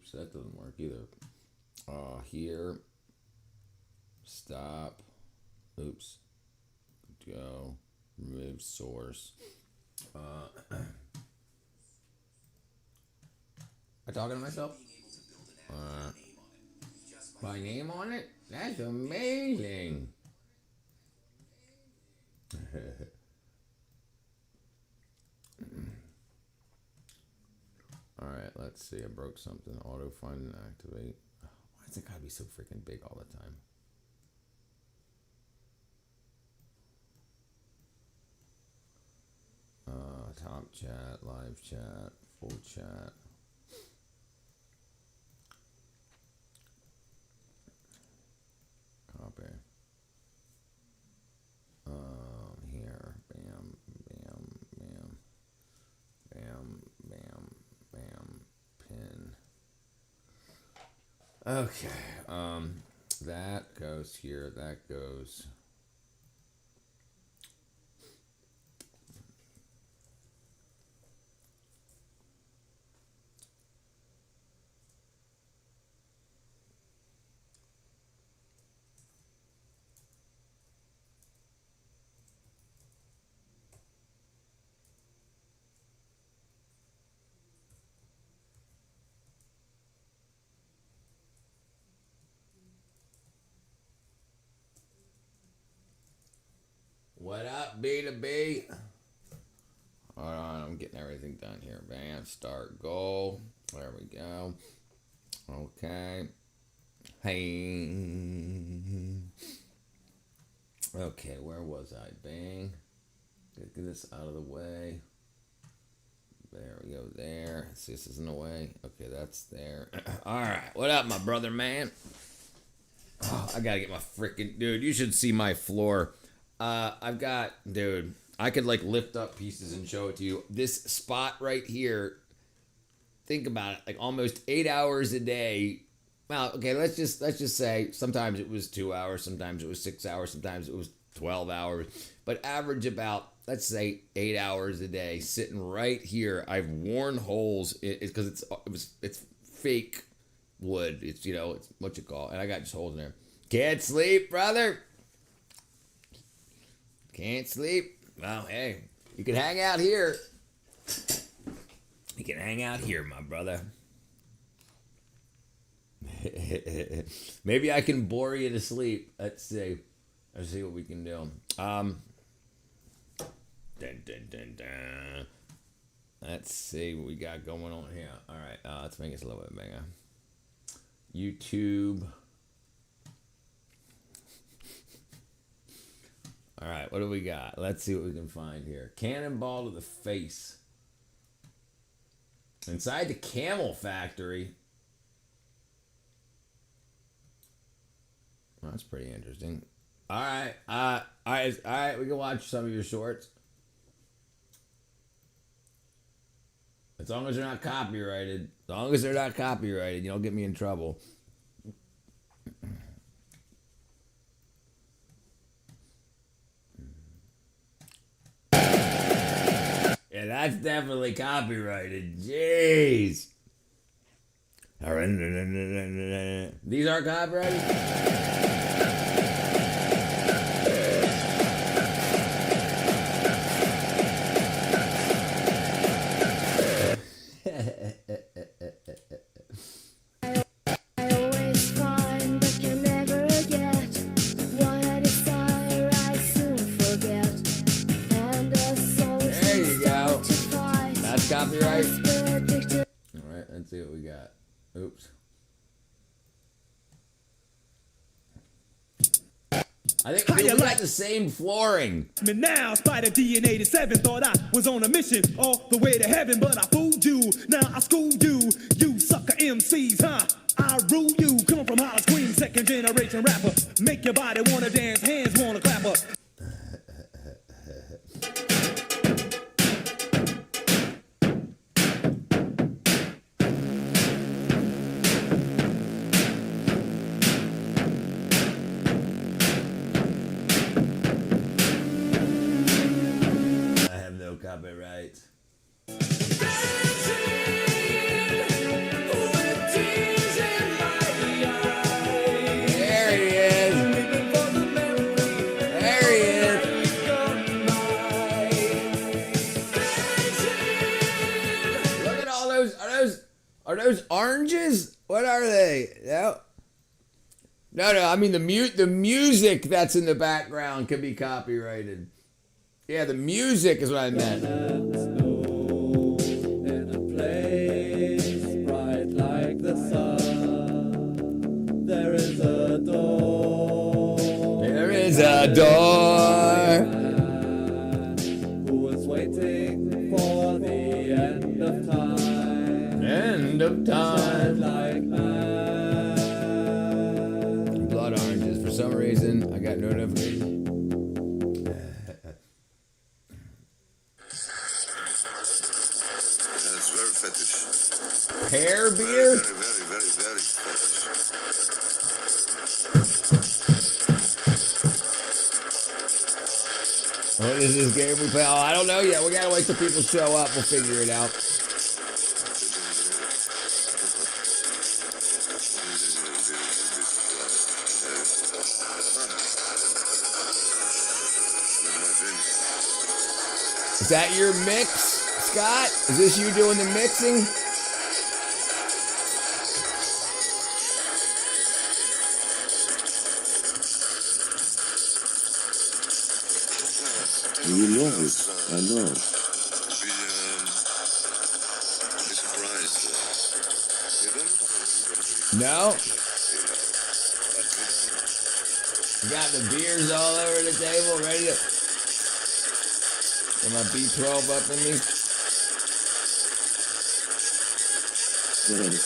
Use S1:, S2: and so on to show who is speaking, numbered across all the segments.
S1: Oops, that doesn't work either. Here. Stop. Oops. Go. Remove source. I talking to myself? My name on it? That's amazing. Alright, let's see. I broke something. Auto find and activate. Why does it gotta be so freaking big all the time? Top chat, live chat, full chat. Copy. Here. Bam, bam, bam. Bam, bam, bam. Pin. Okay. That goes here. That goes. What up, B to B? Hold on, I'm getting everything done here. Bam, start goal. There we go. Okay. Hey. Okay, where was I? Bang. Get this out of the way. There we go, there. See, this is in the way. Okay, that's there. Alright, what up, my brother, man? Oh, I gotta get my freaking... Dude, you should see my floor. I've got... Dude, I could, like, lift up pieces and show it to you. This spot right here, think about it, like, almost 8 hours a day. Well, okay, let's just say sometimes it was 2 hours, sometimes it was 6 hours, sometimes it was 12 hours. But average about, let's say, 8 hours a day sitting right here. I've worn holes because it's fake wood. It's, you know, it's what you call it. And I got just holes in there. Can't sleep, brother. Can't sleep. Well, hey, you can hang out here. You can hang out here, my brother. Maybe I can bore you to sleep. Let's see. Let's see what we can do. Dun, dun, dun, dun. Let's see what we got going on here. All right, let's make this a little bit bigger. YouTube. All right, what do we got? Let's see what we can find here. Cannonball to the face. Inside the camel factory. Well, that's pretty interesting. All right, all right. We can watch some of your shorts. As long as they're not copyrighted. As long as they're not copyrighted, you don't get me in trouble. Yeah, that's definitely copyrighted. Jeez. These are copyrighted? Copyright. All right, let's see what we got. Oops. I think we got the same flooring.
S2: Now, Spider D87 thought I was on a mission all the way to heaven, but I fooled you. Now I schooled you, you sucker MCs, huh? I rule you. Come from Hollis Queens, second generation rapper. Make your body wanna dance, hands wanna clap up.
S1: Copyright. those oranges? What are they? No. No, I mean the music that's in the background could be copyrighted. Yeah, the music is what I meant.
S3: In a place bright like the sun, there is a door.
S1: There is a door.
S3: Who is waiting for the end of time?
S1: End of time.
S3: Like man.
S1: Blood oranges. For some reason, I got no notification.
S4: That's very fetish.
S1: Pear beer?
S4: Very fetish.
S1: What is this game we play? Oh, I don't know yet. We gotta wait till people show up. We'll figure it out. Is that your mix, Scott? Is this you doing the mixing?
S5: You will love it, I know.
S4: Be surprised. You don't know when it's gonna be.
S1: No? You got the beers all over the table, ready to... Get my B12 up in me?
S5: What are the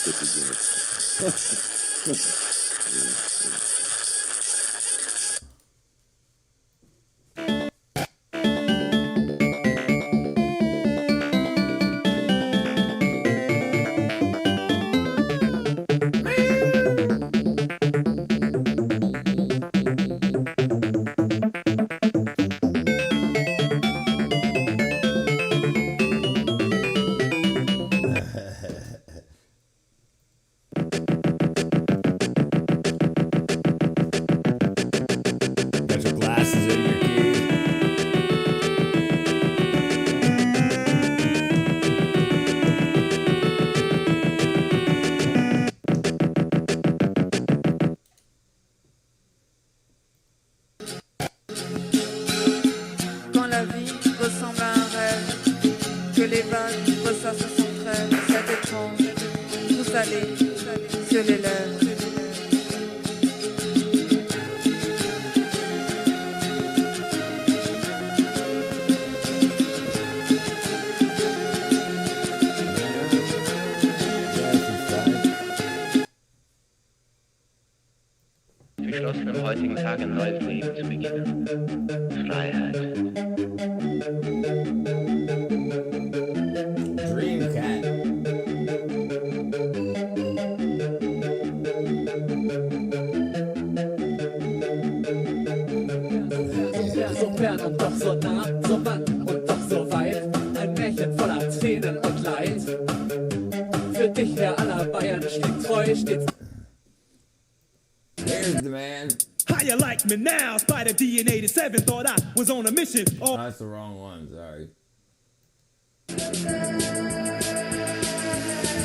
S1: Got your glasses in your keys.
S6: Quand la vie ressemble à un rêve, que les vagues ressassent sans trêve, cette étrange, tout salé sur les lèvres.
S7: Beschlossen, am heutigen Tag ein neues Leben zu beginnen. Freiheit.
S1: Dream Cat.
S3: So fern und doch so nah, so wann und doch so weit. Ein Märchen voller Tränen und Leid. Für dich, Herr aller Bayern, steht treu, stets.
S1: There's the man.
S2: How you like me now? Spider D in 87 thought I was on a mission.
S1: Oh, that's the wrong one. Sorry.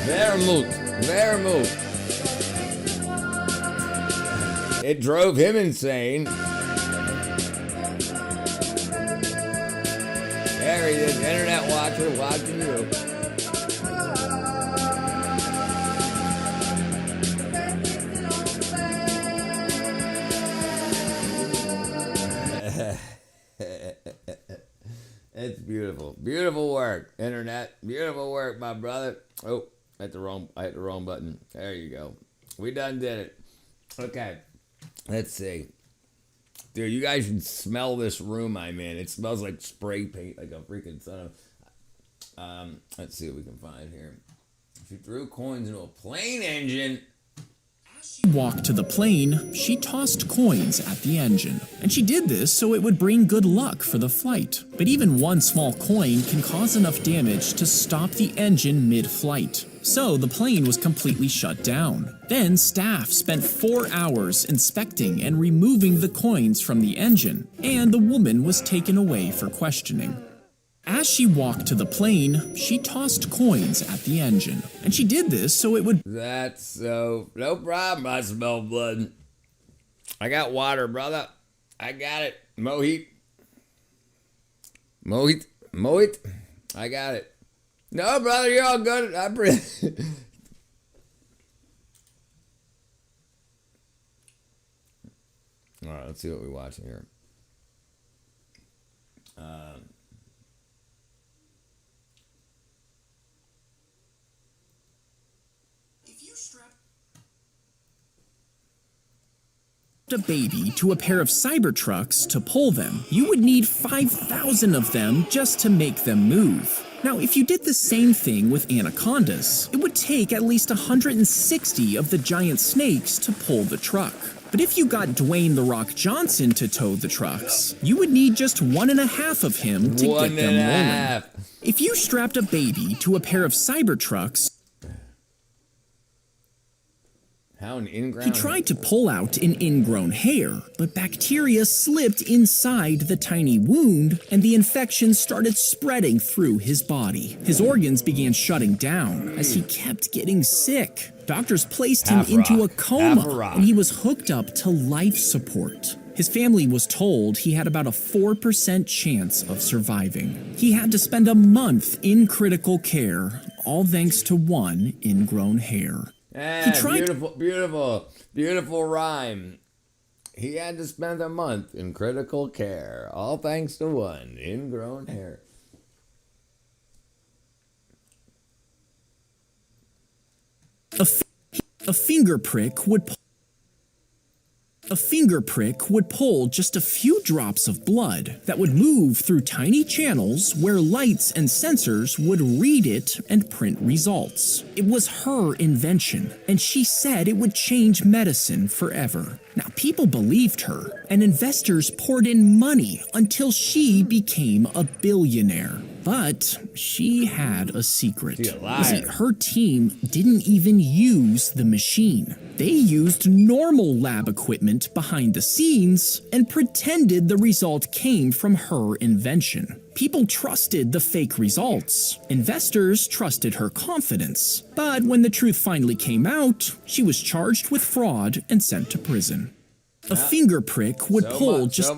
S1: Vermouth. It drove him insane. There he is, internet watcher watching you. It's beautiful. Beautiful work, internet. Beautiful work, my brother. Oh, I hit the wrong button. There you go. We done did it. Okay. Let's see. Dude, you guys should smell this room I'm in. It smells like spray paint, like a freaking son of... let's see what we can find here. If you threw coins into a plane engine...
S8: Walked to the plane, she tossed coins at the engine. And she did this so it would bring good luck for the flight. But even one small coin can cause enough damage to stop the engine mid-flight. So the plane was completely shut down. Then staff spent 4 hours inspecting and removing the coins from the engine, and the woman was taken away for questioning. As As she walked to the plane, she tossed coins at the engine. And she did this so it would...
S1: That's so... No problem, I smell blood. I got water, brother. I got it. Mohit. I got it. No, brother, you're all good. I breathe. All right, let's see what we're watching here.
S8: A baby to a pair of Cybertrucks to pull them, you would need 5,000 of them just to make them move. Now, if you did the same thing with anacondas, it would take at least 160 of the giant snakes to pull the truck. But if you got Dwayne "The Rock" Johnson to tow the trucks, you would need just 1.5 of him to get them rolling. If you strapped a baby to a pair of Cybertrucks, he tried to pull out an ingrown hair, but bacteria slipped inside the tiny wound, and the infection started spreading through his body. His organs began shutting down as he kept getting sick. Doctors placed him into a coma, and he was hooked up to life support. His family was told he had about a 4% chance of surviving. He had to spend a month in critical care, all thanks to one ingrown hair.
S1: Beautiful rhyme. He had to spend a month in critical care, all thanks to one ingrown hair.
S8: A finger prick would pull just a few drops of blood that would move through tiny channels where lights and sensors would read it and print results. It was her invention, and she said it would change medicine forever. Now, people believed her, and investors poured in money until she became a billionaire. But she had a secret. You see, her team didn't even use the machine. They used normal lab equipment behind the scenes and pretended the result came from her invention. People trusted the fake results. Investors trusted her confidence. But when the truth finally came out, she was charged with fraud and sent to prison. A finger prick would pull just...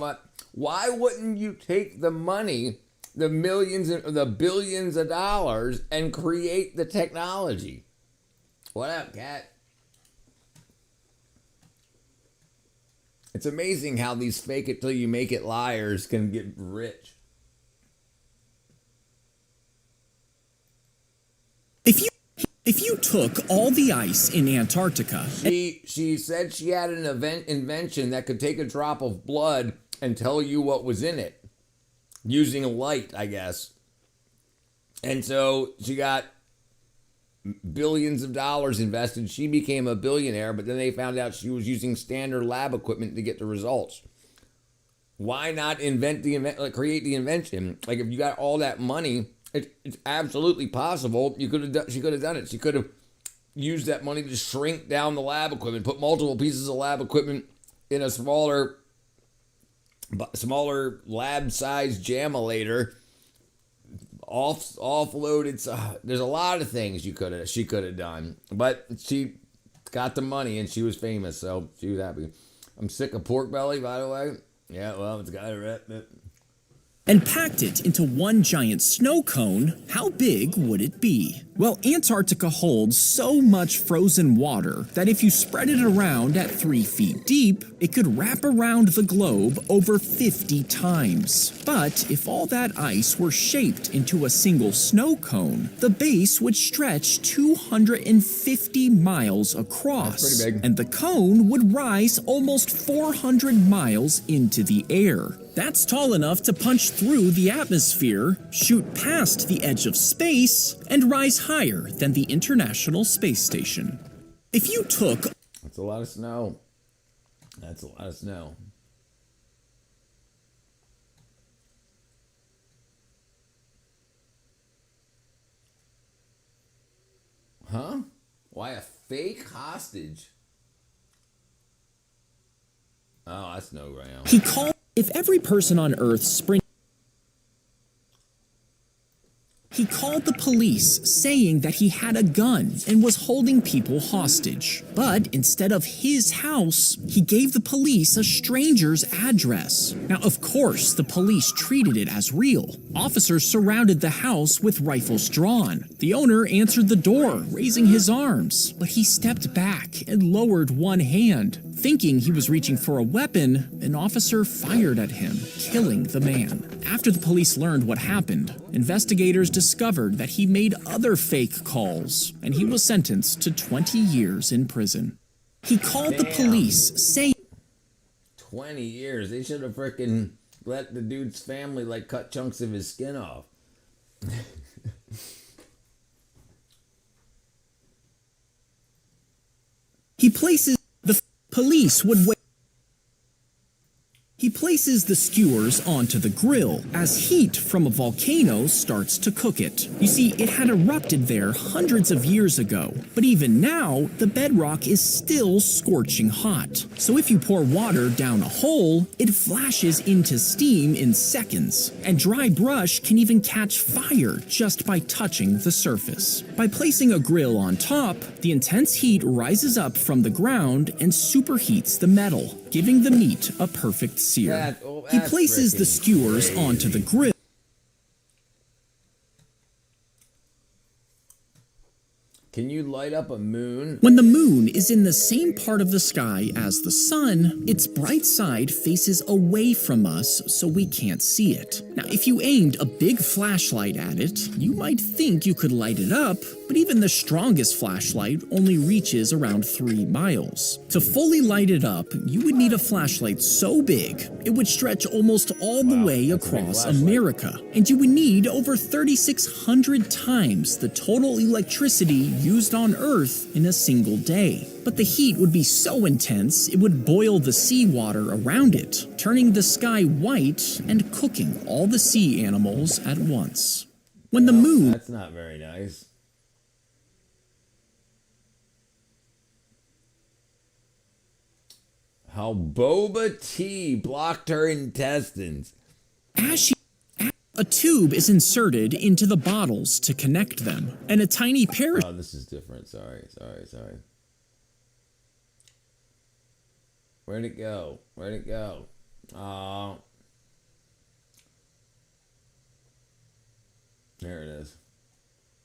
S1: Why wouldn't you take the money, the millions, the billions of dollars, and create the technology? What up, cat? It's amazing how these fake it till you make it liars can get rich.
S8: If you took all the ice in Antarctica...
S1: She said she had an invention that could take a drop of blood and tell you what was in it. Using a light, I guess. And so she got billions of dollars invested. She became a billionaire, but then they found out she was using standard lab equipment to get the results. Why not create the invention? Like, if you got all that money, it's absolutely possible. She could have done it. She could have used that money to shrink down the lab equipment, put multiple pieces of lab equipment in a smaller lab-sized jamulator, offloaded. There's a lot of things she could have done, but she got the money and she was famous, so she was happy. I'm sick of pork belly, by the way. Yeah, well, it's got a rep.
S8: And packed it into one giant snow cone, how big would it be? Well, Antarctica holds so much frozen water that if you spread it around at 3 feet deep, it could wrap around the globe over 50 times. But if all that ice were shaped into a single snow cone, the base would stretch 250 miles across.
S1: That's pretty big.
S8: And the cone would rise almost 400 miles into the air. That's tall enough to punch through the atmosphere, shoot past the edge of space, and rise higher than the International Space Station. If you took...
S1: That's a lot of snow. That's a lot of snow. Huh? Why a fake hostage? Oh, that's no ground.
S8: He called... If every person on Earth sprint... He called the police, saying that he had a gun and was holding people hostage. But instead of his house, he gave the police a stranger's address. Now, of course, the police treated it as real. Officers surrounded the house with rifles drawn. The owner answered the door, raising his arms, but he stepped back and lowered one hand. Thinking he was reaching for a weapon, an officer fired at him, killing the man. After the police learned what happened, investigators discovered that he made other fake calls, and he was sentenced to 20 years in prison. He called the police, saying
S1: 20 years. They should have frickin' let the dude's family like cut chunks of his skin off.
S8: he places the police would wait. He places the skewers onto the grill as heat from a volcano starts to cook it. You see, it had erupted there hundreds of years ago, but even now, the bedrock is still scorching hot. So if you pour water down a hole, it flashes into steam in seconds, and dry brush can even catch fire just by touching the surface. By placing a grill on top, the intense heat rises up from the ground and superheats the metal, giving the meat a perfect sear. He places the skewers onto the grill.
S1: Can you light up a moon?
S8: When the moon is in the same part of the sky as the sun, its bright side faces away from us so we can't see it. Now, if you aimed a big flashlight at it, you might think you could light it up, but even the strongest flashlight only reaches around 3 miles. To fully light it up, you would need a flashlight so big, it would stretch almost all the way across America, and you would need over 3,600 times the total electricity used on Earth in a single day. But the heat would be so intense, it would boil the seawater around it, turning the sky white and cooking all the sea animals at once. When the moon...
S1: That's not very nice. How Boba tea blocked her intestines.
S8: A tube is inserted into the bottles to connect them, and a tiny parachute...
S1: Oh, this is different. Sorry. Where'd it go? Oh. There it is.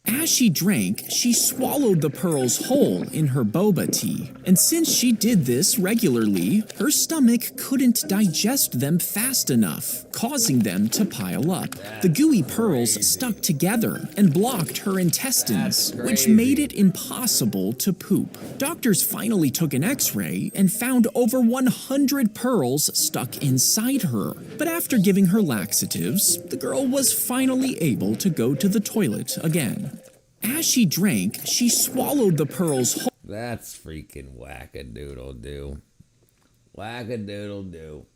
S8: As she drank, she swallowed the pearls whole in her boba tea, and since she did this regularly, her stomach couldn't digest them fast enough, causing them to pile up. The gooey pearls stuck together and blocked her intestines, which made it impossible to poop. Doctors finally took an x-ray and found over 100 pearls stuck inside her. But after giving her laxatives, the girl was finally able to go to the toilet again. As she drank, she swallowed the pearls whole.
S1: That's freaking whack-a-doodle-doo. Whack-a-doodle-doo.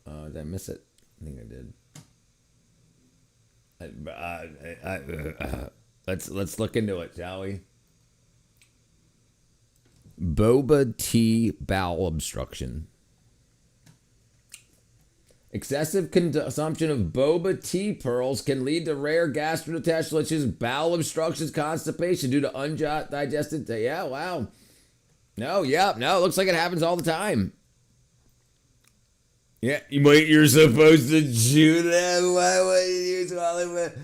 S1: Did I miss it? I think I did. Let's look into it, shall we? Boba tea bowel obstruction. Excessive consumption of boba tea pearls can lead to rare gastrointestinal issues, bowel obstructions, constipation due to undigested. Yeah, wow. No, it looks like it happens all the time. Yeah, you're supposed to chew that. Why would you swallow it?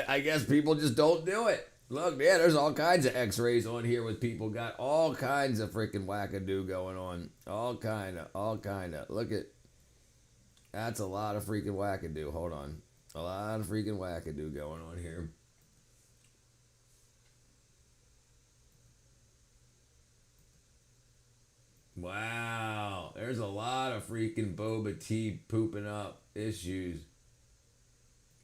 S1: I guess people just don't do it. Look, yeah, there's all kinds of x-rays on here with people got all kinds of freaking wackadoo going on. All kind of. Look at. That's a lot of freaking wackadoo. Hold on. A lot of freaking wackadoo going on here. Wow. There's a lot of freaking boba tea pooping up issues.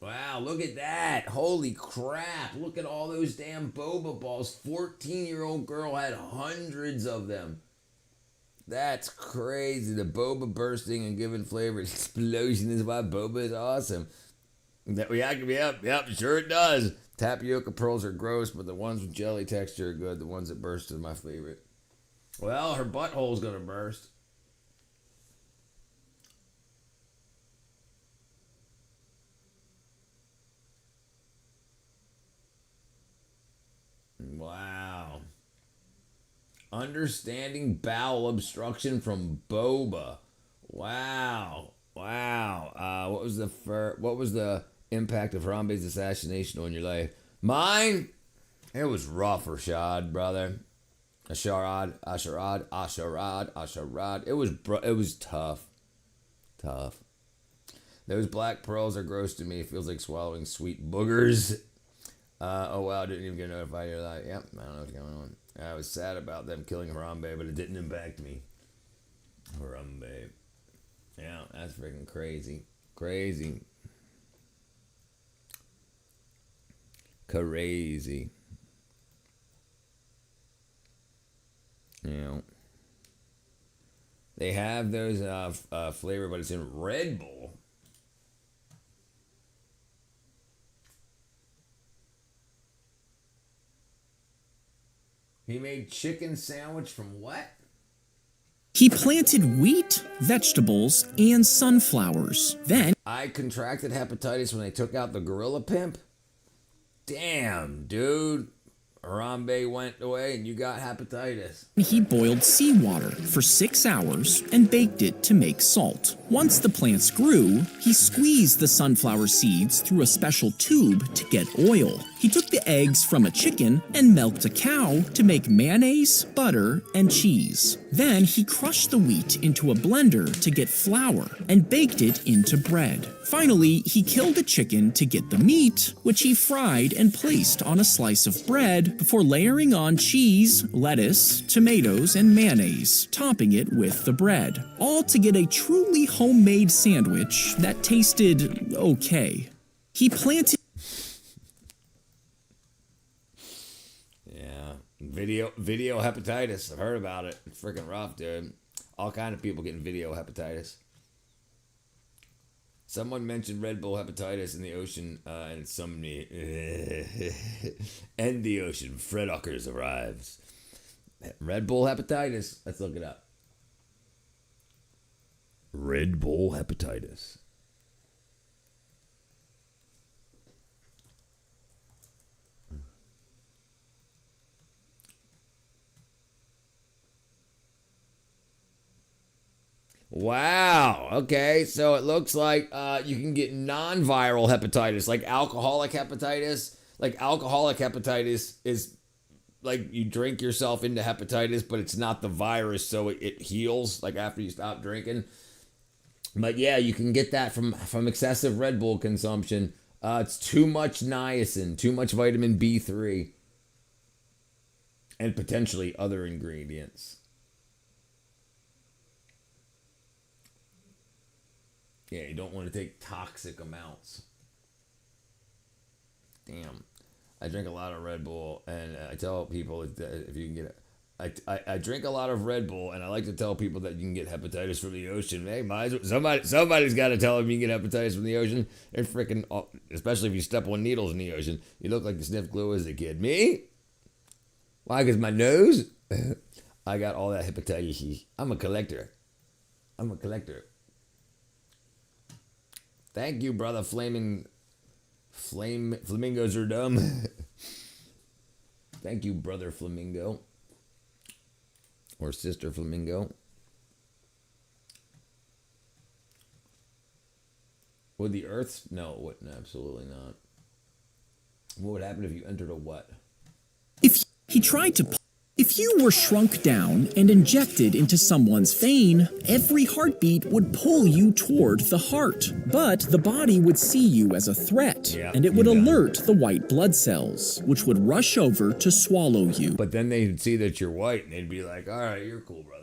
S1: Wow, look at that. Holy crap. Look at all those damn boba balls. 14-year-old girl had hundreds of them. That's crazy. The boba bursting and giving flavor explosion is why boba is awesome. Yep, sure it does. Tapioca pearls are gross, but the ones with jelly texture are good. The ones that burst are my favorite. Well, her butthole's gonna burst. Wow. Understanding bowel obstruction from Boba. Wow. Wow. What was the impact of Harambe's assassination on your life? Mine? It was rough, Rashad, brother. Asharad. It was tough. Tough. Those black pearls are gross to me. It feels like swallowing sweet boogers. Oh wow, didn't even get notified you're live. Yep, I don't know what's going on. I was sad about them killing Harambe, but it didn't impact me. Harambe. Yeah, that's freaking crazy. Crazy. Crazy. You know. They have those flavor, but it's in Red Bull. He made chicken sandwich from what?
S8: He planted wheat, vegetables, and sunflowers. Then
S1: I contracted hepatitis when they took out the gorilla pimp. Damn, dude. Harambe went away and you got hepatitis.
S8: he boiled seawater for 6 hours and baked it to make salt. Once the plants grew, he squeezed the sunflower seeds through a special tube to get oil. He took the eggs from a chicken and milked a cow to make mayonnaise, butter, and cheese. Then he crushed the wheat into a blender to get flour and baked it into bread. Finally, he killed a chicken to get the meat, which he fried and placed on a slice of bread before layering on cheese, lettuce, tomatoes, and mayonnaise, topping it with the bread, all to get a truly homemade sandwich that tasted okay. He planted
S1: Video hepatitis. I've heard about it. It's freaking rough, dude. All kind of people getting video hepatitis. Someone mentioned Red Bull hepatitis in the ocean, and somebody end the ocean. Fred Uckers arrives. Red Bull hepatitis. Let's look it up. Red Bull hepatitis. Wow. Okay. So it looks like you can get non-viral hepatitis, like alcoholic hepatitis. Like alcoholic hepatitis is like you drink yourself into hepatitis, but it's not the virus, so it heals like after you stop drinking. But yeah, you can get that from excessive Red Bull consumption. It's too much niacin, too much vitamin B3, and potentially other ingredients. Yeah, you don't want to take toxic amounts. Damn. I drink a lot of Red Bull, and I tell people if you can get it. I drink a lot of Red Bull, and I like to tell people that you can get hepatitis from the ocean. Hey, somebody's got to tell them you can get hepatitis from the ocean. They're freaking, especially if you step on needles in the ocean. You look like you sniffed glue as a kid. Me? Why? Because my nose? I got all that hepatitis. I'm a collector. Thank you, brother. Flamingos are dumb. Thank you, brother Flamingo. Or sister Flamingo. Would the Earth? No, it wouldn't. Absolutely not. What would happen if you entered a what?
S8: If you were shrunk down and injected into someone's vein, every heartbeat would pull you toward the heart. But the body would see you as a threat, and it would alert the white blood cells, which would rush over to swallow you.
S1: But then they'd see that you're white, and they'd be like, all right, you're cool, brother.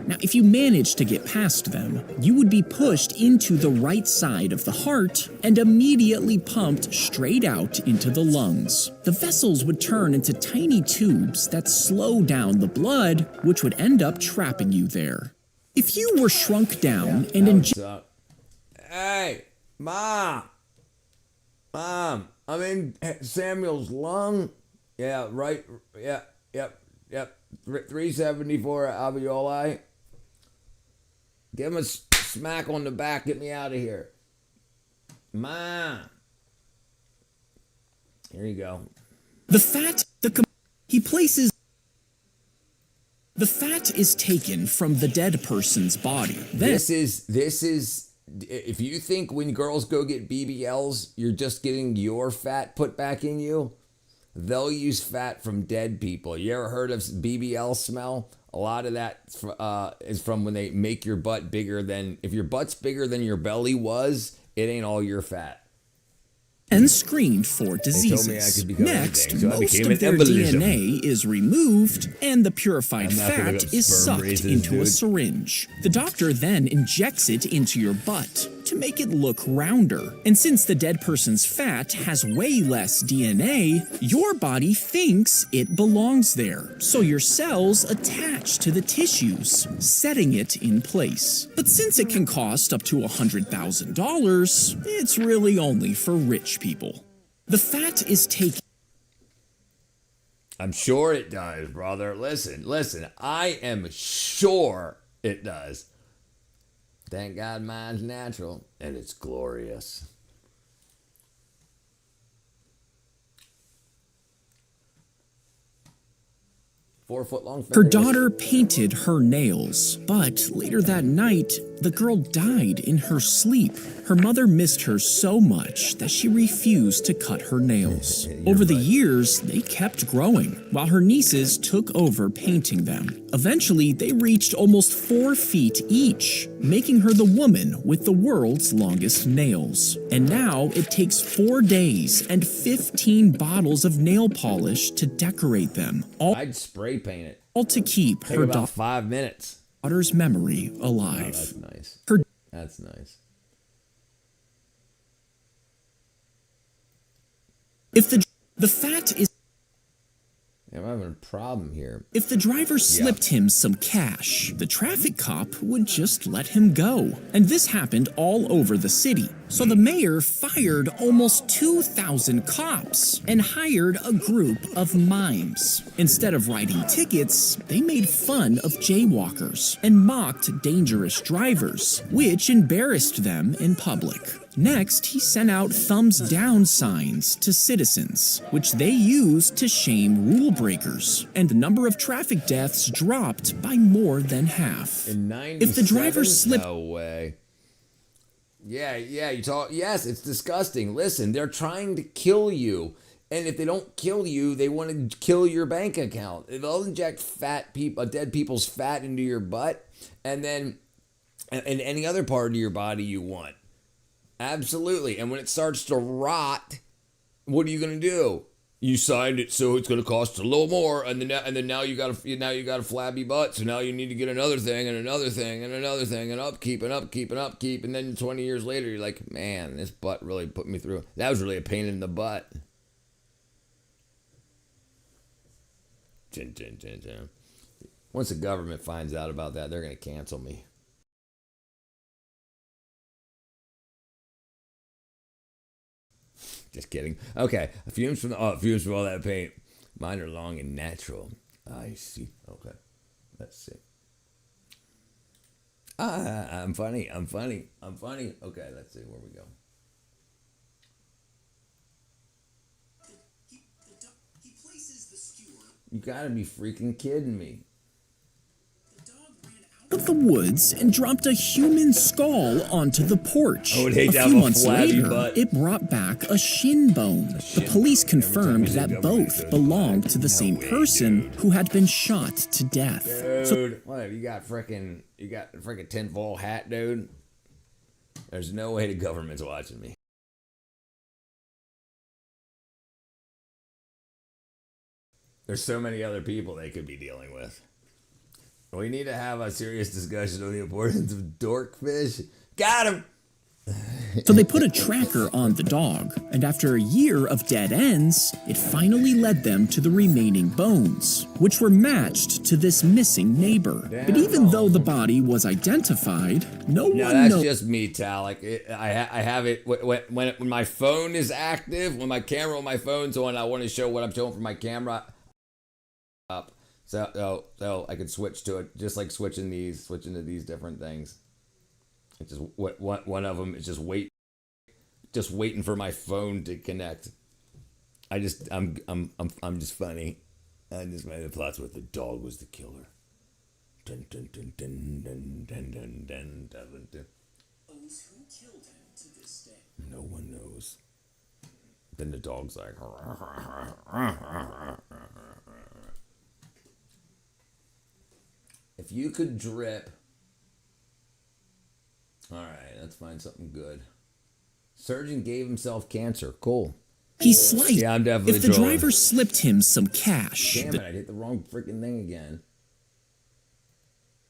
S8: Now, if you managed to get past them, you would be pushed into the right side of the heart and immediately pumped straight out into the lungs. The vessels would turn into tiny tubes that slow down the blood, which would end up trapping you there. If you were shrunk down and injected...
S1: Hey, Mom, I'm in Samuel's lung. Yeah, right, yep. 374 alveoli. Give him a smack on the back. Get me out of here. Mom. Here you go.
S8: The fat, He places the fat is taken from the dead person's body. Then
S1: This is if you think when girls go get BBLs, you're just getting your fat put back in you, they'll use fat from dead people. You ever heard of BBL smell? A lot of that is from when they make your butt bigger than, if your butt's bigger than your belly was, it ain't all your fat.
S8: and screened for
S1: They told me I
S8: diseases.
S1: could become
S8: Next,
S1: anything, so I
S8: most
S1: became
S8: of their
S1: an embolism.
S8: DNA is removed and the purified
S1: I'm not gonna
S8: fat
S1: look up
S8: is
S1: sperm
S8: sucked
S1: raisins,
S8: into a
S1: dude.
S8: syringe. The doctor then injects it into your butt to make it look rounder. And since the dead person's fat has way less DNA, your body thinks it belongs there. So your cells attach to the tissues, setting it in place. But since it can cost up to $100,000, it's really only for rich people. The fat is taken.
S1: I'm sure it does, brother. Listen, I am sure it does. Thank God mine's natural and it's glorious. 4 foot long
S8: Her
S1: fingers.
S8: daughter painted her nails, but later that night, the girl died in her sleep. Her mother missed her so much that she refused to cut her nails. Over the years, they kept growing, while her nieces took over painting them. Eventually, they reached almost 4 feet each, making her the woman with the world's longest nails. And now it takes 4 days and 15 bottles of nail polish to decorate them, all
S1: I'd spray paint it.
S8: to keep
S1: Take
S8: her
S1: about 5 minutes.
S8: daughter's memory
S1: Oh,
S8: alive.
S1: that's nice.
S8: Her
S1: That's nice.
S8: If the fat is
S1: I'm having a problem here.
S8: if the driver slipped him some cash, the traffic cop would just let him go. And this happened all over the city. So the mayor fired almost 2,000 cops and hired a group of mimes. Instead of writing tickets, they made fun of jaywalkers and mocked dangerous drivers, which embarrassed them in public. Next, he sent out thumbs down signs to citizens, which they used to shame rule breakers, and the number of traffic deaths dropped by more than half.
S1: In 97?
S8: If the driver slipped,
S1: No way. Yeah, you talk. Yes, it's disgusting. Listen, they're trying to kill you. And if they don't kill you, they want to kill your bank account. They'll inject dead people's fat into your butt, and then and any other part of your body you want. Absolutely. And when it starts to rot, what are you going to do? You signed it, so it's going to cost a little more, and then now you got a flabby butt, so now you need to get another thing and another thing and another thing and upkeep and upkeep and upkeep, and then 20 years later you're like, man, this butt really put me through. That was really a pain in the butt. Chin, chin, chin, chin. Once the government finds out about that, they're going to cancel me. Just kidding. Okay, fumes from all that paint. Mine are long and natural. I see. Okay, let's see. I'm funny. Okay, let's see where we go. You gotta be freaking kidding me.
S8: of the woods and dropped a human skull onto the porch.
S1: I would hate
S8: a
S1: to have
S8: few
S1: a
S8: months
S1: flabby
S8: later,
S1: butt.
S8: it brought back a shin bone. The police confirmed that both belonged to the same person who had been shot to death.
S1: Dude, what? You got frickin' tinfoil hat, dude? There's no way the government's watching me. There's so many other people they could be dealing with. We need to have a serious discussion on the importance of dorkfish. Got him!
S8: So they put a tracker on the dog, and after a year of dead ends, it finally led them to the remaining bones, which were matched to this missing neighbor. But even though the body was identified, no
S1: No,
S8: one
S1: that's
S8: knows.
S1: just me, Talik. I have it when my phone is active, when my camera on my phone's on, I want to show what I'm showing from my camera up. So I could switch to it, just like switching to these different things. It's just one of them is just waiting for my phone to connect. I'm just funny. I just made the plots with the dog was the killer. Dun, dun, dun, dun, dun, dun, dun, dun, dun, dun.
S8: Who killed him to this day?
S1: No one knows. Then the dog's like... If you could drip... Alright, let's find something good. Surgeon gave himself cancer. Cool.
S8: He sliced.
S1: Yeah, I'm definitely
S8: If the
S1: trolling.
S8: driver slipped him some cash,
S1: Damn it, I hit the wrong freaking thing again.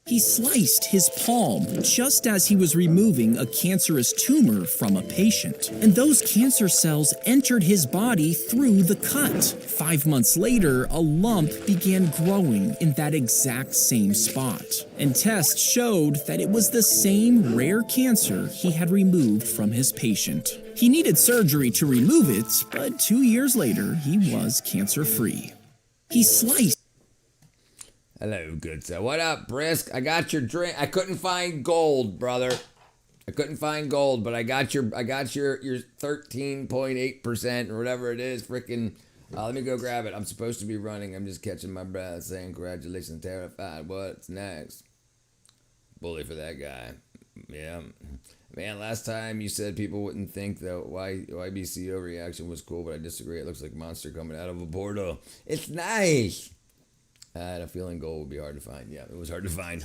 S8: he sliced his palm just as he was removing a cancerous tumor from a patient. And those cancer cells entered his body through the cut. 5 months later, a lump began growing in that exact same spot. And tests showed that it was the same rare cancer he had removed from his patient. He needed surgery to remove it, but 2 years later, he was cancer-free. He sliced.
S1: Hello, good sir. What up, Brisk? I got your drink. I couldn't find gold, brother. I couldn't find gold, but I got your 13.8% or whatever it is. Freaking. Let me go grab it. I'm supposed to be running. I'm just catching my breath, saying congratulations, terrified. What's next? Bully for that guy. Yeah. Man, last time you said people wouldn't think the YBCO reaction was cool, but I disagree. It looks like a monster coming out of a portal. It's nice. I had a feeling gold would be hard to find. Yeah, it was hard to find.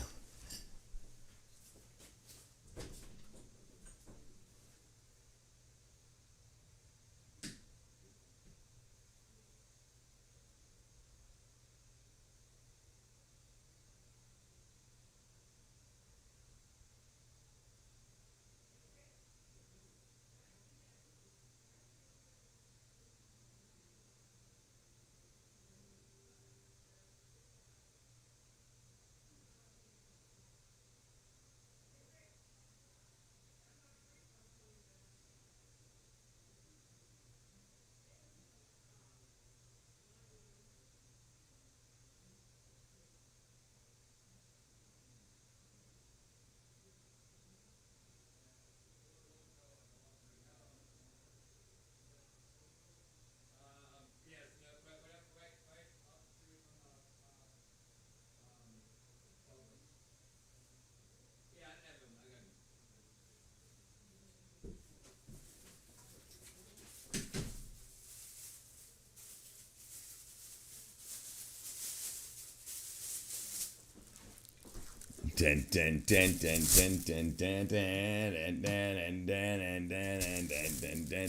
S1: Dun dun dun dun dun dun dun dun and dun and dun and dun and dun dun dun dun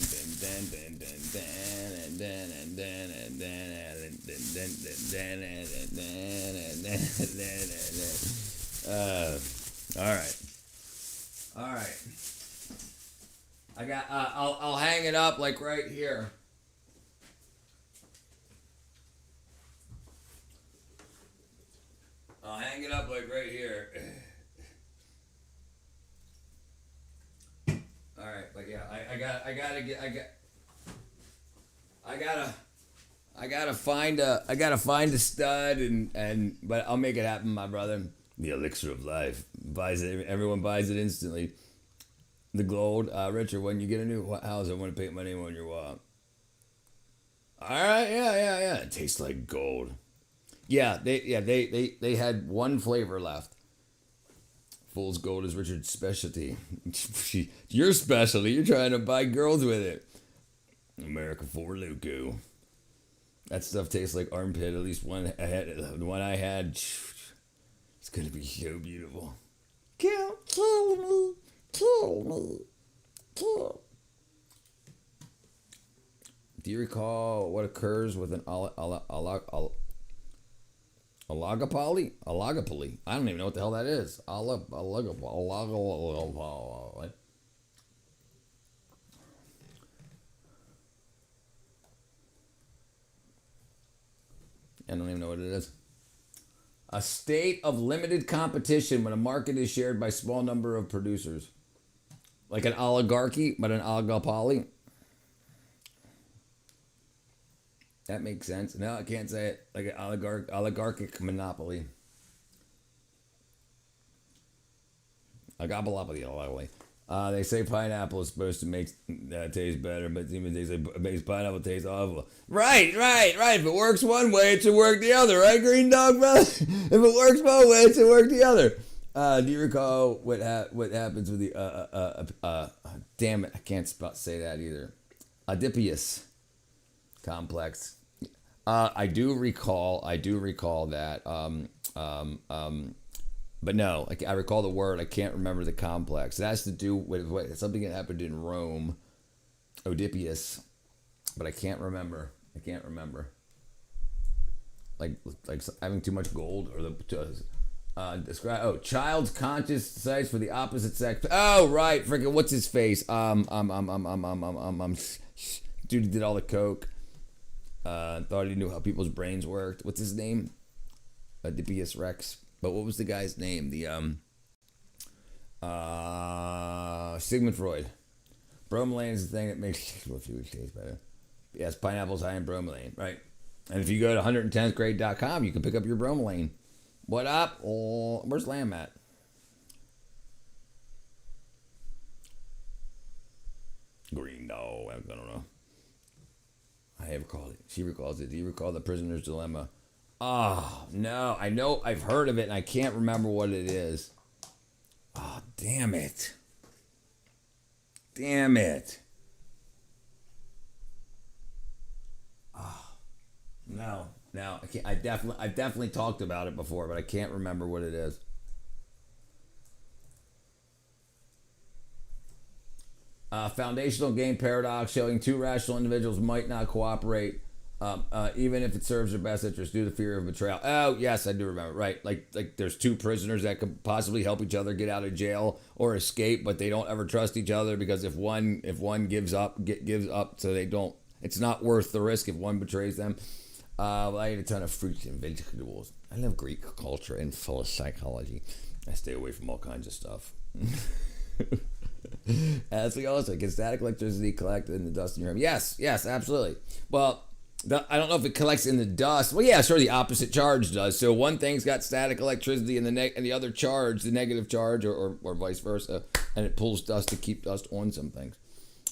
S1: dun dun dun dun and dun and dun and dun and dun all right. All right. I got I'll hang it up like right here. I'll hang it up like right here. All right, but yeah, I gotta find a stud and but I'll make it happen, my brother. The elixir of life buys it. Everyone buys it instantly. The gold, Richard. When you get a new house, I want to paint my name on your wall. All right, yeah. It tastes like gold. Yeah, they had one flavor left. Fool's Gold is Richard's specialty. Your specialty. You're trying to buy girls with it. America for Luco. That stuff tastes like armpit. At least one the one I had. It's gonna be so beautiful. Kill me. Do you recall what occurs with an Oligopoly? Oligopoly. I don't even know what the hell that is. Oligopoly. I don't even know what it is. A state of limited competition when a market is shared by a small number of producers. Like an oligarchy, but an oligopoly. That makes sense. No, I can't say it. Like an oligarchic monopoly. Oligopoly. They say pineapple is supposed to make taste better, but even they say it makes pineapple taste awful. Right. If it works one way, it should work the other, right, Green Dog brother? If it works one way, it should work the other. Do you recall what happens with the damn it, I can't say that either. Oedipus complex. I do recall that. But no, I recall the word. I can't remember the complex. It has to do with something that happened in Rome. Oedipus, but I can't remember. Like having too much gold or describe. Oh, child's conscious sites for the opposite sex. Oh, right. Freaking what's his face? Dude who did all the coke. Thought he knew how people's brains worked. What's his name? Oedipus Rex. But what was the guy's name? The Sigmund Freud. Bromelain is the thing that makes food taste better. Yes, pineapple's high in bromelain, right? And if you go to 110thgrade.com, you can pick up your bromelain. What up? Oh, where's Lamb at? Green dog. I don't know. I recall it. She recalls it. Do you recall The Prisoner's Dilemma? Oh, no. I know I've heard of it and I can't remember what it is. Oh, damn it. Oh, no. I can't. I definitely talked about it before, but I can't remember what it is. Foundational game paradox showing two rational individuals might not cooperate, even if it serves their best interest due to fear of betrayal. Oh, yes, I do remember. Right, like there's two prisoners that could possibly help each other get out of jail or escape, but they don't ever trust each other because if one gives up, so they don't. It's not worth the risk if one betrays them. I eat a ton of fruits and vegetables. I love Greek culture and full of psychology. I stay away from all kinds of stuff. As we also get static electricity collected in the dust in your home. Yes, absolutely. Well, I don't know if it collects in the dust. Well, yeah, sure, the opposite charge does. So one thing's got static electricity and the other charge, the negative charge, or vice versa, and it pulls dust to keep dust on some things.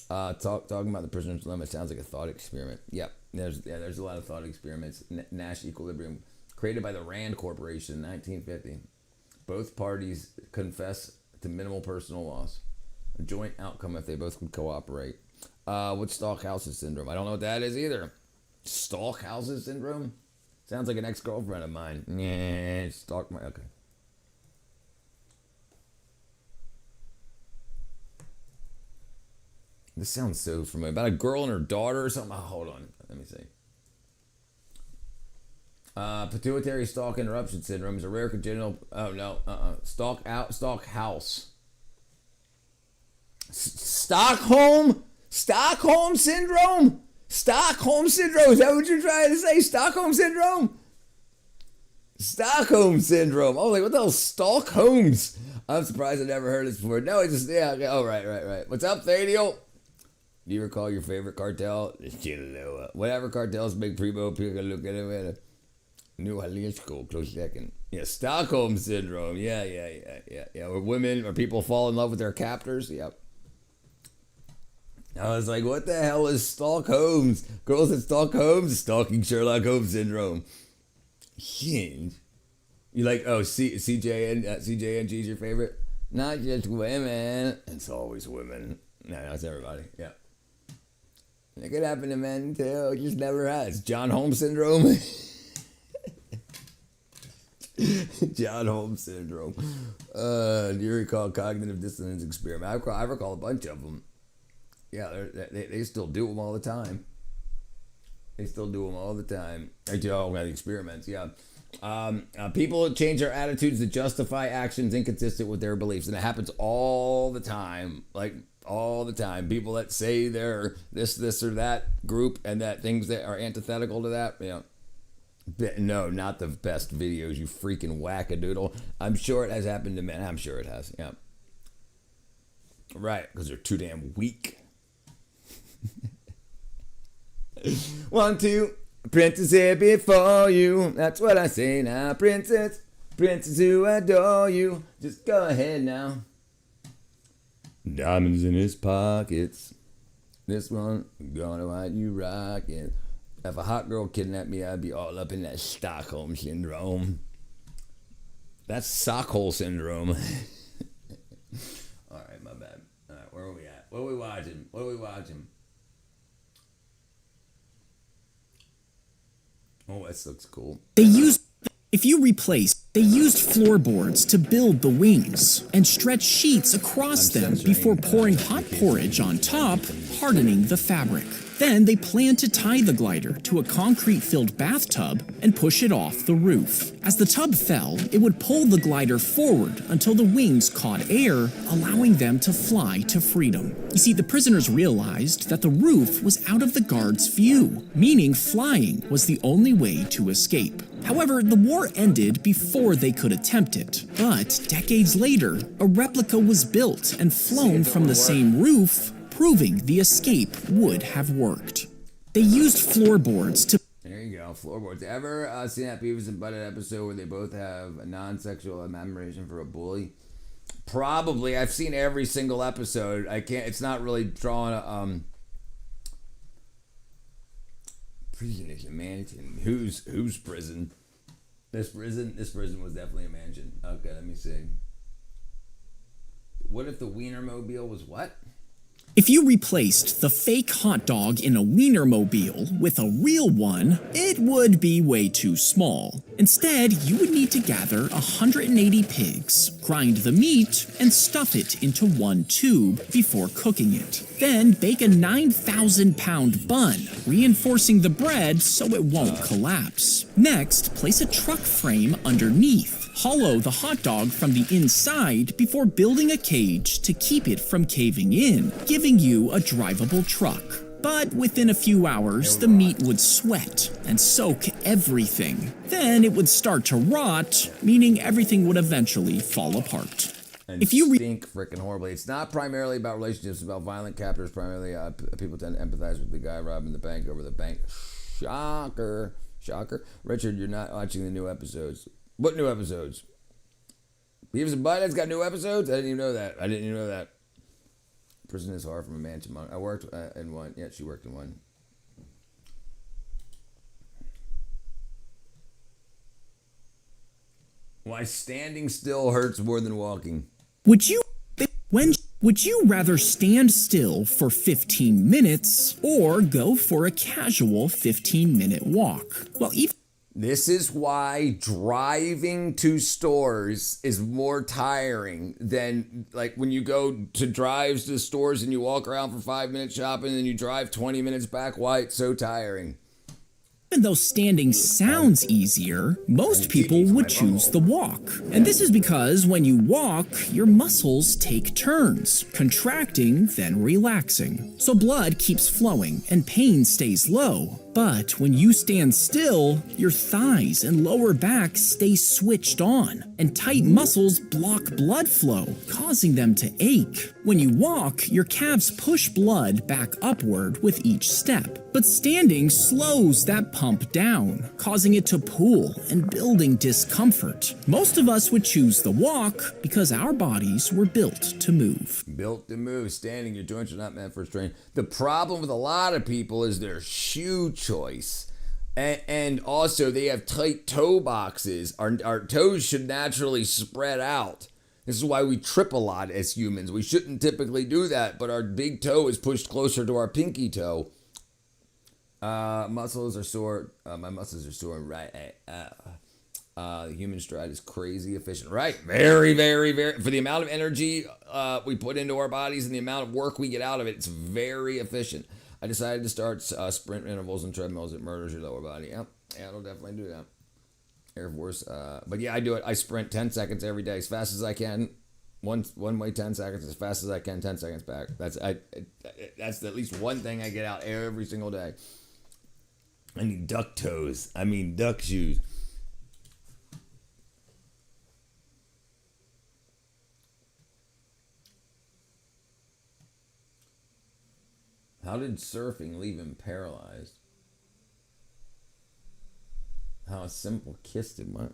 S1: Talking about The Prisoner's Dilemma sounds like a thought experiment. Yep, there's a lot of thought experiments. Nash equilibrium, created by the Rand Corporation in 1950. Both parties confess to minimal personal loss. A joint outcome if they both would cooperate. What's Stockhausen syndrome? I don't know what that is either. Stockhausen syndrome? Sounds like an ex-girlfriend of mine. Yeah, okay. This sounds so familiar. About a girl and her daughter or something? Oh, hold on. Let me see. Pituitary stalk interruption syndrome is a rare congenital... Oh, no. Stockhouse. Stockholm syndrome? Stockholm syndrome. Is that what you're trying to say? Stockholm syndrome? Stockholm syndrome. Oh, like what the hell? Stockholms. I'm surprised I never heard this before. No, it's just, yeah. Oh, right. What's up, Thadiel? Do you recall your favorite cartel? Whatever cartel's big primo, people can look at it. New Jalisco, close second. Yeah, Stockholm syndrome. Yeah. Where women or people fall in love with their captors. Yep. I was like, what the hell is Stockholms? Girls at Stockholms? Stalking Sherlock Holmes syndrome. You like, CJNG is your favorite? Not just women. It's always women. No, it's everybody. Yeah. It could happen to men too. It just never has. John Holmes syndrome. John Holmes syndrome. Do you recall cognitive dissonance experiment? I recall a bunch of them. Yeah, they still do them all the time. They do all the experiments, yeah. People change their attitudes to justify actions inconsistent with their beliefs. And it happens all the time. Like, all the time. People that say they're this or that group and that things that are antithetical to that, you know. No, not the best videos, you freaking wackadoodle. I'm sure it has happened to men. I'm sure it has, yeah. Right, because they're too damn weak. 1, 2, princess here before you. That's what I say now, princess who adore you. Just go ahead now. Diamonds in his pockets. This one, gonna let you rock it. If a hot girl kidnapped me, I'd be all up in that Stockholm syndrome. That's Stockhole syndrome. Alright, my bad. Alright, where are we at? What are we watching? What are we watching? Oh, this looks cool.
S8: They used floorboards to build the wings and stretch sheets across them before pouring hot porridge on top, hardening the fabric. Then they planned to tie the glider to a concrete-filled bathtub and push it off the roof. As the tub fell, it would pull the glider forward until the wings caught air, allowing them to fly to freedom. You see, the prisoners realized that the roof was out of the guards' view, meaning flying was the only way to escape. However, the war ended before they could attempt it. But decades later, a replica was built and flown from the same roof, proving the escape would have worked. They used floorboards to...
S1: There you go, floorboards. Ever seen that Beavis and Butthead episode where they both have a non-sexual admiration for a bully? Probably. I've seen every single episode. It's not really drawing a... Prison is a mansion. Whose prison? This prison was definitely a mansion. Okay, let me see. What if the Wienermobile was what?
S8: If you replaced the fake hot dog in a Wienermobile with a real one, it would be way too small. Instead, you would need to gather 180 pigs, grind the meat, and stuff it into one tube before cooking it. Then bake a 9,000-pound bun, reinforcing the bread so it won't collapse. Next, place a truck frame underneath. Hollow the hot dog from the inside before building a cage to keep it from caving in, giving you a drivable truck. But within a few hours, the meat would sweat and soak everything. Then it would start to rot, meaning everything would eventually fall apart.
S1: And
S8: if you
S1: stink freaking horribly. It's not primarily about relationships, it's about violent captors. Primarily, people tend to empathize with the guy robbing the bank over the bank. Shocker. Richard, you're not watching the new episodes. What new episodes? Beavis and Butthead's got new episodes? I didn't even know that. Prison is far from a mansion. I worked in one. Yeah, she worked in one. Why standing still hurts more than walking.
S8: Would you rather stand still for 15 minutes or go for a casual 15-minute walk? Well, even
S1: This is why driving to stores is more tiring than like when you go to drives to stores and you walk around for 5 minutes shopping and you drive 20 minutes back. Why it's so tiring.
S8: Even though standing sounds easier, most people would choose the walk. And this is because when you walk, your muscles take turns, contracting, then relaxing. So blood keeps flowing and pain stays low. But when you stand still, your thighs and lower back stay switched on, and tight muscles block blood flow, causing them to ache. When you walk, your calves push blood back upward with each step, but standing slows that pump down, causing it to pool and building discomfort. Most of us would choose the walk because our bodies were built to move.
S1: Built to move. Standing, your joints are not meant for strain. The problem with a lot of people is their shoe choice. And also, they have tight toe boxes. Our toes should naturally spread out. This is why we trip a lot as humans. We shouldn't typically do that, but our big toe is pushed closer to our pinky toe. Muscles are sore. My muscles are sore. Right. The human stride is crazy efficient. Right. Very, very, very. For the amount of energy we put into our bodies and the amount of work we get out of it, it's very efficient. I decided to start sprint intervals and treadmills. It murders your lower body. Yep. Yeah, it'll definitely do that. Air Force. But yeah, I do it. I sprint 10 seconds every day as fast as I can. One way 10 seconds as fast as I can, 10 seconds back. That's at least one thing I get out every single day. I need duck toes. I mean duck shoes. How did surfing leave him paralyzed? How a simple kiss did what?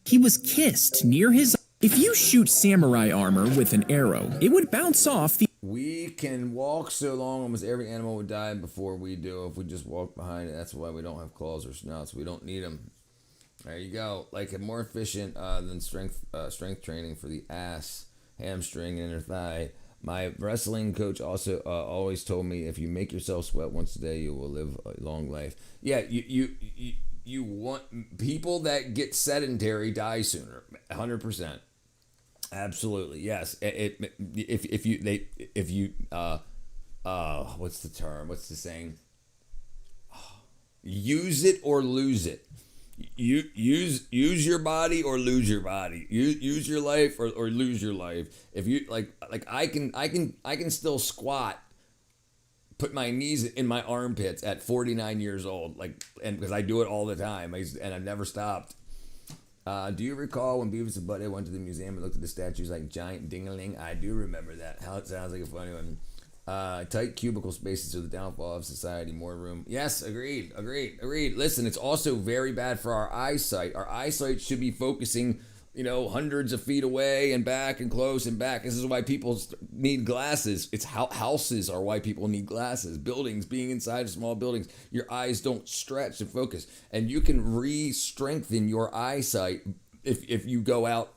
S8: He was kissed near his If you shoot samurai armor with an arrow, it would bounce off the
S1: We can walk so long, almost every animal would die before we do if we just walk behind it. That's why we don't have claws or snouts. We don't need them. There you go. Like more efficient than strength training for the ass, hamstring, and inner thigh. My wrestling coach also always told me if you make yourself sweat once a day, you will live a long life. Yeah, you want people that get sedentary die sooner. 100%. Absolutely, yes. If you what's the term? What's the saying? Use it or lose it. You use your body or lose your body. Use your life or lose your life. If you like I can still squat, put my knees in my armpits at 49 years old, and because I do it all the time, and I've never stopped. Do you recall when Beavis and Butthead went to the museum and looked at the statues like giant ding-a-ling? I do remember that. How it sounds like a funny one. Tight cubicle spaces are the downfall of society. More room. Yes, agreed. Listen, it's also very bad for our eyesight. Our eyesight should be focusing, hundreds of feet away and back and close and back. This is why people need glasses. It's houses are why people need glasses. Buildings, being inside of small buildings, your eyes don't stretch and focus. And you can re-strengthen your eyesight if you go out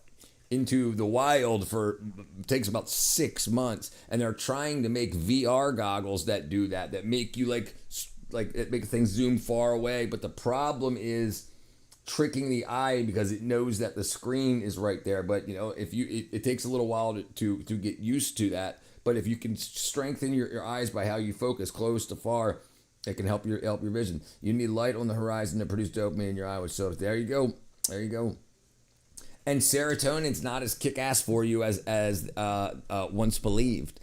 S1: into the wild it takes about 6 months, and they're trying to make VR goggles that do that make you like it make things zoom far away. But the problem is tricking the eye because it knows that the screen is right there. But it takes a little while to get used to that. But if you can strengthen your eyes by how you focus close to far, it can help your vision. You need light on the horizon to produce dopamine in your eye, which so there you go. And serotonin's not as kick-ass for you as once believed.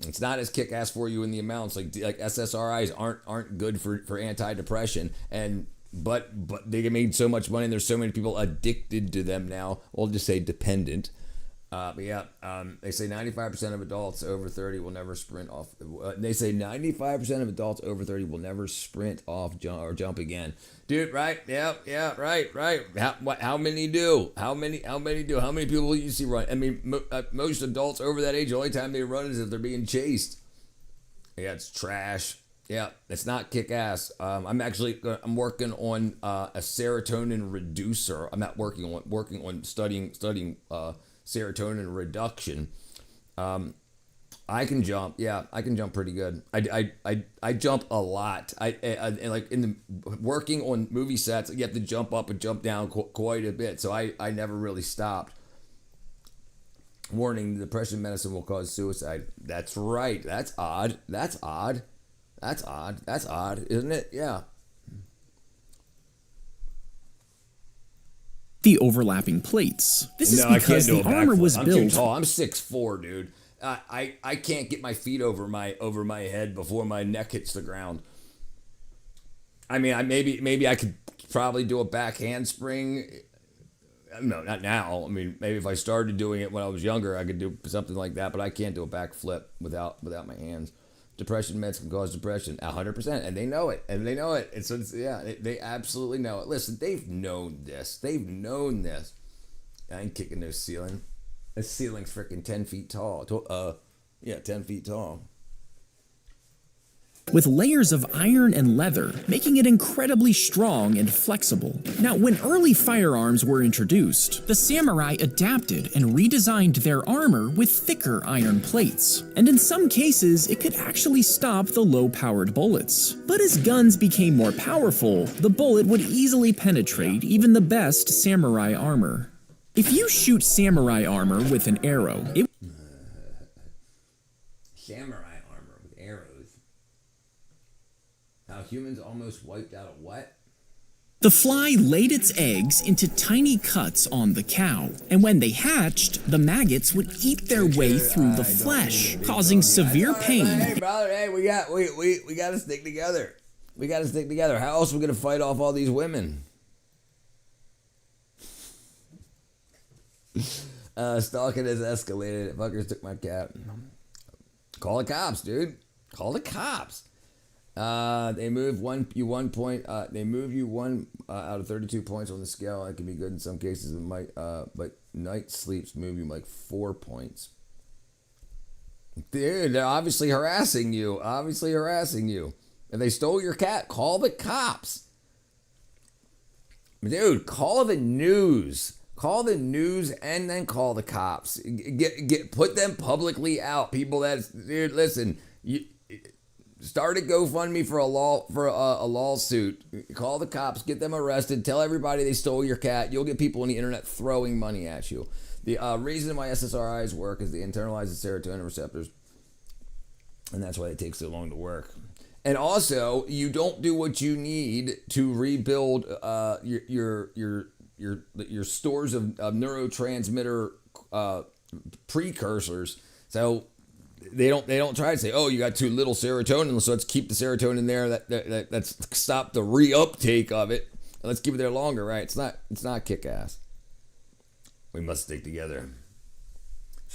S1: It's not as kick-ass for you in the amounts like SSRIs aren't good for antidepressant, but they get made so much money and there's so many people addicted to them now. We'll just say dependent. They say 95% of adults over 30 will never sprint off. They say 95% of adults over 30 will never sprint off jump again. Dude, right? Yeah, right. How many do? How many do? How many people you see run? I mean, most adults over that age, the only time they run is if they're being chased. Yeah, it's trash. Yeah, it's not kick-ass. I'm working on a serotonin reducer. I'm not working on studying serotonin reduction. I can jump. Yeah, I can jump pretty good. I jump a lot. I like in the working on movie sets, you have to jump up and jump down quite a bit. So I never really stopped. Warning: depression medicine will cause suicide. That's right. That's odd, isn't it? Yeah.
S8: the overlapping plates. This is because the armor was built.
S1: I'm too tall. I'm 6'4", dude. I can't get my feet over my head before my neck hits the ground. I mean, maybe I could probably do a back handspring. No, not now. I mean, maybe if I started doing it when I was younger, I could do something like that. But I can't do a back flip without my hands. Depression meds can cause depression, 100%, and they know it. And so they absolutely know it. Listen, they've known this. I ain't kicking no ceiling. This ceiling's freaking 10 feet tall. 10 feet tall.
S8: With layers of iron and leather, making it incredibly strong and flexible. Now, when early firearms were introduced, the samurai adapted and redesigned their armor with thicker iron plates. And in some cases, it could actually stop the low-powered bullets. But as guns became more powerful, the bullet would easily penetrate even the best samurai armor. If you shoot samurai armor with an arrow, it
S1: samurai armor with arrows. How humans almost wiped out a what?
S8: The fly laid its eggs into tiny cuts on the cow, and when they hatched, the maggots would eat their way through the flesh, causing severe pain.
S1: Hey, brother, we got to stick together. We got to stick together. How else are we gonna fight off all these women? Stalking has escalated. Fuckers took my cat. Call the cops, dude. Call the cops. They move one you 1 point. They move you one out of 32 points on the scale. That can be good in some cases. But night sleeps move you like 4 points. Dude, they're obviously harassing you. If they stole your cat, call the cops. Dude, call the news. Call the news and then call the cops. Put them publicly out. People dude, listen. Start a GoFundMe for a lawsuit. Call the cops. Get them arrested. Tell everybody they stole your cat. You'll get people on the internet throwing money at you. The reason why SSRIs work is they internalize the serotonin receptors, and that's why it takes so long to work. And also, you don't do what you need to rebuild your stores of neurotransmitter precursors. So they don't try to say, oh, you got too little serotonin, so let's keep the serotonin there. Let's stop the reuptake of it. Let's keep it there longer, right? It's not kick ass. We must stick together.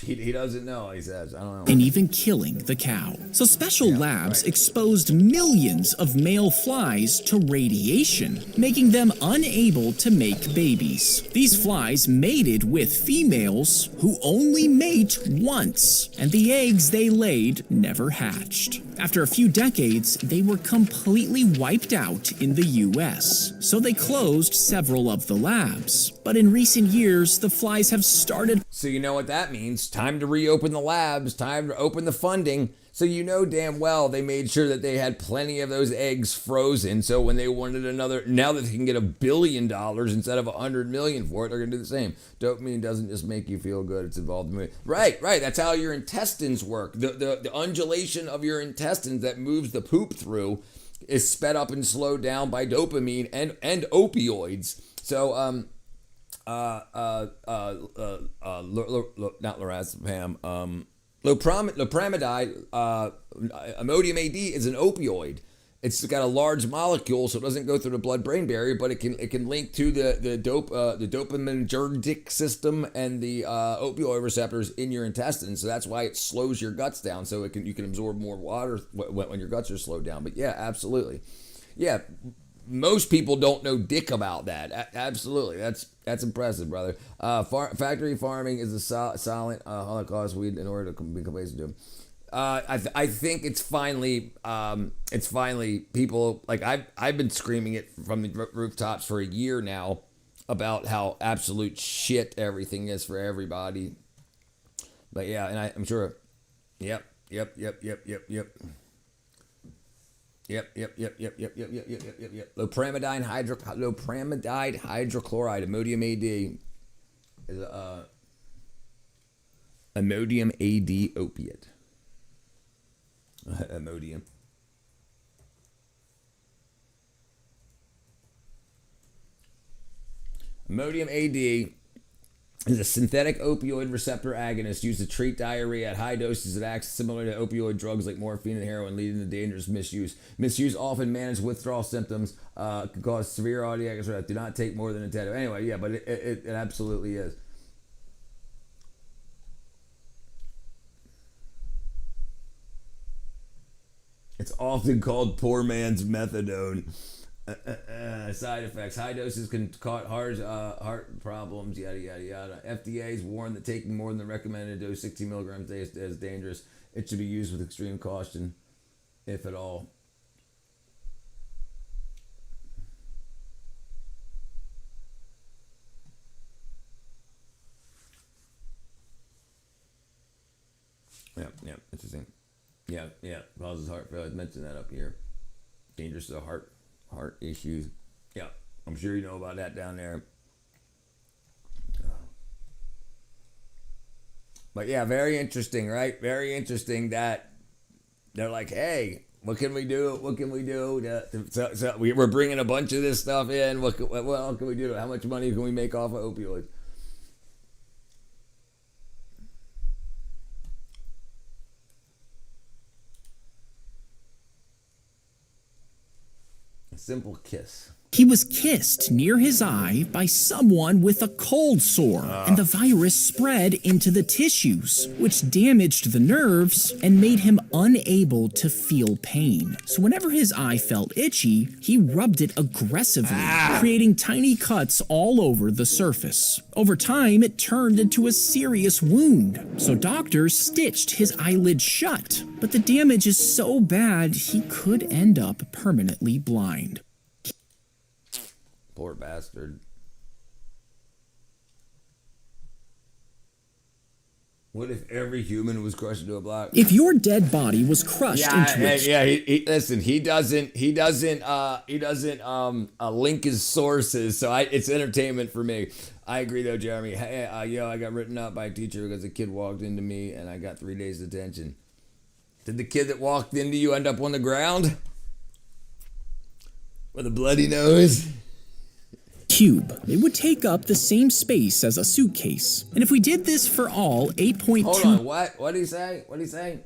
S1: He doesn't know, he says. I don't know.
S8: And even killing the cow. So special labs exposed millions of male flies to radiation, making them unable to make babies. These flies mated with females who only mate once, and the eggs they laid never hatched. After a few decades, they were completely wiped out in the US, so they closed several of the labs. But in recent years, the flies have started.
S1: So you know what that means. Time to reopen the labs, time to open the funding. So you know damn well they made sure that they had plenty of those eggs frozen. So when they wanted another, now that they can get $1 billion instead of $100 million for it, they're gonna do the same. Dopamine doesn't just make you feel good; it's involved in it. Right. That's how your intestines work. The undulation of your intestines that moves the poop through is sped up and slowed down by dopamine and opioids. So not lorazepam. Loperamide, Imodium AD is an opioid. It's got a large molecule, so it doesn't go through the blood-brain barrier, but it can link to the dopaminergic system and the opioid receptors in your intestines. So that's why it slows your guts down, so you can absorb more water when your guts are slowed down. But yeah, absolutely, yeah. Most people don't know dick about that. Absolutely, that's impressive, brother. Factory farming is a silent Holocaust weed in order to be complacent to. I think it's finally people like I've been screaming it from the rooftops for a year now about how absolute shit everything is for everybody. But yeah, and I'm sure. Yep. Loperamide hydrochloride, Imodium AD, is a Imodium AD opiate. Imodium. Imodium AD is a synthetic opioid receptor agonist used to treat diarrhea at high doses. It acts similar to opioid drugs like morphine and heroin, leading to dangerous misuse. Misuse often managed withdrawal symptoms can cause severe cardiac arrest. Do not take more than a 10. Anyway, yeah, but it absolutely is. It's often called poor man's methadone. Side effects. High doses can cause heart problems, yada, yada, yada. FDA's warned that taking more than the recommended dose, 16 milligrams a day, is dangerous. It should be used with extreme caution, if at all. Yeah, interesting. Yeah, causes heart failure. I mentioned that up here. Dangerous to heart issues. Yeah, I'm sure you know about that down there. But yeah, very interesting, right? Very interesting that they're like, hey, what can we do? So we're bringing a bunch of this stuff in. What else can we do? How much money can we make off of opioids? Simple kiss.
S8: He was kissed near his eye by someone with a cold sore, and the virus spread into the tissues, which damaged the nerves and made him unable to feel pain. So whenever his eye felt itchy, he rubbed it aggressively, creating tiny cuts all over the surface. Over time, it turned into a serious wound, so doctors stitched his eyelid shut. But the damage is so bad, he could end up permanently blind.
S1: Poor bastard. What if every human was crushed into a block?
S8: If your dead body was crushed into it,
S1: Listen, he doesn't link his sources, so it's entertainment for me. I agree though, Jeremy. Hey, I got written up by a teacher because a kid walked into me and I got 3 days detention. Did the kid that walked into you end up on the ground with a bloody nose?
S8: cube. It would take up the same space as a suitcase. And if we did this for all 8.2...
S1: Hold on, what? What did he say? What did he say?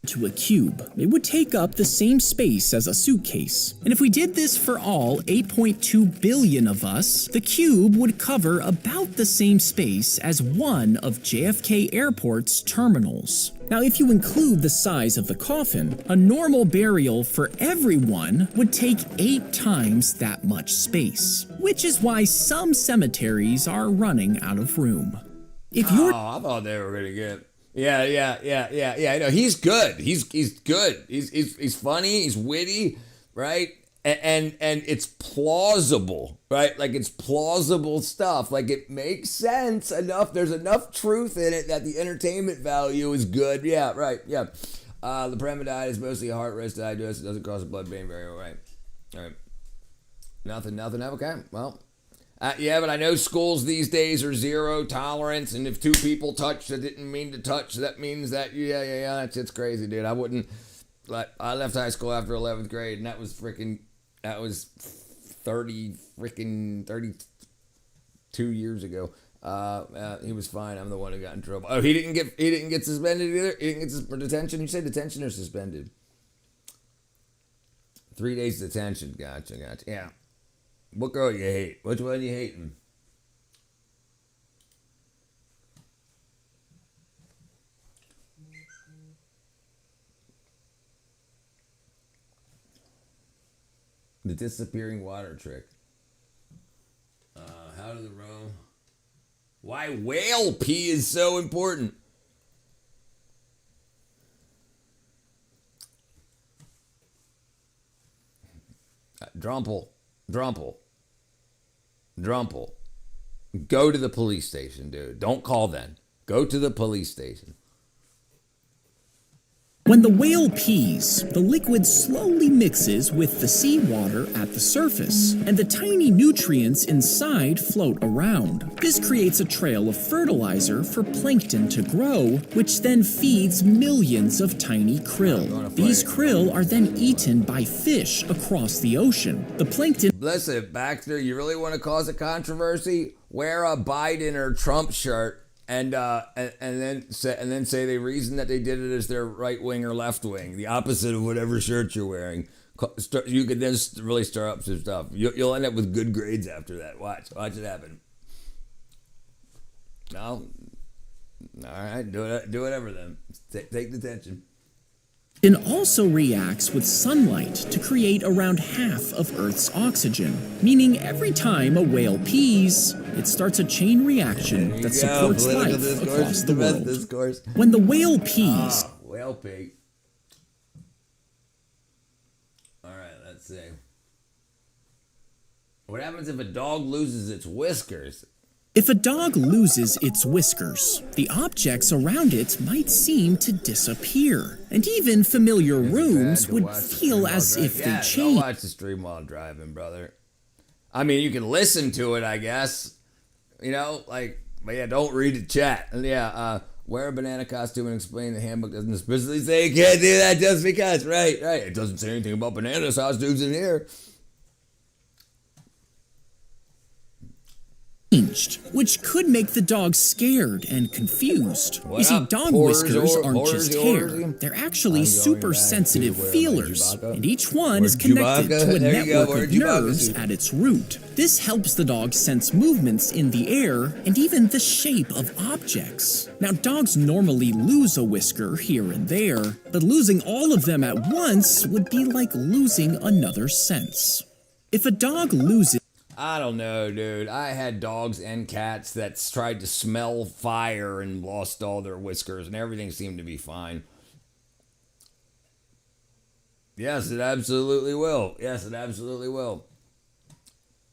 S8: To a cube, it would take up the same space as a suitcase. And if we did this for all 8.2 billion of us, the cube would cover about the same space as one of JFK Airport's terminals. Now, if you include the size of the coffin, a normal burial for everyone would take 8 times that much space, which is why some cemeteries are running out of room. If you're...
S1: I thought they were gonna get... Yeah. I know he's good. He's good. He's funny. He's witty, right? And it's plausible, right? Like it's plausible stuff. Like it makes sense enough. There's enough truth in it that the entertainment value is good. Yeah, right. Yeah. The Lepramidine is mostly a heart risk diagnosis. It doesn't cross the blood-brain barrier. Right. All right. Nothing. Okay. Well. Yeah, but I know schools these days are zero tolerance, and if 2 people touch that didn't mean to touch, that means that, yeah, it's crazy, dude. I wouldn't, like, I left high school after 11th grade, and that was 32 years ago. He was fine. I'm the one who got in trouble. Oh, he didn't get suspended either? He didn't get detention? You say detention or suspended? 3 days detention. Gotcha. Yeah. What girl you hate? Which one you hating? The disappearing water trick. How to the Rome? Why whale pee is so important? Drumple. Go to the police station, dude. Don't call then. Go to the police station.
S8: When the whale pees, the liquid slowly mixes with the seawater at the surface, and the tiny nutrients inside float around. This creates a trail of fertilizer for plankton to grow, which then feeds millions of tiny krill. These krill are then eaten by fish across the ocean. The plankton...
S1: Listen, Baxter, you really want to cause a controversy? Wear a Biden or Trump shirt. And then say the reason that they did it is they're right wing or left wing, the opposite of whatever shirt you're wearing. You could then really stir up some stuff. You'll end up with good grades after that. Watch it happen. No, all right, do whatever then. Take the tension.
S8: It also reacts with sunlight to create around half of Earth's oxygen, meaning every time a whale pees, it starts a chain reaction that supports life across the world. When the whale pees...
S1: Whale pee. All right, let's see. What happens if a dog loses its whiskers?
S8: If a dog loses its whiskers, the objects around it might seem to disappear, and even familiar rooms would feel as if they changed.
S1: Don't watch the stream while driving, brother. I mean, you can listen to it, I guess. You know, like, but yeah, don't read the chat. And yeah, wear a banana costume and explain the handbook doesn't explicitly say you can't do that just because. Right. It doesn't say anything about banana costumes in here.
S8: which could make the dog scared and confused.
S1: What
S8: You see,
S1: up,
S8: dog
S1: whores,
S8: whiskers aren't
S1: whores,
S8: just
S1: whores?
S8: hair. They're actually
S1: I'm going
S8: super
S1: back to
S8: sensitive
S1: where my
S8: feelers,
S1: Chewbacca-
S8: and each one
S1: where
S8: is connected
S1: Chewbacca-
S8: to a
S1: there you go,
S8: network
S1: where
S8: of
S1: Chewbacca
S8: nerves
S1: suit.
S8: at its root. This helps the dog sense movements in the air and even the shape of objects. Now, dogs normally lose a whisker here and there, but losing all of them at once would be like losing another sense. If a dog loses
S1: I don't know, dude. I had dogs and cats that tried to smell fire and lost all their whiskers, and everything seemed to be fine. Yes, it absolutely will. Yes, it absolutely will.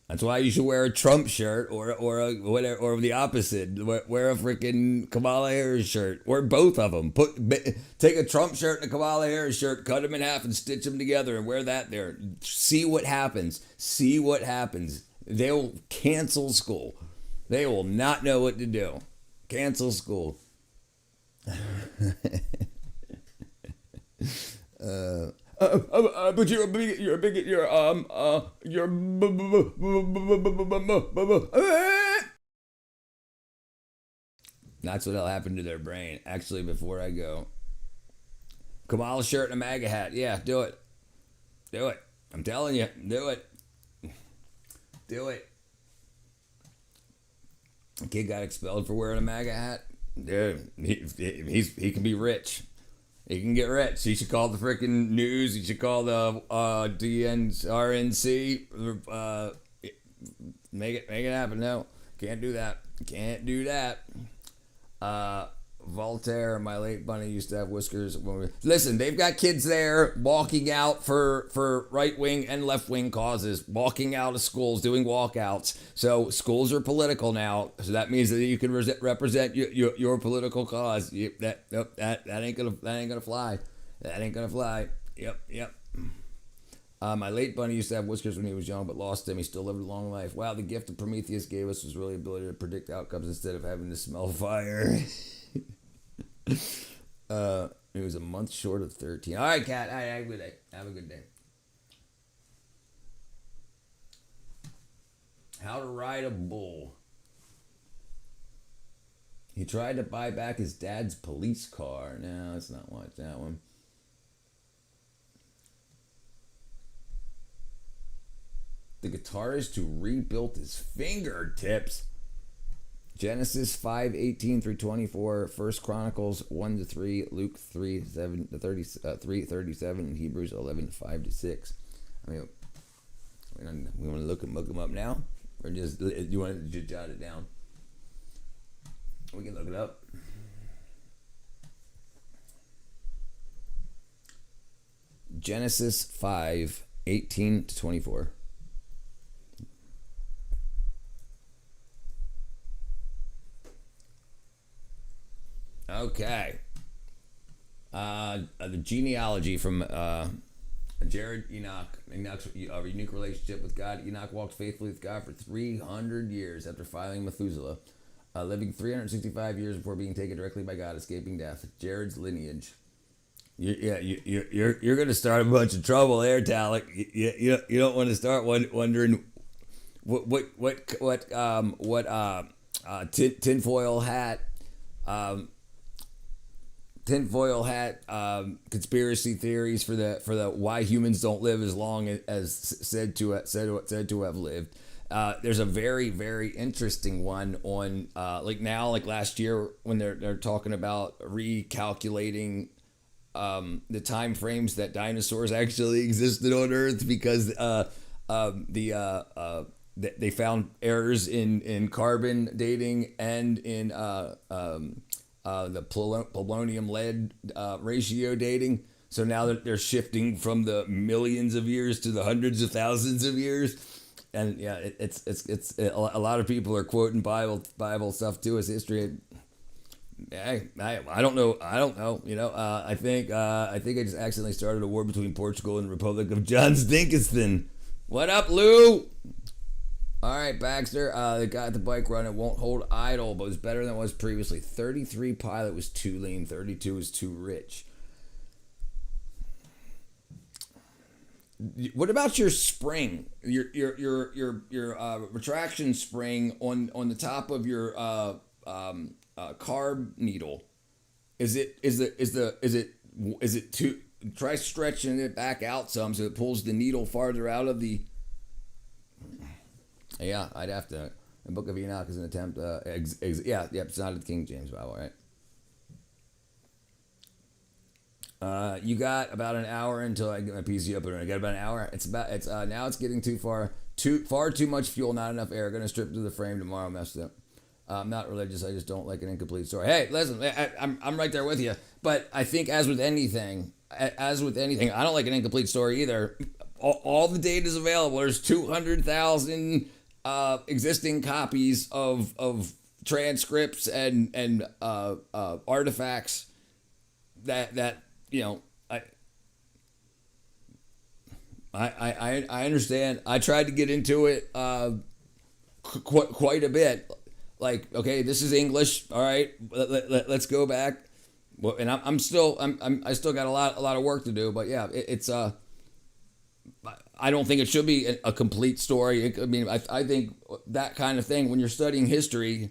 S1: That's why you should wear a Trump shirt or whatever, or the opposite. Wear a freaking Kamala Harris shirt, or both of them. Take a Trump shirt and a Kamala Harris shirt, cut them in half, and stitch them together, and wear that there. See what happens. See what happens. They will cancel school. They will not know what to do. Cancel school. But you're a bigot. That's what'll happen to their brain. Actually, before I go, Kamala shirt and a MAGA hat. Yeah, do it. Do it. I'm telling you, do it. Do it. A kid got expelled for wearing a MAGA hat. Dude, he can be rich. He can get rich. He should call the freaking news. He should call the RNC. Make it happen. No, can't do that. Can't do that. Voltaire and My Late Bunny used to have whiskers. Listen, they've got kids there walking out for right-wing and left-wing causes, walking out of schools, doing walkouts. So schools are political now. So that means that you can represent your political cause. That ain't gonna fly. That ain't gonna fly. Yep. My late bunny used to have whiskers when he was young, but lost them. He still lived a long life. Wow, the gift that Prometheus gave us was really the ability to predict outcomes instead of having to smell fire. It was a month short of 13. All right, Kat. All right, have a good day. Have a good day. How to ride a bull. He tried to buy back his dad's police car. No, let's not watch that one. The guitarist who rebuilt his fingertips. Genesis 5:18-24, 1 Chronicles 1-3, Luke 3:37, and Hebrews 11:5-6. I mean, we want to look them up now, or just you want to just jot it down? We can look it up. Genesis 5:18-24. Okay. The genealogy from Jared Enoch. Enoch's unique relationship with God. Enoch walked faithfully with God for 300 years after filing Methuselah, living 365 years before being taken directly by God, escaping death. Jared's lineage. You're going to start a bunch of trouble there, Talek. You don't want to start wondering what tinfoil hat. Tinfoil hat conspiracy theories for the why humans don't live as long as said to have lived. There's a very, very interesting one on like last year when they're talking about recalculating the time frames that dinosaurs actually existed on Earth because they found errors in carbon dating and in the polonium lead ratio dating. So now that they're shifting from the millions of years to the hundreds of thousands of years, and yeah, it's a lot of people are quoting Bible stuff too as history. I don't know. You know, I think I just accidentally started a war between Portugal and the Republic of John Stinkiston. What up, Lou? All right, Baxter. The guy at the bike run, it won't hold idle, but it's better than it was previously. 33 Pilot was too lean. 32 was too rich. What about your spring? Your retraction spring on the top of your carb needle. Is it too? Try stretching it back out some so it pulls the needle farther out of the. Yeah, I'd have to. The Book of Enoch is an attempt. It's not at the King James Bible, right? You got about an hour until I get my PC open. I got about an hour. It's now it's getting too far too much fuel, not enough air. Gonna strip through the frame tomorrow. Messed up. I'm not religious. I just don't like an incomplete story. Hey, listen, I'm right there with you. But I think as with anything, I don't like an incomplete story either. All the data is available. There's 200,000 existing copies of transcripts and artifacts that I understand. I tried to get into it quite a bit. Like, okay, this is English. All right, let's go back. Well, and I still got a lot of work to do. But yeah, it's I don't think it should be a complete story. I think that kind of thing, when you're studying history,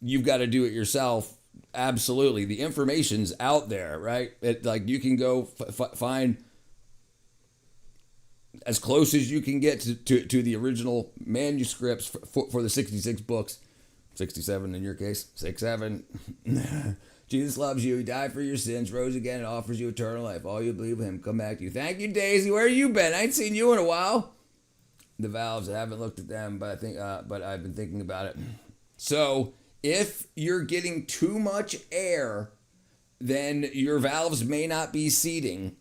S1: you've got to do it yourself. Absolutely. The information's out there, right? Like you can go find as close as you can get to the original manuscripts for the 66 books. 67 in your case. 67. Jesus loves you. He died for your sins, rose again, and offers you eternal life. All you believe in him, come back to you. Thank you, Daisy. Where have you been? I ain't seen you in a while. The valves, I haven't looked at them, but but I've been thinking about it. So if you're getting too much air, then your valves may not be seating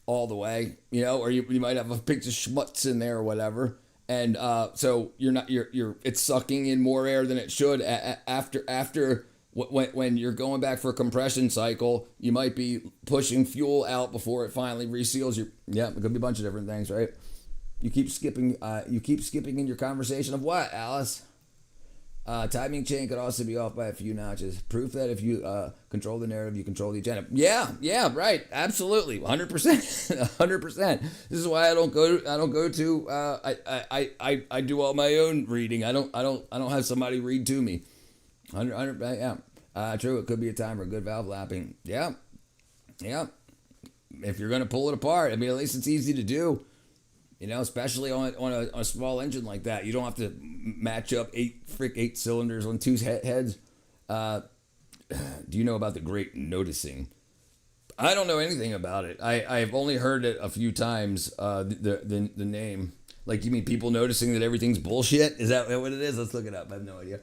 S1: all the way, or you might have a piece of schmutz in there or whatever. And so it's sucking in more air than it should after when you're going back for a compression cycle. You might be pushing fuel out before it finally reseals it could be a bunch of different things, right? You keep skipping in your conversation of what, Alice? Timing chain could also be off by a few notches. Proof that if you control the narrative, you control the agenda. Yeah, right. Absolutely, 100%, 100%. This is why I don't go to. I do all my own reading. I don't have somebody read to me. 100. Yeah. True. It could be a time for good valve lapping. Yeah. If you're gonna pull it apart, at least it's easy to do. Especially on a small engine like that, you don't have to match up eight cylinders on two heads. Do you know about the Great Noticing? I don't know anything about it. I've only heard it a few times. The name, like, you mean people noticing that everything's bullshit? Is that what it is? Let's look it up. I have no idea.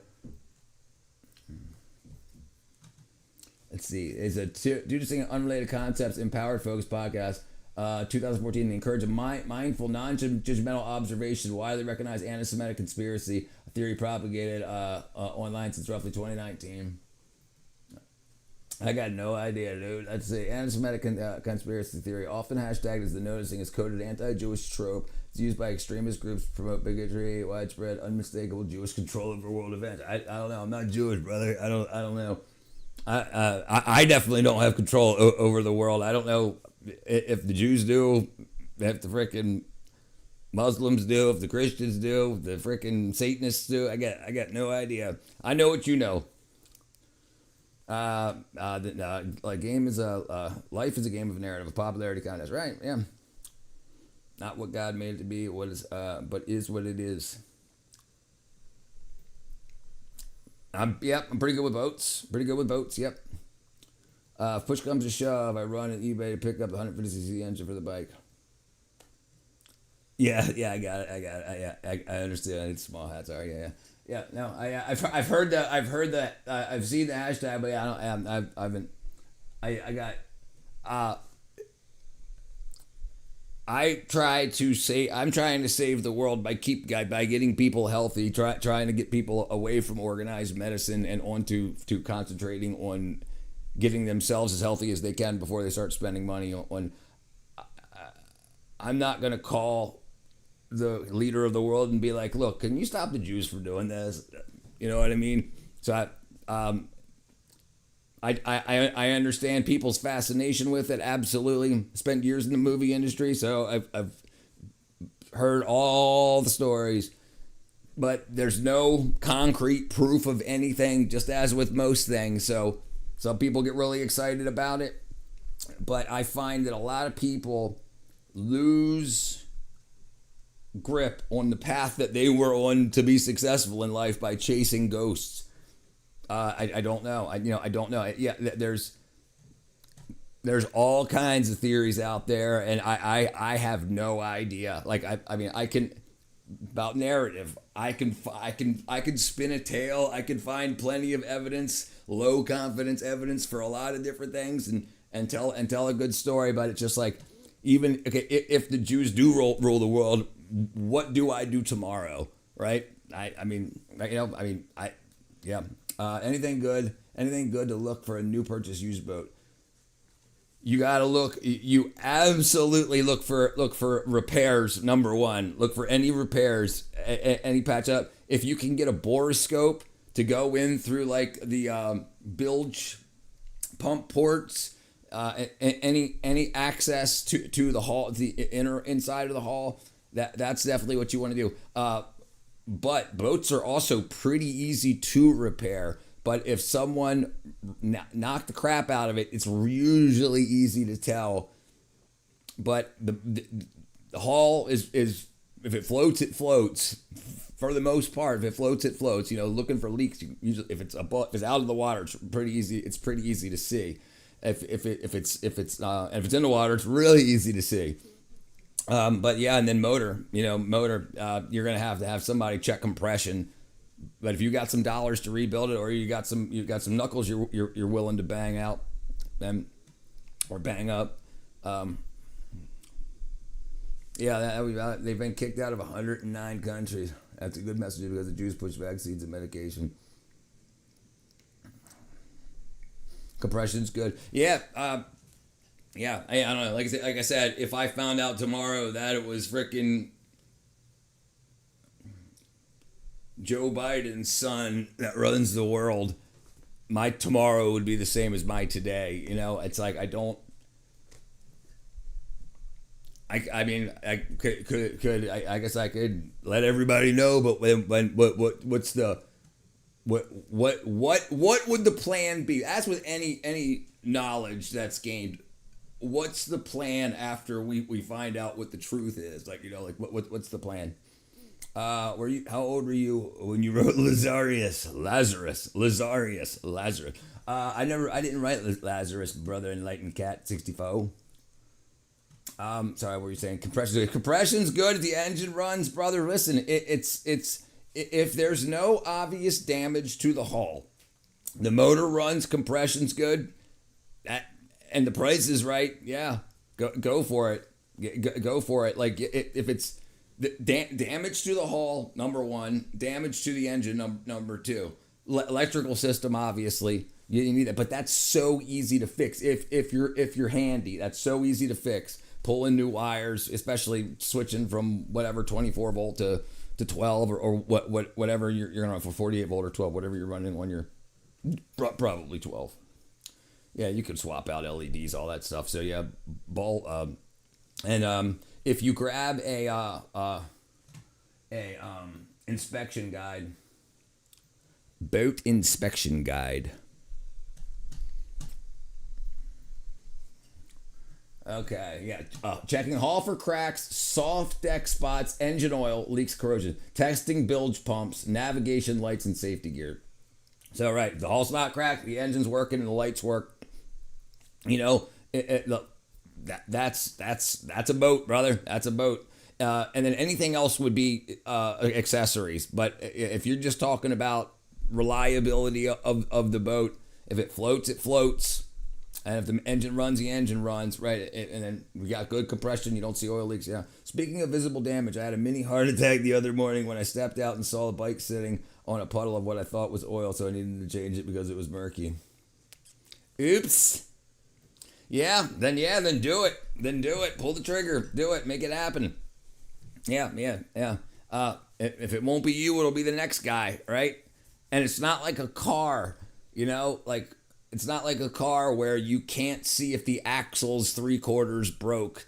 S1: Let's see. It's a due to seeing unrelated concepts, empowered focus podcast. 2014, they encourage a mindful, non-judgmental observation, widely recognized anti-Semitic conspiracy, a theory propagated online since roughly 2019. I got no idea, dude. Let's see. Anti-Semitic conspiracy theory, often hashtagged as the noticing, is coded anti-Jewish trope. It's used by extremist groups to promote bigotry, widespread, unmistakable Jewish control over world events. I don't know. I'm not Jewish, brother. I don't know. I definitely don't have control over the world. I don't know if the Jews do, if the frickin' Muslims do, if the Christians do, if the frickin' Satanists do. I got no idea. I know what you know. Game is life is a game of narrative, a popularity contest, right? Yeah. Not what God made it to be, but is what it is. I'm pretty good with boats. Yep. If push comes to shove, I run at eBay to pick up the 150cc engine for the bike. Yeah, I got it. I understand. I need small hats. Sorry, yeah. No, I've heard that. I've seen the hashtag, but yeah, I haven't. I'm trying to save the world by getting people healthy, trying to get people away from organized medicine and onto concentrating on getting themselves as healthy as they can before they start spending money on. I'm not gonna call the leader of the world and be like, look, can you stop the Jews from doing this? You know what I mean? So I understand people's fascination with it. Absolutely, spent years in the movie industry, so heard all the stories, but there's no concrete proof of anything, just as with most things. So some people get really excited about it, but I find that a lot of people lose grip on the path that they were on to be successful in life by chasing ghosts. I don't know. I don't know. Yeah, there's all kinds of theories out there, and I have no idea. Like I mean, I can about narrative. I can spin a tale. I can find plenty of evidence, low confidence evidence for a lot of different things, and tell a good story. But it's just like, even okay, if the Jews do rule the world, what do I do tomorrow? Right? Anything good to look for a new purchase used boat. You gotta look. You absolutely look for repairs. Number one, look for any repairs, any patch up. If you can get a borescope to go in through like the bilge pump ports, any access to the hull, the inside of the hull, that's definitely what you want to do. But boats are also pretty easy to repair. But if someone knocked the crap out of it, it's usually easy to tell. But the hull is if it floats, it floats. For the most part, if it floats, it floats. You know, looking for leaks. Usually, if it's out of the water, it's pretty easy. It's pretty easy to see. If it's in the water, it's really easy to see. But yeah, and then motor. You're gonna have to have somebody check compression. But if you got some dollars to rebuild it, or you got some knuckles you're willing to bang out, or bang up, they've been kicked out of 109 countries. That's a good message because the Jews push vaccines and medication. Compression's good. I don't know. Like I said, if I found out tomorrow that it was frickin' Joe Biden's son that runs the world, my tomorrow would be the same as my today. You know, it's like I guess I could let everybody know, but what's the what would the plan be? As with any knowledge that's gained, what's the plan after we find out what the truth is? Like, what's the plan? How old were you when you wrote Lazarus? I didn't write Lazarus, brother, Enlightened Cat 64. Sorry, what were you saying? Compression's good. The engine runs, brother. Listen, it's if there's no obvious damage to the hull, the motor runs, compression's good, and the price is right. Yeah, go for it. Go for it. Like if it's damage to the hull, number one. Damage to the engine, number two. Electrical system, obviously, you need that, but that's so easy to fix. If you're handy, that's so easy to fix. Pulling new wires, especially switching from whatever 24 volt to 12 or whatever you're gonna run for 48 volt or 12, whatever you're running when you're probably 12. Yeah, you could swap out LEDs, all that stuff. So yeah, if you grab a inspection guide, boat inspection guide. Okay, yeah. Checking hull for cracks, soft deck spots, engine oil, leaks, corrosion. Testing bilge pumps, navigation lights, and safety gear. So right, the hull's not cracked, the engine's working, and the lights work. That's a boat, brother. That's a boat. And then anything else would be accessories. But if you're just talking about reliability of the boat, if it floats, it floats. And if the engine runs, the engine runs, right? And then we got good compression. You don't see oil leaks. Yeah. Speaking of visible damage, I had a mini heart attack the other morning when I stepped out and saw the bike sitting on a puddle of what I thought was oil, so I needed to change it because it was murky. Oops. Then do it. Then do it. Pull the trigger. Do it. Make it happen. Yeah. If it won't be you, it'll be the next guy, right? And it's not like a car, it's not like a car where you can't see if the axle's 3/4 broke,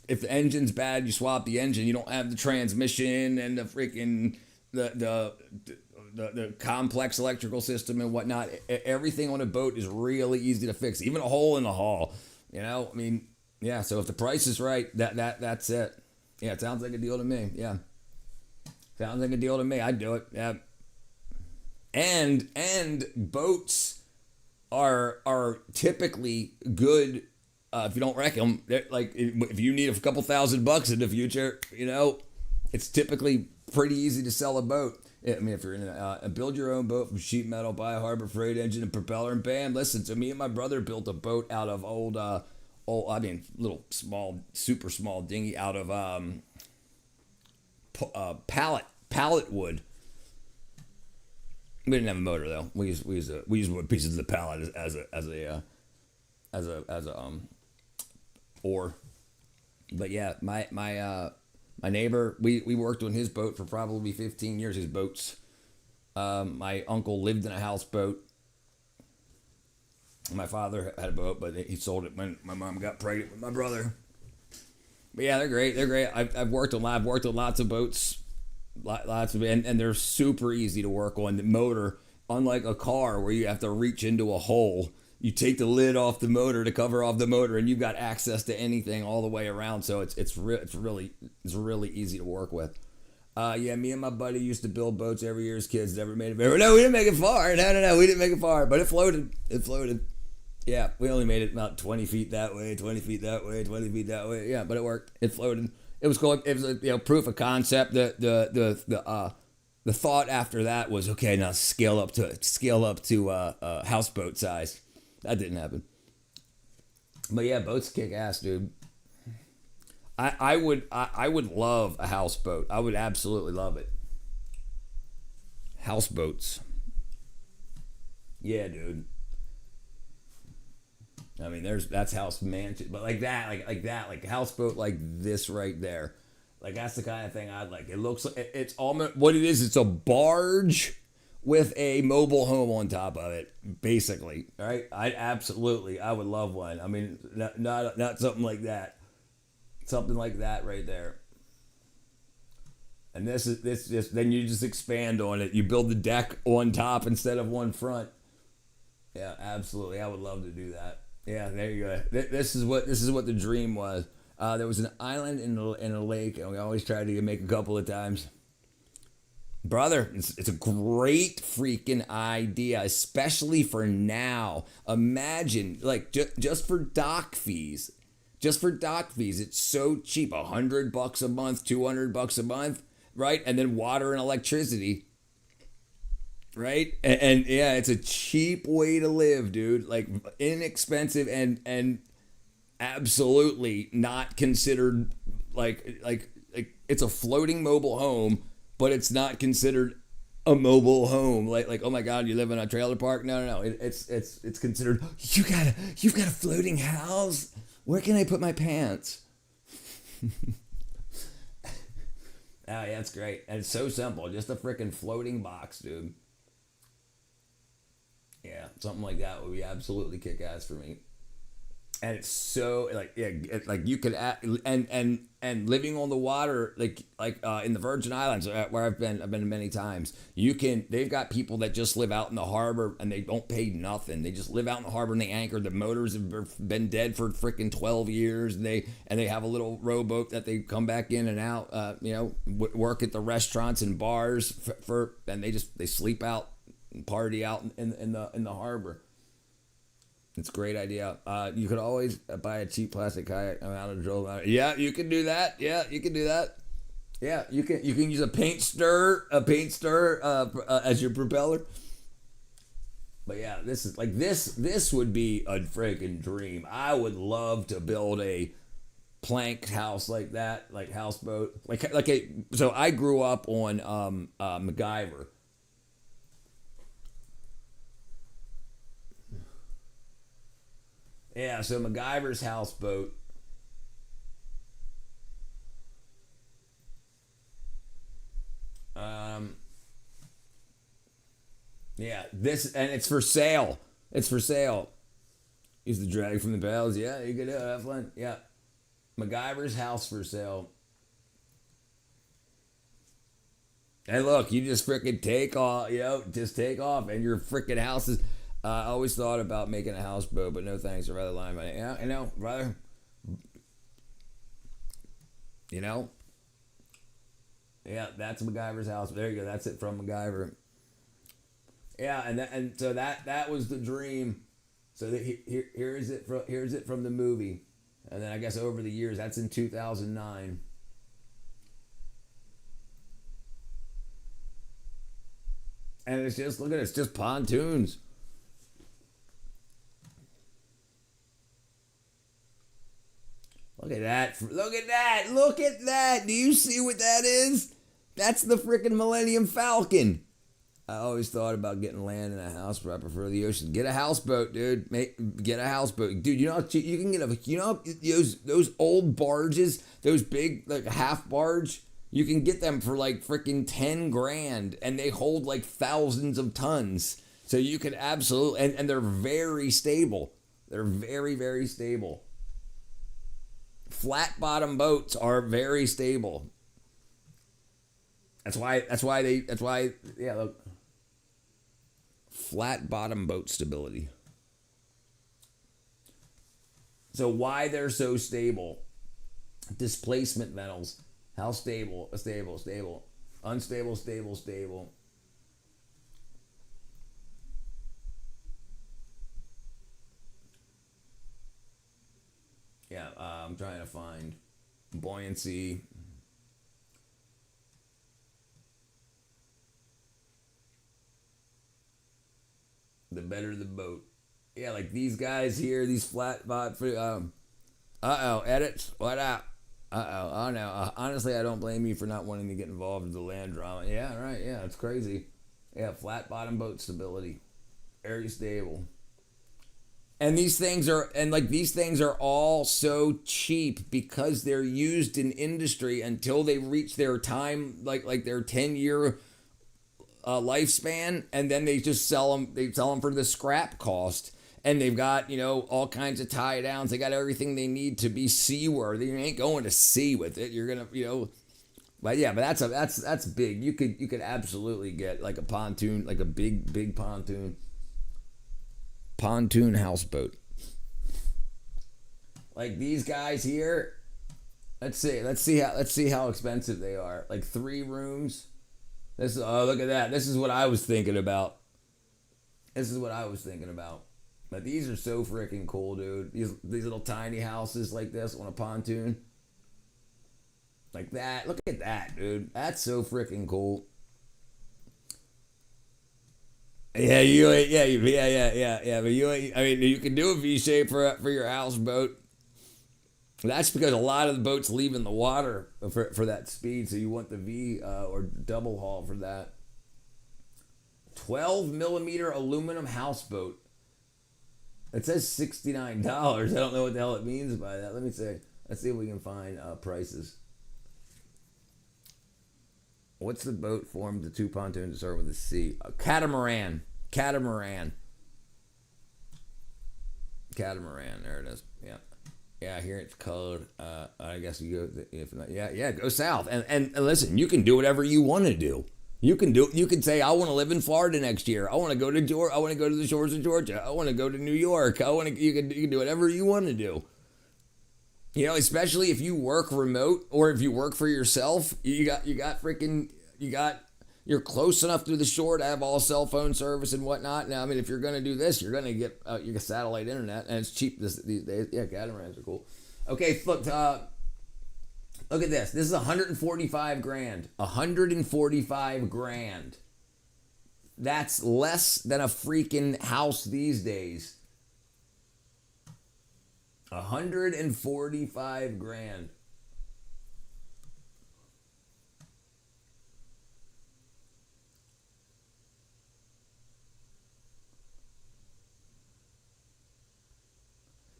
S1: if the engine's bad, you swap the engine. You don't have the transmission and the freaking the complex electrical system and whatnot. Everything on a boat is really easy to fix, even a hole in the hull. You know, I mean, yeah. So if the price is right, that's it. Yeah, it sounds like a deal to me. Yeah, sounds like a deal to me. I'd do it. Yeah. And boats are typically good. If you don't wreck them, like if you need a couple $1,000 in the future, you know, it's typically pretty easy to sell a boat. I mean, if you're in a build your own boat from sheet metal, buy a Harbor Freight engine and propeller, and bam, listen. So me and my brother built a boat out of little small, super small dinghy out of pallet wood. We didn't have a motor though. We used wood pieces of the pallet as a oar. But yeah, my neighbor, we worked on his boat for probably 15 years. His boats. My uncle lived in a houseboat. My father had a boat, but he sold it when my mom got pregnant with my brother. But yeah, they're great. They're great. I've worked on lots of boats. Lots of, and they're super easy to work on. The motor, unlike a car where you have to reach into a hole, you take the lid off the motor to cover off the motor, and you've got access to anything all the way around. So it's really easy to work with. Yeah, me and my buddy used to build boats every year as kids. Never made it very. No, we didn't make it far. No, we didn't make it far, but it floated. Yeah, we only made it about 20 feet that way, 20 feet that way, 20 feet that way. Yeah, but it worked. It floated. It was cool. It was proof of concept. The thought after that was, okay, now scale up to houseboat size. That didn't happen. But yeah, boats kick ass, dude. I would love a houseboat. I would absolutely love it. Houseboats. Yeah, dude. I mean, that's house mansion, but like a houseboat like this right there, like that's the kind of thing I'd like. It looks like it's almost what it is. It's a barge with a mobile home on top of it, basically. Right? I would love one. I mean, not something like that. Something like that right there. And this just then you just expand on it. You build the deck on top instead of one front. Yeah, absolutely. I would love to do that. Yeah, there you go. This is what the dream was. There was an island in a lake, and we always tried to make a couple of times. Brother, it's a great freaking idea, especially for now. Imagine, like, just for dock fees. Just for dock fees, it's so cheap. $100 a month, $200 a month, right? And then water and electricity. Right? And yeah, it's a cheap way to live, dude. Like inexpensive and absolutely not considered like it's a floating mobile home, but it's not considered a mobile home. Like oh my God, you live in a trailer park? No. It's considered you've got a floating house. Where can I put my pants? Oh yeah, it's great. And it's so simple. Just a freaking floating box, dude. Yeah, something like that would be absolutely kick ass for me. And it's so like you could and living on the water like in the Virgin Islands where I've been many times. They've got people that just live out in the harbor and they don't pay nothing. They just live out in the harbor and they anchor. The motors have been dead for freaking 12 years. And they have a little rowboat that they come back in and out. Work at the restaurants and bars and they sleep out and party out in the harbor. It's a great idea. You could always buy a cheap plastic kayak out of drill. Yeah, you can do that. Yeah, you can do that. Yeah, you can use a paint stir as your propeller. But yeah, this would be a freaking dream. I would love to build a planked house like that, like houseboat. So I grew up on MacGyver. Yeah, so MacGyver's houseboat. Yeah, it's for sale. It's for sale. Use the drag from the bells. Yeah, you could have fun. Yeah. MacGyver's house for sale. And look, you just freaking take off, just take off, and your freaking house is. I always thought about making a houseboat, but no thanks. I'd rather lie my, rather, yeah, that's MacGyver's house. There you go. That's it from MacGyver. Yeah, and so that was the dream. So here's it from the movie, and then I guess over the years, that's in 2009. And it's just, look at it, it's just pontoons. Look at that. Look at that. Look at that. Do you see what that is? That's the freaking Millennium Falcon. I always thought about getting land in a house, but I prefer the ocean. Get a houseboat, dude. Get a houseboat. Dude, you know how cheap you can get those old barges, those big, like half barge? You can get them for like freaking 10 grand, and they hold like thousands of tons. So you can absolutely, and they're very stable. They're very, very stable. Flat bottom boats are very stable. That's why, yeah, look. Flat bottom boat stability. So why they're so stable? Displacement metals. How stable? Stable. Unstable, stable. Yeah, I'm trying to find buoyancy. The better the boat. Yeah, like these guys here, these flat bot. Edits. What up? Oh no. Honestly, I don't blame you for not wanting to get involved in the land drama. Yeah, right. Yeah, it's crazy. Yeah, flat bottom boat stability, very stable. And these things are all so cheap because they're used in industry until they reach their time, like their 10-year lifespan, and then they just sell them. They sell them for the scrap cost. And they've got, all kinds of tie downs. They got everything they need to be seaworthy. You ain't going to sea with it. You're gonna, but yeah, but that's big. You could absolutely get like a pontoon, like a big pontoon houseboat. Like these guys here. Let's see how expensive they are. Like 3 rooms. Look at that. This is what I was thinking about. But these are so freaking cool, dude. These little tiny houses like this on a pontoon. Like that. Look at that, dude. That's so freaking cool. Yeah. But you can do a V shape for your houseboat. That's because a lot of the boats leave in the water for that speed, so you want the V or double hull for that. 12 millimeter aluminum houseboat. It says $69. I don't know what the hell it means by that. Let's see if we can find prices. What's the boat formed the 2 pontoons to start with a C? A catamaran. Catamaran. There it is. Yeah. Yeah, here it's colored. I guess you go, if not, go south. And listen, you can do whatever you want to do. You can say, I want to live in Florida next year. I want to go to Georgia. I want to go to the shores of Georgia. I want to go to New York. You can do whatever you want to do. Especially if you work remote or if you work for yourself, you're close enough to the shore to have all cell phone service and whatnot. Now, I mean, if you're going to do this, you're going to get your satellite internet, and it's cheap these days. Yeah, catamarans are cool. Okay, look at this. This is 145 grand. 145 grand. That's less than a freaking house these days. 145 grand.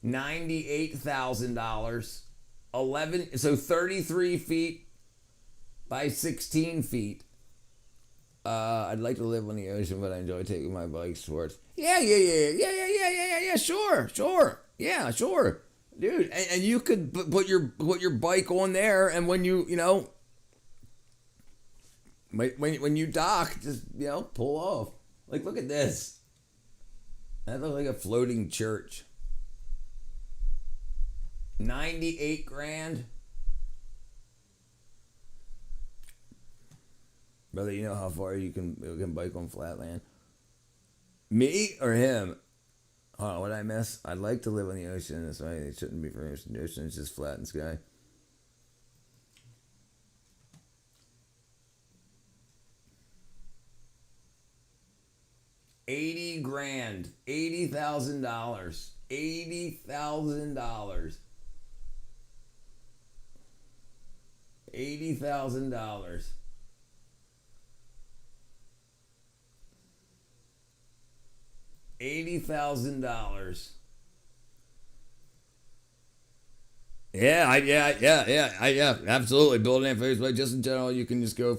S1: $98,000. 33 feet by 16 feet. I'd like to live on the ocean, but I enjoy taking my bike sports. Yeah, sure. Yeah, sure. dude. And you could put your bike on there, and when when you dock, just pull off. Like, look at this. That looks like a floating church. 98 grand. Brother, you know how far you can bike on flat land? Me or him? Oh, what did I miss? I'd like to live on the ocean. That's why it shouldn't be for ocean. The ocean is just flat in the sky. $80 grand. $80,000. $80,000. $80,000. $80,000. Yeah, absolutely. Building a Facebook, just in general, you can just go.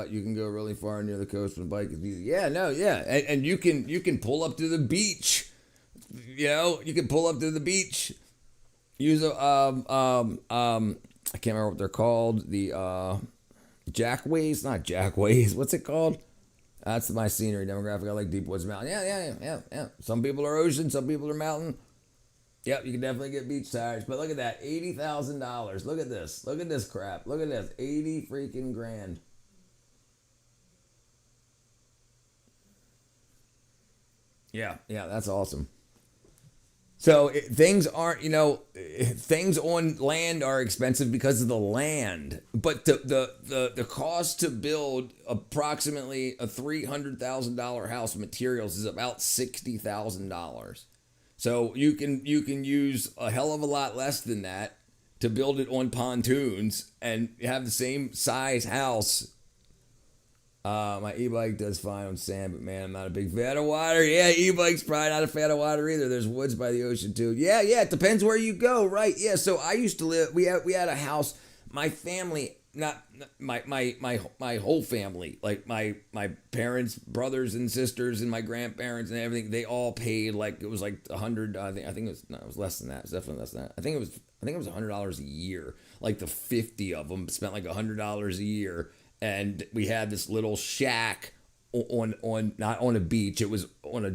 S1: You can go really far near the coast with a bike. It's easy. And you can pull up to the beach. You can pull up to the beach. Use a I can't remember what they're called. The jackways, not jackways. What's it called? That's my scenery demographic. I like Deep Woods Mountain. Yeah. Some people are ocean, some people are mountain. Yep, you can definitely get beach tires. But look at that, $80,000. Look at this. Look at this crap. Look at this, 80 freaking grand. Yeah, that's awesome. So things aren't, things on land are expensive because of the land, but the cost to build approximately a $300,000 house materials is about $60,000. So you can use a hell of a lot less than that to build it on pontoons and have the same size house. My e-bike does fine on sand, but man, I'm not a big fan of water. Yeah, e-bike's probably not a fan of water either. There's woods by the ocean too. Yeah, it depends where you go, right? Yeah, so I used to live. We had a house. My family, not my whole family, like my parents, brothers and sisters, and my grandparents and everything. They all paid like it was like $100. I think it was less than that. It was definitely less than that. I think it was $100 a year. Like the 50 of them spent like $100 a year. And we had this little shack on not on a beach. It was on a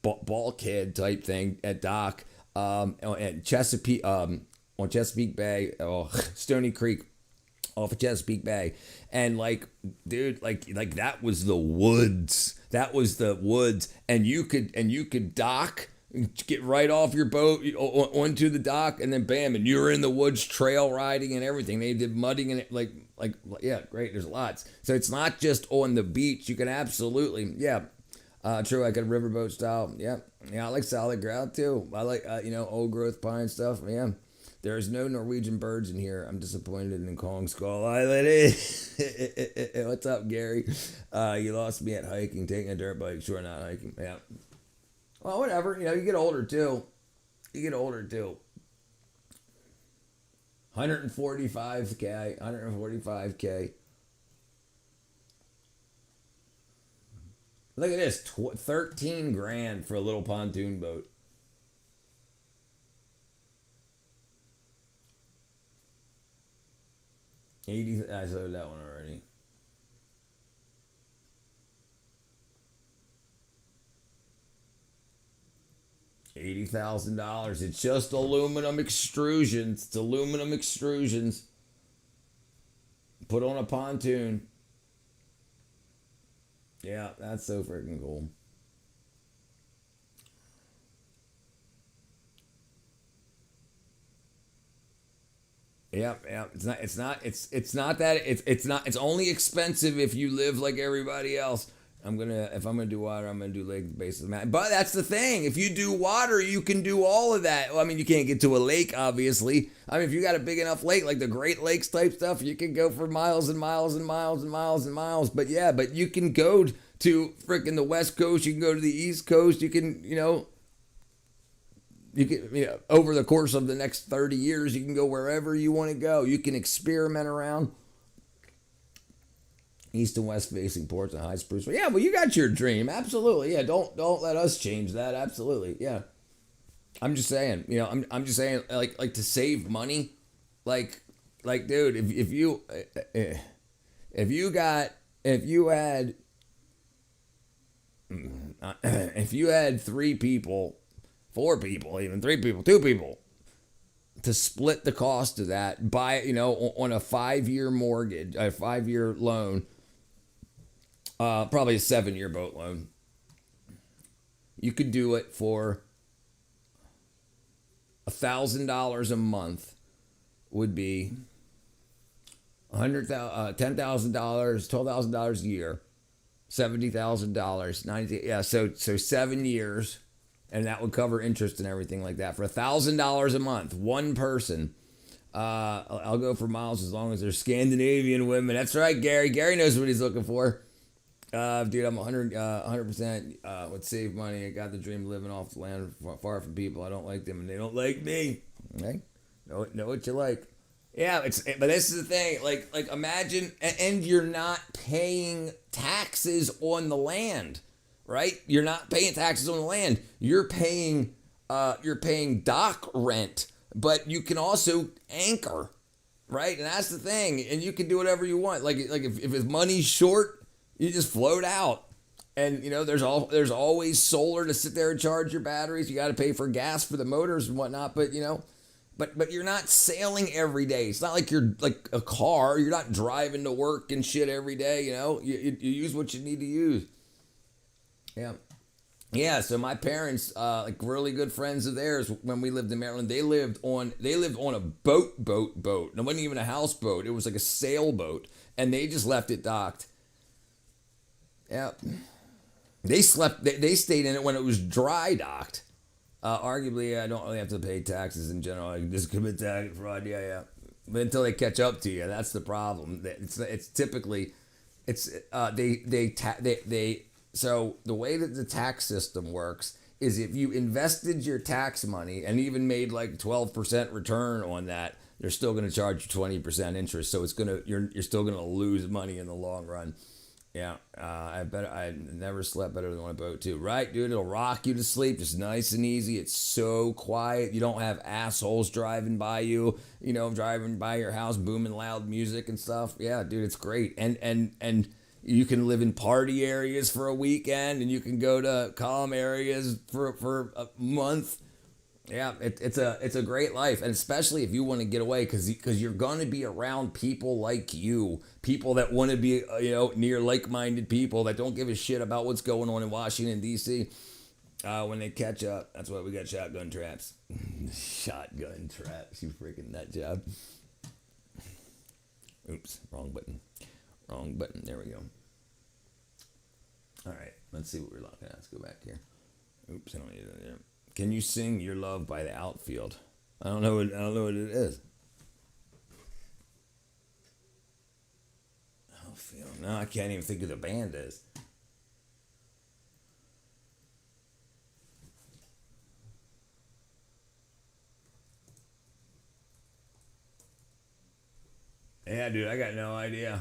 S1: bulkhead type thing at dock at Chesapeake on Chesapeake Bay, Stony Creek, off of Chesapeake Bay, and like, dude, like that was the woods. That was the woods, and you could dock. Get right off your boat onto the dock, and then bam, and you're in the woods trail riding and everything. They did mudding and like yeah, great. There's lots. So it's not just on the beach. You can absolutely true. Like a riverboat style. Yeah, I like solid ground too. I like old growth pine stuff. Yeah. There's no Norwegian birds in here. I'm disappointed in Kong Skull Island. What's up, Gary? You lost me at hiking, taking a dirt bike. Sure, not hiking. Yeah. Well, whatever. You get older too. 145K. 145K. Look at this. 13 grand for a little pontoon boat. 80. I showed that one already. $80,000. It's just aluminum extrusions. It's aluminum extrusions. Put on a pontoon. Yeah, that's so freaking cool. Yeah. It's only expensive if you live like everybody else. If I'm gonna do water, I'm gonna do lake base of the mountain. But that's the thing. If you do water, you can do all of that. Well, I mean, you can't get to a lake, obviously. I mean, if you got a big enough lake, like the Great Lakes type stuff, you can go for miles and miles and miles and miles and miles. But you can go to frickin' the West Coast. You can go to the East Coast. You can, over the course of the next 30 years, you can go wherever you want to go. You can experiment around. East and west facing ports and high spruce. Yeah, well, you got your dream. Absolutely. Yeah, don't let us change that. Absolutely. Yeah. I'm just saying, I'm just saying, like to save money, like, dude, if you got, if you had three people, four people, even three people, two people, to split the cost of that, buy, on a 5-year mortgage, a 5-year loan, probably a 7-year boat loan, you could do it for $1,000 a month. Would be $10,000, $12,000 a year, $70,000, 90. Yeah, so 7 years, and that would cover interest and everything like that for $1,000 a month. One person. I'll go for miles as long as they're Scandinavian women. That's right, Gary. Gary knows what he's looking for. Dude, I'm 100% would save money. I got the dream of living off the land, far from people. I don't like them, and they don't like me. Okay, know what you like. Yeah, but this is the thing. Like imagine, and you're not paying taxes on the land, right? You're not paying taxes on the land. You're paying dock rent, but you can also anchor, right? And that's the thing. And you can do whatever you want. Like if money's short, you just float out. And there's always solar to sit there and charge your batteries. You got to pay for gas for the motors and whatnot, but But you're not sailing every day. It's not like you're like a car. You're not driving to work and shit every day. You use what you need to use. Yeah, yeah. So my parents, like really good friends of theirs, when we lived in Maryland, they lived on a boat. It wasn't even a houseboat. It was like a sailboat, and they just left it docked. Yeah, they slept. They stayed in it when it was dry docked. Arguably, I don't really have to pay taxes in general. I can just commit tax fraud. Yeah. But until they catch up to you, that's the problem. It's typically, so the way that the tax system works is if you invested your tax money and even made like 12% return on that, they're still going to charge you 20% interest. So you're still gonna lose money in the long run. Yeah, I never slept better than on a boat too. Right, dude? It'll rock you to sleep, just nice and easy. It's so quiet. You don't have assholes driving by you, driving by your house, booming loud music and stuff. Yeah, dude, it's great. And you can live in party areas for a weekend, and you can go to calm areas for a month. Yeah, it's a great life, and especially if you want to get away, because you're going to be around people like you, people that want to be near like-minded people that don't give a shit about what's going on in Washington D.C. When they catch up. That's why we got shotgun traps. Shotgun traps, you freaking nut job. Oops, wrong button. There we go. All right, let's see what we're looking at. Let's go back here. Oops, I don't need it there. Can you sing Your Love by the Outfield? I don't know what it is. Outfield. No, I can't even think who the band is. Yeah, dude, I got no idea.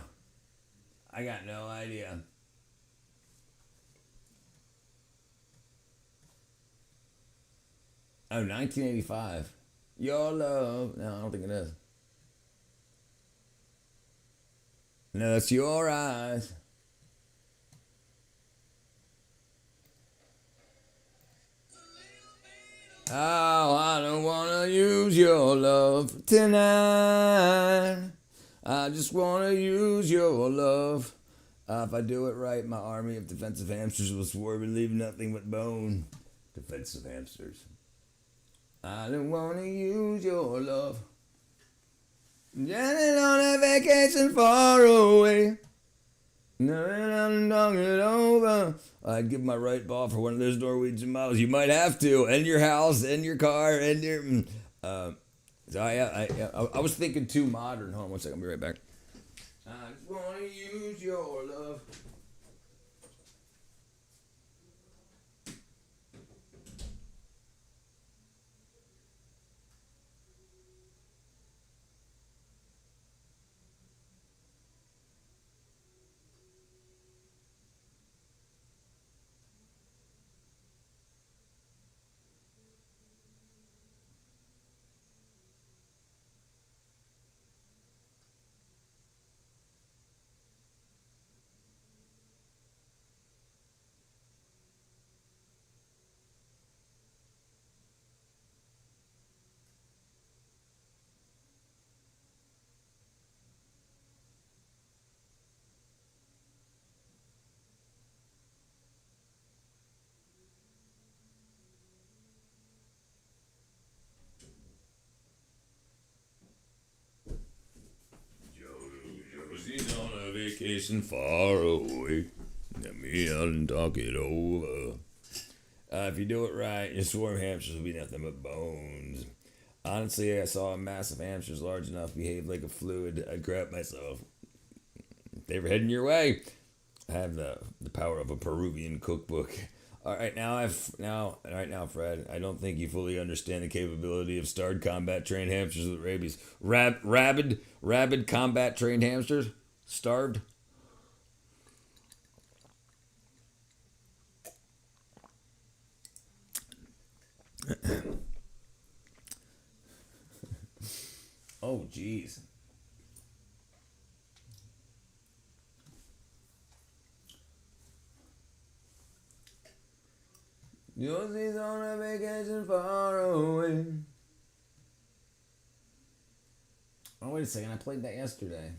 S1: Oh, 1985. Your love. No, I don't think it is. No, that's Your Eyes. Oh, I don't wanna use your love tonight. I just wanna use your love. If I do it right, my army of defensive hamsters will swarm and leave nothing but bone. Defensive hamsters. I don't wanna use your love. Janet on a vacation far away. I'm talking it over. I'd give my right ball for one of those Norwegian miles. You might have to, and your house, and your car, and your. So I was thinking too modern. Hold on one second. I'll be right back. I just wanna use your love. vacation far away. Let me out and talk it over. If you do it right, your swarm hamsters will be nothing but bones. Honestly, I saw a mass of hamsters large enough behave like a fluid. I'd crap myself. If they were heading your way, I have the power of a Peruvian cookbook. All right, now, Fred. I don't think you fully understand the capability of starved combat trained hamsters with rabies. Rabid combat trained hamsters, starved. Oh, jeez. Josie's on a vacation far away. Oh, wait a second. I played that yesterday.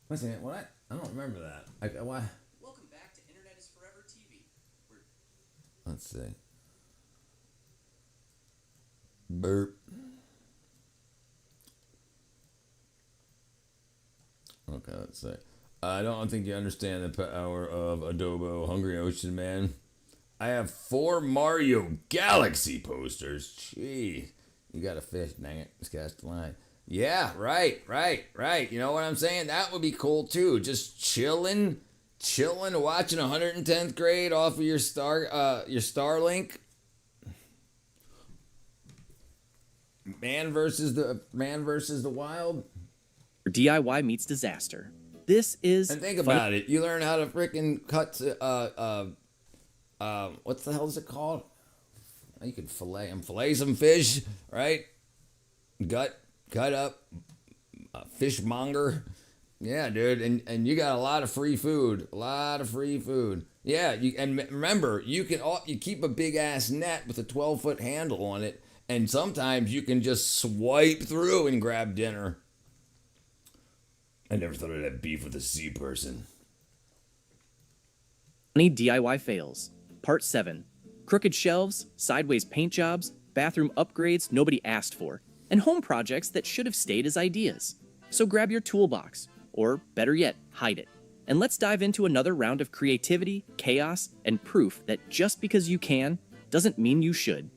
S1: Wait a second. What? I don't remember that. Why?
S8: Welcome back to Internet is Forever TV.
S1: Let's see. Burp. Okay, let's see. I don't think you understand the power of Adobo, Hungry Ocean Man. I have 4 Mario Galaxy posters. Gee, you got a fish, dang it. Just cast the line. Yeah, right. You know what I'm saying? That would be cool too. Just chilling, watching 110th grade off of your Starlink. Man versus the wild.
S8: DIY meets disaster. This is.
S1: And think about it. You learn how to freaking cut. What the hell is it called? You can fillet some fish, right? Cut up, fishmonger. Yeah, dude, and you got a lot of free food. Yeah, and remember, you keep a big ass net with a 12-foot handle on it, and sometimes you can just swipe through and grab dinner. I never thought I'd have beef with a sea person.
S8: Funny DIY fails. Part 7. Crooked shelves, sideways paint jobs, bathroom upgrades nobody asked for, and home projects that should have stayed as ideas. So grab your toolbox, or better yet, hide it. And let's dive into another round of creativity, chaos, and proof that just because you can doesn't mean you should.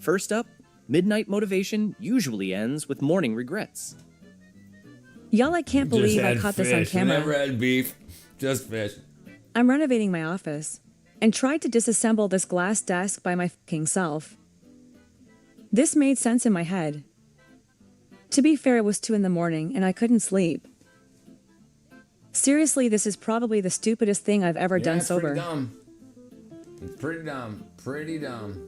S8: First up, midnight motivation usually ends with morning regrets.
S9: Y'all, I can't believe I caught this on camera.
S1: Never had beef, just fish.
S9: I'm renovating my office and tried to disassemble this glass desk by my fucking self. This made sense in my head. To be fair, it was 2 a.m. and I couldn't sleep. Seriously, this is probably the stupidest thing I've ever done sober.
S1: It's pretty dumb. Pretty dumb.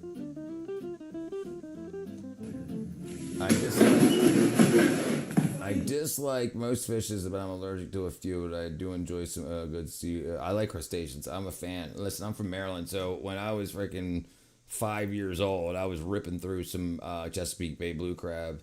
S1: I dislike most fishes, but I'm allergic to a few. But I do enjoy some good sea. I like crustaceans. I'm a fan. Listen, I'm from Maryland, so when I was freaking 5 years old, I was ripping through some Chesapeake Bay blue crab.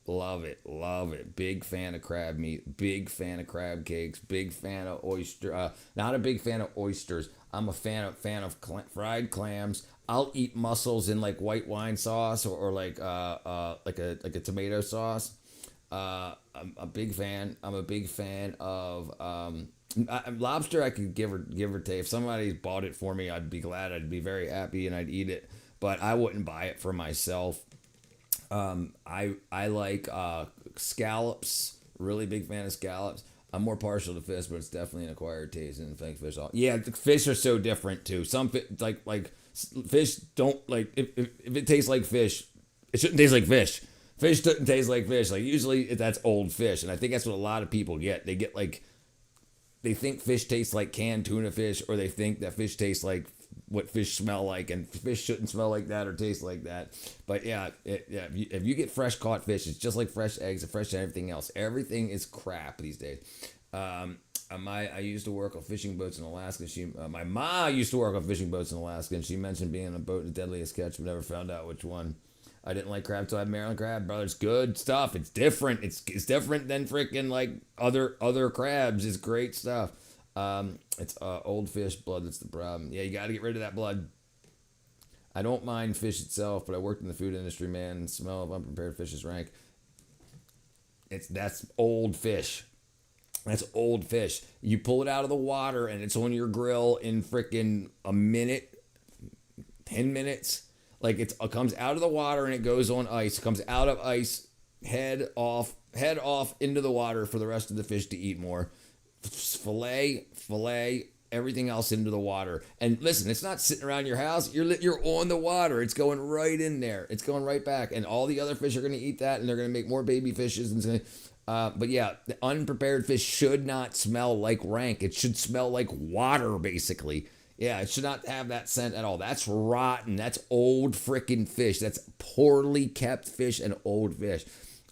S1: Love it. Big fan of crab meat. Big fan of crab cakes. Big fan of oyster. Not a big fan of oysters. I'm a fan of fried clams. I'll eat mussels in like white wine sauce or like a tomato sauce. I'm a big fan. I'm a big fan of lobster. I could give or take. If somebody bought it for me, I'd be glad. I'd be very happy and I'd eat it. But I wouldn't buy it for myself. I like scallops. Really big fan of scallops. I'm more partial to fish, but it's definitely an acquired taste. And thank fish. Yeah, the fish are so different too. Some like fish don't like if it tastes like fish, it shouldn't taste like fish. Fish doesn't taste like fish. Like usually that's old fish, and I think that's what a lot of people get. They get like they think fish tastes like canned tuna fish, or they think that fish tastes like what fish smell like, and fish shouldn't smell like that or taste like that. But yeah, if you get fresh caught fish, it's just like fresh eggs and fresh everything else. Everything is crap these days. I used to work on fishing boats in Alaska. My ma used to work on fishing boats in Alaska, and she mentioned being on a boat in the deadliest catch, but never found out which one. I didn't like crab till I had Maryland crab. Brother, it's good stuff. It's different. It's different than freaking like other crabs. It's great stuff. It's old fish blood that's the problem. Yeah, you got to get rid of that blood. I don't mind fish itself, but I worked in the food industry, man. And the smell of unprepared fish is rank. That's old fish. That's old fish. You pull it out of the water and it's on your grill in freaking a minute, 10 minutes. Like it comes out of the water and it goes on ice. It comes out of ice, head off into the water for the rest of the fish to eat more. Fillet, everything else into the water. And listen, it's not sitting around your house. You're on the water. It's going right in there. It's going right back. And all the other fish are going to eat that, and they're going to make more baby fishes. But yeah, the unprepared fish should not smell like rank. It should smell like water, basically. Yeah, it should not have that scent at all. That's rotten. That's old freaking fish. That's poorly kept fish and old fish.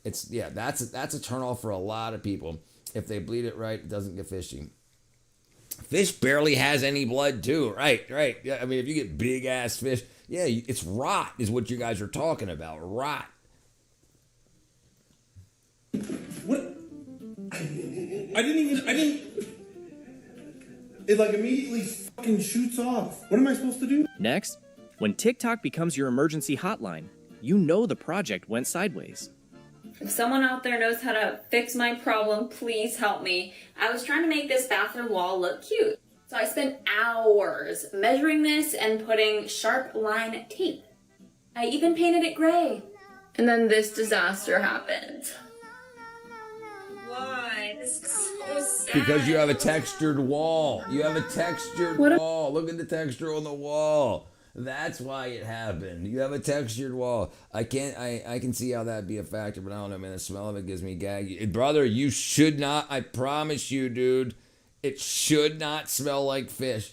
S1: That's a turnoff for a lot of people. If they bleed it right, it doesn't get fishy. Fish barely has any blood too. Right. Yeah, I mean, if you get big ass fish, yeah, it's rot is what you guys are talking about. Rot.
S2: What? I didn't. It like immediately fucking shoots off. What am I supposed to do?
S10: Next, when TikTok becomes your emergency hotline, you know the project went sideways.
S11: If someone out there knows how to fix my problem, please help me. I was trying to make this bathroom wall look cute. So I spent hours measuring this and putting sharp line tape. I even painted it gray. And then this disaster happened. Why? This is so sad.
S1: Because you have a textured wall. You have a textured wall. Look at the texture on the wall. That's why it happened. You have a textured wall. I can see how that'd be a factor, but I don't know, man. The smell of it gives me gag. Brother, you should not. I promise you, dude. It should not smell like fish.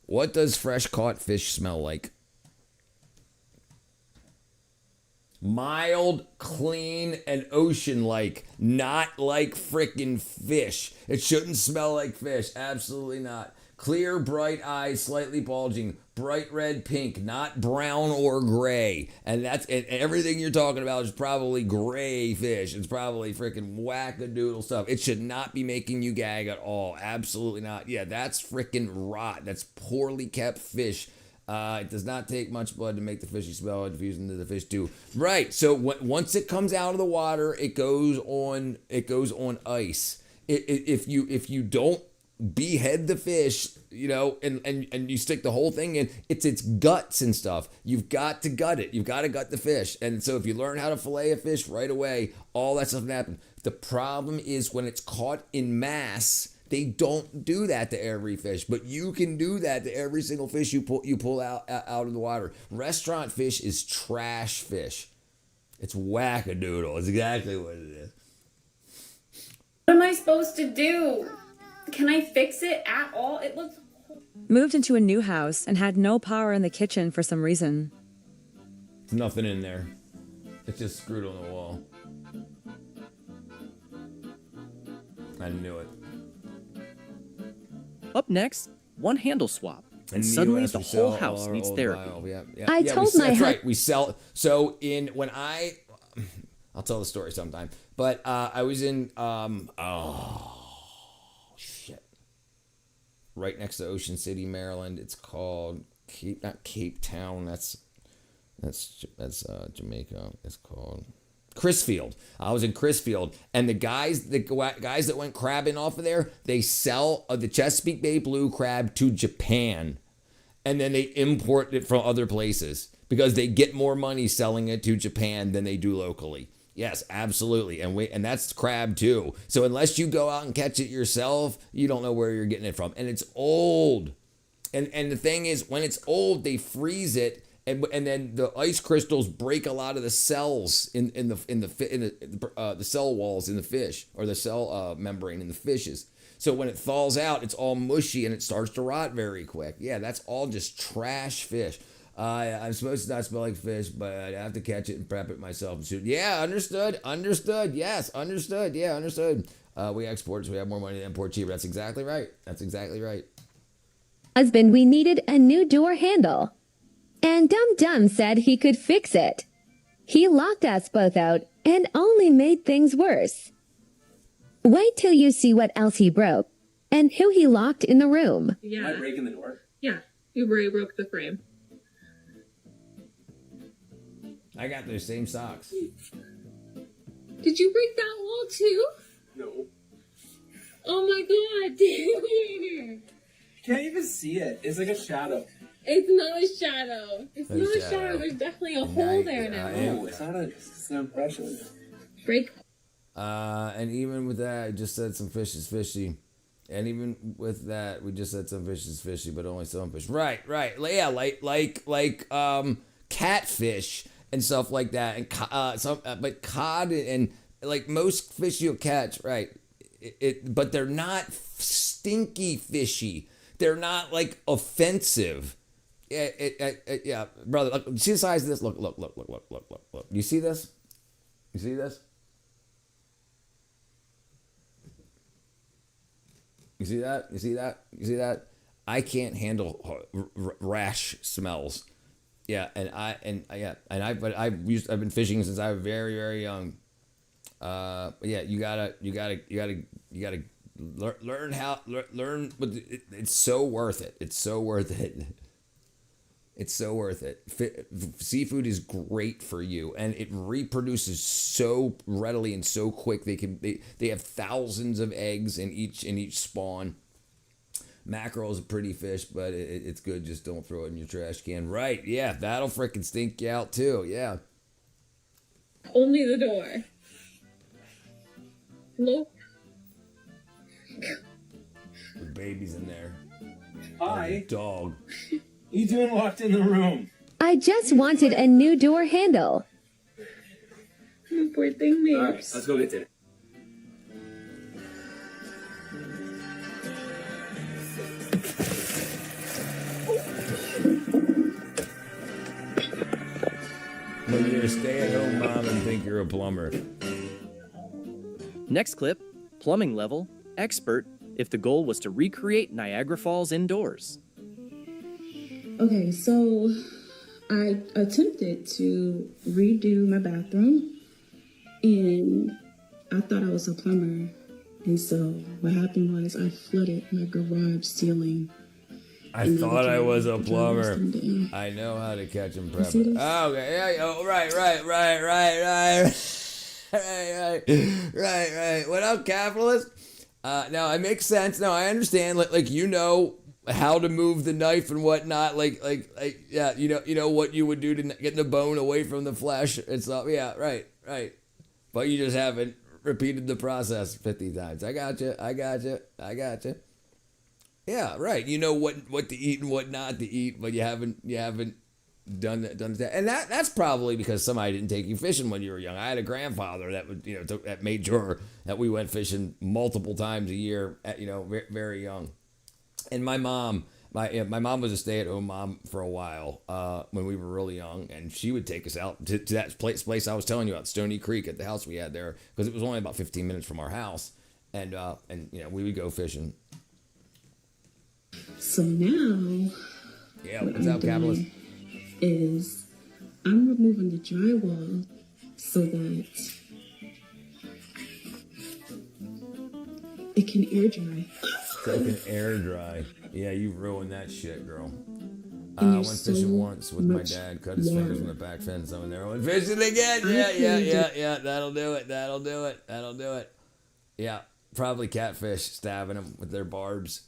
S1: What does fresh caught fish smell like? Mild, clean, and ocean-like. Not like frickin' fish. It shouldn't smell like fish. Absolutely not. Clear, bright eyes, slightly bulging, bright red, pink, not brown or gray. And everything you're talking about is probably gray fish. It's probably freaking wackadoodle stuff. It should not be making you gag at all. Absolutely not. Yeah, that's freaking rot. That's poorly kept fish. It does not take much blood to make the fishy smell. It diffuses into the fish too. Right. So once it comes out of the water, it goes on ice. If you don't behead the fish, and you stick the whole thing in, it's guts and stuff. You've got to gut it. You've got to gut the fish. And so if you learn how to fillet a fish right away, all that stuff can happen. The problem is when it's caught in mass, they don't do that to every fish, but you can do that to every single fish you pull out of the water. Restaurant fish is trash fish. It's wackadoodle. It's exactly what it is.
S11: What am I supposed to do? Can I fix it at all? It looks...
S9: Moved into a new house and had no power in the kitchen for some reason.
S1: There's nothing in there. It's just screwed on the wall. I knew it.
S10: Up next, one handle swap. And suddenly the whole house needs therapy.
S1: I told my that's right. We sell. So I'll tell the story sometime. But I was in right next to Ocean City, Maryland. It's called Cape Town. That's Jamaica. It's called Crisfield. I was in Crisfield, and the guys that went crabbing off of there, they sell the Chesapeake Bay blue crab to Japan, and then they import it from other places because they get more money selling it to Japan than they do locally. Yes, absolutely. And that's crab too. So unless you go out and catch it yourself, you don't know where you're getting it from. And it's old. And the thing is, when it's old, they freeze it, and then the ice crystals break a lot of the cells in the cell walls in the fish, or the cell membrane in the fishes. So when it thaws out, it's all mushy and it starts to rot very quick. Yeah, that's all just trash fish. I'm supposed to not smell like fish, but I have to catch it and prep it myself and shoot. Yeah, understood. Yes, understood. Yeah, understood. We export, so we have more money to import cheaper. That's exactly right.
S12: Husband, we needed a new door handle. And Dum Dum said he could fix it. He locked us both out and only made things worse. Wait till you see what else he broke and who he locked in the room.
S13: Yeah. Am I breaking the door?
S6: Yeah, you broke the frame.
S1: I got those same socks.
S13: Did you break that wall too?
S14: No.
S13: Oh my god.
S14: Can't even see it. It's like a shadow.
S13: It's not a shadow. It's
S1: There's
S13: not a
S1: shadow.
S13: shadow. There's definitely a hole there now.
S14: No, it's not it's an impression.
S13: Break.
S1: And even with that, I just said some fish is fishy. And even with that, we just said some fish is fishy, but only some fish. Right. Yeah, like catfish and stuff like that, and but cod and like most fish you'll catch, right? But they're not stinky fishy. They're not like offensive. Yeah, brother. Look, see the size of this? Look. You see this? You see this? You see that? You see that? You see that? I can't handle rash smells. Yeah, I've been fishing since I was very, very young. Yeah, you gotta learn. But it's so worth it. It's so worth it. It's so worth it. Seafood is great for you, and it reproduces so readily and so quick. They have thousands of eggs in each spawn. Mackerel is a pretty fish, but it's good. Just don't throw it in your trash can. Right? Yeah, that'll freaking stink you out too. Yeah.
S13: Only the door. Nope.
S1: The baby's in there.
S14: Hi.
S1: Dog.
S14: You doing locked in the room?
S12: I just wanted a new door handle.
S13: Poor thing, me.
S14: Alright, let's go get dinner.
S1: When you're a stay-at-home mom and think you're a plumber.
S10: Next clip, plumbing level, expert, if the goal was to recreate Niagara Falls indoors.
S15: Okay, so I attempted to redo my bathroom, and I thought I was a plumber. And so what happened was I flooded my garage ceiling.
S1: I thought I was a plumber. I know how to catch and prep. Oh, okay. Yeah. Oh, right. Right. What up, capitalist? No, it makes sense. No, I understand. Like you know how to move the knife and whatnot. Like yeah. You know what you would do to get the bone away from the flesh and stuff. Yeah. Right. But you just haven't repeated the process 50 times. I got you. Yeah, right. You know what to eat and what not to eat, but you haven't done that. And that's probably because somebody didn't take you fishing when you were young. I had a grandfather that would that made sure that we went fishing multiple times a year at very young. And my mom was a stay-at-home mom for a while when we were really young, and she would take us out to that place I was telling you about, Stony Creek, at the house we had there, because it was only about 15 minutes from our house, and we would go fishing.
S15: So now,
S1: yeah,
S15: what
S1: what's
S15: I'm
S1: up, capitalist?
S15: doing is I'm removing the drywall so that it can air dry.
S1: So it can air dry. Yeah, you ruined that shit, girl. I went fishing once with my dad, cut his fingers from the back fence over there. Went fishing again. Yeah. That'll do it. Yeah, probably catfish stabbing them with their barbs.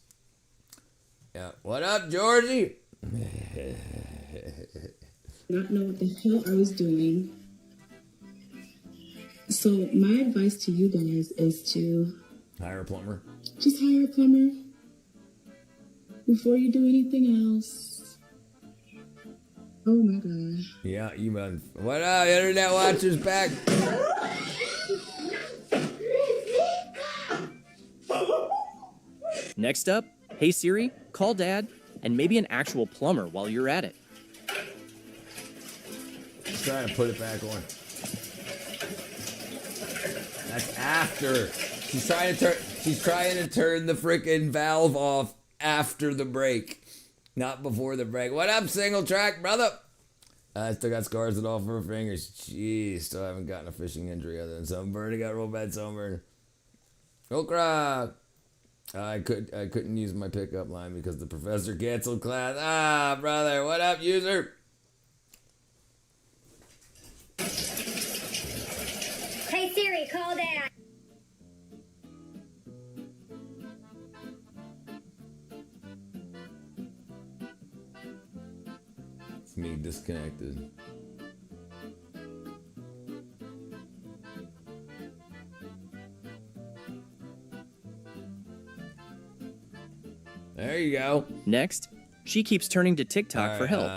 S1: Yeah. What up, Georgie?
S15: Not know what the hell I was doing. So my advice to you guys is to
S1: hire a plumber.
S15: Just hire a plumber before you do anything else. Oh my god.
S1: Yeah, you man. What up, internet watchers back?
S10: Next up, hey Siri, call Dad, and maybe an actual plumber while you're at it.
S1: Just trying to put it back on. That's after. She's trying to turn the frickin' valve off after the break, not before the break. What up, single track, brother? I still got scars on all 4 fingers. Jeez, still haven't gotten a fishing injury other than sunburn. I got real bad sunburn. Okra. I couldn't use my pickup line because the professor canceled class. Ah, brother. What up, user?
S16: Hey Siri. Siri, call Dad.
S1: It's me disconnected. There you go.
S10: Next, she keeps turning to TikTok for help.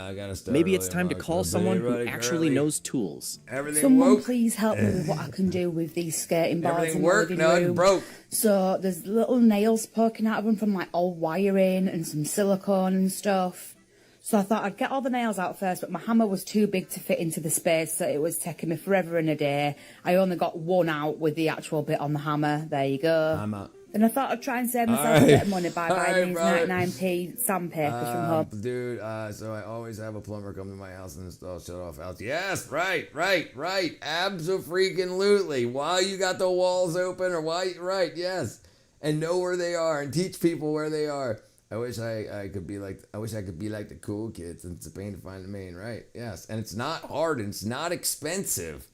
S10: Maybe it's time to call someone who actually knows tools.
S15: Someone please help me with what I can do with these skirting boards in the living room.
S1: No, it broke.
S15: So there's little nails poking out of them from like old wiring and some silicone and stuff. So I thought I'd get all the nails out first, but my hammer was too big to fit into the space, so it was taking me forever and a day. I only got one out with the actual bit on the hammer. There you go.
S1: I'm out.
S15: And I thought I'd try and save myself a bit of money by buying these 99p sandpapers from home.
S1: Dude, so I always have a plumber come to my house and install shut-off valves. Yes, right. Abso-freaking-lutely. While you got the walls open or right, yes. And know where they are and teach people where they are. I wish I could be like the cool kids, and it's a pain to find the main, right? Yes. And it's not hard and it's not expensive.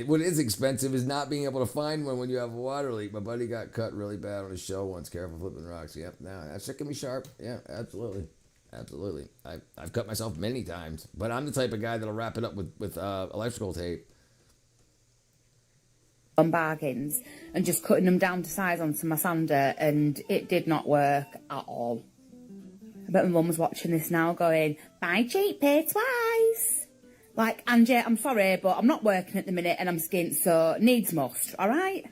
S1: What is expensive is not being able to find one when you have a water leak. My buddy got cut really bad on his show once. Careful flipping rocks. Yep. No, that shit can be sharp. Yeah, absolutely. I've cut myself many times, but I'm the type of guy that'll wrap it up with electrical tape.
S15: On bargains and just cutting them down to size onto my sander, and it did not work at all. I bet my mum was watching this now going, buy cheap, pay twice. Like, Angie, I'm sorry, but I'm not working at the minute and I'm skint, so needs must, alright?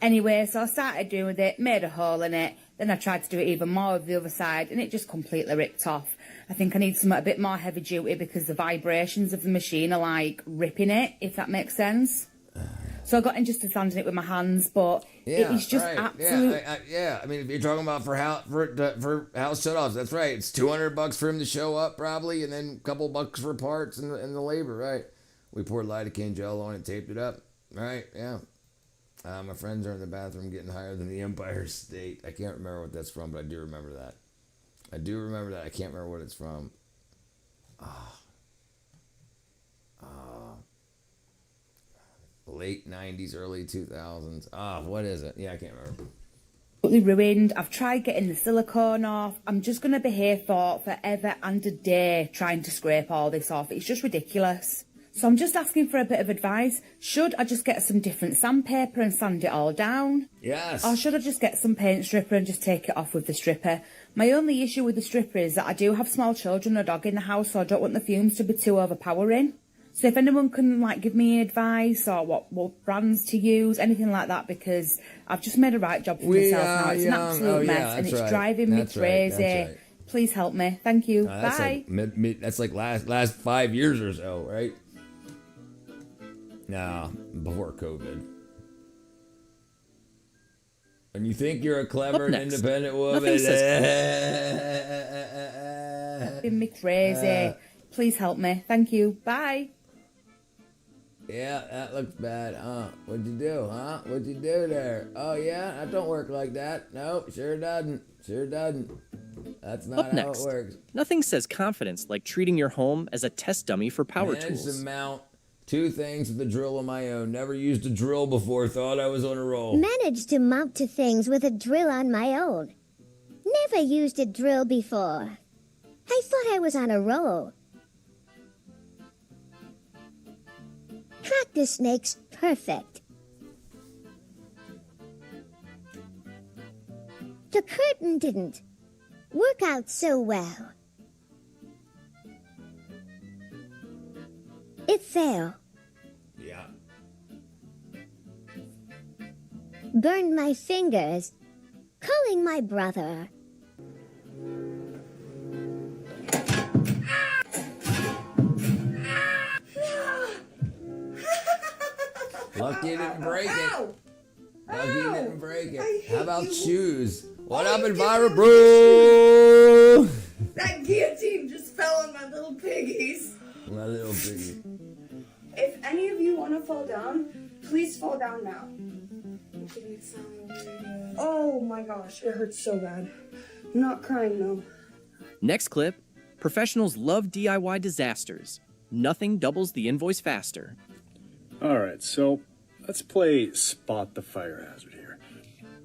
S15: Anyway, so I started doing it, made a hole in it, then I tried to do it even more with the other side, and it just completely ripped off. I think I need something a bit more heavy duty because the vibrations of the machine are like ripping it, if that makes sense. So I got in just to sanding it with my hands, but it is just absolute.
S1: Yeah, I mean, if you're talking about for house shutoffs, that's right. It's $200 for him to show up probably, and then a couple bucks for parts and the labor, right? We poured lidocaine gel on it, taped it up, right? Yeah. My friends are in the bathroom getting higher than the Empire State. I can't remember what that's from, but I do remember that. I can't remember what it's from. Late 90s, early 2000s. What is it? Yeah, I can't remember.
S15: Totally ruined. I've tried getting the silicone off. I'm just going to be here for forever and a day trying to scrape all this off. It's just ridiculous. So I'm just asking for a bit of advice. Should I just get some different sandpaper and sand it all down?
S1: Yes.
S15: Or should I just get some paint stripper and just take it off with the stripper? My only issue with the stripper is that I do have small children and a dog in the house, so I don't want the fumes to be too overpowering. So if anyone can give me advice or what brands to use, anything like that, because I've just made a right job for myself now. It's an absolute mess and it's driving me crazy. Right. Please help me. Thank you. Bye.
S1: That's like last 5 years or so, right? No, before COVID. And you think you're a clever and independent woman?
S15: Driving me crazy. Please help me. Thank you. Bye.
S1: Yeah, that looks bad, huh? What'd you do, huh? What'd you do there? Oh, yeah? That don't work like that. Nope, sure doesn't. That's not how it works.
S10: Nothing says confidence like treating your home as a test dummy for power tools.
S1: Managed to mount 2 things with a drill of my own. Never used a drill before. Thought I was on a roll.
S16: Managed to mount 2 things with a drill on my own. Never used a drill before. I thought I was on a roll. Practice makes perfect. The curtain didn't work out so well. It fell.
S1: Yeah.
S16: Burned my fingers, calling my brother.
S1: Lucky you didn't break it. Lucky you didn't break it. How about shoes? What up, Enviro Bro?
S17: That guillotine just fell on my little piggies.
S1: My little piggy.
S17: If any of you want to fall down, please fall down now. Oh my gosh, it hurts so bad. I'm not crying though.
S10: Next clip, professionals love DIY disasters. Nothing doubles the invoice faster.
S18: All right, so let's play spot the fire hazard here.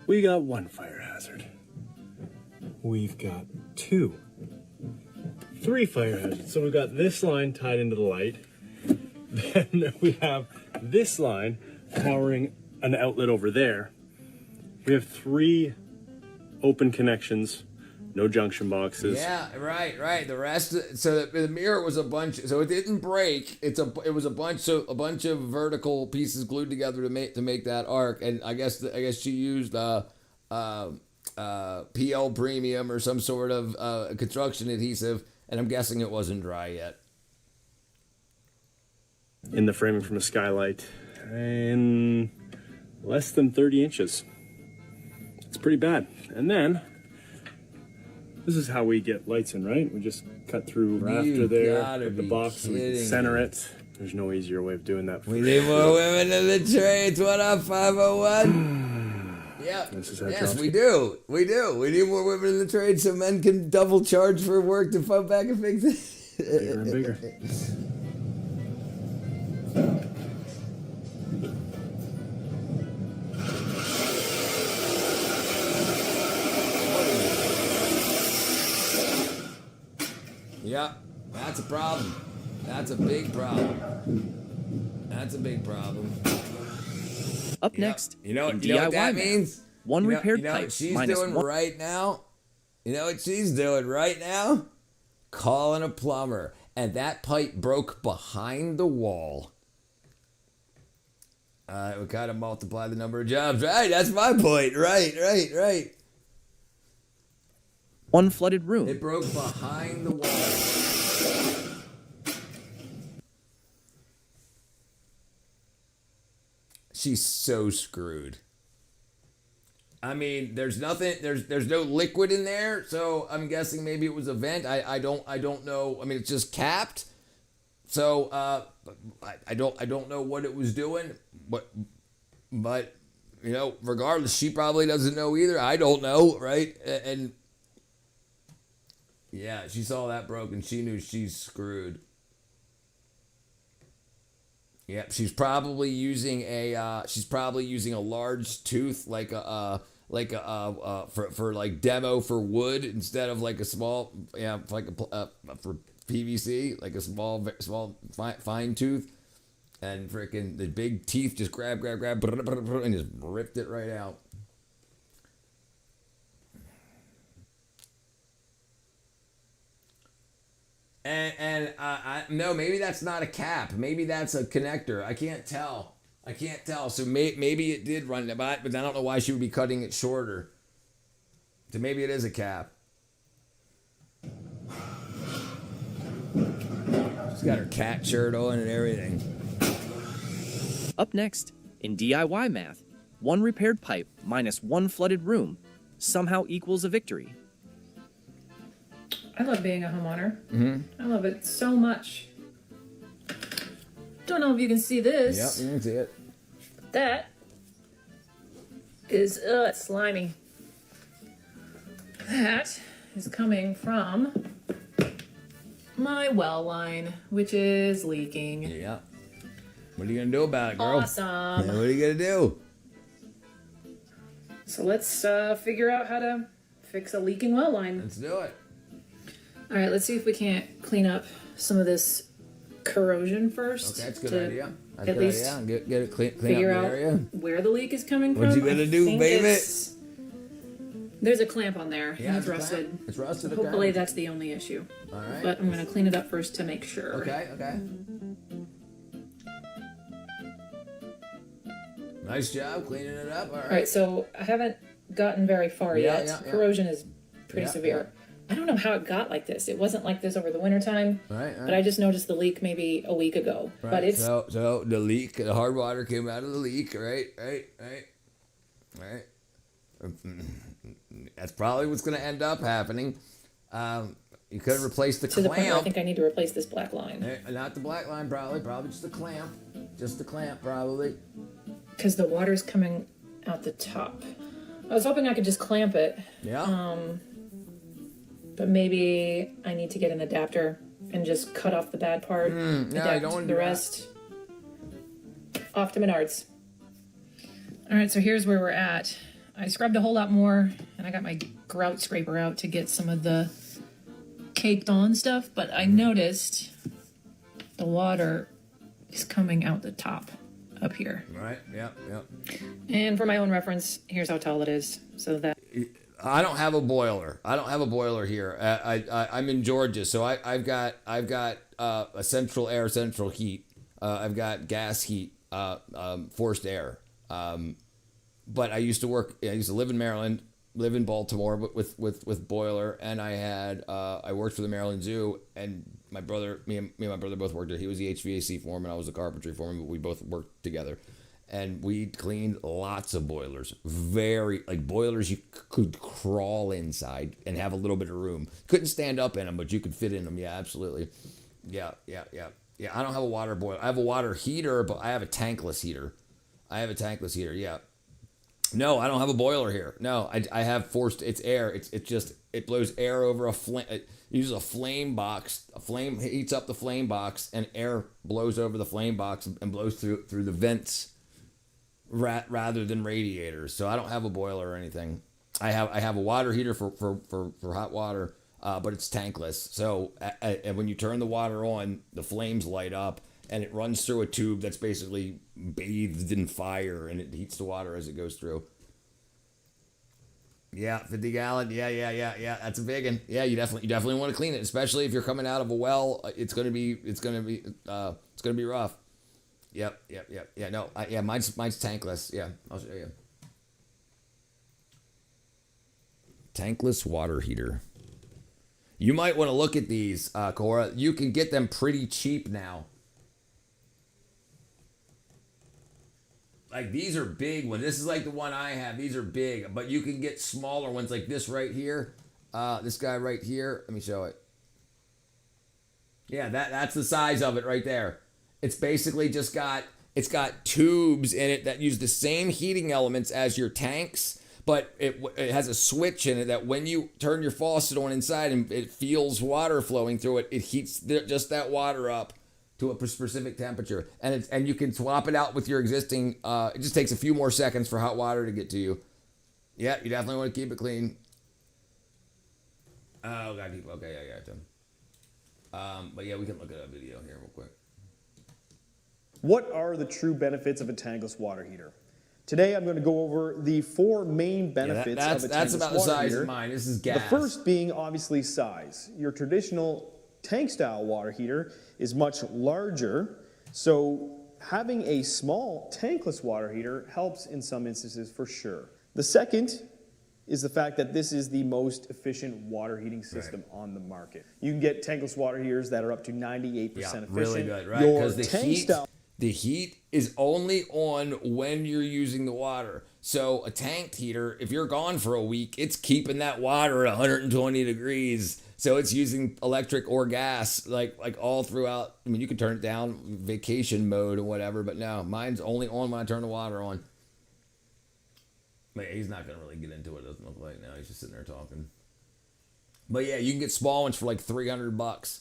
S18: We got one fire hazard. We've got 2. 3 fire hazards. So we've got this line tied into the light. Then we have this line powering an outlet over there. We have 3 open connections, no junction boxes.
S1: Yeah, right. The rest, so the mirror was a bunch. So it didn't break. It was a bunch of vertical pieces glued together to make that arc. And I guess she used PL Premium or some sort of construction adhesive. And I'm guessing it wasn't dry yet.
S18: In the framing from a skylight, in less than 30 inches. It's pretty bad. And then, this is how we get lights in, right? We just cut through rafter there, with the box, we center it. There's no easier way of doing that.
S1: We need more women in the trades. What up, 501? Yeah. Yes, we do. We need more women in the trade so men can double charge for work to come back and fix it.
S18: Bigger and bigger.
S1: Yeah, that's a problem. That's a big problem.
S10: Up next,
S1: you know what
S10: DIY
S1: that means?
S10: One repaired
S1: you know
S10: pipe
S1: what she's
S10: minus
S1: doing
S10: one.
S1: right now? You know what she's doing right now? Calling a plumber. And that pipe broke behind the wall. It would kind of multiply the number of jobs. Right, that's my point. Right.
S10: One flooded room.
S1: It broke behind the wall. She's so screwed. I mean, there's nothing. There's no liquid in there, so I'm guessing maybe it was a vent. I don't know. I mean, it's just capped. So I don't know what it was doing. But you know, regardless, she probably doesn't know either. I don't know, right? And yeah, she saw that broken. She knew she's screwed. Yep, she's probably using a large tooth for like demo for wood instead of like a small for PVC, like a small fine tooth, and freaking the big teeth just grab and just ripped it right out. And no, maybe that's not a cap. Maybe that's a connector. I can't tell. So maybe it did run the but I don't know why she would be cutting it shorter. So maybe it is a cap. She's got her cat shirt on and everything.
S10: Up next, in DIY math, one repaired pipe minus one flooded room somehow equals a victory.
S19: I love being a homeowner.
S1: Mm-hmm.
S19: I love it so much. Don't know if you can see this.
S1: Yep, you can see it.
S19: That is slimy. That is coming from my well line, which is leaking.
S1: Yeah. What are you gonna do about it, girl?
S19: Awesome.
S1: Yeah, what are you gonna do?
S19: So let's figure out how to fix a leaking well line.
S1: Let's do it.
S19: All right, let's see if we can't clean up some of this corrosion first.
S1: Okay, that's a good idea. That's
S19: at
S1: a good
S19: least
S1: idea. Get it clean
S19: figure
S1: up the
S19: out
S1: area.
S19: where the leak is coming from.
S1: What you gonna do, baby?
S19: There's a clamp on there.
S1: Yeah,
S19: it's rusted.
S1: It's rusted. Okay.
S19: Hopefully that's the only issue.
S1: All right.
S19: But I'm gonna clean it up first to make sure.
S1: Okay. Nice job cleaning it up. All right.
S19: All right, so I haven't gotten very far yet.
S1: Yeah.
S19: Corrosion is pretty severe. I don't know how it got like this. It wasn't like this over the wintertime.
S1: Right.
S19: But I just noticed the leak maybe a week ago.
S1: Right.
S19: But it's
S1: so the leak, the hard water came out of the leak. Right. That's probably what's going to end up happening. You could replace the
S19: to the point where I
S1: clamp.
S19: think I need to replace this black line.
S1: Not the black line, probably just the clamp. Just the clamp, probably.
S19: Because the water's coming out the top. I was hoping I could just clamp it.
S1: Yeah.
S19: But maybe I need to get an adapter and just cut off the bad part.
S1: No, you don't want to
S19: the
S1: do
S19: rest off to Menards. All right, so here's where we're at. I scrubbed a whole lot more, and I got my grout scraper out to get some of the caked on stuff, but I noticed the water is coming out the top up here.
S1: Right, yep.
S19: And for my own reference, here's how tall it is, so that...
S1: I don't have a boiler. Here. I'm in Georgia, so I've got a central air, central heat. I've got gas heat, forced air. But I used to live in Maryland, live in Baltimore, but with boiler, and I worked for the Maryland Zoo, and me and my brother both worked there. He was the HVAC foreman, I was the carpentry foreman, but we both worked together. And we cleaned lots of boilers, boilers you could crawl inside and have a little bit of room. Couldn't stand up in them, but you could fit in them. Yeah, absolutely. Yeah. I don't have a water boiler. I have a water heater, but I have a tankless heater. Yeah. No, I don't have a boiler here. No, I have it's air. It blows air over a flame. It uses a flame box. A flame heats up the flame box, and air blows over the flame box and blows through the vents. Rather than radiators, so I don't have a boiler or anything. I have a water heater for hot water, but it's tankless. So and when you turn the water on, the flames light up, and it runs through a tube that's basically bathed in fire, and it heats the water as it goes through. Yeah, 50 gallon. Yeah. That's a big one. Yeah, you definitely want to clean it, especially if you're coming out of a well. It's gonna be rough. Yep. Yeah, no, mine's tankless. Yeah, I'll show you. Tankless water heater. You might want to look at these, Cora. You can get them pretty cheap now. Like, these are big ones. This is like the one I have. These are big, but you can get smaller ones like this right here. This guy right here. Let me show it. Yeah, that's the size of it right there. It's basically it's got tubes in it that use the same heating elements as your tanks, but it has a switch in it that when you turn your faucet on inside and it feels water flowing through it, it heats just that water up to a specific temperature. And you can swap it out with your existing, it just takes a few more seconds for hot water to get to you. Yeah, you definitely want to keep it clean. Oh, gotta keep, okay, I got them. But yeah, we can look at a video here real quick.
S18: What are the true benefits of a tankless water heater? Today I'm going to go over the 4 main benefits of a tankless water heater.
S1: That's about the size of mine. This is gas.
S18: The first being obviously size. Your traditional tank-style water heater is much larger, so having a small tankless water heater helps in some instances for sure. The second is the fact that this is the most efficient water heating system on the market. You can get tankless water heaters that are up to 98% efficient.
S1: Really good, right? Because the heat is only on when you're using the water. So a tank heater, if you're gone for a week, it's keeping that water at 120 degrees. So it's using electric or gas, like all throughout. I mean, you can turn it down, vacation mode or whatever, but no, mine's only on when I turn the water on. But he's not going to really get into it, doesn't look like now. He's just sitting there talking. But yeah, you can get small ones for like $300.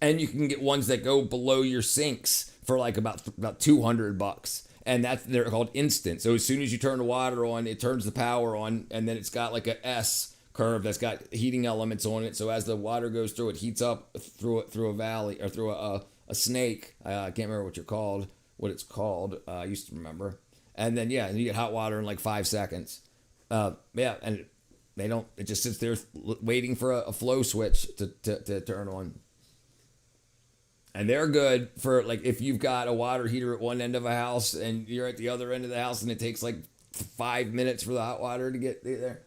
S1: And you can get ones that go below your sinks for like about $200. And they're called instant. So as soon as you turn the water on, it turns the power on, and then it's got like a S curve that's got heating elements on it. So as the water goes through, it heats up through a valley or through a snake. I can't remember what it's called. I used to remember. And then and you get hot water in like 5 seconds. And it just sits there waiting for a flow switch to turn on. And they're good for, like, if you've got a water heater at one end of a house and you're at the other end of the house and it takes like 5 minutes for the hot water to get there.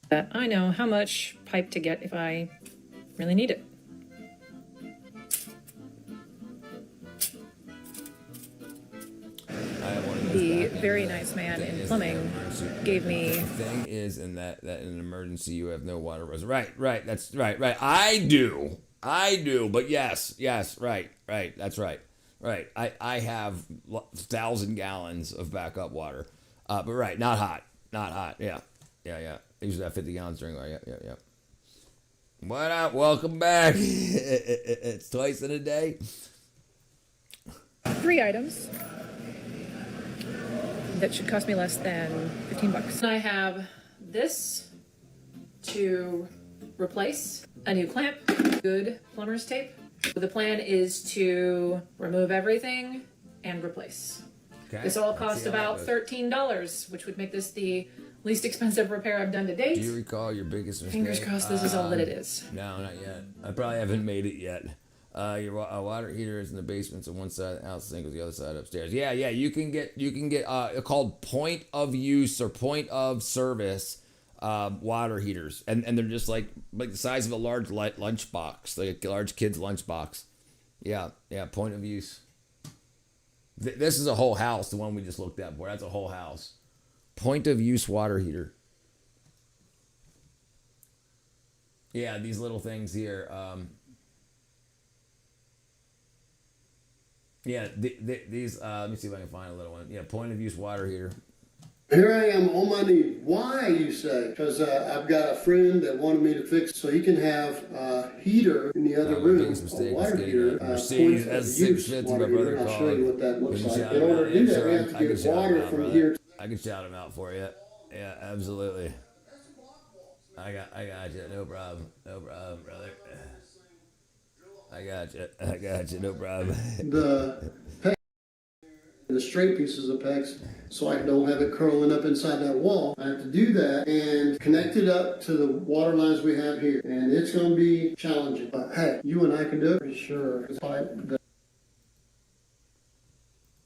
S19: That I know how much pipe to get if I really need it. The very nice man in plumbing gave me.
S1: The thing is, in that in an emergency you have no water reserve. Right. That's right. I do. But yes. Right. That's right. Right. I have 1,000 gallons of backup water. But right, not hot. Yeah. I usually have 50 gallons during. Yeah. What up? Welcome back. It's twice in a day.
S19: 3 items that should cost me less than $15. I have this to replace a new clamp, good plumber's tape. The plan is to remove everything and replace.
S1: Okay.
S19: This all cost about $13, which would make this the least expensive repair I've done to date.
S1: Do you recall your biggest mistake?
S19: Fingers crossed this is all that it is.
S1: No, not yet. I probably haven't made it yet. Your water heater is in the basement, so one side of the house, sink is the other side upstairs. Yeah. You can get called point of use or point of service water heaters, and they're just like the size of a large lunch box, like a large kid's lunch box. Yeah, point of use. This is a whole house. The one we just looked at for, that's a whole house. Point of use water heater. Yeah, these little things here. These. Let me see if I can find a little one. Yeah, point of use water heater.
S20: Here I am on my knee. Why, you say? Because I've got a friend that wanted me to fix so he can have a heater in the other room, a water heater.
S1: Mercedes S650, my brother called.
S20: I'll show you what that looks like. In order to do that, we have to get water from here.
S1: I can shout him out for you. Yeah, absolutely. I got you. No problem, brother. I got you. No problem.
S20: The straight pieces of PEX, so I don't have it curling up inside that wall. I have to do that and connect it up to the water lines we have here. And it's going to be challenging. But hey, you and I can do it for sure. It's like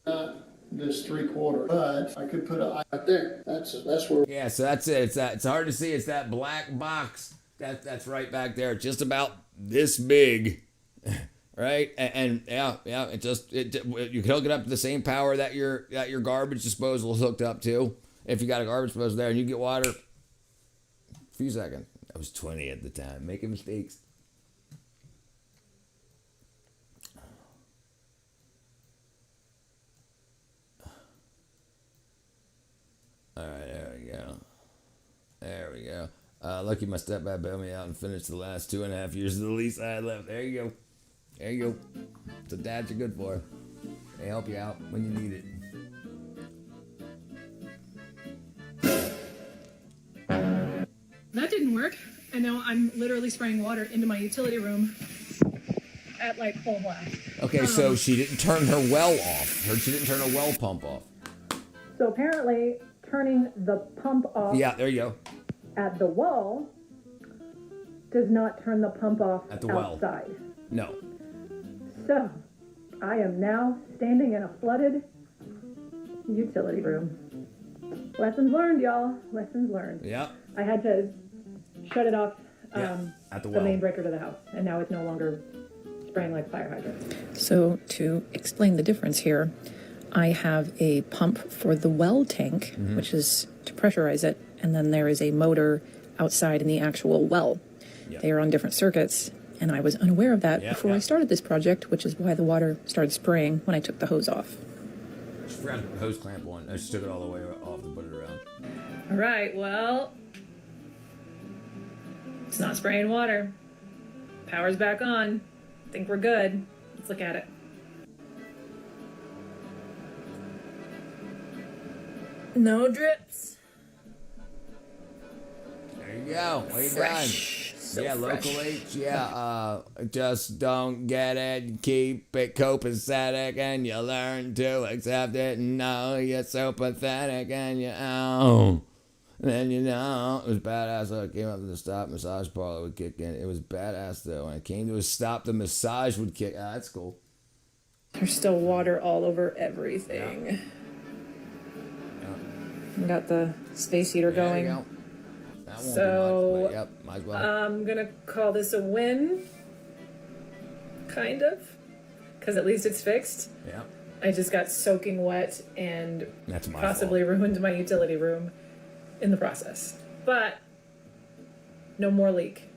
S20: not this 3/4, but I could put a right there. That's where.
S1: Yeah, so that's it. It's hard to see. It's that black box that's right back there, just about this big. Right, and yeah, you can hook it up to the same power that your garbage disposal is hooked up to. If you got a garbage disposal there and you get water, a few seconds. I was 20 at the time, making mistakes. All right, there we go. Lucky my stepdad bailed me out and finished the last 2.5 years of the lease I had left. There you go. So dads are good for. They help you out when you need it.
S19: That didn't work. And now I'm literally spraying water into my utility room at like full blast.
S1: Okay, so she didn't turn her well off. She didn't turn her well pump off.
S19: So apparently turning the pump off.
S1: Yeah, there you go.
S19: At the wall does not turn the pump off
S1: at the
S19: outside.
S1: Well. No.
S19: So, I am now standing in a flooded utility room. Lessons learned, y'all. Lessons learned.
S1: Yeah.
S19: I had to shut it off
S1: at the
S19: main breaker to the house, and now it's no longer spraying like fire hydrant. So, to explain the difference here, I have a pump for the well tank, which is to pressurize it, and then there is a motor outside in the actual well. Yep. They are on different circuits. And I was unaware of that before I started this project, which is why the water started spraying when I took the hose off.
S1: She forgot to put the hose clamp on. I just took it all the way off to put it around.
S19: All right, well, it's not spraying water. Power's back on. I think we're good. Let's look at it. No drips.
S1: There you go. What you
S19: Fresh.
S1: done?
S19: So
S1: yeah,
S19: fresh.
S1: local H, just don't get it, keep it copacetic, and you learn to accept it, and know you're so pathetic, and then you know, it was badass, so it came up to the stop, massage parlor would kick in, it was badass though, when it came to a stop, the massage would kick, that's cool.
S19: There's still water all over everything. We got the space heater going.
S1: There you go. That won't
S19: So,
S1: be much, but yep, might as well.
S19: I'm gonna call this a win, kind of, because at least it's fixed.
S1: Yeah.
S19: I just got soaking wet and
S1: That's my
S19: possibly ruined my utility room in the process. But no more leak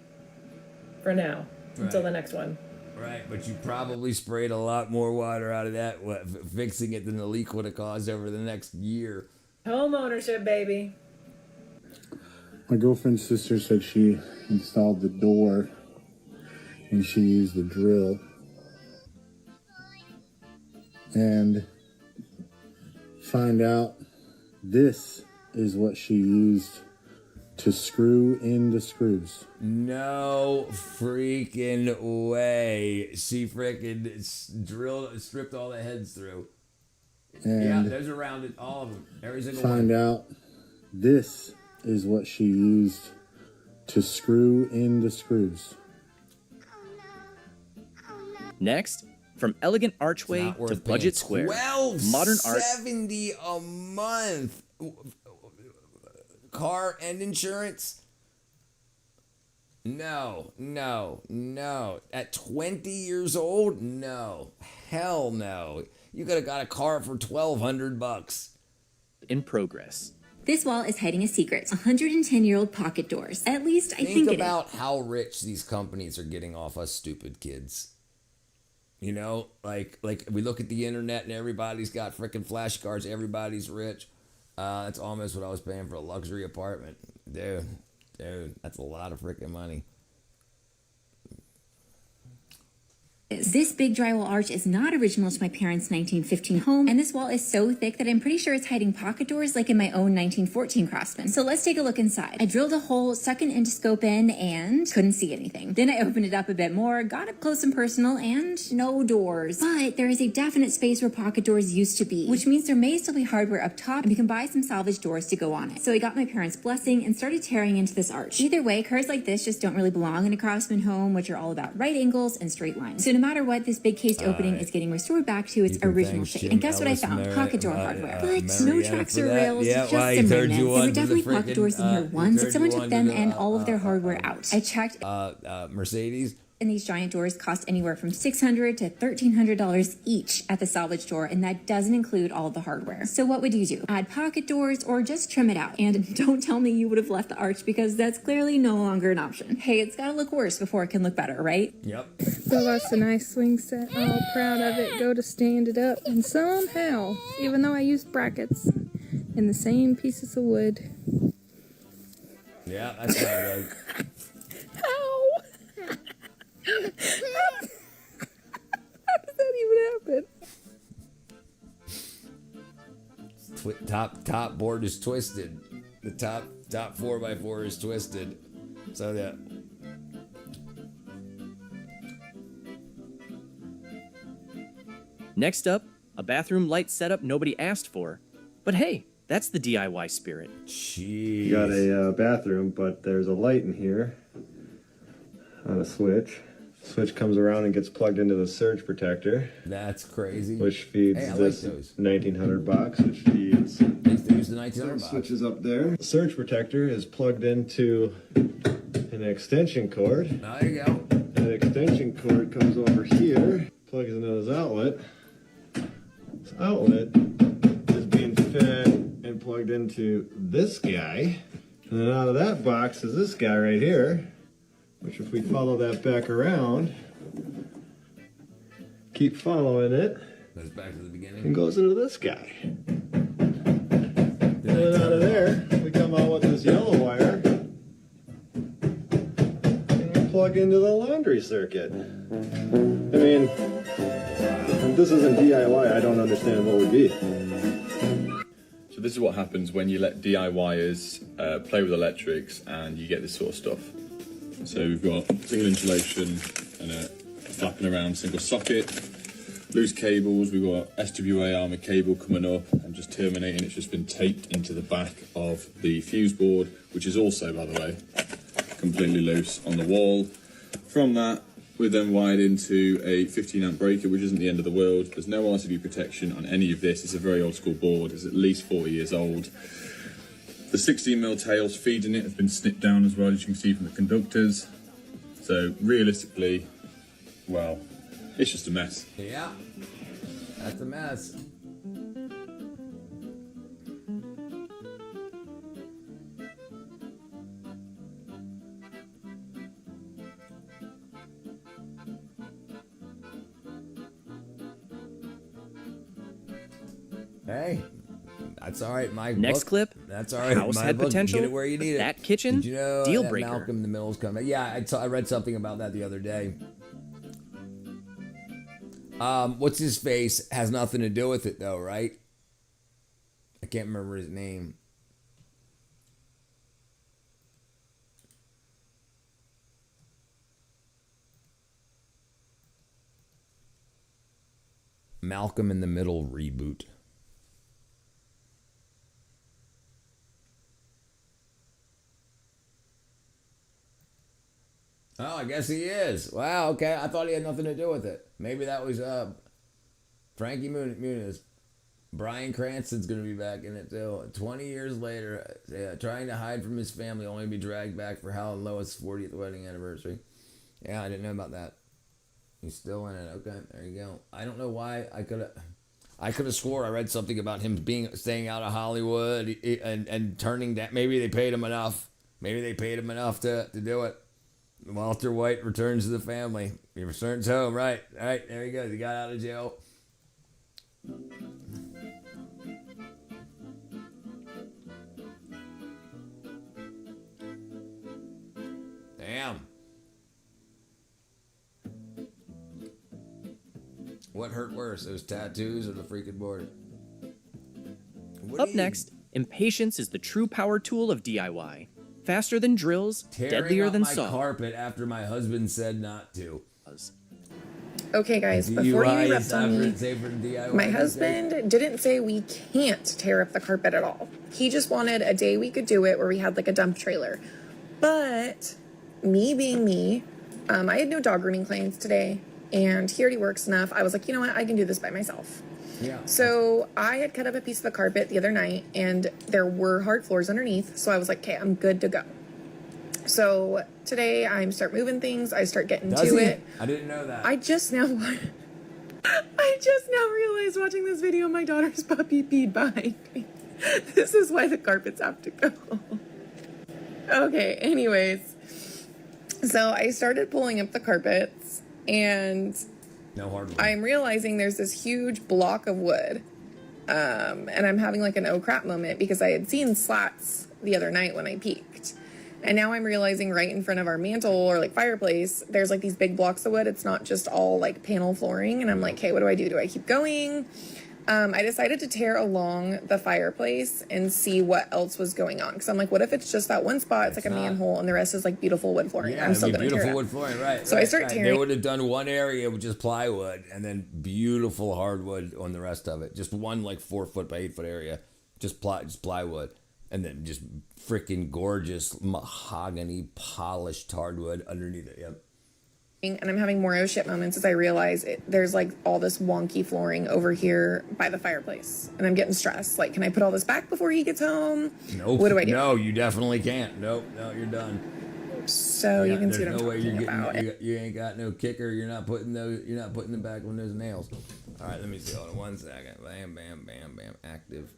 S19: for now until the next one.
S1: Right, but you probably sprayed a lot more water out of that fixing it than the leak would have caused over the next year.
S19: Home ownership, baby.
S18: My girlfriend's sister said she installed the door and she used a drill. And find out this is what she used to screw in the screws.
S1: No freaking way. She freaking stripped all the heads through.
S18: And
S1: yeah, there's around it, all of them. Every single
S18: find
S1: one.
S18: out this is what she used to screw in the screws.
S10: Next, from elegant archway to budget square, modern art.
S1: $12.70 a month. Car and insurance? No. At 20 years old? No. Hell no. You could have got a car for $1,200.
S10: In progress.
S11: This wall is hiding a secret. 110-year-old pocket doors. At least I think it is.
S1: Think about how rich these companies are getting off us stupid kids. You know, like we look at the internet and everybody's got freaking flashcards. Everybody's rich. That's almost what I was paying for a luxury apartment. Dude, that's a lot of freaking money.
S11: This big drywall arch is not original to my parents' 1915 home, and this wall is so thick that I'm pretty sure it's hiding pocket doors like in my own 1914 Craftsman. So let's take a look inside. I drilled a hole, stuck an endoscope in, and couldn't see anything. Then I opened it up a bit more, got up close and personal, and no doors. But there is a definite space where pocket doors used to be, which means there may still be hardware up top, and we can buy some salvage doors to go on it. So I got my parents' blessing and started tearing into this arch. Either way, cars like this just don't really belong in a Craftsman home, which are all about right angles and straight lines. So no matter what, this big cased opening is getting restored back to its original shape. And guess what I found? Pocket door hardware. But no tracks or rails, just some remnants. There were definitely pocket doors in here once, but someone took them and all of their hardware out. I checked.
S1: Mercedes.
S11: And these giant doors cost anywhere from $600 to $1,300 each at the salvage store, and that doesn't include all of the hardware. So what would you do? Add pocket doors or just trim it out? And don't tell me you would have left the arch, because that's clearly no longer an option. Hey, it's gotta look worse before it can look better, right?
S1: Yep.
S21: So that's a nice swing set. All proud of it. Go to stand it up, and somehow, even though I used brackets in the same pieces of wood.
S1: Yeah, that's not good.
S21: How? How does that even
S1: happen? Top board is twisted. The top 4x4 is twisted. So that.
S10: Next up, a bathroom light setup nobody asked for. But hey, that's the DIY spirit.
S1: Jeez.
S18: You got a bathroom, but there's a light in here on a switch. Switch comes around and gets plugged into the surge protector.
S1: That's crazy.
S18: Which feeds this 1900 box, which feeds.
S1: Use the 1900 box.
S18: Switch is up there. The surge protector is plugged into an extension cord.
S1: There you go.
S18: That extension cord comes over here, plugs into this outlet. This outlet is being fed and plugged into this guy. And then out of that box is this guy right here. Which, if we follow that back around, keep following it,
S1: goes back to the beginning
S18: and goes into this guy. And then out of there, we come out with this yellow wire, and we plug into the laundry circuit. I mean, if this isn't DIY, I don't understand what would be.
S22: So this is what happens when you let DIYers play with electrics and you get this sort of stuff. So we've got single insulation and a flapping around single socket, loose cables, we've got SWA armor cable coming up and just terminating. It's just been taped into the back of the fuse board, which is also, by the way, completely loose on the wall. From that, we're then wired into a 15 amp breaker, which isn't the end of the world. There's no RCD protection on any of this. It's a very old school board. It's at least 40 years old. The 16mm tails feeding it have been snipped down as well, as you can see from the conductors. So realistically, well, it's just a mess.
S1: Yeah, that's a mess. Hey. That's all right, Mike.
S10: Next clip.
S1: That's all right.
S10: House had potential.
S1: Get it where you need it.
S10: That kitchen.
S1: Did you know
S10: deal
S1: that
S10: breaker.
S1: Malcolm the Mill's coming? Yeah, I read something about that the other day. What's his face has nothing to do with it though, right? I can't remember his name. Malcolm in the Middle reboot. Oh, I guess he is. Wow, okay. I thought he had nothing to do with it. Maybe that was Frankie Muniz. Bryan Cranston's going to be back in it too. 20 years later, trying to hide from his family, only to be dragged back for Hal and Lois' 40th wedding anniversary. Yeah, I didn't know about that. He's still in it. Okay, there you go. I don't know why I could have swore I read something about him staying out of Hollywood and turning down. Maybe they paid him enough. Maybe they paid him enough to do it. Walter White returns to the family. He returns home. Right. All right. There he goes. He got out of jail. Damn. What hurt worse, those tattoos or the freaking board?
S10: Up next, impatience is the true power tool of DIY. Faster than drills, deadlier than saw.
S1: Tearing up my carpet after my husband said not to.
S4: Okay, guys, before you erupt on me, my husband didn't say we can't tear up the carpet at all. He just wanted a day we could do it where we had like a dump trailer. But me being me, I had no dog grooming clients today, and he already works enough. I was like, you know what, I can do this by myself.
S1: Yeah.
S4: So I had cut up a piece of the carpet the other night, and there were hard floors underneath. So I was like, okay, I'm good to go. So today I start moving things. I start getting to it.
S1: I didn't know that.
S4: I just now realized watching this video my daughter's puppy peed behind me. This is why the carpets have to go. Okay, anyways. So I started pulling up the carpets, and
S1: no hard wood.
S4: I'm realizing there's this huge block of wood. And I'm having like an oh crap moment because I had seen slats the other night when I peeked. And now I'm realizing right in front of our mantle or like fireplace, there's like these big blocks of wood. It's not just all like panel flooring. And I'm like, hey, what do I do? Do I keep going? I decided to tear along the fireplace and see what else was going on. Because I'm like, what if it's just that one spot? It's like a manhole and the rest is like beautiful wood flooring.
S1: Yeah,
S4: I'm still
S1: it'd be
S4: going to tear
S1: beautiful
S4: it
S1: wood flooring, right?
S4: So I start tearing.
S1: They would have done one area with just plywood and then beautiful hardwood on the rest of it. Just one like 4 foot by 8 foot area, just plywood, and then just freaking gorgeous mahogany polished hardwood underneath it. Yep.
S4: And I'm having more oh shit moments as I realize there's like all this wonky flooring over here by the fireplace. And I'm getting stressed. Like, can I put all this back before he gets home?
S1: Nope.
S4: What do I do?
S1: No, you definitely can't. Nope. No, you're done.
S4: So you can see what I'm talking about.
S1: You ain't got no kicker. You're not putting them back on those nails. All right, let me see. Hold on 1 second. Bam, bam, bam, bam. Active.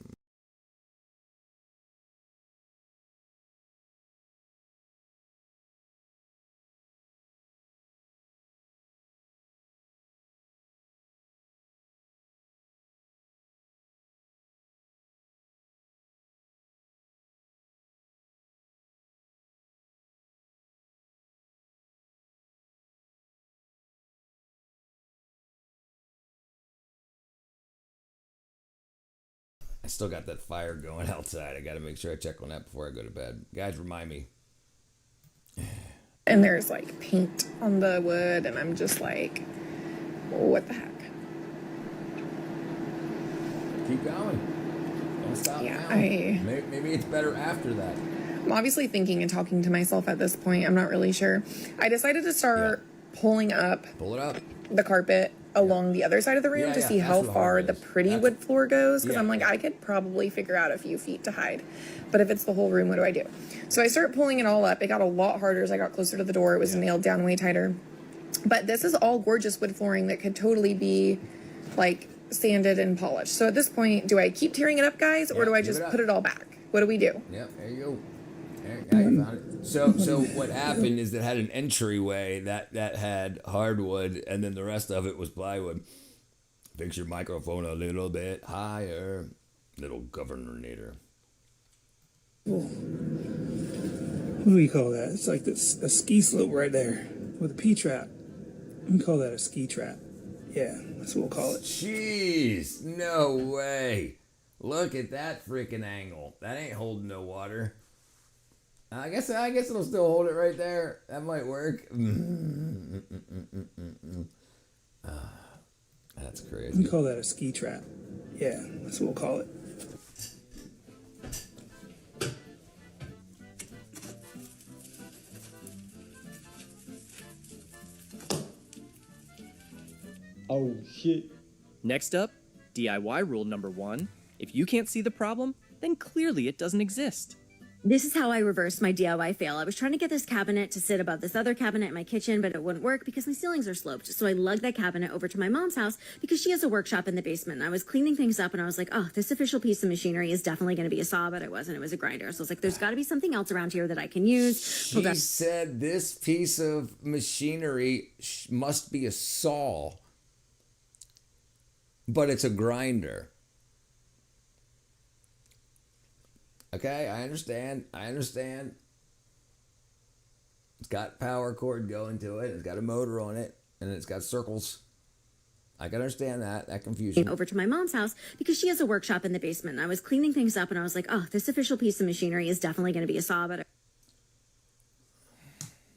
S1: I still got that fire going outside. I got to make sure I check on that before I go to bed. Guys, remind me.
S4: And there's like paint on the wood, and I'm just like, what the heck?
S1: Keep going. Don't stop now. Maybe it's better after that.
S4: I'm obviously thinking and talking to myself at this point. I'm not really sure. I decided to start pulling up the carpet along the other side of the room to see how far the pretty wood floor goes, because I'm like, I could probably figure out a few feet to hide, but if it's the whole room, what do I do? So I start pulling it all up. It got a lot harder as I got closer to the door. It was nailed down way tighter, but this is all gorgeous wood flooring that could totally be like sanded and polished. So at this point, do I keep tearing it up, guys, or do I just put it all back? What do we do?
S1: Yep, there you go. You found it. So what happened is it had an entryway that had hardwood, and then the rest of it was plywood. Fix your microphone a little bit higher, little governor-nator.
S14: What do we call that? It's like a ski slope right there with a P-trap. We can call that a ski trap. Yeah, that's what we'll call it.
S1: Jeez, no way. Look at that freaking angle. That ain't holding no water. I guess it'll still hold it right there. That might work. That's crazy.
S14: We call that a ski trap. Yeah, that's what we'll call it.
S10: Oh shit. Next up, DIY rule number 1. If you can't see the problem, then clearly it doesn't exist.
S5: This is how I reversed my DIY fail. I was trying to get this cabinet to sit above this other cabinet in my kitchen, but it wouldn't work because my ceilings are sloped. So I lugged that cabinet over to my mom's house because she has a workshop in the basement. And I was cleaning things up and I was like, oh, this official piece of machinery is definitely going to be a saw, but it wasn't. It was a grinder. So I was like, there's got to be something else around here that I can use.
S1: She said this piece of machinery must be a saw, but it's a grinder. Okay, I understand. It's got power cord going to it. It's got a motor on it, and it's got circles. I can understand that confusion.
S5: Over to my mom's house because she has a workshop in the basement. And I was cleaning things up, and I was like, oh, this official piece of machinery is definitely going to be a saw, but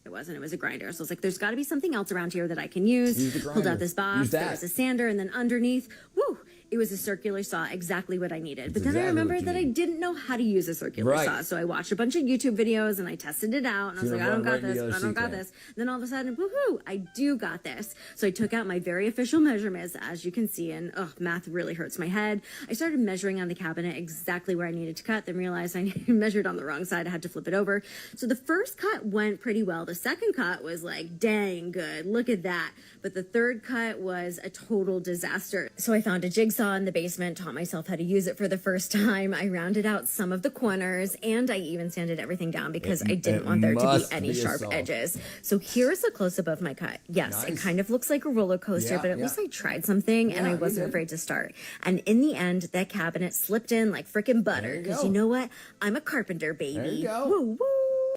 S5: it wasn't. It was a grinder. So I was like, there's got to be something else around here that I can use. Pulled out this box. There was a sander, and then underneath, woo, it was a circular saw, exactly what I needed. But then I remembered that I didn't know how to use a circular saw. So I watched a bunch of YouTube videos and I tested it out. And I was like, I don't got this. I don't got this. Then all of a sudden, woohoo, I do got this. So I took out my very official measurements, as you can see. And math really hurts my head. I started measuring on the cabinet exactly where I needed to cut. Then realized I measured on the wrong side. I had to flip it over. So the first cut went pretty well. The second cut was like, dang good. Look at that. But the third cut was a total disaster. So I found a jigsaw in the basement, taught myself how to use it for the first time. I rounded out some of the corners, and I even sanded everything down because I didn't want there to be any sharp edges. So here's a close-up of my cut. Yes, it kind of looks like a roller coaster, but at least I tried something, and I wasn't afraid to start. And in the end, that cabinet slipped in like freaking butter, because you know what? I'm a carpenter, baby.
S1: There you go.
S5: Woo, woo.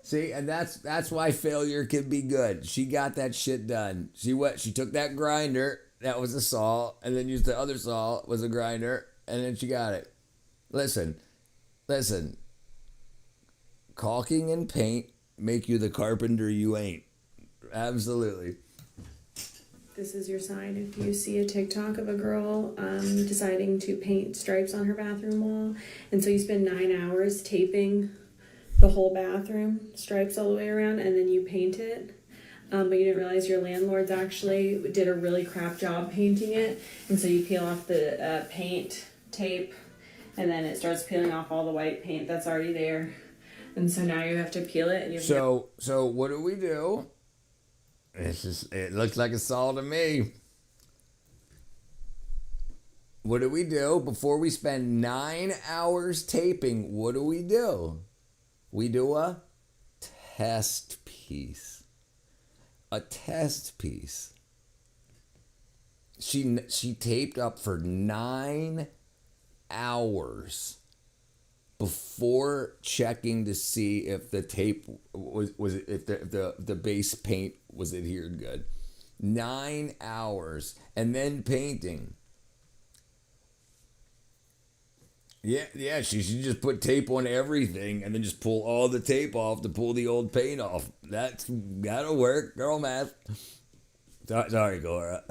S1: See, and that's why failure can be good. She got that shit done. She took that grinder, that was a saw, and then used the other saw, was a grinder, and then she got it. Listen. Caulking and paint make you the carpenter you ain't. Absolutely.
S4: This is your sign if you see a TikTok of a girl deciding to paint stripes on her bathroom wall, and so you spend 9 hours taping the whole bathroom, stripes all the way around, and then you paint it. But you didn't realize your landlords actually did a really crap job painting it. And so you peel off the paint tape, and then it starts peeling off all the white paint that's already there. And so now you have to peel it. And you have
S1: so what do we do? It looks like a saw to me. What do we do before we spend 9 hours taping? What do? We do a test piece. A test piece. She taped up for 9 hours before checking to see if the tape if the base paint was adhered good. 9 hours, and then painting. Yeah, she should just put tape on everything and then just pull all the tape off to pull the old paint off. That's gotta work, girl math. Sorry, Cora.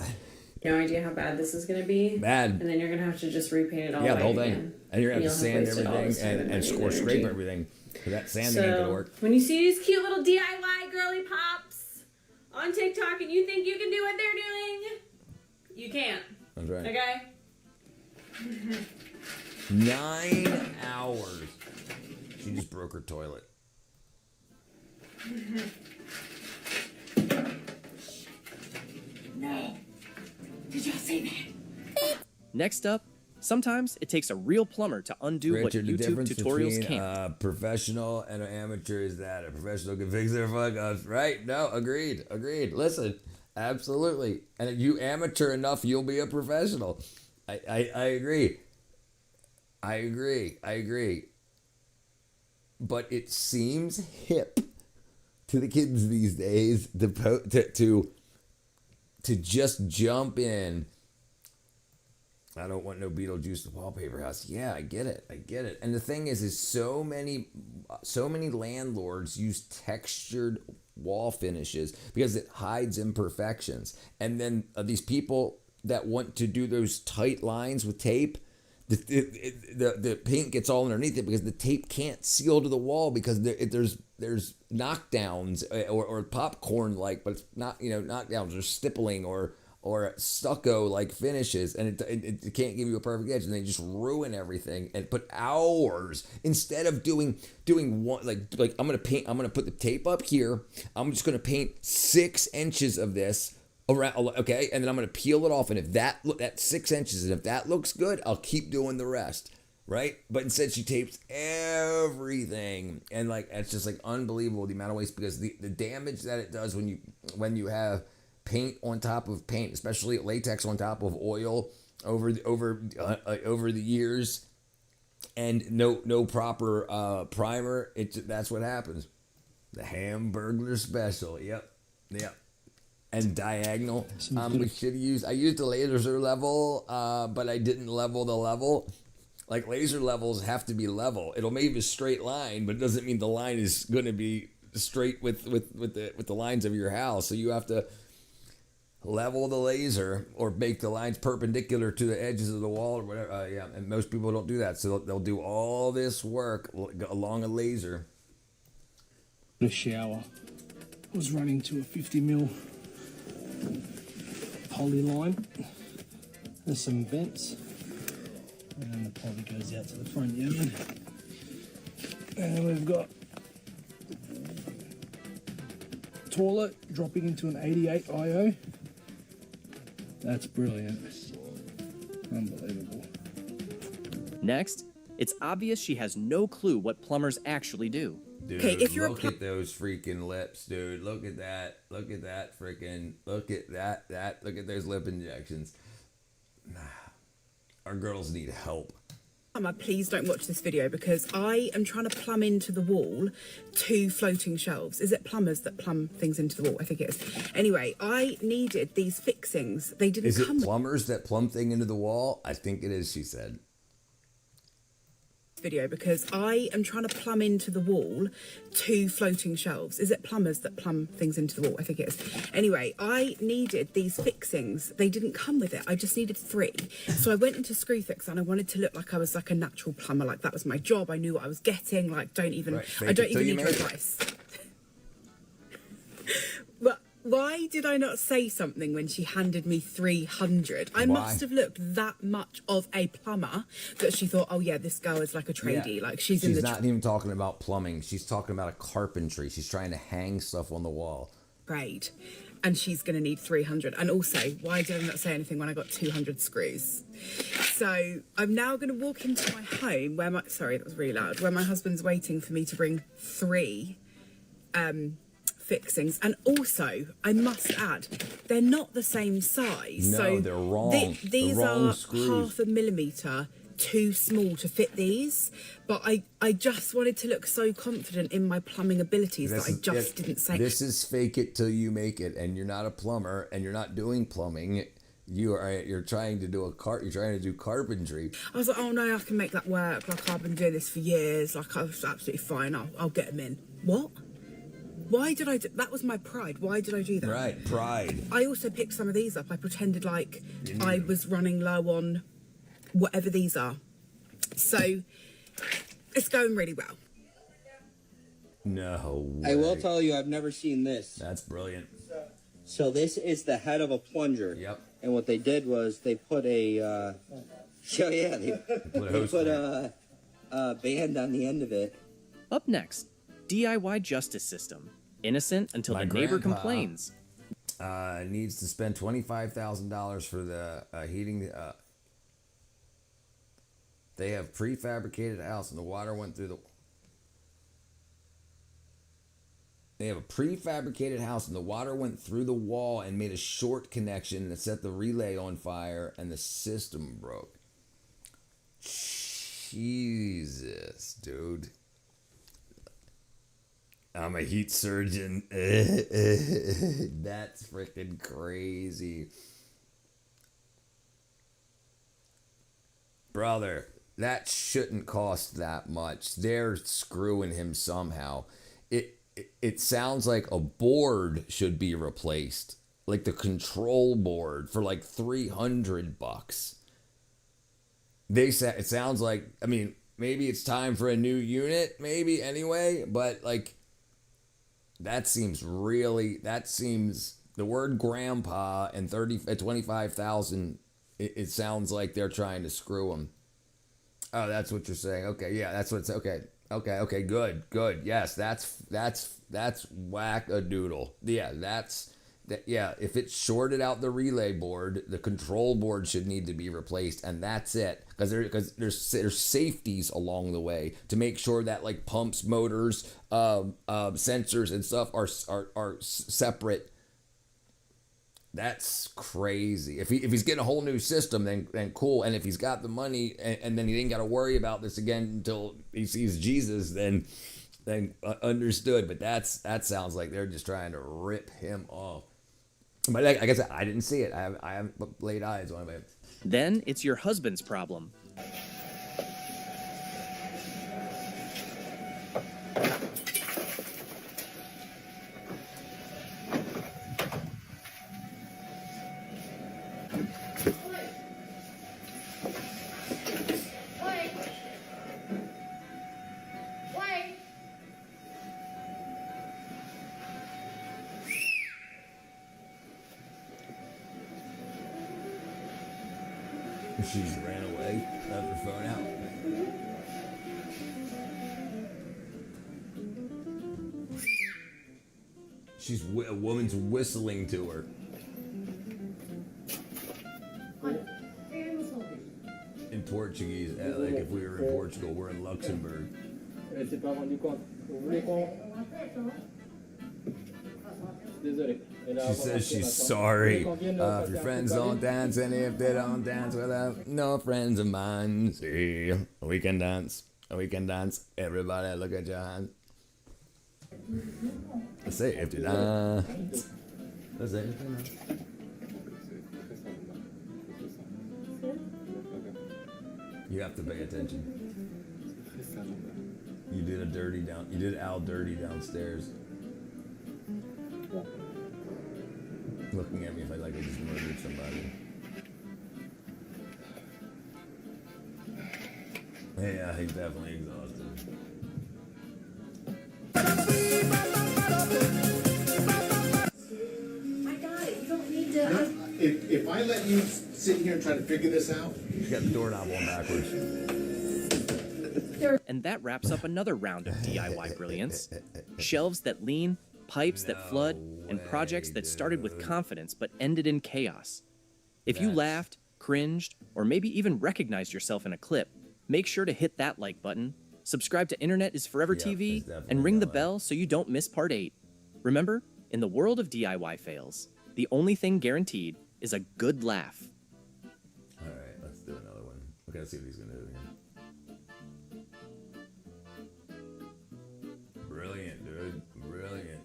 S4: no idea how bad this is going to be.
S1: Bad.
S4: And then you're going to have to just repaint it all
S1: the whole thing.
S4: again.
S1: And you're going to have to sand everything and scrape everything. Because that sanding ain't gonna work.
S4: When you see these cute little DIY girly pops on TikTok and you think you can do what they're doing, you can't.
S1: That's right.
S4: Okay?
S1: 9 hours. She just broke her toilet.
S5: No. Did y'all see that?
S10: Next up, sometimes it takes a real plumber to undo
S1: Richard,
S10: what YouTube tutorials can't.
S1: A professional and an amateur is that a professional can fix their fuck ups, right? No, agreed. Listen, absolutely. And if you amateur enough, you'll be a professional. I agree. But it seems hip to the kids these days to just jump in I don't want no Beetlejuice wallpaper house. Yeah, I get it. I get it. And the thing is so many landlords use textured wall finishes because it hides imperfections. And then these people that want to do those tight lines with tape, the paint gets all underneath it because the tape can't seal to the wall because there's knockdowns or popcorn like, but it's not, knockdowns or stippling or stucco like finishes, and it can't give you a perfect edge, and they just ruin everything and put hours instead of doing one like I'm gonna put the tape up here. I'm just gonna paint 6 inches of this around, okay, and then I'm gonna peel it off, and if that 6 inches, and if that looks good, I'll keep doing the rest, right? But instead she tapes everything, and like it's just like unbelievable the amount of waste, because the damage that it does when you have paint on top of paint, especially latex on top of oil over the years, and no proper primer. That's what happens. The Hamburglar Special. Yep. And diagonal. I used the laser level, but I didn't level the level. Like laser levels have to be level. It'll make a straight line, but it doesn't mean the line is going to be straight with the lines of your house. So you have to level the laser or make the lines perpendicular to the edges of the wall or whatever. And most people don't do that, so they'll do all this work along a laser.
S14: The shower was running to a 50mm poly line. There's some vents, and then the poly goes out to the front yard. And then we've got toilet dropping into an 88 IO. That's brilliant. Unbelievable.
S10: Next, it's obvious she has no clue what plumbers actually do.
S1: Dude, if you're look at those freaking lips, dude. Look at that. Look at that freaking. Look at that. Look at those lip injections. Our girls need help.
S3: Please don't watch this video because I am trying to plumb into the wall 2 floating shelves. Is it plumbers that plumb things into the wall? I think it is. Anyway, I needed these fixings. They didn't come.
S1: Is it plumbers that plumb thing into the wall? I think it is, she said.
S3: Video because I am trying to plumb into the wall 2 floating shelves. Is it plumbers that plumb things into the wall? I think it is. Anyway, I needed these fixings. They didn't come with it. I just needed 3. So I went into Screwfix and I wanted to look like I was like a natural plumber. Like that was my job. I knew what I was getting. Like I don't even need your advice. But why did I not say something when she handed me 300? I must have looked that much of a plumber that she thought, oh yeah, this girl is like a tradie.
S1: Yeah.
S3: Like she's in the.
S1: She's not even talking about plumbing. She's talking about a carpentry. She's trying to hang stuff on the wall.
S3: Great. And she's going to need 300. And also, why did I not say anything when I got 200 screws? So I'm now going to walk into my home where sorry, that was really loud, where my husband's waiting for me to bring 3 fixings. And also, I must add, they're not the same size.
S1: No,
S3: so
S1: they're wrong.
S3: These
S1: the wrong
S3: are
S1: screws.
S3: 0.5 millimeter too small to fit these, but I just wanted to look so confident in my plumbing abilities that I just didn't say.
S1: This is fake it till you make it, and you're not a plumber, and you're not doing plumbing. You're trying to do carpentry.
S3: I was like, oh no, I can make that work. Like I've been doing this for years. Like I was absolutely fine. I'll get them in. What? Why did I do that? Was my pride. Why did I do that?
S1: Right, pride.
S3: I also picked some of these up. I pretended like I was running low on whatever these are. So it's going really well.
S1: No way.
S7: I will tell you, I've never seen this.
S1: That's brilliant.
S7: So this is the head of a plunger.
S1: Yep.
S7: And what they did was they put a, they put a band on the end of it.
S10: Up next, DIY justice system. Innocent until the neighbor complains.
S1: Needs to spend $25,000 for the heating. They have prefabricated house and the water went through the. They have a prefabricated house and the water went through the wall and made a short connection that set the relay on fire and the system broke. Jesus, dude. I'm a heat surgeon. That's freaking crazy. brother, that shouldn't cost that much. They're screwing him somehow. It sounds like a board should be replaced, like the control board for like $300. They said it sounds like, I mean, maybe it's time for a new unit, maybe anyway, but like that seems the word grandpa and 25,000, it sounds like they're trying to screw him. Oh, that's what you're saying. Okay, yeah, that's what it's okay. Okay, good. Yes, that's whack-a-doodle. Yeah, yeah, if it's shorted out the relay board, the control board should need to be replaced, and that's it. Because there's safeties along the way to make sure that like pumps, motors, sensors and stuff are separate. That's crazy. If he's getting a whole new system, then cool. And if he's got the money and then he ain't got to worry about this again until he sees Jesus, then understood. But that sounds like they're just trying to rip him off. But like I said, I didn't see it. I haven't laid eyes on it.
S10: Then it's your husband's problem.
S1: She ran away, left her phone out. A woman's whistling to her. In Portuguese, like if we were in Portugal, we're in Luxembourg. She says she's sorry. If your friends don't dance, and if they don't dance, well, no friends of mine. See, we can dance. We can dance. Everybody, look at your hands. Let's say if you dance. Let's say if you dance. You have to pay attention. You did Al dirty downstairs. Looking at me if I like I just murdered somebody. Yeah, he's definitely exhausted.
S5: I got it. You don't need to.
S2: If I let you sit here and try to figure this out,
S1: you got the doorknob on backwards.
S10: And that wraps up another round of DIY brilliance. Shelves that lean, pipes that flood, and projects that started with confidence but ended in chaos. If you laughed, cringed, or maybe even recognized yourself in a clip, make sure to hit that like button, subscribe to Internet is Forever TV, and ring the bell so you don't miss part 8. Remember, in the world of DIY fails, the only thing guaranteed is a good laugh.
S1: All right, let's do another one. We gotta see what he's gonna do here. Brilliant, dude. Brilliant.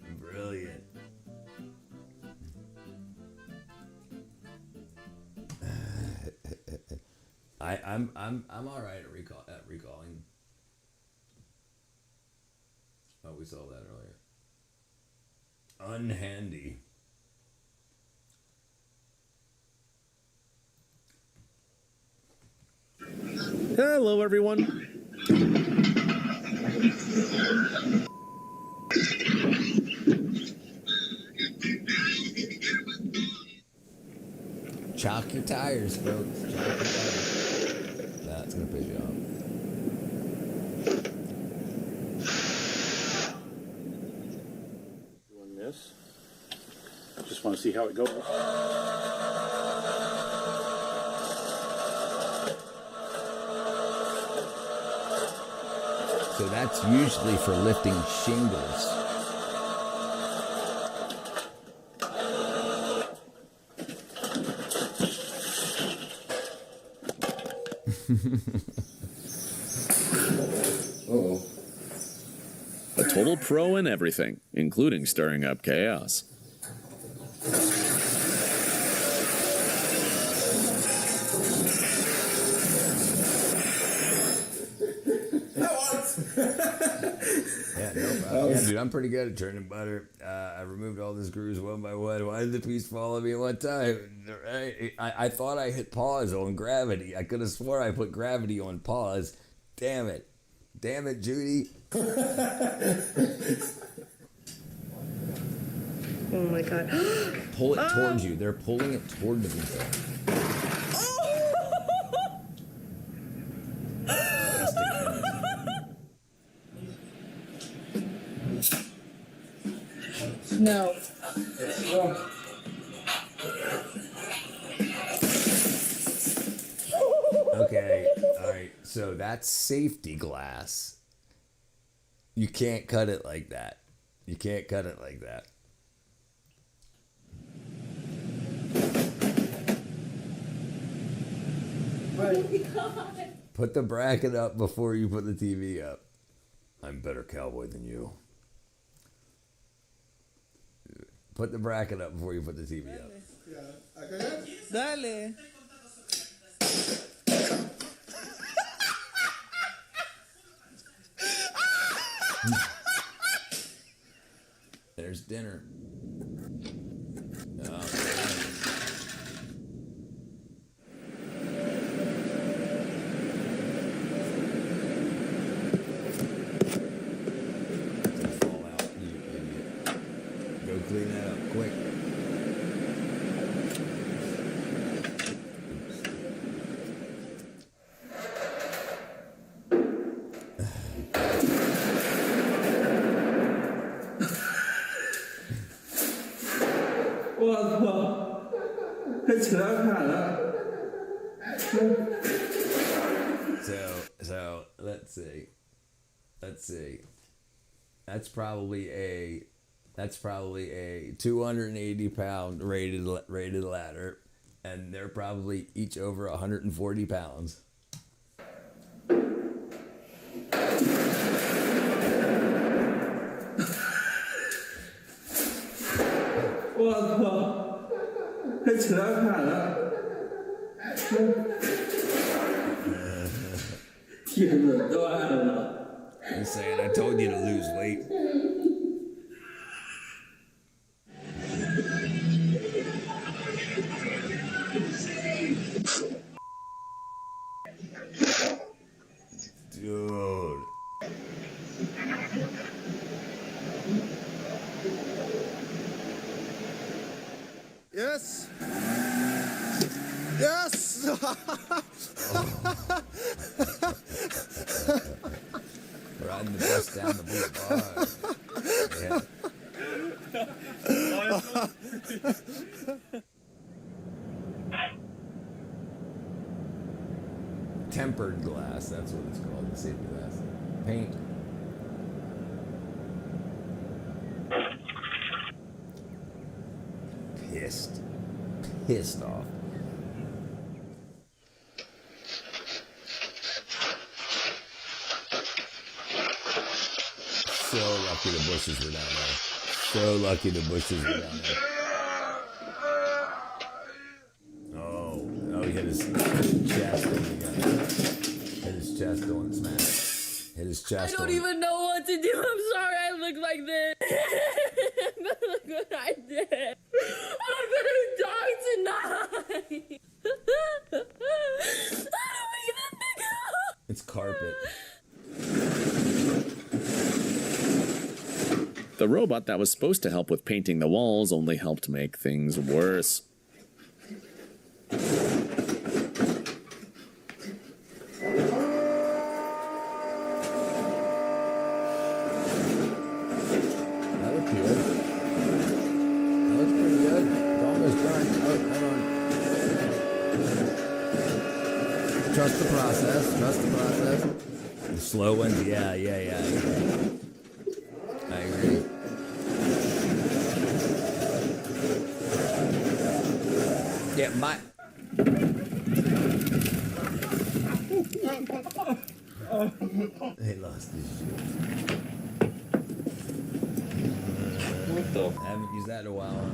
S1: I'm all right at recalling. Oh, we saw that earlier. Unhandy.
S8: Hello, everyone.
S1: Chalk your tires, folks. Chalk your tires. That's gonna piss you off.
S2: doing this, I just want to see how it goes.
S1: So that's usually for lifting shingles.
S8: Uh-oh. A total pro in everything, including stirring up chaos.
S1: Dude, I'm pretty good at churning butter. I removed all the screws one by one. Why did the piece follow me one time? I thought I hit pause on gravity. I could have swore I put gravity on pause. Damn it. Damn it, Judy.
S6: Oh my god.
S1: Pull it towards you. They're pulling it toward the pizza.
S19: No.
S1: Okay, alright, so that's safety glass. You can't cut it like that. You can't cut it like that.
S6: Oh my god.
S1: Put the bracket up before you put the TV up. I'm better cowboy than you. Put the bracket up before you put the TV up.
S6: Dale.
S1: There's dinner. Oh, fall out, you idiot. Go clean that up quick. So let's see. That's probably a 280-pound rated ladder, and they're probably each over 140 pounds. I'm saying, I told you to lose weight. Dude.
S6: Yes. Yes.
S1: Riding the bus down the boulevard. Yeah. Tempered glass, that's what it's called, the safety glass. Paint. Pissed off. So lucky the bushes were down there. So lucky the bushes were down there. Oh, he hit his chest on the hit his chest on smash. Hit his chest
S6: I don't even know what to do. I'm sorry I look like this. But look what I did. I'm gonna die tonight. I don't even think
S1: It's carpet.
S8: The robot that was supposed to help with painting the walls only helped make things worse.
S1: Trust the process. The slow ones, yeah. I agree. Yeah, he lost his shit. What the? I haven't used that in a while.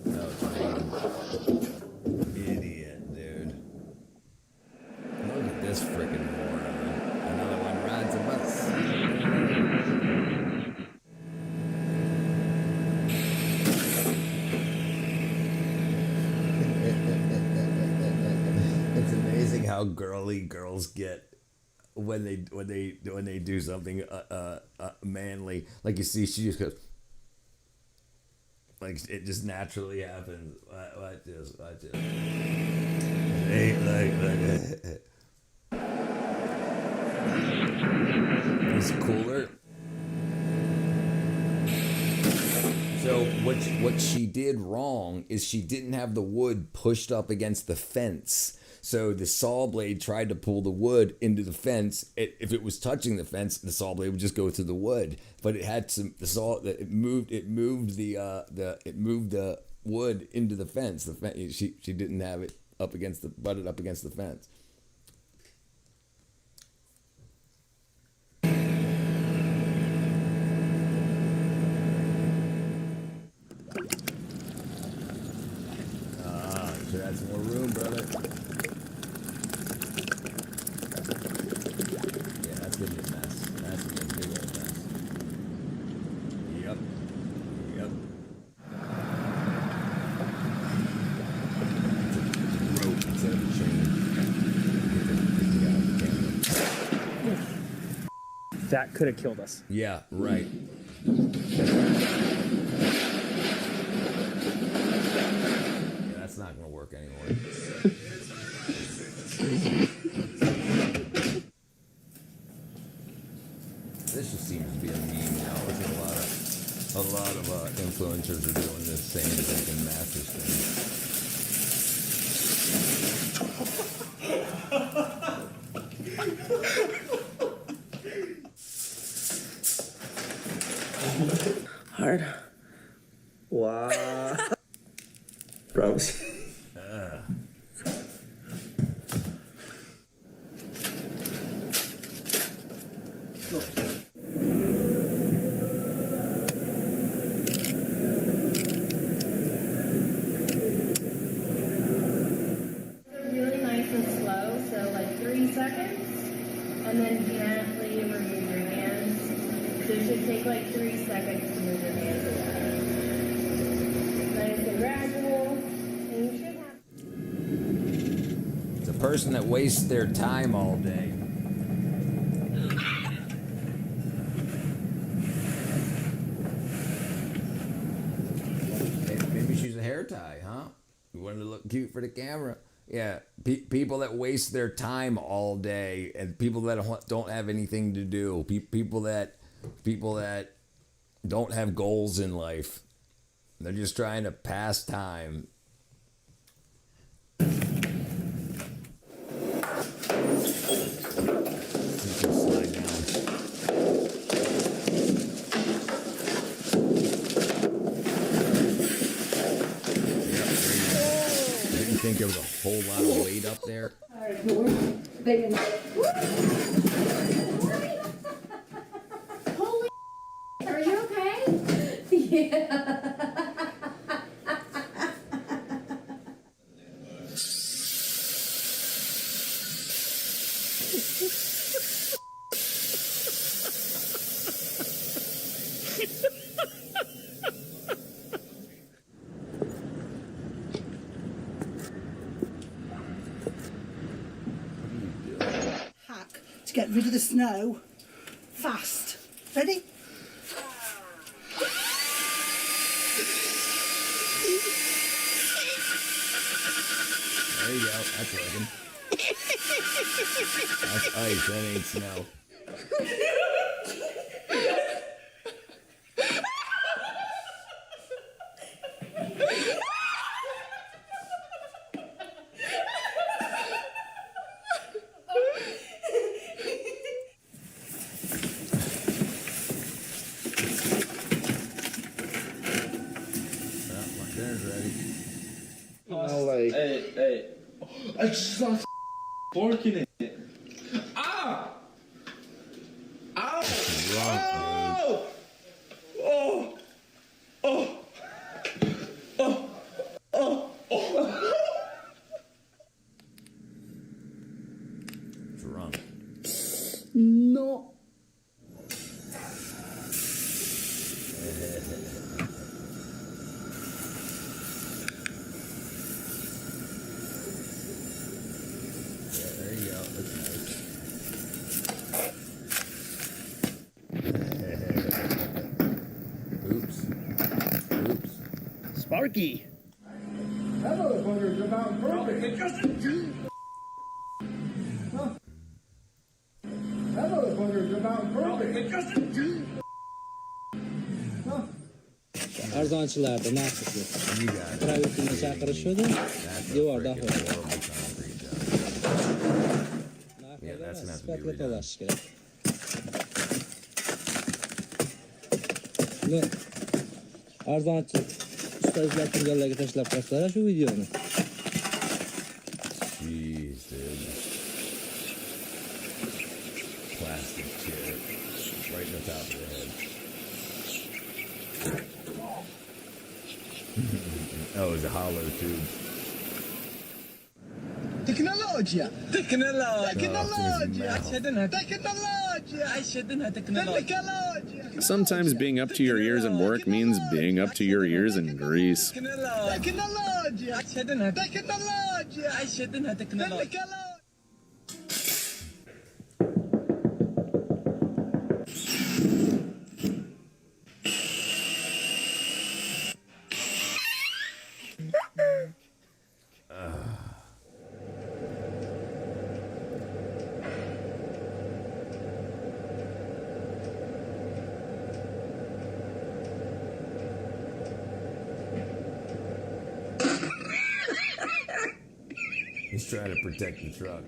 S1: No, it's fine. how girly girls get when they do something manly. Like you see, she just goes. Like it just naturally happens. Watch this. It's cooler. So what she did wrong is she didn't have the wood pushed up against the fence. So the saw blade tried to pull the wood into the fence. If it was touching the fence, the saw blade would just go through the wood. But it had it moved the wood into the fence. She didn't have it butted up against the fence. Should add some more room, brother. Yeah, that's gonna be a mess. That's gonna be a big old mess. Yep. Rope instead of a chain.
S14: That could have killed us.
S1: Yeah, right. That's not going to work anymore. This just seems to be a meme now. I think a lot of influencers are doing this same fucking masters thing.
S14: Hard. Wow. Promise.
S6: Really nice and slow, so like 3 seconds, and then gently remove your hands. So it should take like 3 seconds to move your hands away. Nice and gradual, and you should have.
S1: It's a person that wastes their time all day. Maybe she's a hair tie, huh? You wanted to look cute for the camera. Yeah, people that waste their time all day, and people that don't have anything to do. People that don't have goals in life. They're just trying to pass time. Slide down. Didn't think there was a whole lot of weight up there.
S6: Alright, big enough. Holy are you okay? Yeah.
S17: Hack to get rid of the snow fast. Ready?
S1: There you go. That's working. That's ice. That ain't snow. My dinner's ready.
S7: No way.
S22: Hey. I just saw fork in it. Ah! Ow! Oh! Oh! Oh! Oh! Oh! Oh!
S1: Drunk.
S17: No.
S1: There you Oops. Oops.
S14: Sparky.
S9: That motherfucker's about perfect. It doesn't. That motherfucker's about perfect. It doesn't.
S14: Arzancılarda ne yapıyor? Pravet'in mesafları şurada. Yuvarda hoş.
S1: Yeah, that's gonna have to be redone.
S14: Ne? Arzancı usta izlerken yerlere taşlar kaslara şu videonu.
S1: Jeez, dude. Plastic chair. Right in the top of the head. Oh, it's a hollow tube.
S9: Teknolojia.
S8: Sometimes being up to your ears in work means being up to your ears in grease.
S1: He's trying to protect the truck.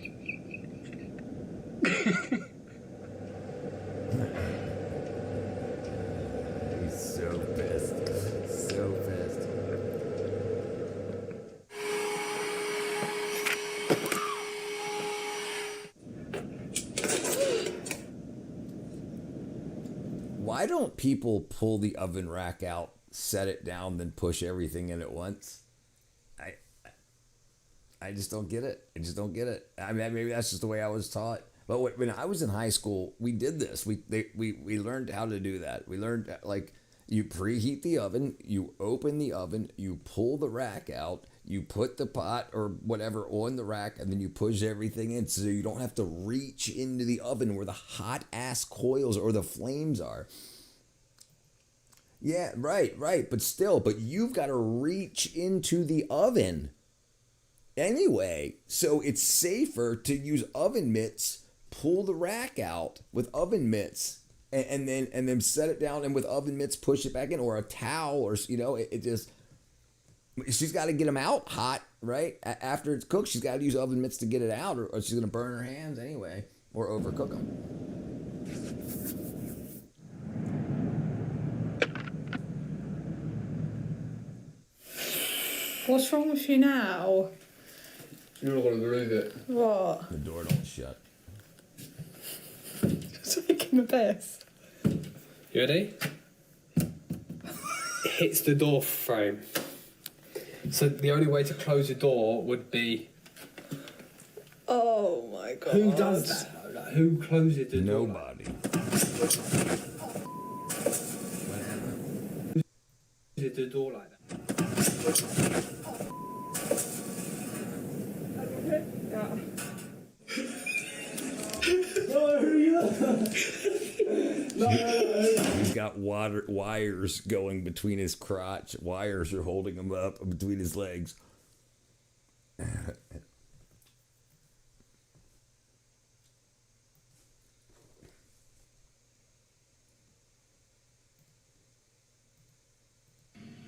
S1: He's so pissed. So pissed. Why don't people pull the oven rack out, set it down, then push everything in at once? I just don't get it. I just don't get it. I mean, maybe that's just the way I was taught. But when I was in high school, we did this. We learned how to do that. We learned, like, you preheat the oven, you open the oven, you pull the rack out, you put the pot or whatever on the rack, and then you push everything in so you don't have to reach into the oven where the hot ass coils or the flames are. Yeah, right. But you've got to reach into the oven anyway, so it's safer to use oven mitts, pull the rack out with oven mitts, and then set it down, and with oven mitts push it back in, or a towel, or it just, she's got to get them out hot, right? After it's cooked, she's got to use oven mitts to get it out, or she's gonna burn her hands anyway, or overcook them.
S19: What's wrong with you now?
S9: You're not going to believe it.
S19: What?
S1: The door don't shut.
S19: Taking a piss.
S14: You ready? It hits the door frame. So the only way to close the door would be...
S19: Oh my god.
S14: Who does that though? Like, who closes the door?
S1: Nobody.
S14: Who closes the door like that?
S1: He's got wires going between his crotch. Wires are holding him up between his legs.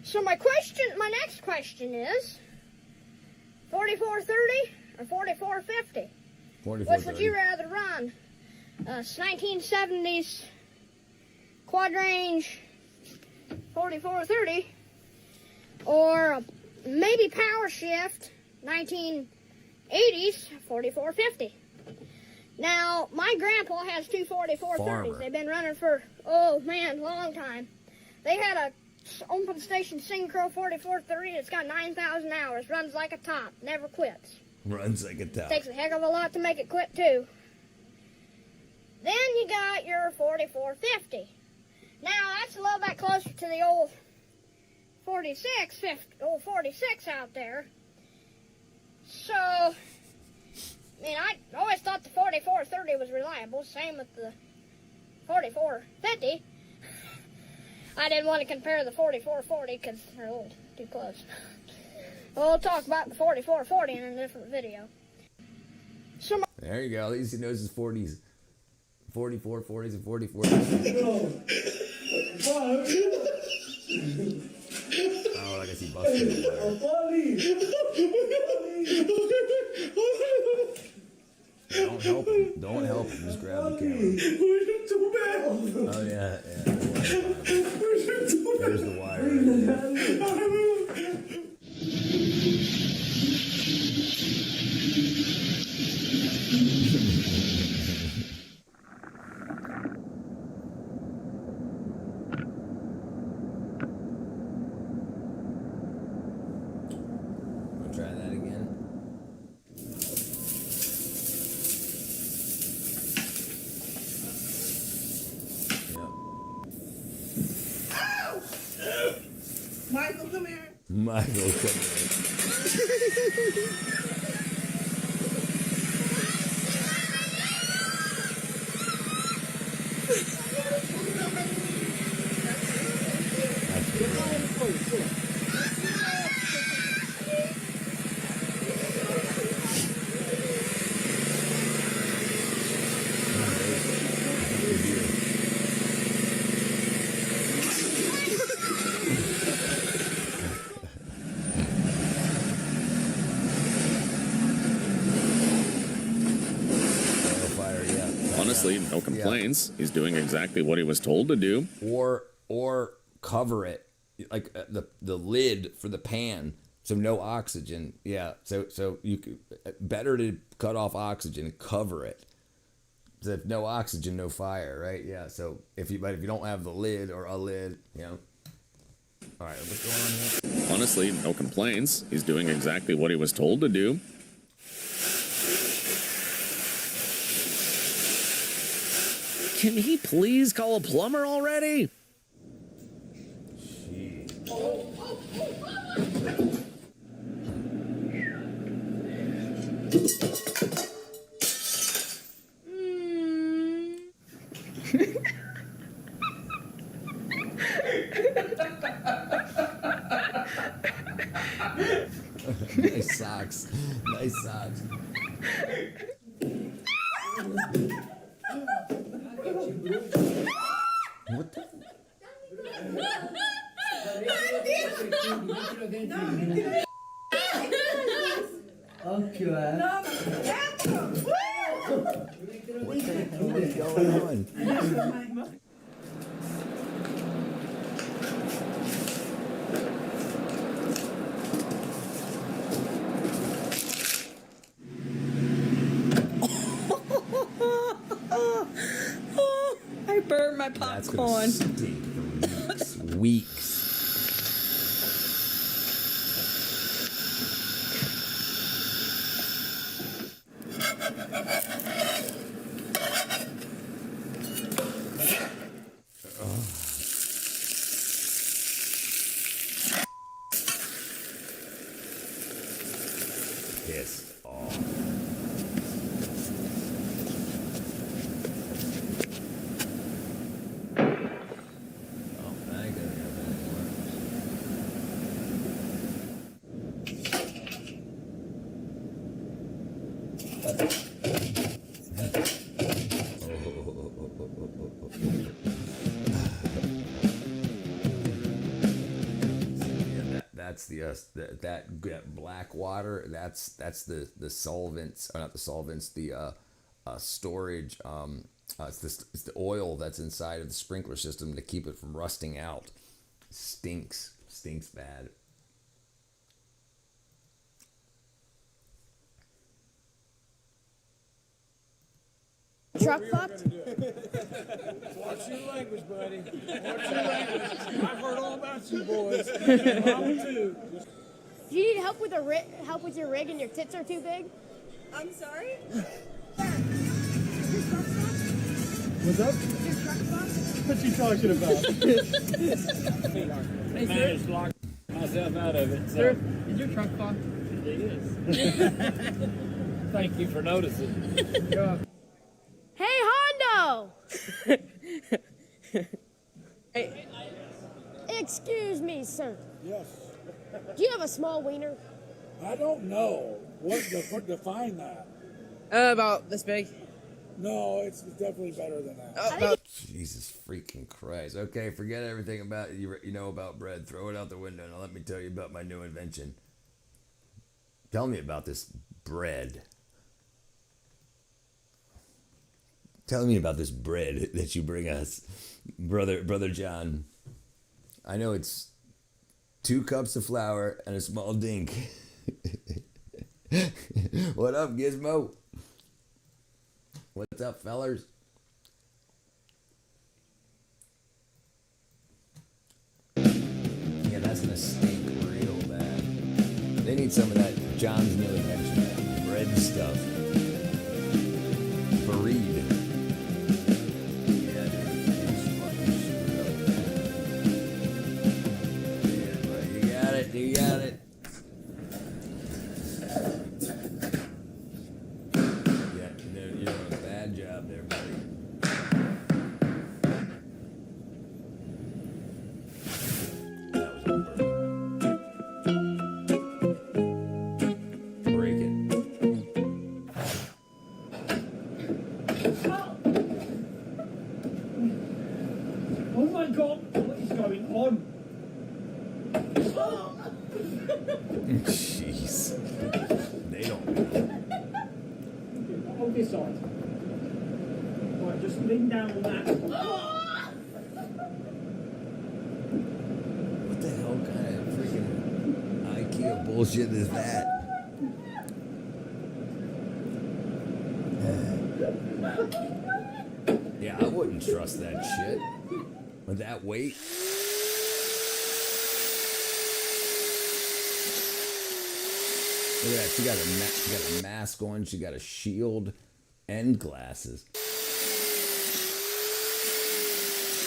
S12: So my next question is 4430 or 4450? Which would you rather run? 1970s quad range 4430 or maybe power shift 1980s 4450? Now, my grandpa has two 4430s. They've been running for, oh man, long time. They had a open station Synchro 4430 that's got 9,000 hours, runs like a top, never quits.
S1: Runs like a top.
S12: Takes a heck of a lot to make it quit too. Then you got your 4450. Now that's a little bit closer to the old 46 out there. So, I mean, I always thought the reliable. Same with the 4450. I didn't want to compare the 4440 because they're a little too close. We'll talk about the 4440 in a different video.
S1: There you go. At least he knows his 40s. 44, 40s, and 44. Oh, I guess he busted it. Don't help him. Don't help him. Just grab the camera. Oh, yeah. There's the wire. Try that again. Yep.
S17: Michael, come here.
S1: Michael, come here.
S8: Honestly, no complaints. He's doing exactly what he was told to do.
S1: Or cover it, like the lid for the pan, so no oxygen. Yeah, so you could, better to cut off oxygen and cover it. So if no oxygen, no fire, right? Yeah. So if you don't have the lid or a lid, you know. All right, what's going on here?
S8: Honestly, no complaints. He's doing exactly what he was told to do. Can he please call a plumber already?
S1: Nice socks. Nice socks. What the?
S14: Okay.
S1: What the hell is going on?
S19: I burned my popcorn.
S1: That's weeks. Pissed off. That's that black water. That's the solvents, or not the solvents. The storage. It's the oil that's inside of the sprinkler system to keep it from rusting out. Stinks bad.
S12: Truck fucked?
S9: Watch your language, buddy. Watch your language. I've heard all about you boys. Mama too.
S12: Do you need help with help with your rig and your tits are too big?
S17: I'm sorry?
S18: What's up? What you talking about?
S9: I managed to lock myself out of it. So.
S19: Sir, is your trunk fucked?
S9: It is. Thank you for noticing.
S12: Hey,
S6: Hey.
S13: Excuse me, sir.
S9: Yes.
S13: Do you have a small wiener?
S9: I don't know. What define that?
S6: About this big.
S9: No, it's definitely better than that.
S1: Jesus freaking Christ. Okay, forget everything about you know about bread. Throw it out the window and let me tell you about my new invention. Tell me about this bread. Tell me about this bread that you bring us, brother John. I know it's 2 cups of flour and a small dink. What up, Gizmo? What's up, fellers? Yeah, that's gonna stink real bad. They need some of that John's new invention, that bread stuff. Fareed. Yeah, dude. It's fucking screwed up. Yeah, but you got it. You got it. Yeah, you're doing a bad job there, buddy. That was on purpose. Break it.
S9: Oh my God! What is going on?
S1: Jeez. They don't know.
S9: Hold this side. Right, just lean down on that.
S1: What the hell kind of freaking IKEA bullshit is that? Yeah, I wouldn't trust that shit. With that weight. Look at that. She got a mask on. She got a shield and glasses.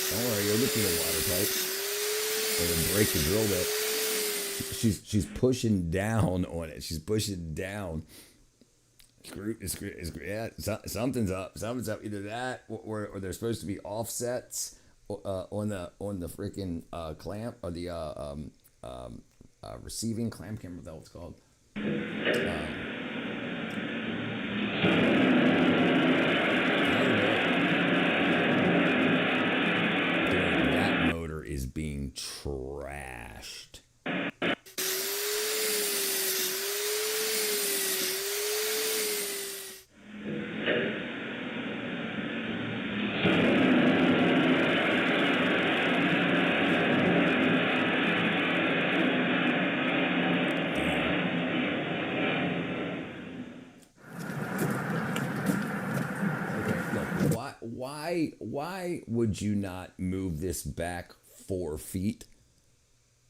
S1: Don't worry, you'll get to the water pipe. It'll break the drill bit. She's pushing down on it. She's pushing down. Yeah, something's up. Something's up. Either that, or there's supposed to be offsets on the freaking clamp or the receiving clamp. Can't remember what it's called. Dude, that motor is being trashed. Why would you not move this back 4 feet?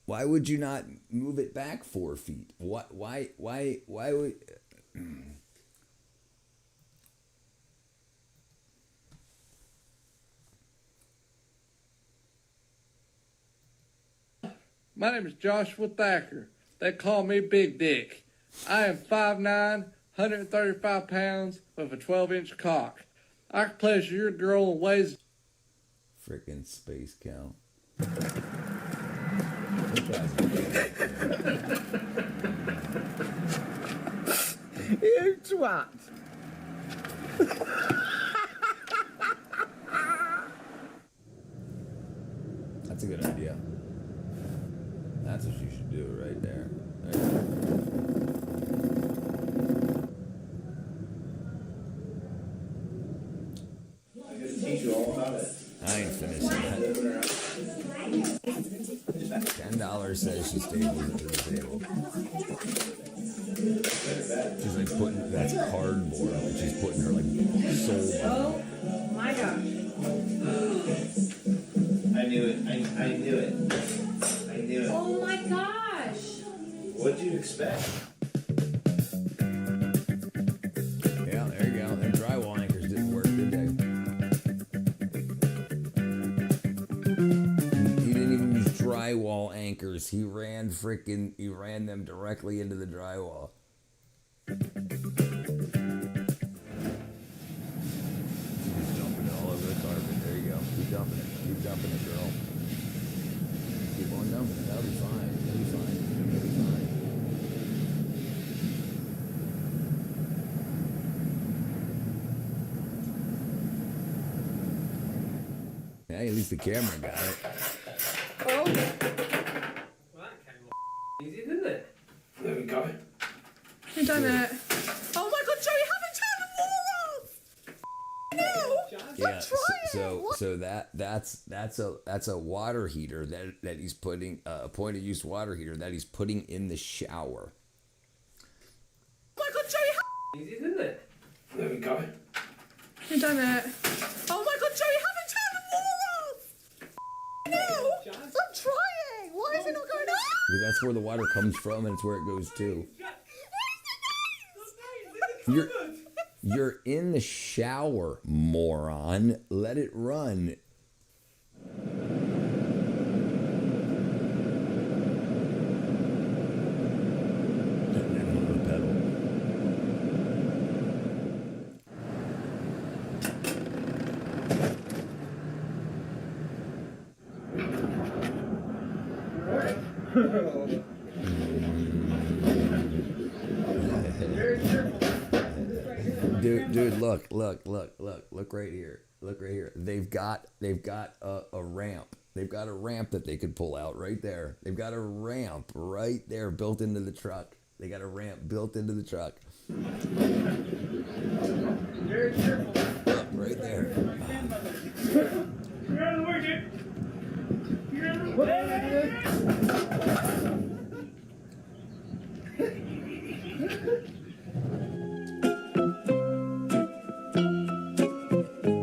S1: Why would you not move it back 4 feet? Why would...
S15: My name is Joshua Thacker. They call me Big Dick. I am 5'9", 135 pounds with a 12-inch cock. I can pleasure your girl in ways...
S1: Frickin' space count.
S15: You twat.
S1: That's a good idea. That's what you should do right there.
S7: Teach you all about it.
S1: I ain't finished yet. $10 says she stays at the table. She's like putting, that's cardboard, and she's putting her like soul.
S6: Oh my gosh.
S7: I knew it. I knew it. I knew it.
S6: Oh my gosh.
S7: What'd you expect?
S1: Yeah, there you go. Them drywall anchors didn't work, did they? He didn't even use drywall anchors. He ran them directly into the drywall. He's dumping it all over the carpet. Yeah, at least the camera got it.
S19: Oh.
S9: Easy, didn't it? There we go.
S19: You done it. Oh my God, Joe, you haven't turned the wall off. No.
S1: So that's a water heater that he's putting a point of use water heater that he's putting in the shower.
S19: Oh my God, Joe, you
S9: Easy, didn't it? There we go.
S19: You done it. Oh my God, Joe, you haven't turned the wall off. No. I'm trying. Why is it not going off?
S1: Because that's where the water comes from and it's where it goes to. You're in the shower, moron. Let it run. Dude, look right here. Look right here. They've got a ramp. They've got a ramp that they could pull out right there. They've got a ramp right there built into the truck. They got a ramp built into the truck.
S9: Very careful.
S1: Look, right there.
S9: You're out of the way, kid. You're out of the way.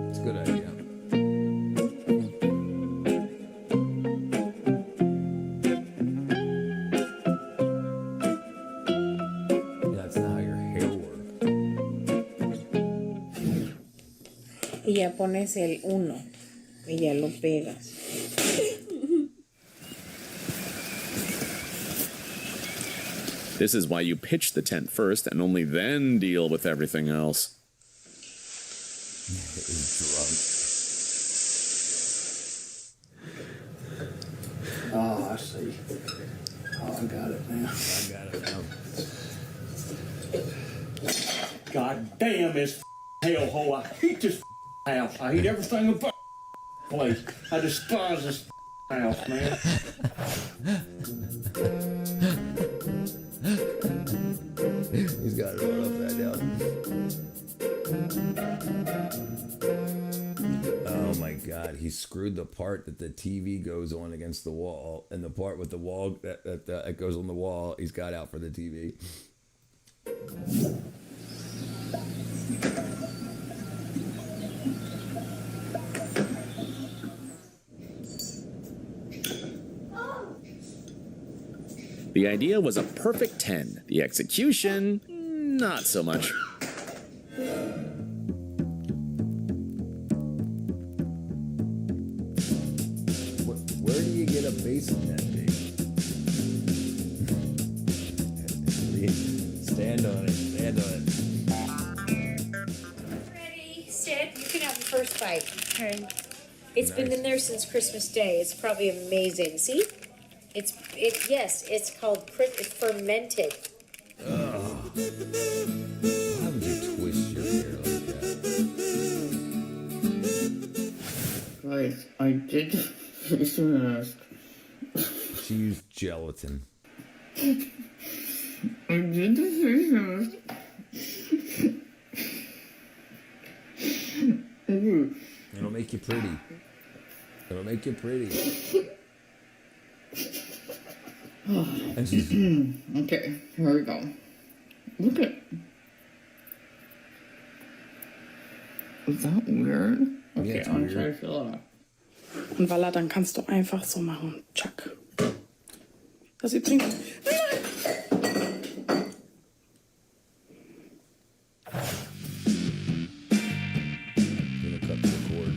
S1: It's a good idea. That's not how your hair works.
S16: Y ya pones el 1 y ya lo pegas.
S8: This is why you pitch the tent first and only then deal with everything else.
S1: He's drunk.
S2: Oh, I see. Oh, I got it now.
S1: I got it now.
S2: God damn this hellhole. I hate this house. I hate everything about place. I despise this house, man.
S1: He's got it all upside down. Oh my God, he screwed the part that the TV goes on against the wall, and the part with the wall that goes on the wall, he's got out for the TV.
S8: The idea was a perfect 10. The execution, not so much.
S1: Where do you get a basin that big? Stand on it. Stand on it.
S20: Ready, sit. You can have the first bite. Okay. It's been in there since Christmas Day. It's probably amazing. See? It's called it's fermented.
S1: Ugh. Why would you twist your hair like that?
S16: Guys, I did face mask.
S1: She used gelatin.
S16: I did the face mask.
S1: It'll make you pretty. It'll make you pretty. And she's
S16: Okay, here we go. Look at. Is that weird? Okay,
S1: Yeah,
S16: I'm trying to fill it up.
S3: Und Walla, dann kannst du einfach so machen. Tschack. Das ist übrigens.
S1: gonna cut the cord.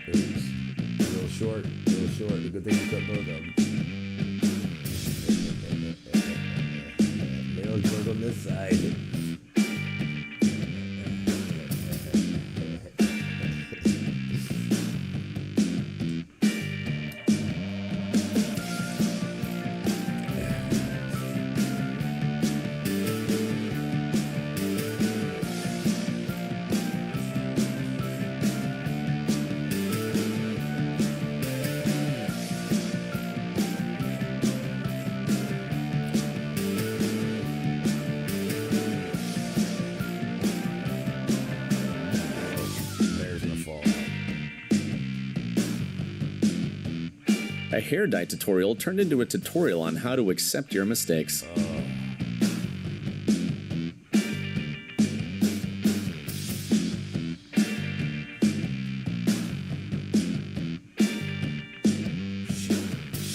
S1: Oops. Real short. The good thing you cut both of them. Nails work on this side.
S8: A hair dye tutorial turned into a tutorial on how to accept your mistakes.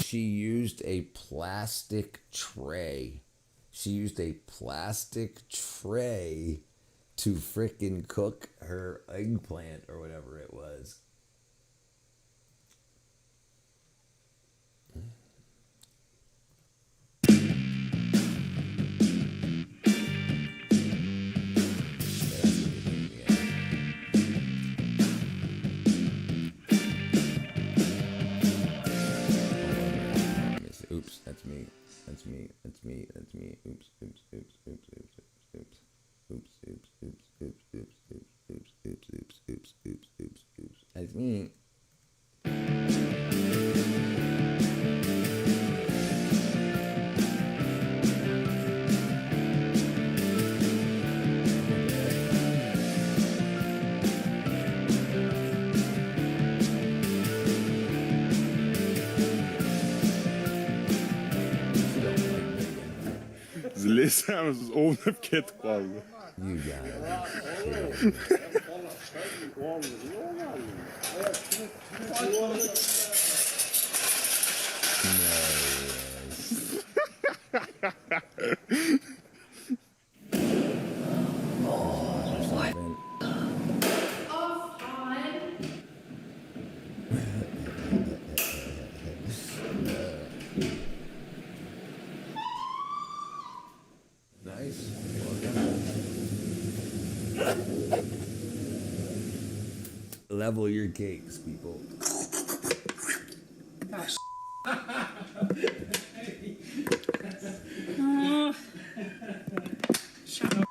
S1: She used a plastic tray. She used a plastic tray to frickin' cook her eggplant or whatever it was. Oops, that's me. That's me. That's me. That's me. Oops, oops, oops, oops, oops, oops, oops, oops, oops, oops, oops, oops, oops, oops, oops, oops, oops, oops, oops. That's me.
S11: זה לי שם ovne kettkval.
S1: You got it. Nice. Well done. Level your cakes, people.
S19: Shut up.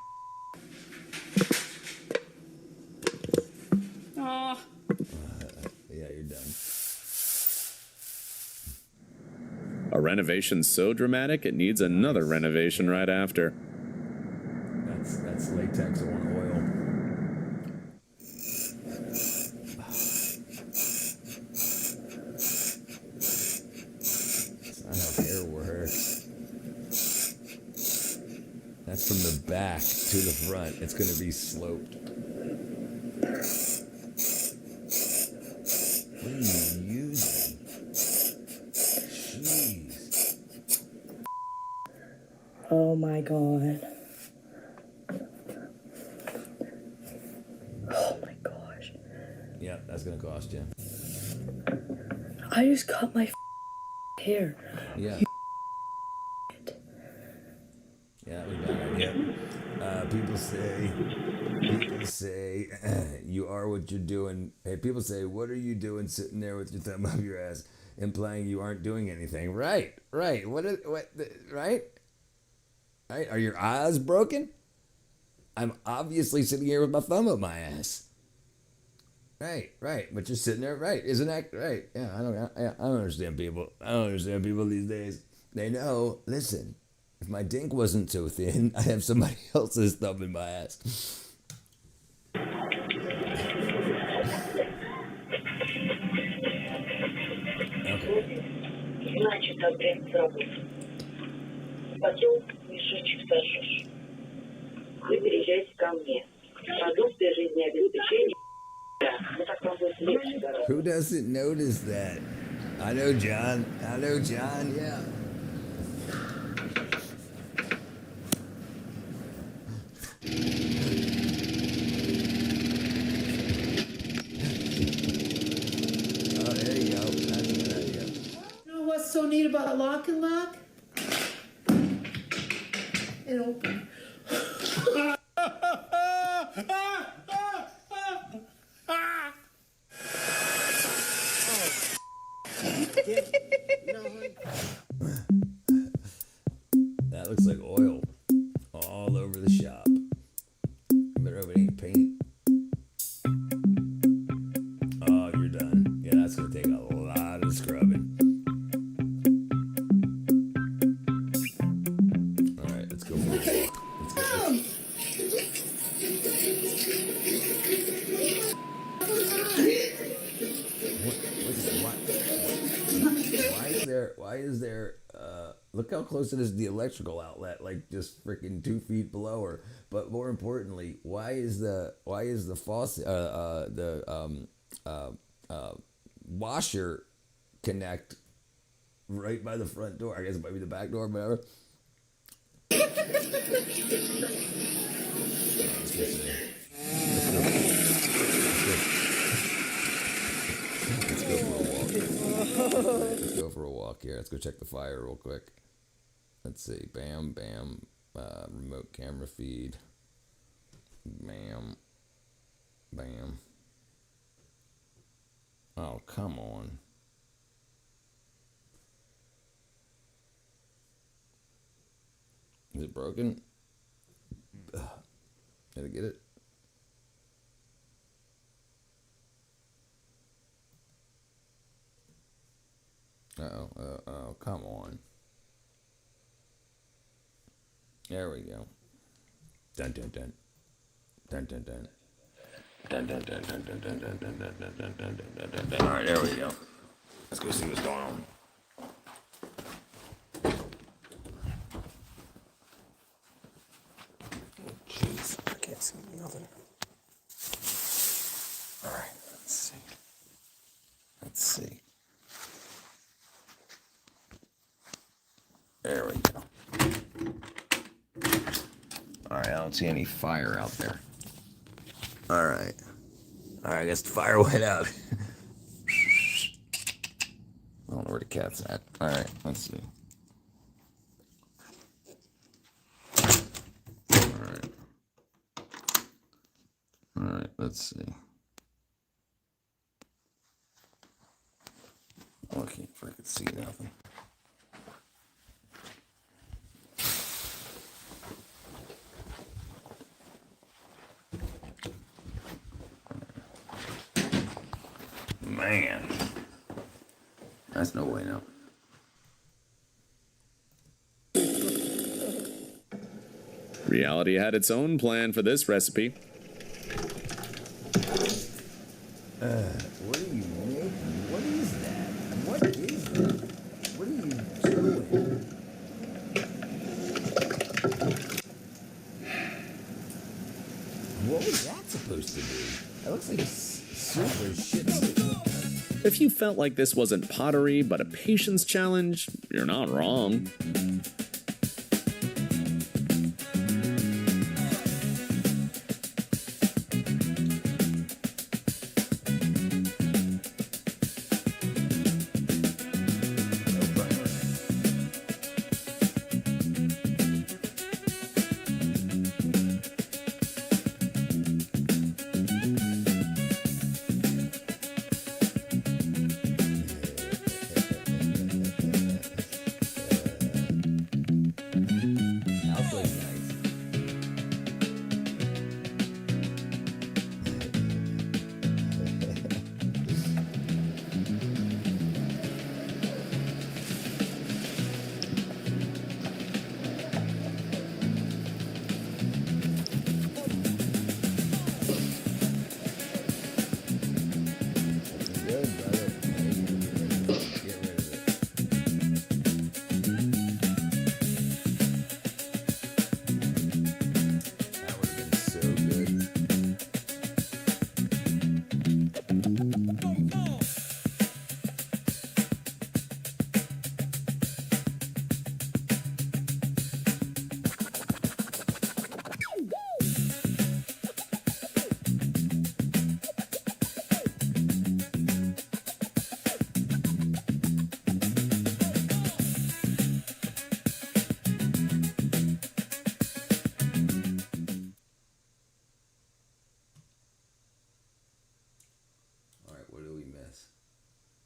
S19: Oh.
S1: Yeah, you're done.
S8: A renovation so dramatic it needs another renovation right after.
S1: That's latex on oil. That's not how hair works. That's from the back to the front. It's going to be sloped. What are you using? Jeez.
S17: Oh my god. Oh my gosh.
S1: Yeah, that's going to cost you.
S17: I just cut my hair.
S1: Yeah. Yeah, that was a bad idea. People say, you are what you're doing. Hey, people say, what are you doing sitting there with your thumb up your ass, implying you aren't doing anything? Right. Right. Right? Are your eyes broken? I'm obviously sitting here with my thumb up my ass. Right. But you're sitting there, right? Isn't that right? Yeah, I don't understand people. I don't understand people these days. They know. Listen, if my dink wasn't so thin, I'd have somebody else's thumb in my ass.
S21: Значит, обряд сработал. Потом мешочек сожжешь. Вы переезжаете ко мне. Продукты жизнеобеспечения. Ну так вам будет легче гораздо.
S1: Who doesn't notice that? I know John, yeah. Oh, there you go. That's a good idea.
S23: You know what's so neat about lock and lock? It opens.
S1: That looks like oil all over the shop. I better hope it ain't paint. Oh, you're done. Yeah, that's gonna take a lot of scrubbing. All right, let's go for it. Let's go. What? Why look how close it is to the electrical outlet, like just freaking 2 feet below her. But more importantly, why is the faucet washer connect right by the front door? I guess it might be the back door, whatever. Let's go for a walk here. Let's go check the fire real quick. Let's see. Bam, bam. Remote camera feed. Bam. Bam. Oh, come on. Is it broken? Did I get it? Oh, come on. There we go. Dun dun dun. Dun dun dun. Dun dun dun dun dun dun dun dun dun dun dun dun dun dun dun. Alright, there we go. Let's go see what's going on.
S14: Jeez, I can't see nothing. Alright, let's see. Let's see.
S1: There we go. Alright, I don't see any fire out there. Alright. Alright, I guess the fire went out. I don't know where the cat's at. Alright, let's see. Alright. Alright, let's see. Oh, I can't freaking see nothing. Man, that's no way now.
S8: Reality had its own plan for this recipe.
S1: What are you making? What is that? What is that? What are you doing? What was that supposed to be? That looks like a super shit.
S8: If you felt like this wasn't pottery but a patience challenge, you're not wrong.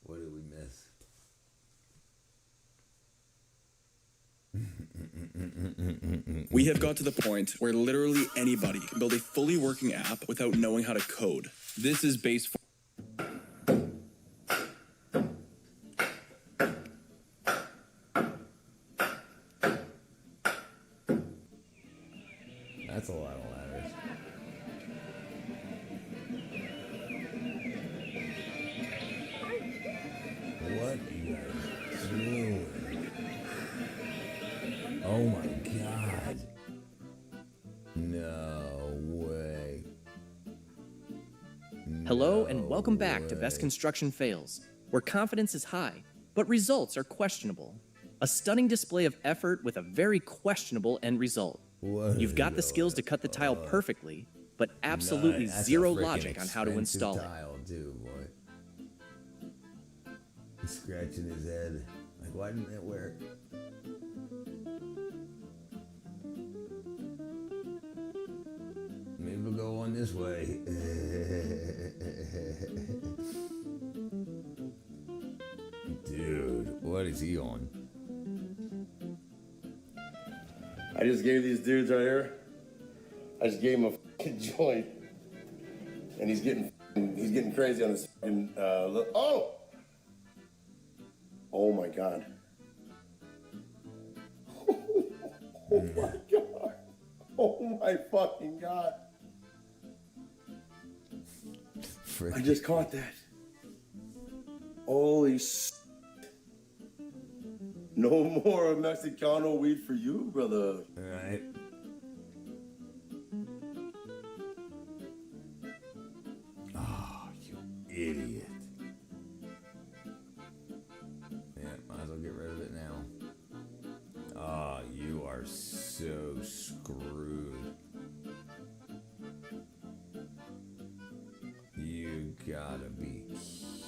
S1: What did we miss?
S4: We have got to the point where literally anybody can build a fully working app without knowing how to code. This is base.
S1: That's a lot of ladders. What are you guys doing? No way.
S5: Hello and welcome back to Best Construction Fails, where confidence is high, but results are questionable. A stunning display of effort with a very questionable end result. You've got the skills to cut the tile perfectly, but absolutely zero logic on how to install it.
S1: Too, boy. He's scratching his head. Like, why didn't it work? Maybe we'll go on this way. Dude, what is he on?
S10: I just gave these dudes right here, I just gave him a fucking joint. And he's getting crazy on this fucking, oh! Oh my God. Oh my God. Oh my fucking God. I just caught that. Holy shit. No more Mexicano weed for you, brother.
S1: All right. Oh, you idiot. Yeah, might as well get rid of it now. Oh, you are so screwed. You gotta be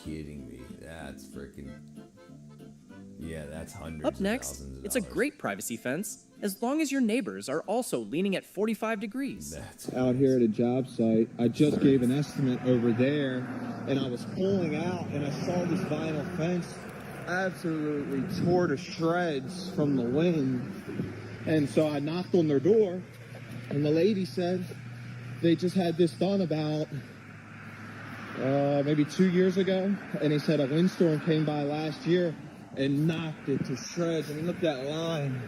S1: kidding me. That's freaking... Yeah, that's hundreds
S5: Up next,
S1: of thousands of
S5: it's a great privacy fence, as long as your neighbors are also leaning at 45 degrees.
S22: Out here at a job site, I just gave an estimate over there, and I was pulling out, and I saw this vinyl fence absolutely tore to shreds from the wind. And so I knocked on their door, and the lady said they just had this done about maybe 2 years ago, and they said a windstorm came by last year and knocked it to shreds. I mean, look at that line.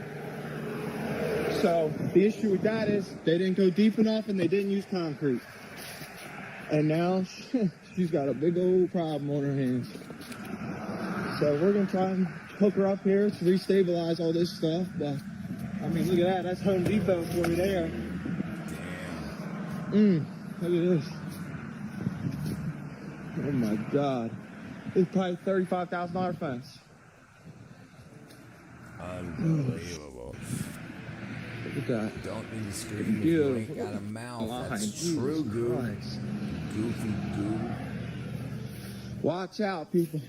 S22: So the issue with that is they didn't go deep enough and they didn't use concrete. And now she's got a big old problem on her hands. So we're gonna try and hook her up here to restabilize all this stuff. But I mean, look at that. That's Home Depot for you there. Look at this. Oh my God. This is probably $35,000 fence.
S1: Unbelievable.
S22: Look at that.
S1: Don't need to scream if you ain't got a mouth. That's true, goo. Goofy goo.
S22: Watch out, people.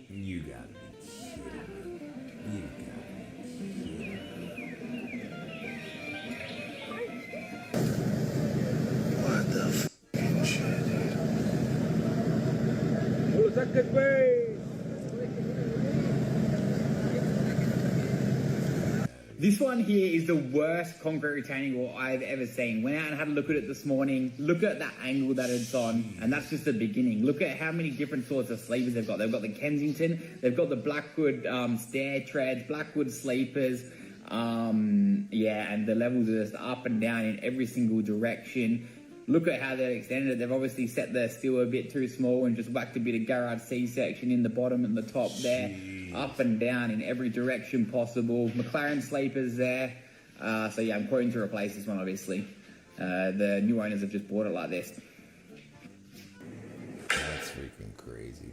S1: You gotta be kidding me. You gotta be kidding me.
S22: What the f***ing shit, dude?
S9: Who's that good way?
S24: This one here is the worst concrete retaining wall I've ever seen. Went out and had a look at it this morning. Look at the angle that it's on, and that's just the beginning. Look at how many different sorts of sleepers they've got. They've got the Kensington, they've got the Blackwood stair treads, Blackwood sleepers, yeah, and the levels are just up and down in every single direction. Look at how they've extended it. They've obviously set the steel a bit too small and just whacked a bit of garage C-section in the bottom and the top there. Up and down in every direction possible. McLaren sleepers there. So yeah, I'm quoting to replace this one, obviously. The new owners have just bought it like this.
S1: That's freaking crazy.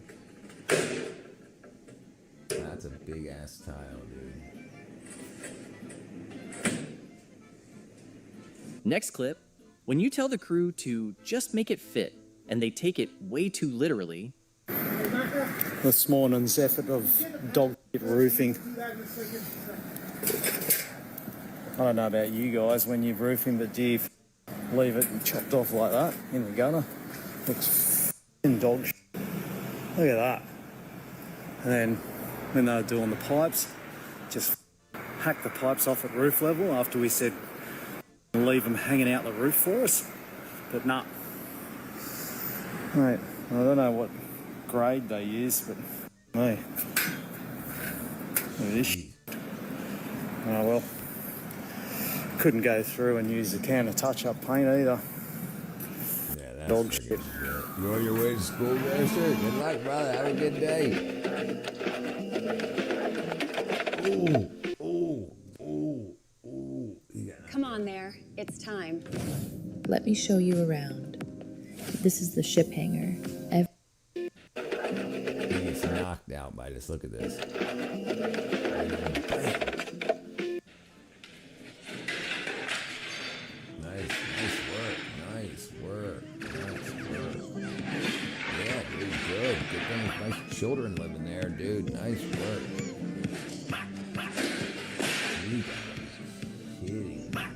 S1: That's a big ass tile, dude.
S5: Next clip, when you tell the crew to just make it fit, and they take it way too literally.
S18: This morning's effort of dog shit roofing. I don't know about you guys when you're roofing, but do you leave it chopped off like that in the gutter? Looks f***ing dog shit. Look at that. And then when they were doing the pipes, just hack the pipes off at roof level after we said leave them hanging out the roof for us. But nah. Right, I don't know what grade they use, but hey, look at this shit. Oh well, couldn't go through and use a can of touch-up paint either.
S1: Yeah, that's
S18: dog shit.
S1: You on your way to school, Master? Good luck, brother. Have a good day. Ooh. You got
S25: Come
S6: on there. It's time.
S12: Let me show you around. This is the ship hangar.
S1: He gets knocked out by this. Look at this. Nice work. Yeah, dude, good. Get them nice children living there, dude. Nice work. You gotta be kidding me, dude.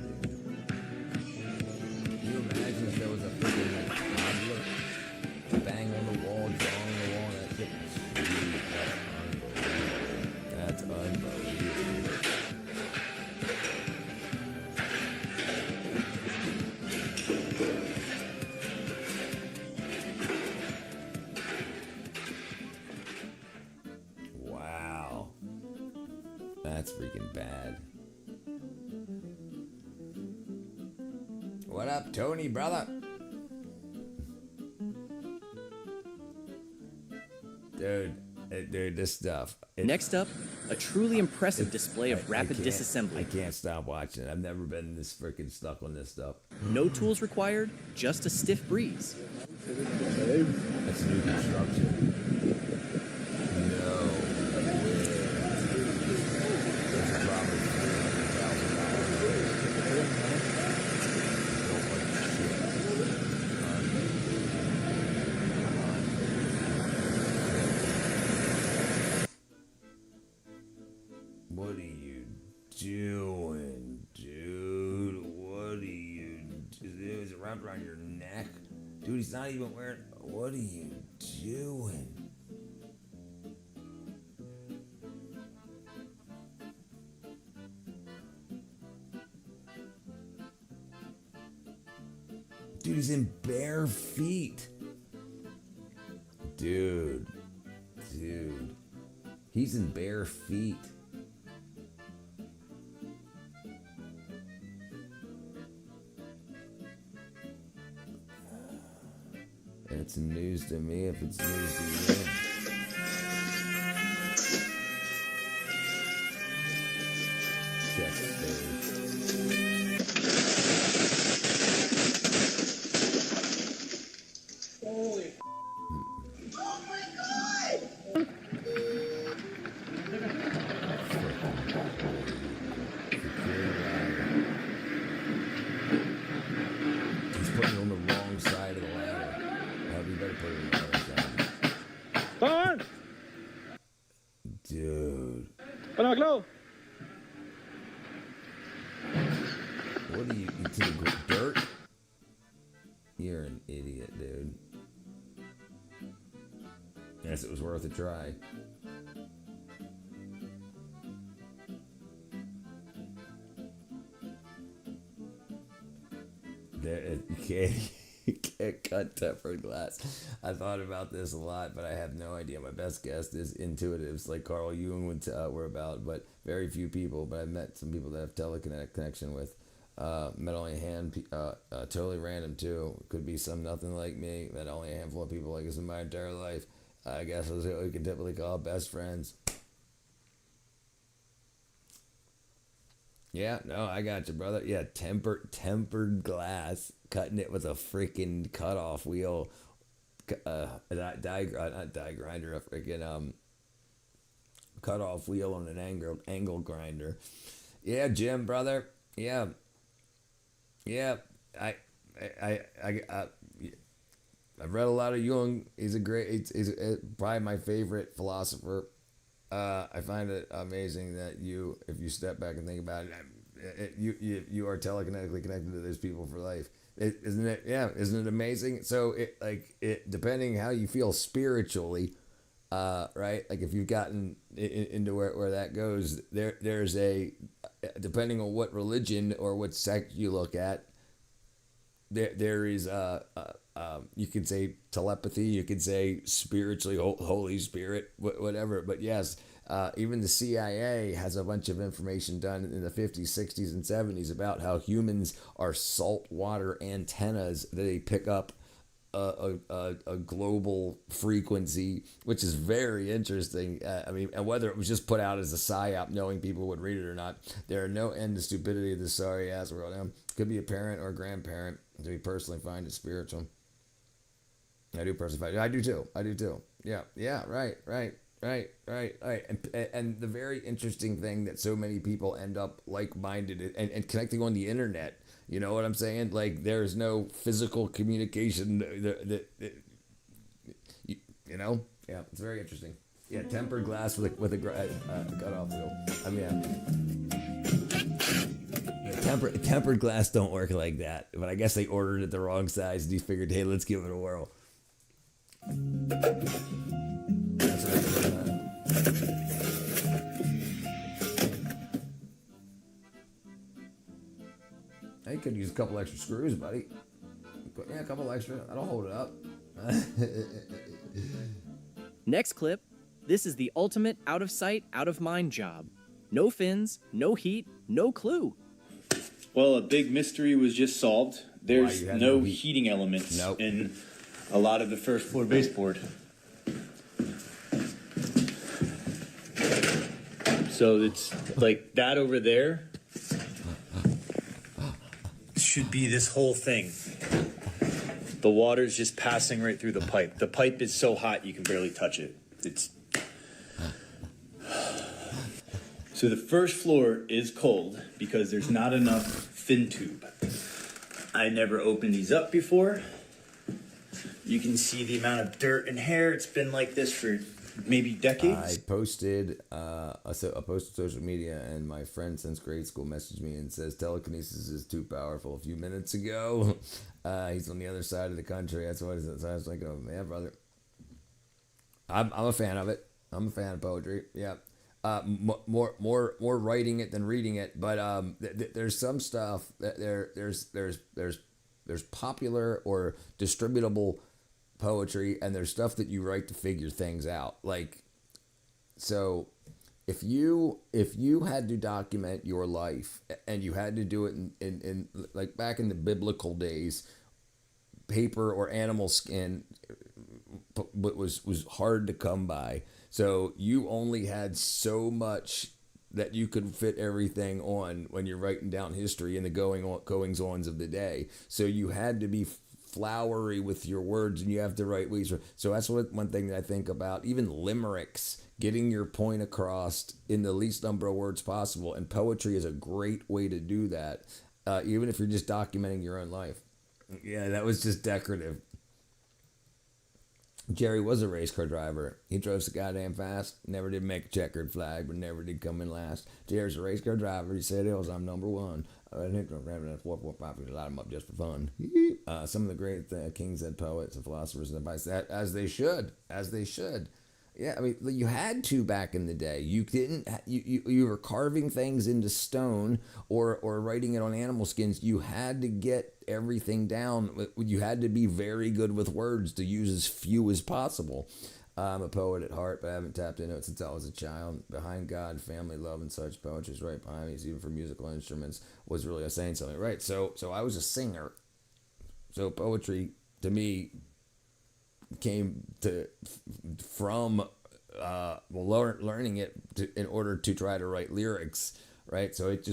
S1: Can you imagine if there was a freaking like toddler bang on the wall, drawing on the wall, and that shit was sweet. That's unbelievable. Wow. That's freaking bad. What up, Tony, brother? Dude, this stuff.
S5: Next up, a truly impressive display of rapid disassembly.
S1: I can't stop watching it. I've never been this freaking stuck on this stuff.
S5: No tools required, just a stiff breeze.
S1: That's new construction. No way. That's probably What are you doing, dude? What are you doing? Is it wrapped around your neck? Dude, he's not even wearing... What are you doing? Dude, he's in bare feet. Dude. He's in bare feet. It's news to me if it's news to you. Check stage.
S9: Holy. Oh my God!
S1: He's putting it on the wrong side of the ladder. You better put it on the other side. Dude. What are you to the dirt? You're an idiot, dude. Guess it was worth a try. You can't cut tempered glass. I thought about this a lot, but I have no idea. My best guess is intuitives, like Carl Jung were about, but very few people. But I've met some people that have telekinetic connection with. Met only a hand, totally random too. Could be some nothing like me. Met only a handful of people like this in my entire life. I guess that's what we can typically call best friends. Yeah, no, I got you, brother. Yeah, tempered glass, cutting it with a freaking cutoff wheel, not die grinder, a freaking cutoff wheel on an angle grinder. Yeah, Jim, brother. Yeah. I've read a lot of Jung. He's he's probably my favorite philosopher. I find it amazing that if you step back and think about it, you are telekinetically connected to those people for life. Isn't it? Yeah, isn't it amazing? So depending how you feel spiritually, right? Like if you've gotten into where that goes, there's depending on what religion or what sect you look at, there is you could say telepathy, you could say spiritually, Holy Spirit, whatever. But yes, even the CIA has a bunch of information done in the 50s, 60s, and 70s about how humans are saltwater antennas that they pick up a global frequency, which is very interesting. I mean, and whether it was just put out as a psyop, knowing people would read it or not, there are no end to stupidity of this sorry ass world. Could be a parent or a grandparent. Do we personally find it spiritual? I do personally find it. I do too. Yeah. Right. And the very interesting thing that so many people end up like-minded and connecting on the internet. You know what I'm saying? Like, there's no physical communication. You know? Yeah, it's very interesting. Yeah, tempered glass with a cut-off wheel. I mean, tempered glass don't work like that. But I guess they ordered it the wrong size, and he figured, hey, let's give it a whirl. That's what I think. You could use a couple extra screws, buddy. Yeah, a couple extra. That'll hold it up.
S5: Next clip. This is the ultimate out of sight, out of mind job. No fins, no heat, no clue.
S6: Well, a big mystery was just solved. There's no heating elements in a lot of the first floor baseboard. So it's like that over there should be this whole thing. The water's just passing right through the pipe. The pipe is so hot you can barely touch it. So the first floor is cold because there's not enough fin tube. I never opened these up before. You can see the amount of dirt and hair. It's been like this for maybe decades.
S1: I posted social media, and my friend since grade school messaged me and says telekinesis is too powerful a few minutes ago. He's on the other side of the country. That's what it is. So I was like, oh man, brother. I'm a fan of it. I'm a fan of poetry. Yeah. More writing it than reading it, but there's some stuff that there's popular or distributable poetry, and there's stuff that you write to figure things out. Like, so if you had to document your life and you had to do it in like back in the biblical days, paper or animal skin was hard to come by. So you only had so much that you could fit everything on when you're writing down history and the goings-ons of the day. So you had to be flowery with your words, and you have to write ways. So that's one thing that I think about. Even limericks, getting your point across in the least number of words possible. And poetry is a great way to do that, even if you're just documenting your own life. Yeah, that was just decorative. Jerry was a race car driver. He drove so goddamn fast. Never did make a checkered flag, but never did come in last. Jerry's a race car driver. He said, "Hills, I'm number one." I think I'm having a 4.5. We light them up just for fun. Some of the great kings and poets and philosophers and advice, as they should. Yeah, I mean, you had to back in the day. You didn't. You were carving things into stone or writing it on animal skins. You had to get everything down. You had to be very good with words to use as few as possible. I'm a poet at heart, but I haven't tapped into it since I was a child. Behind God, family, love, and such, poetry's right behind me. Even for musical instruments, was really saying something, right? So I was a singer. So poetry to me came from learning it in order to try to write lyrics, right? So it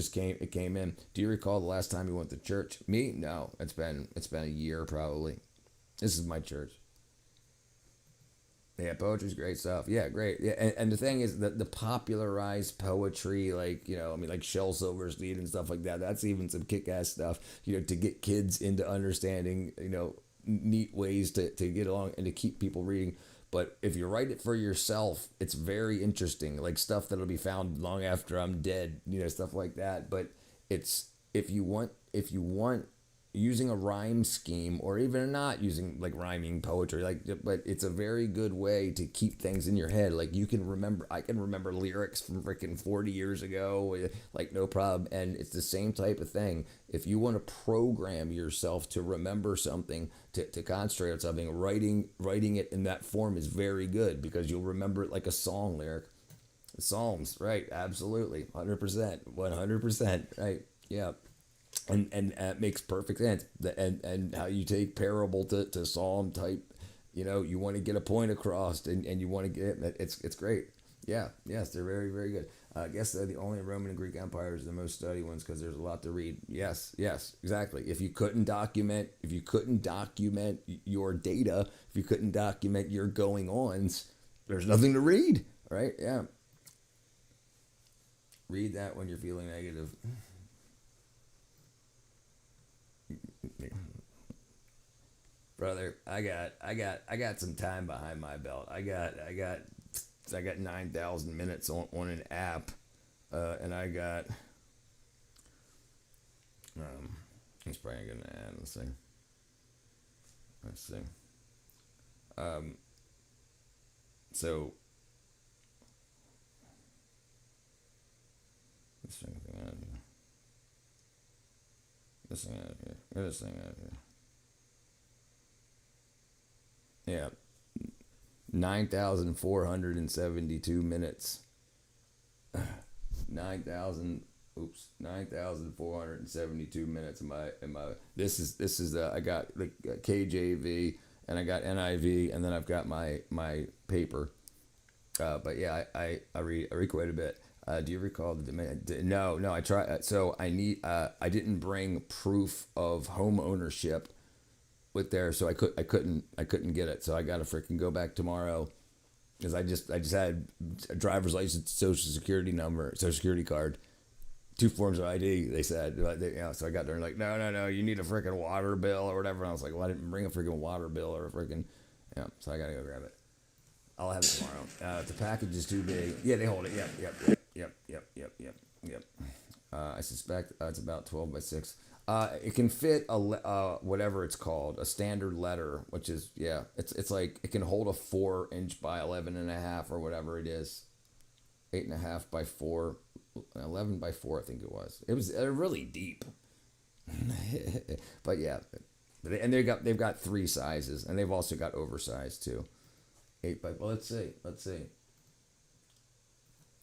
S1: came in. Do you recall the last time you went to church? Me? No. It's been a year probably. This is my church. Yeah, poetry's great stuff. Yeah, great. Yeah, and the thing is that the popularized poetry, like, like Shel Silverstein and stuff like that, that's even some kick-ass stuff, to get kids into understanding, neat ways to get along and to keep people reading. But if you write it for yourself, it's very interesting, like stuff that'll be found long after I'm dead, stuff like that. But it's if you want using a rhyme scheme, or even not using like rhyming poetry, but it's a very good way to keep things in your head. Like I can remember lyrics from freaking 40 years ago, like no problem. And it's the same type of thing. If you want to program yourself to remember something, to concentrate on something, writing it in that form is very good, because you'll remember it like a song lyric. Psalms, right? Absolutely, 100%, 100%, right? Yeah. And it makes perfect sense. And how you take parable to psalm type, you want to get a point across, and you want to get it. It's great. Yeah, yes, they're very, very good. I guess they're the only Roman and Greek empires are the most studied ones because there's a lot to read. Yes, exactly. If you couldn't document your data, if you couldn't document your going-ons, there's nothing to read, right? Yeah. Read that when you're feeling negative. Brother, I got some time behind my belt. I got 9,000 minutes on an app, and I got it's probably gonna add. Let's see. So this thing out of here. This thing out of here. Get this thing out of here. Yeah. 9,472 minutes. 9,472 minutes in my this is I got the KJV and I got NIV and then I've got my paper. But yeah, I read quite a bit. Do you recall the demand? No, I try. So I didn't bring proof of home ownership with there, so I couldn't get it. So I got to freaking go back tomorrow, because I just had a driver's license, social security card, 2 forms of ID. They said, so I got there and like, no, you need a freaking water bill or whatever. And I was like, well, I didn't bring a freaking water bill or a freaking, so I gotta go grab it. I'll have it tomorrow. If the package is too big, yeah, they hold it. Yep. I suspect it's about 12 by 6. It can fit a whatever it's called, a standard letter, which is it's like it can hold a 4-inch by 11.5 or whatever it is, 8.5 by 4, 11 by 4 I think it was. It was really deep, but yeah, and they've got 3 sizes, and they've also got oversized too. 8 by let's see.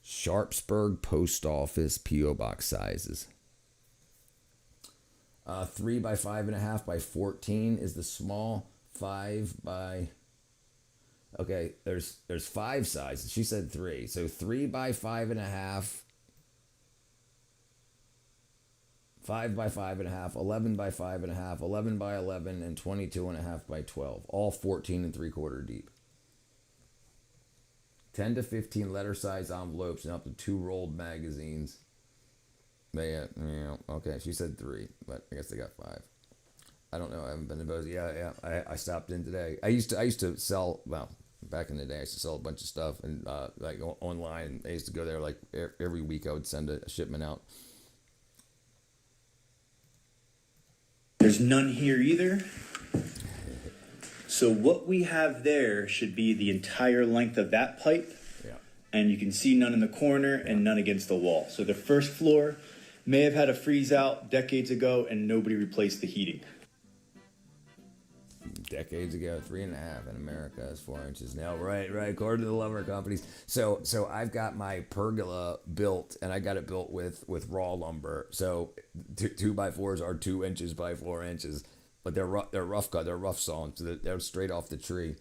S1: Sharpsburg Post Office P.O. Box sizes. 3 by 5.5 by 14 is the small. 5 by. Okay, there's 5 sizes. She said 3, so 3 by 5.5. 5 by 5.5, 11 by 5.5, 11 by 11, and 22.5 by 12. All 14 3/4 deep. 10 to 15 letter size envelopes and up to 2 rolled magazines. Yeah, okay. She said 3, but I guess they got 5. I don't know. I haven't been to those. Yeah. I stopped in today. I used to sell. Well, back in the day, I used to sell a bunch of stuff and like online. I used to go there like every week. I would send a shipment out.
S6: There's none here either. So what we have there should be the entire length of that pipe.
S1: Yeah.
S6: And you can see none in the corner and none against the wall. So the first floor may have had a freeze out decades ago and nobody replaced the heating.
S1: Decades ago, 3.5 in America is 4 inches now. Right. According to the lumber companies. So I've got my pergola built, and I got it built with raw lumber. So 2x4s are 2 inches by 4 inches, but they're rough cut. They're rough sawn, so they're straight off the tree.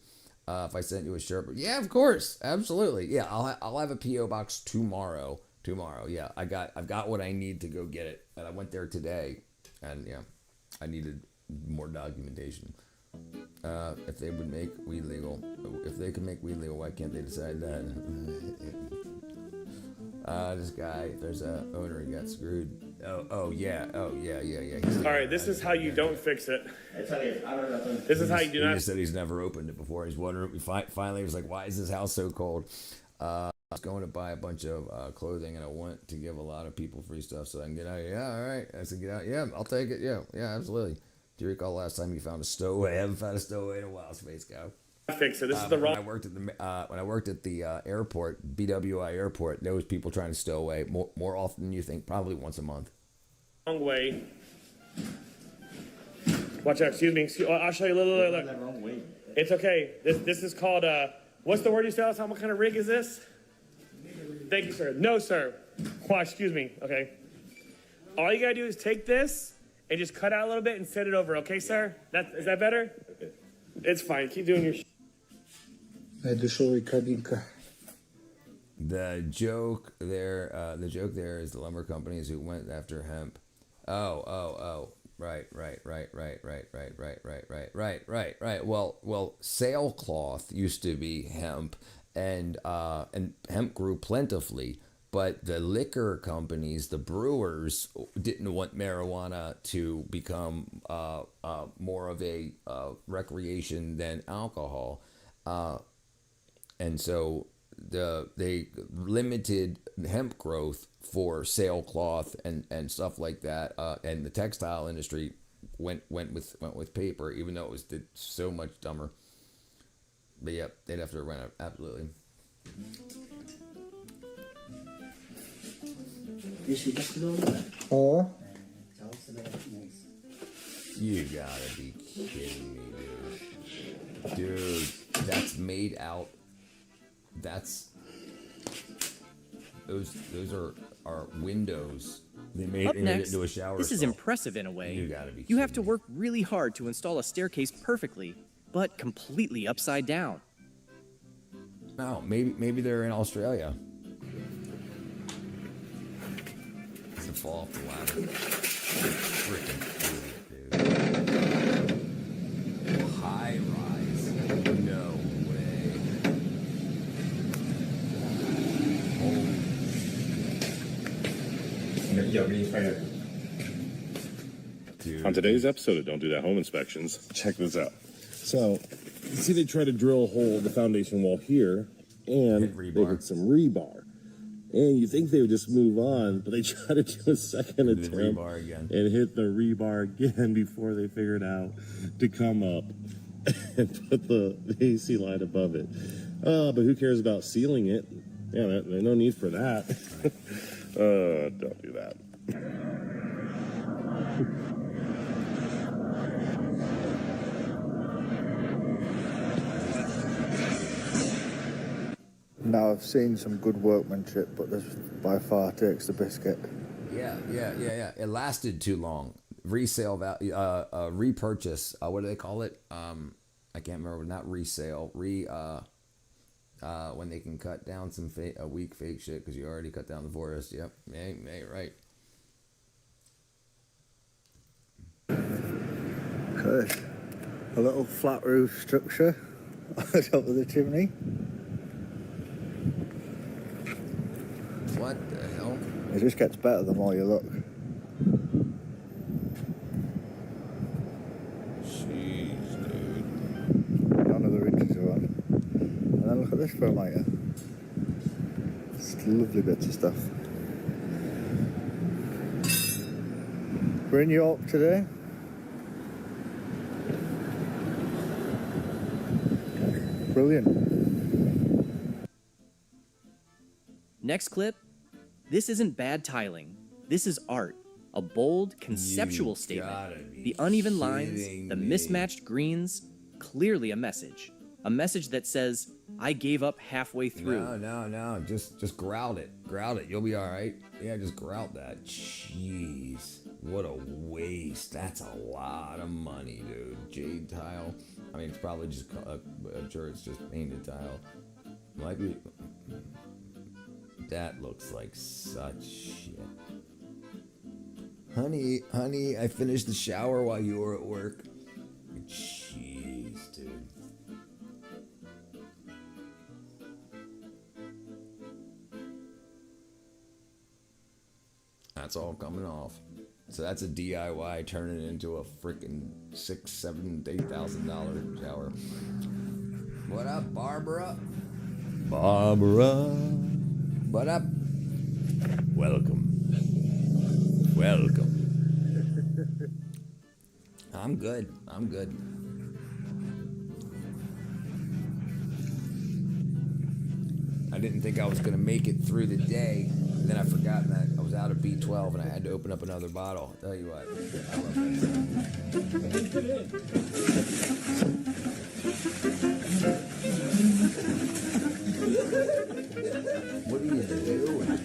S1: If I sent you a shirt, yeah, of course, absolutely, yeah. I'll have a PO box tomorrow. Yeah, I've got what I need to go get it, and I went there today, and yeah, I needed more documentation. If they would make weed legal, if they can make weed legal, why can't they decide that? This guy, there's a owner, he got screwed. Oh yeah.
S2: All right, this is how you don't fix it. This is how you do not.
S1: He just said he's never opened it before. He's wondering. Finally, he was like, "Why is this house so cold?" I was going to buy a bunch of clothing, and I want to give a lot of people free stuff so I can get out of here. Yeah, all right. I said, get out. Yeah, I'll take it. Yeah, absolutely. Do you recall last time you found a stowaway? I haven't found a stowaway in a while, Space Cow.
S2: Fix it. This is the wrong.
S1: When I worked at the airport, BWI airport, there was people trying to stow away more often than you think, probably once a month.
S2: Wrong way. Watch out. Excuse me. I'll show you. Look.
S6: Wrong way.
S2: It's okay. This is called what's the word you said? What kind of rig is this? Thank you, sir. No, sir. Well, excuse me. Okay. All you gotta do is take this and just cut out a little bit and set it over. Okay, sir? Is that better? It's fine. Keep doing your.
S1: The joke there is the lumber companies who went after hemp. Oh. Right. Well, sailcloth used to be hemp, and hemp grew plentifully. But the liquor companies, the brewers, didn't want marijuana to become more of a recreation than alcohol, and so they limited hemp growth for sailcloth and stuff like that, and the textile industry went with paper, even though it was so much dumber. But yeah, they'd have to run it absolutely.
S7: Oh.
S1: You gotta be kidding me, dude. Dude, that's made out. Those are windows. They made
S5: Up
S1: it
S5: next,
S1: into a shower
S5: this is
S1: stall.
S5: impressive in a way.
S1: You gotta be
S5: You have to work really hard to install a staircase perfectly, but completely upside down.
S1: No, maybe they're in Australia. It's a fall off the ladder. Freaking dude. High rise. No way.
S11: Dude. On today's episode of Don't Do That Home Inspections, check this out. So, you see they try to drill a hole in the foundation wall here, and they hit some rebar. And you think they would just move on, but they try to do a second attempt and hit the rebar again before they figured out to come up and put the AC line above it. But who cares about sealing it? Yeah, there's no need for that. Don't do that.
S7: Now I've seen some good workmanship, but this by far takes the biscuit.
S1: Yeah. It lasted too long. Resale value, repurchase. What do they call it? I can't remember. Not resale. When they can cut down some weak fake shit because you already cut down the forest. Yep. Hey, right.
S7: Okay. A little flat roof structure on the top of the chimney.
S1: What the hell?
S7: It just gets better the more you look.
S1: Jeez, dude.
S7: None of the ridges are on. And then look at this thermometer. It's lovely bits of stuff. We're in York today. Brilliant.
S5: Next clip. This isn't bad tiling. This is art. A bold, conceptual statement. The uneven lines, the mismatched greens, clearly a message. A message that says, I gave up halfway through.
S1: No. Just grout it. You'll be all right. Yeah, just grout that. Jeez. What a waste. That's a lot of money, dude. Jade tile. I mean, it's probably just, I'm sure it's just painted tile. Might be. That looks like such shit. Honey, I finished the shower while you were at work. Jeez, dude. That's all coming off. So that's a DIY turning it into a freaking $6,000, $7,000, $8,000 shower. What up, Barbara? What up? Welcome. I'm good. I didn't think I was going to make it through the day. And then I forgot that I was out of B12 and I had to open up another bottle. I'll tell you what. I love What are you doing?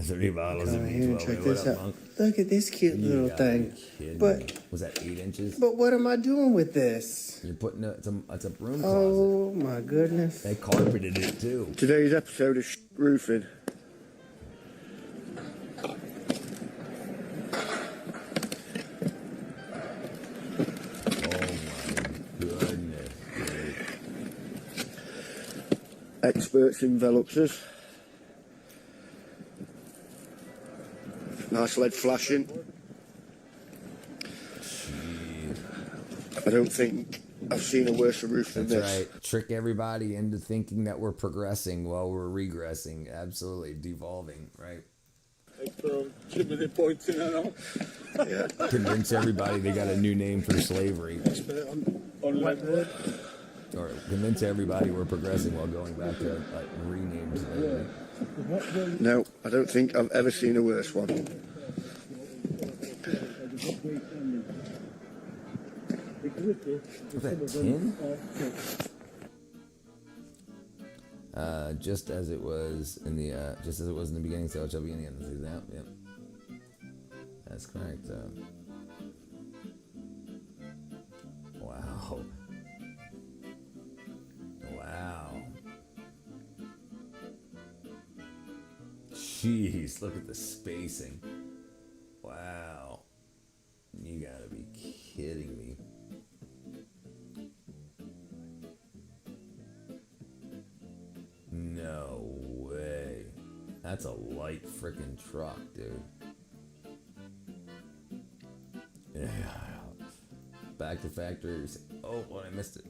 S1: 3 bottles of
S6: Come here and
S1: B12.
S6: check
S1: What
S6: this
S1: up,
S6: out.
S1: Monk?
S6: Look at this cute
S1: You
S6: little
S1: gotta
S6: thing.
S1: be kidding
S6: But
S1: me. Was that 8 inches?
S6: but what am I doing with this?
S1: You're putting it's a broom closet.
S6: Oh my goodness.
S1: They carpeted it too.
S6: Today's episode is roofing.
S1: Goodness.
S6: Experts envelopes. Nice lead flashing. I don't think I've seen a worse roof than
S1: That's
S6: this.
S1: right. Trick everybody into thinking that we're progressing while we're regressing. Absolutely devolving, right?
S6: Yeah.
S1: Convince everybody they got a new name for slavery. Or convince everybody we're progressing while going back to like renamed slavery.
S6: No, I don't think I've ever seen a worse one.
S1: Was that tin? Just as it was in the beginning, so it shall be in the end. See that? Yep. That's correct. Wow. Wow. Jeez, look at the spacing. Wow. You gotta be kidding me. No way. That's a light frickin' truck, dude. Yeah. Back to factories. Oh, what, I missed it.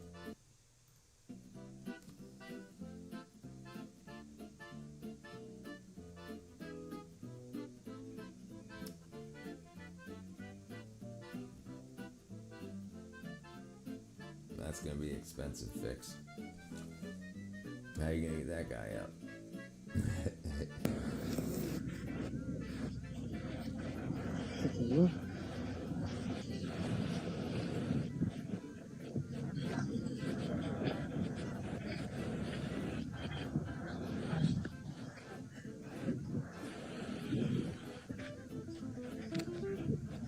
S1: That's gonna be an expensive fix. How are you gonna get that guy out?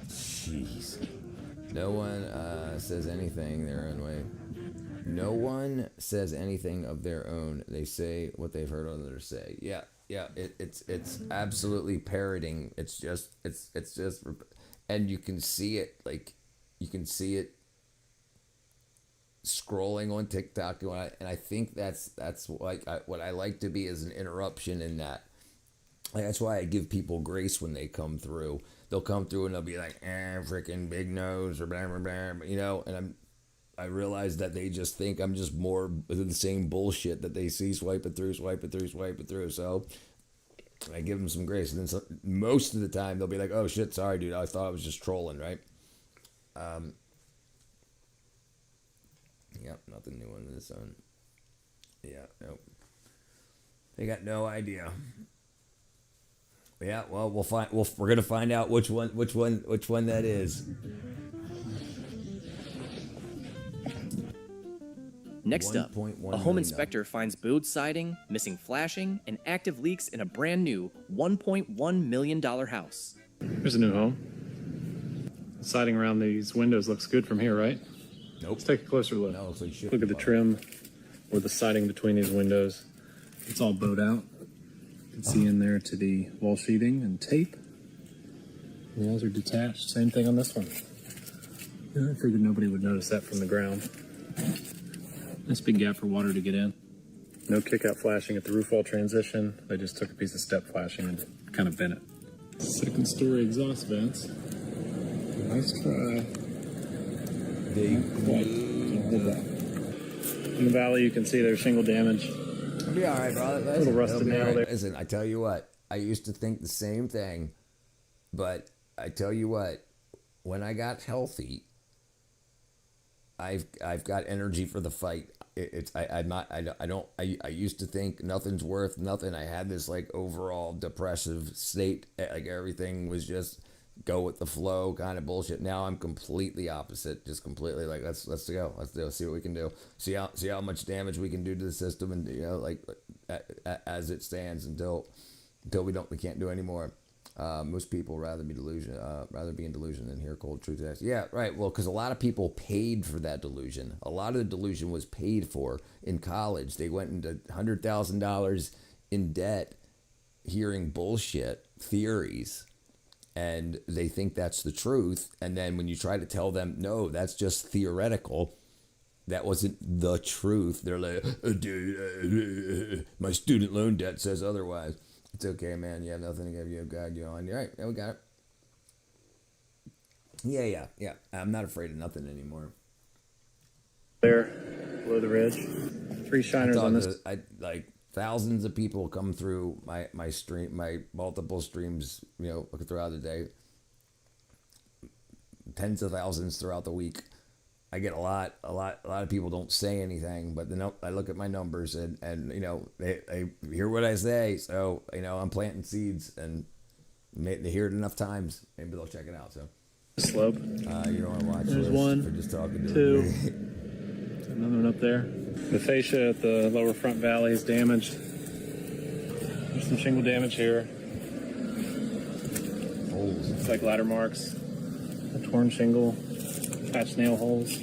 S1: Jeez. No one says anything their own way. No one says anything of their own. They say what they've heard others say. Yeah. It's absolutely parroting. It's just, and you can see it. Like, you can see it scrolling on TikTok, and I think that's like what I like to be as an interruption in that. Like, that's why I give people grace when they come through. They'll come through and they'll be like, freaking big nose or blah, blah, blah, you know, and I realize that they just think I'm just more of the same bullshit that they see, swipe it through. So I give them some grace. And then most of the time they'll be like, oh shit, sorry, dude. I thought I was just trolling, right? Yep, nothing new under the sun. Yeah, nope. They got no idea. Yeah, well, we're gonna find out which one that is.
S5: Next up,
S1: 1.1
S5: a home
S1: million.
S5: inspector finds bowed siding, missing flashing, and active leaks in a brand new $1.1 million house.
S13: Here's a new home. Siding around these windows looks good from here, right?
S1: Nope.
S13: Let's take a closer look.
S1: No, it's like shit.
S13: Look at the trim or the siding between these windows. It's all bowed out. You can see in there to the wall sheething and tape. The walls are detached. Same thing on this one. I figured nobody would notice that from the ground. Nice big gap for water to get in. No kick-out flashing at the roof wall transition. They just took a piece of step flashing and kind of bent it. Second story exhaust vents. Nice try. In the valley, you can see there's shingle damage.
S1: It'll be all right, bro.
S13: A little rusted nail there.
S1: Listen, I tell you what. I used to think the same thing, but I tell you what. When I got healthy, I've got energy for the fight. I used to think nothing's worth nothing. I had this like overall depressive state. Like everything was just go with the flow kind of bullshit. Now I'm completely opposite. Just completely like let's go. Let's see what we can do. See how much damage we can do to the system, and you know, like as it stands until until we can't do anymore. Most people rather be in delusion than hear cold truth. Yeah, right. Well, because a lot of people paid for that delusion. A lot of the delusion was paid for in college. They went into $100,000 in debt, hearing bullshit theories, and they think that's the truth. And then when you try to tell them, no, that's just theoretical, that wasn't the truth, they're like, dude, my student loan debt says otherwise. It's okay, man. You have nothing to give you. God, you're on. You're right. Yeah, we got it. Yeah. I'm not afraid of nothing anymore.
S13: There, below the ridge. 3 shiners on this.
S1: Like thousands of people come through my stream, my multiple streams, throughout the day. Tens of thousands throughout the week. I get a lot of people don't say anything, but I look at my numbers and they hear what I say. So, I'm planting seeds, and they hear it enough times. Maybe they'll check it out. So
S13: slope.
S1: You don't want to watch
S13: There's
S1: this.
S13: one,
S1: We're just talking to
S13: 2,
S1: it.
S13: another one up there. The fascia at the lower front valley is damaged. There's some shingle damage here.
S1: Holes.
S13: It's like ladder marks. A torn shingle. Patch nail holes.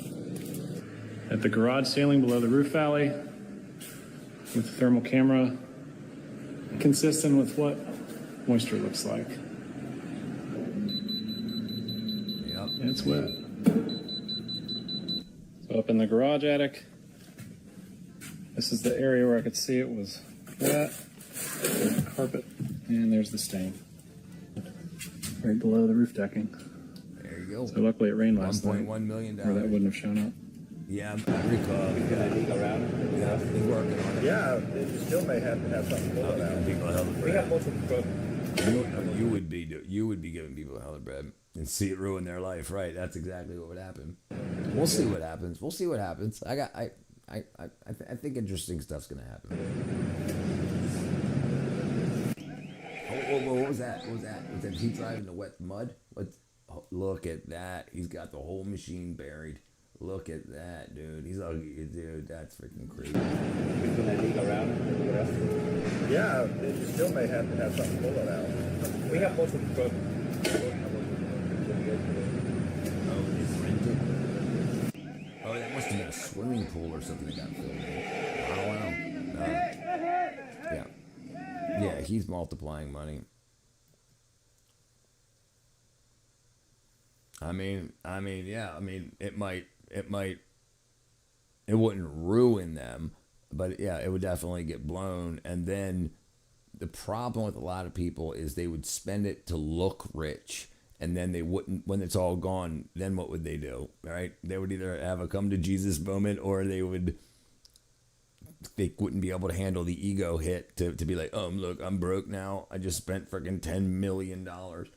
S13: At the garage ceiling below the roof valley, with the thermal camera, consistent with what moisture looks like.
S1: Yep.
S13: And it's wet. So up in the garage attic, this is the area where I could see it was wet. There's the carpet, and there's the stain. Right below the roof decking.
S1: There you go.
S13: So luckily it rained last night.
S1: $1.1 million.
S13: Or that wouldn't have shown up.
S1: Yeah, I recall. He's working on it.
S7: Yeah, it still may have to have something full of that.
S1: People hell of
S7: We
S1: bread.
S7: have multiple.
S1: You would be giving people hell of bread and see it ruin their life. Right? That's exactly what would happen. We'll see what happens. I think interesting stuff's gonna happen. What was that? Was that he driving the wet mud? Look at that. He's got the whole machine buried. Look at that, dude. He's like, dude, that's freaking crazy.
S7: Yeah, it still may have to have something full of that. We have multiple.
S1: Oh, that must have been a swimming pool or something that got filled in. I don't know. Yeah, he's multiplying money. It wouldn't ruin them, but yeah, it would definitely get blown. And then the problem with a lot of people is they would spend it to look rich, and then they wouldn't, when it's all gone, then what would they do, right? They would either have a come to Jesus moment, or they wouldn't be able to handle the ego hit to be like, look, I'm broke now. I just spent freaking $10 million on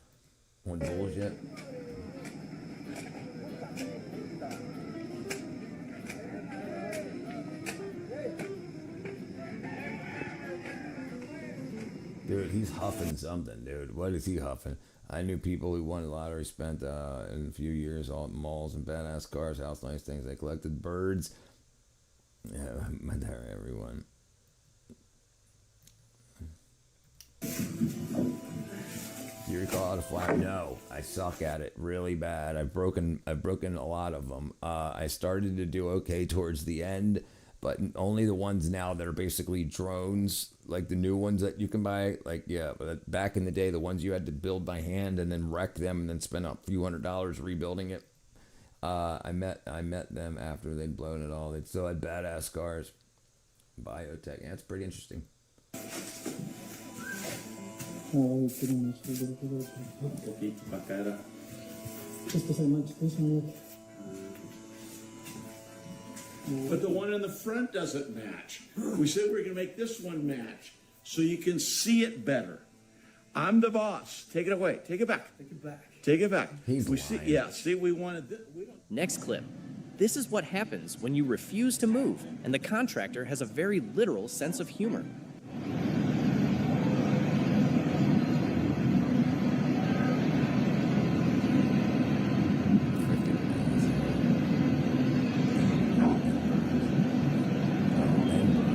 S1: bullshit. Dude, he's huffing something, dude. What is he huffing? I knew people who won the lottery, spent in a few years all at malls and badass cars, house nice things. They collected birds. Yeah, everyone. Do you recall how to fly? No, I suck at it really bad. I've broken a lot of them. I started to do okay towards the end, but only the ones now that are basically drones, like the new ones that you can buy. Like, yeah, but back in the day, the ones you had to build by hand and then wreck them and then spend a few $100s rebuilding it. I met them after they'd blown it all. They still had badass cars. Biotech. Yeah, it's pretty interesting.
S9: But the one in the front doesn't match. We said we were going to make this one match so you can see it better. I'm the boss. Take it away. Take it back. Take it back. Take it back.
S1: He's lying.
S9: See, we wanted this.
S5: Next clip. This is what happens when you refuse to move, and the contractor has a very literal sense of humor.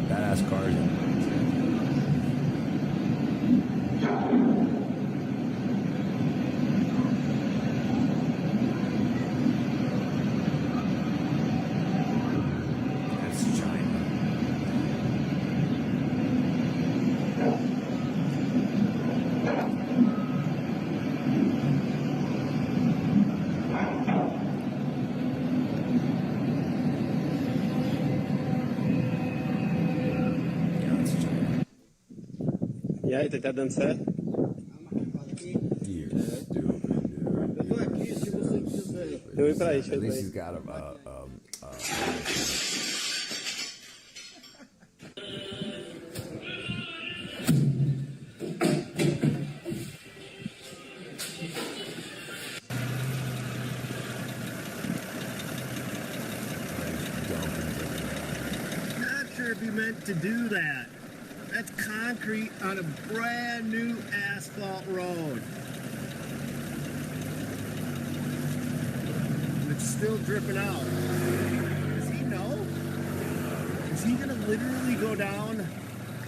S1: Badass cars.
S3: Hey, t'es à danser?
S1: You're stupid,
S3: Dove pra aí,
S1: At least he's got a
S22: Not sure if you meant to do that. That's concrete on a brand new asphalt road. And it's still dripping out. Does he know? Is he gonna literally go down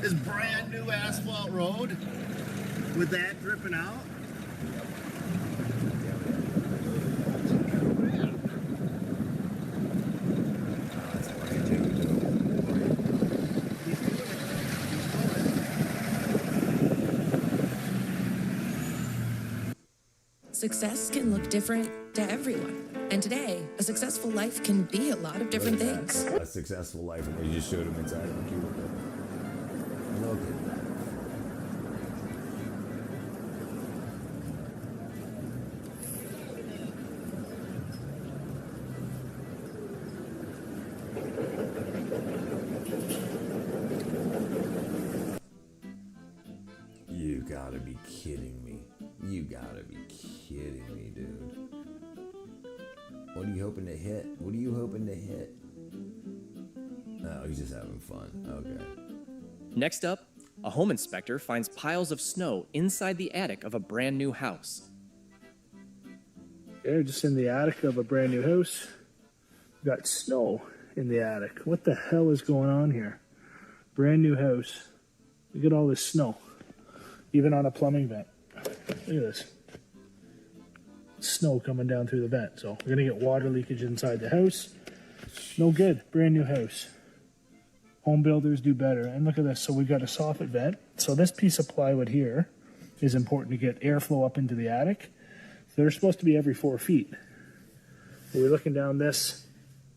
S22: this brand new asphalt road with that dripping out?
S15: Success can look different to everyone. And today, a successful life can be a lot of different things.
S1: a successful life, and we just showed him inside of a cubicle. Look at that. You gotta be kidding me. You gotta be kidding me, dude. What are you hoping to hit? What are you hoping to hit? Oh, he's just having fun. Okay.
S5: Next up, a home inspector finds piles of snow inside the attic of a brand new house.
S22: Yeah, just in the attic of a brand new house. We got snow in the attic. What the hell is going on here? Brand new house. Look at all this snow. Even on a plumbing vent. Look at this. Snow coming down through the vent. So we're going to get water leakage inside the house. No good. Brand new house. Home builders do better. And look at this. So we've got a soffit vent. So this piece of plywood here is important to get airflow up into the attic. They're supposed to be every 4 feet. We're looking down this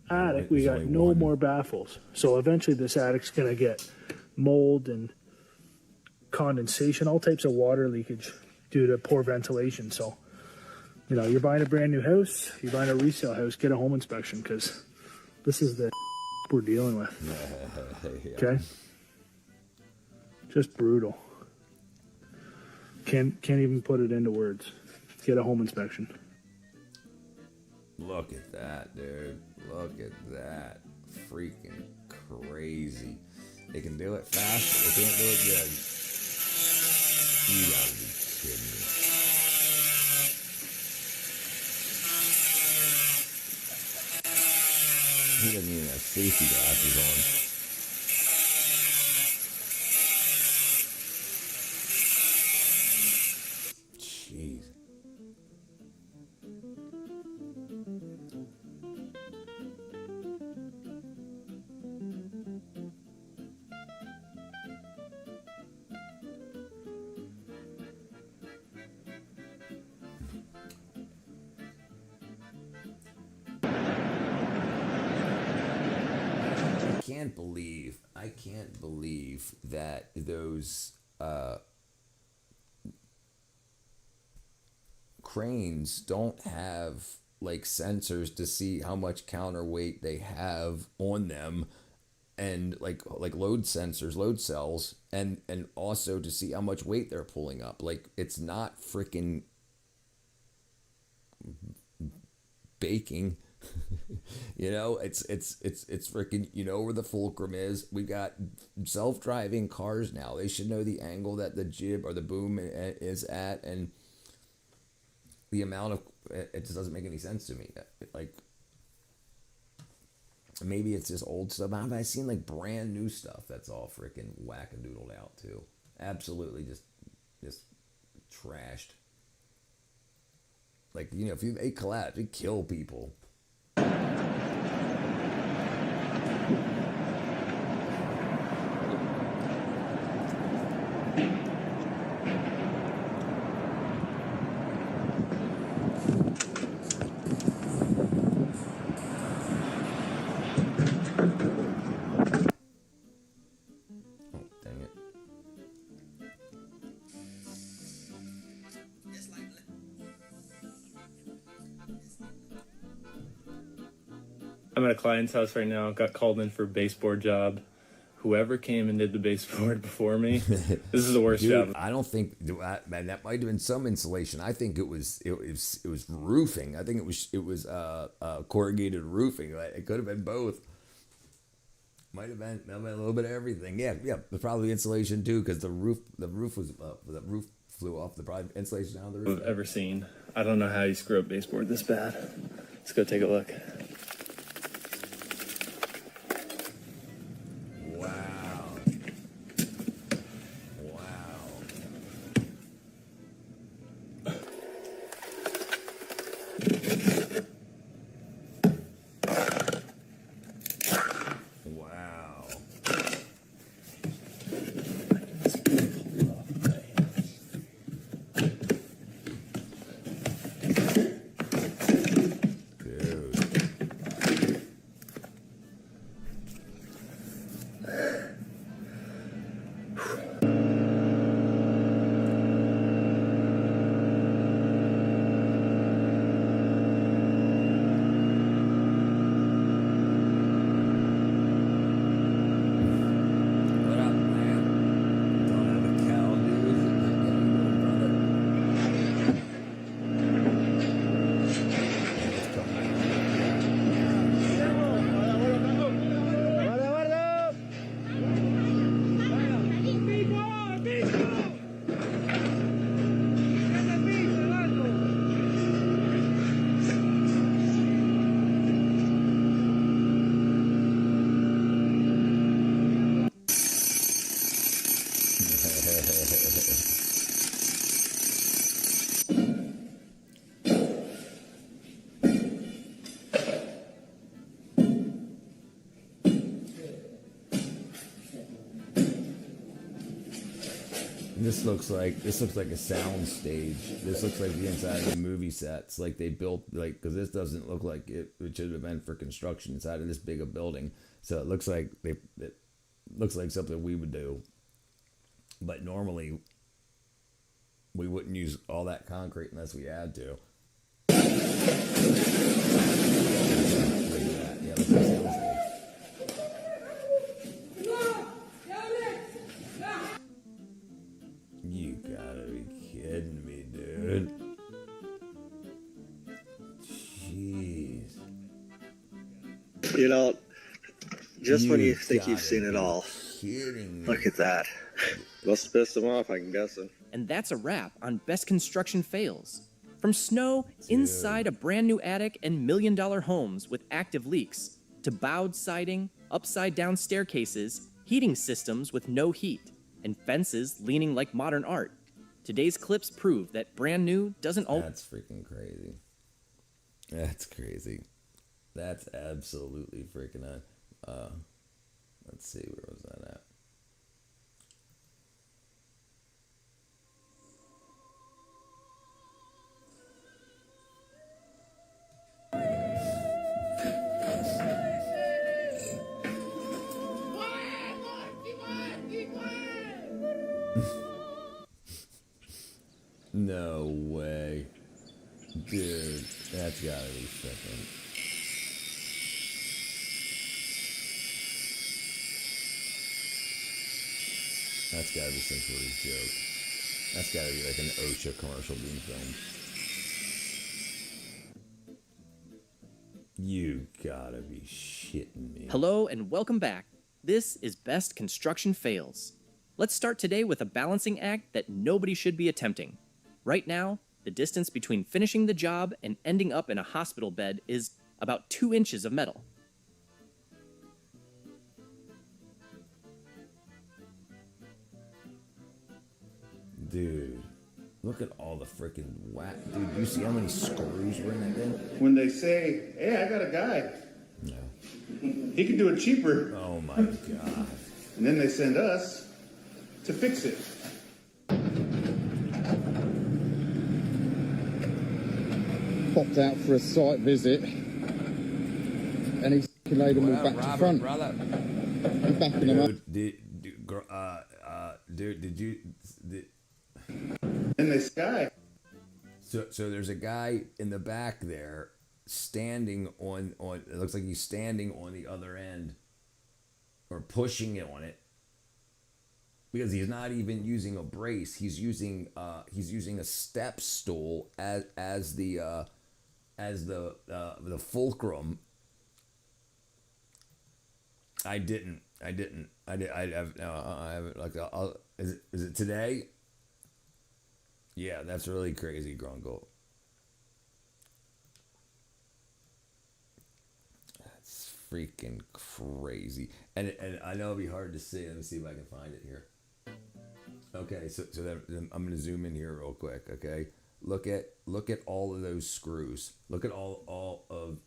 S22: attic. We got no more baffles. So eventually this attic's going to get mold and condensation, all types of water leakage due to poor ventilation. So, you know, you're buying a brand new house, you're buying a resale house, get a home inspection, because this is the we're dealing with. Okay? Just brutal. Can't even put it into words. Get a home inspection.
S1: Look at that, dude. Look at that. Freaking crazy. They can do it fast, but they can't do it good. You gotta be kidding me. He doesn't even have safety glasses on. Jeez. I can't believe that those cranes don't have like sensors to see how much counterweight they have on them, and like load sensors, load cells, and also to see how much weight they're pulling up. Like, it's not freaking baking. You know, it's freaking, you know where the fulcrum is. We've got self-driving cars now. They should know the angle that the jib or the boom is at, and the amount of it just doesn't make any sense to me. Like, maybe it's just old stuff. I've seen like brand new stuff that's all freaking wackadoodled out too. Absolutely just trashed. Like, you know, if they collapse, they kill people.
S13: I'm at a client's house right now. Got called in for a baseboard job. Whoever came and did the baseboard before me, this is the worst job.
S1: I don't think man, that might have been some insulation. I think it was roofing. I think it was corrugated roofing. It could have been both. Might have been a little bit of everything. Yeah, probably insulation too, because the roof flew off. The probably insulation down the roof.
S13: I've ever seen. I don't know how you screw up baseboard this bad. Let's go take a look.
S1: This looks like a sound stage. This looks like the inside of the movie sets. Like they built, like, because this doesn't look like it should have been for construction inside of this big a building. So it looks like it looks like something we would do. But normally we wouldn't use all that concrete unless we had to. Look at that. Yeah, look at the sound stage. You gotta be kidding me, dude. Jeez.
S7: You know, just when you think you've seen it all, look at that. Must have pissed them off, I'm guessing.
S5: And that's a wrap on Best Construction Fails. From snow inside a brand new attic and million-dollar homes with active leaks, to bowed siding, upside-down staircases, heating systems with no heat, and fences leaning like modern art. Today's clips prove that brand new doesn't always...
S1: That's freaking crazy. That's crazy. That's absolutely freaking let's see, where was that at? No way. Dude, that's gotta be freaking... That's gotta be some sort of joke. That's gotta be like an OSHA commercial being filmed. You gotta be shitting me.
S5: Hello and welcome back. This is Best Construction Fails. Let's start today with a balancing act that nobody should be attempting. Right now, the distance between finishing the job and ending up in a hospital bed is about 2 inches of metal.
S1: Dude, look at all the freaking whack. Dude, you see how many screws were in that thing?
S22: When they say, hey, I got a guy.
S1: No.
S22: He can do it cheaper.
S1: Oh my God.
S22: And then they send us to fix it. Popped out for a site visit. And he's laid them all back to front.
S1: Brother.
S22: I'm backing them up.
S1: Dude, did you...
S22: And this guy.
S1: So there's a guy in the back there, standing on. It looks like he's standing on the other end, or pushing it on it, because he's not even using a brace. He's using a step stool as the fulcrum. I haven't, like, is it today? Yeah, that's really crazy, Grunkle. That's freaking crazy. And I know it'll be hard to see. Let me see if I can find it here. Okay, so then I'm gonna zoom in here real quick. Okay, look at all of those screws. Look at all of.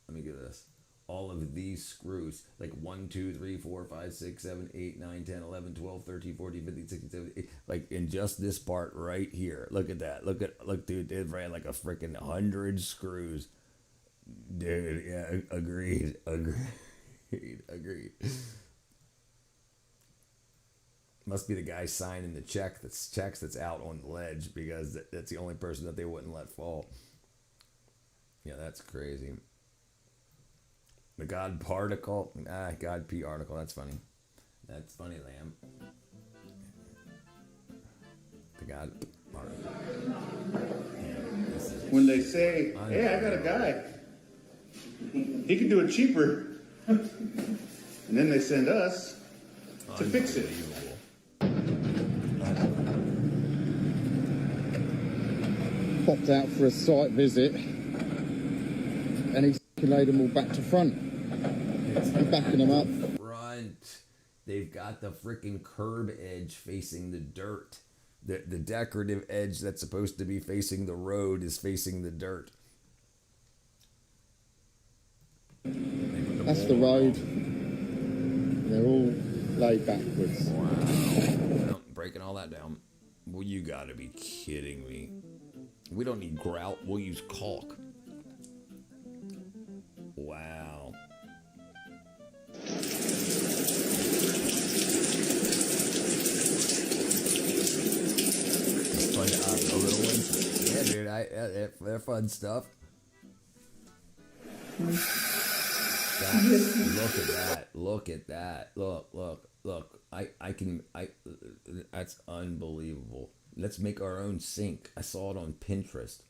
S1: Let me get this. All of these screws, like 1, 2, 3, 4, 5, 6, 7, 8, 9, 10, 11, 12, 13, 14, 15, 16, 17, 18, like in just this part right here. Look at that. Look, dude, they ran like a freaking 100 screws. Dude, yeah, agreed. Must be the guy signing the checks that's out on the ledge, because that's the only person that they wouldn't let fall. Yeah, that's crazy. The God particle. God P article. That's funny. That's funny, Lamb. The God particle.
S9: When they say, hey, I got a guy, he can do it cheaper, and then they send us to fix it.
S22: Popped out for a site visit, and he's laid them all back to front. He's backing them up.
S1: Front. They've got the freaking curb edge facing the dirt. The decorative edge that's supposed to be facing the road is facing the dirt.
S22: That's the road. They're all laid backwards.
S1: Wow. Breaking all that down. Well, you gotta be kidding me. We don't need grout. We'll use caulk. Wow. Fun, the little ones. Yeah, dude. They're fun stuff. Look at that. Look. That's unbelievable. Let's make our own sink. I saw it on Pinterest.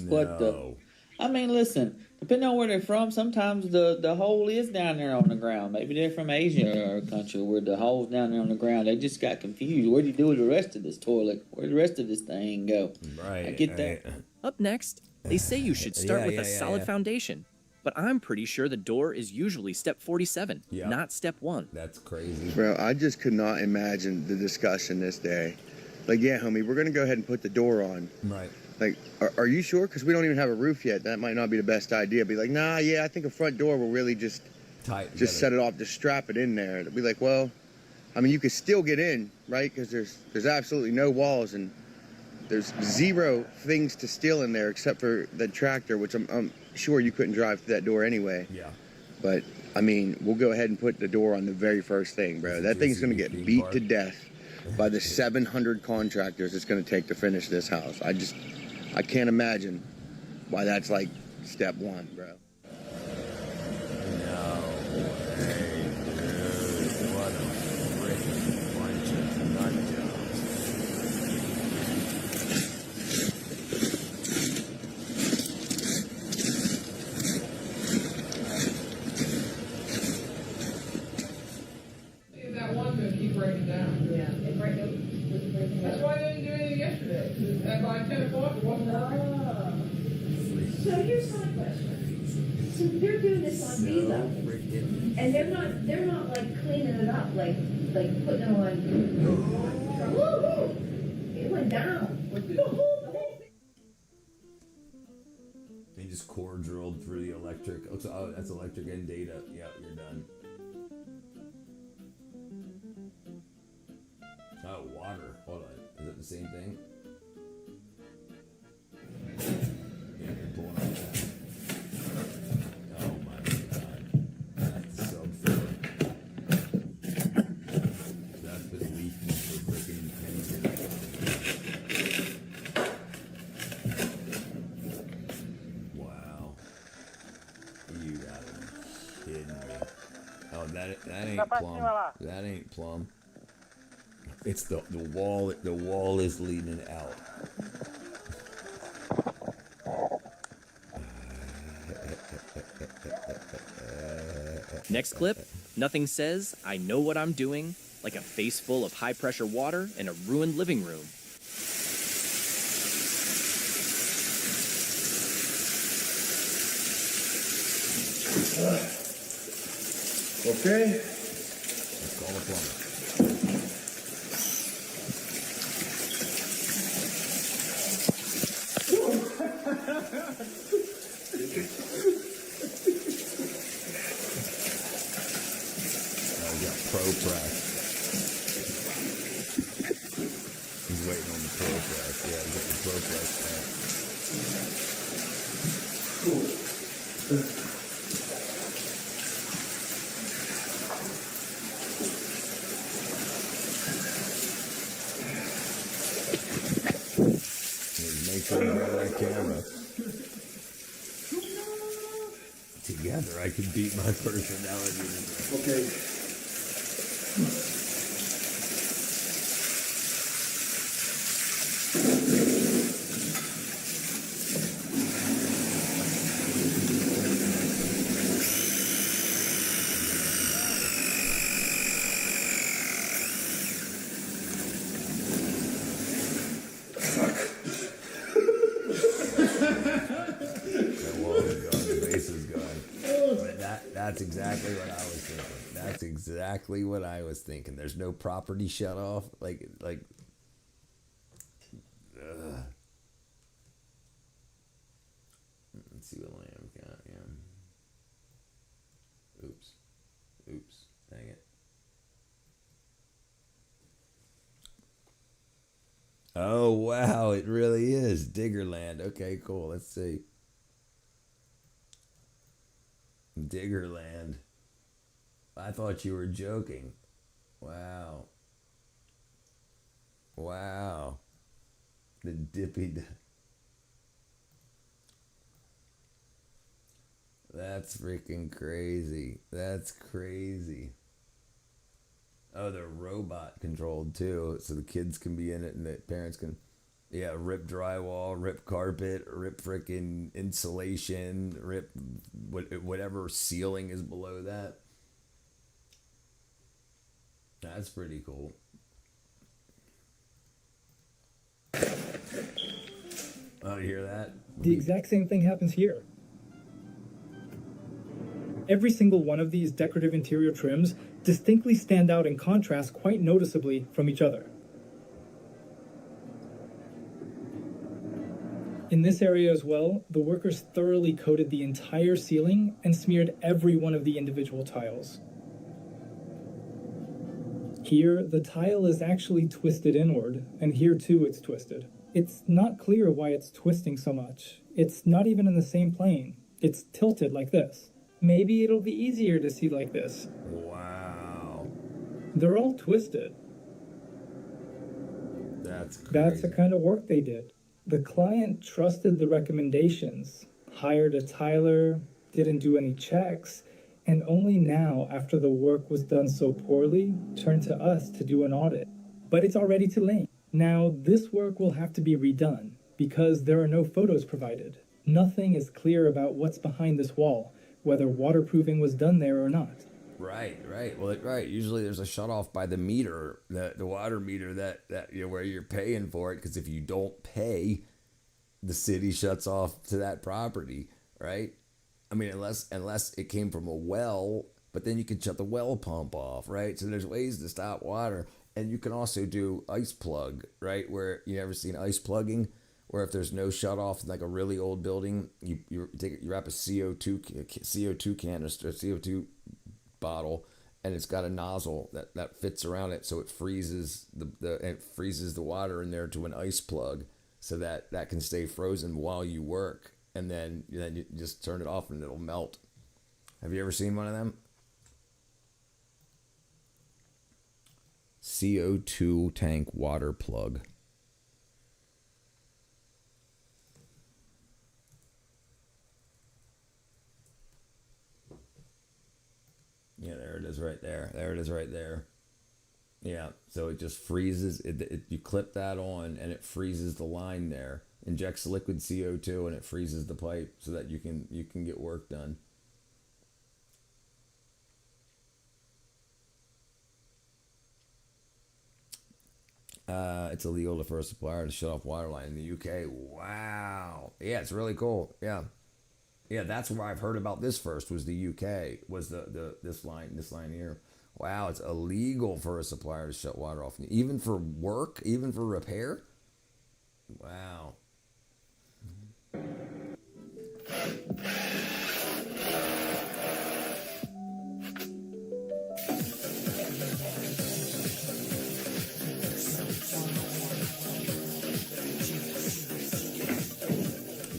S3: What the? I mean, listen. Depending on where they're from, sometimes the hole is down there on the ground. Maybe they're from Asia or a country where the hole's down there on the ground. They just got confused. What do you do with the rest of this toilet? Where'd the rest of this thing go?
S1: Right.
S3: I get that.
S5: Up next, they say you should start with a solid foundation. But I'm pretty sure the door is usually step 47, not step 1.
S1: That's crazy.
S7: Bro, I just could not imagine the discussion this day. Like, yeah, homie, we're going to go ahead and put the door on.
S1: Right.
S7: Like, are you sure? Because we don't even have a roof yet. That might not be the best idea. Be like, nah, yeah, I think a front door will really just set it off, just strap it in there. It'll be like, well, I mean, you could still get in, right? Because there's absolutely no walls and there's zero things to steal in there except for the tractor, which I'm sure you couldn't drive through that door anyway.
S1: Yeah.
S7: But, I mean, we'll go ahead and put the door on the very first thing, bro. That thing's going to get beat to death by the 700 contractors it's going to take to finish this house. I can't imagine why that's like step 1, bro.
S1: No way, dude. What a freaking bunch of nut jobs.
S16: That one's gonna keep breaking down. Yeah, it break up. That's why they didn't do anything yesterday. At by 10 o'clock, it wasn't working.
S23: So here's my question. So they're doing this on Viva, and they're not like cleaning it up, like putting it on. Woo-hoo! It went down. The whole thing.
S1: They just core drilled through the electric. Oh, that's electric and data. Yeah, you're done. Oh, water. Hold on. Is it the same thing? Yeah, you're pulling off that. Oh my god. That's so funny. That's been leaking for freaking 10 years. That ain't plumb. That ain't plumb. It's the wall. The wall is leaning out.
S5: Next clip, nothing says, I know what I'm doing, like a face full of high pressure water in a ruined living room.
S9: Okay.
S1: Let's call the plumber. Pro press. He's waiting on the pro press. Yeah, get the pro press Make sure you grab that camera. Together, I can beat my personality.
S9: Okay.
S1: That's exactly what I was thinking. That's exactly what I was thinking. There's no property shut off. Like. Let's see what Lamb's got. Yeah. Oops. Dang it. Oh wow! It really is Diggerland. Okay, cool. Let's see. Diggerland. I thought you were joking. Wow. The dippy. That's freaking crazy. That's crazy. Oh, they're robot controlled too, so the kids can be in it and the parents can. Yeah, rip drywall, rip carpet, rip freaking insulation, rip whatever ceiling is below that. That's pretty cool. Oh, you hear that?
S17: The exact same thing happens here. Every single one of these decorative interior trims distinctly stand out in contrast quite noticeably from each other. In this area as well, the workers thoroughly coated the entire ceiling and smeared every one of the individual tiles. Here, the tile is actually twisted inward, and here too it's twisted. It's not clear why it's twisting so much. It's not even in the same plane. It's tilted like this. Maybe it'll be easier to see like this.
S1: Wow.
S17: They're all twisted.
S1: That's crazy.
S17: That's the kind of work they did. The client trusted the recommendations, hired a tiler, didn't do any checks, and only now, after the work was done so poorly, turned to us to do an audit. But it's already too late. Now, this work will have to be redone because there are no photos provided. Nothing is clear about what's behind this wall, whether waterproofing was done there or not.
S1: Right. Well, right. Usually there's a shut off by the meter, the water meter that where you're paying for it. Because if you don't pay, the city shuts off to that property, right? I mean, unless it came from a well, but then you can shut the well pump off, right? So there's ways to stop water, and you can also do ice plug, right? Where you ever seen ice plugging, where if there's no shut off in like a really old building, you wrap a CO2 canister, CO2 bottle, and it's got a nozzle that fits around it, so it freezes the water in there to an ice plug, so that can stay frozen while you work, and then you just turn it off and it'll melt. Have you ever seen one of them? CO2 tank water plug. Yeah, there it is right there. There it is right there. Yeah, so it just freezes. You clip that on, and it freezes the line there. Injects liquid CO2, and it freezes the pipe so that you can get work done. It's illegal for a supplier to shut off water line in the UK. Wow. Yeah, it's really cool. Yeah. Yeah, that's where I've heard about this first, was the UK, was this line here. Wow, it's illegal for a supplier to shut water off, even for work, even for repair. Wow.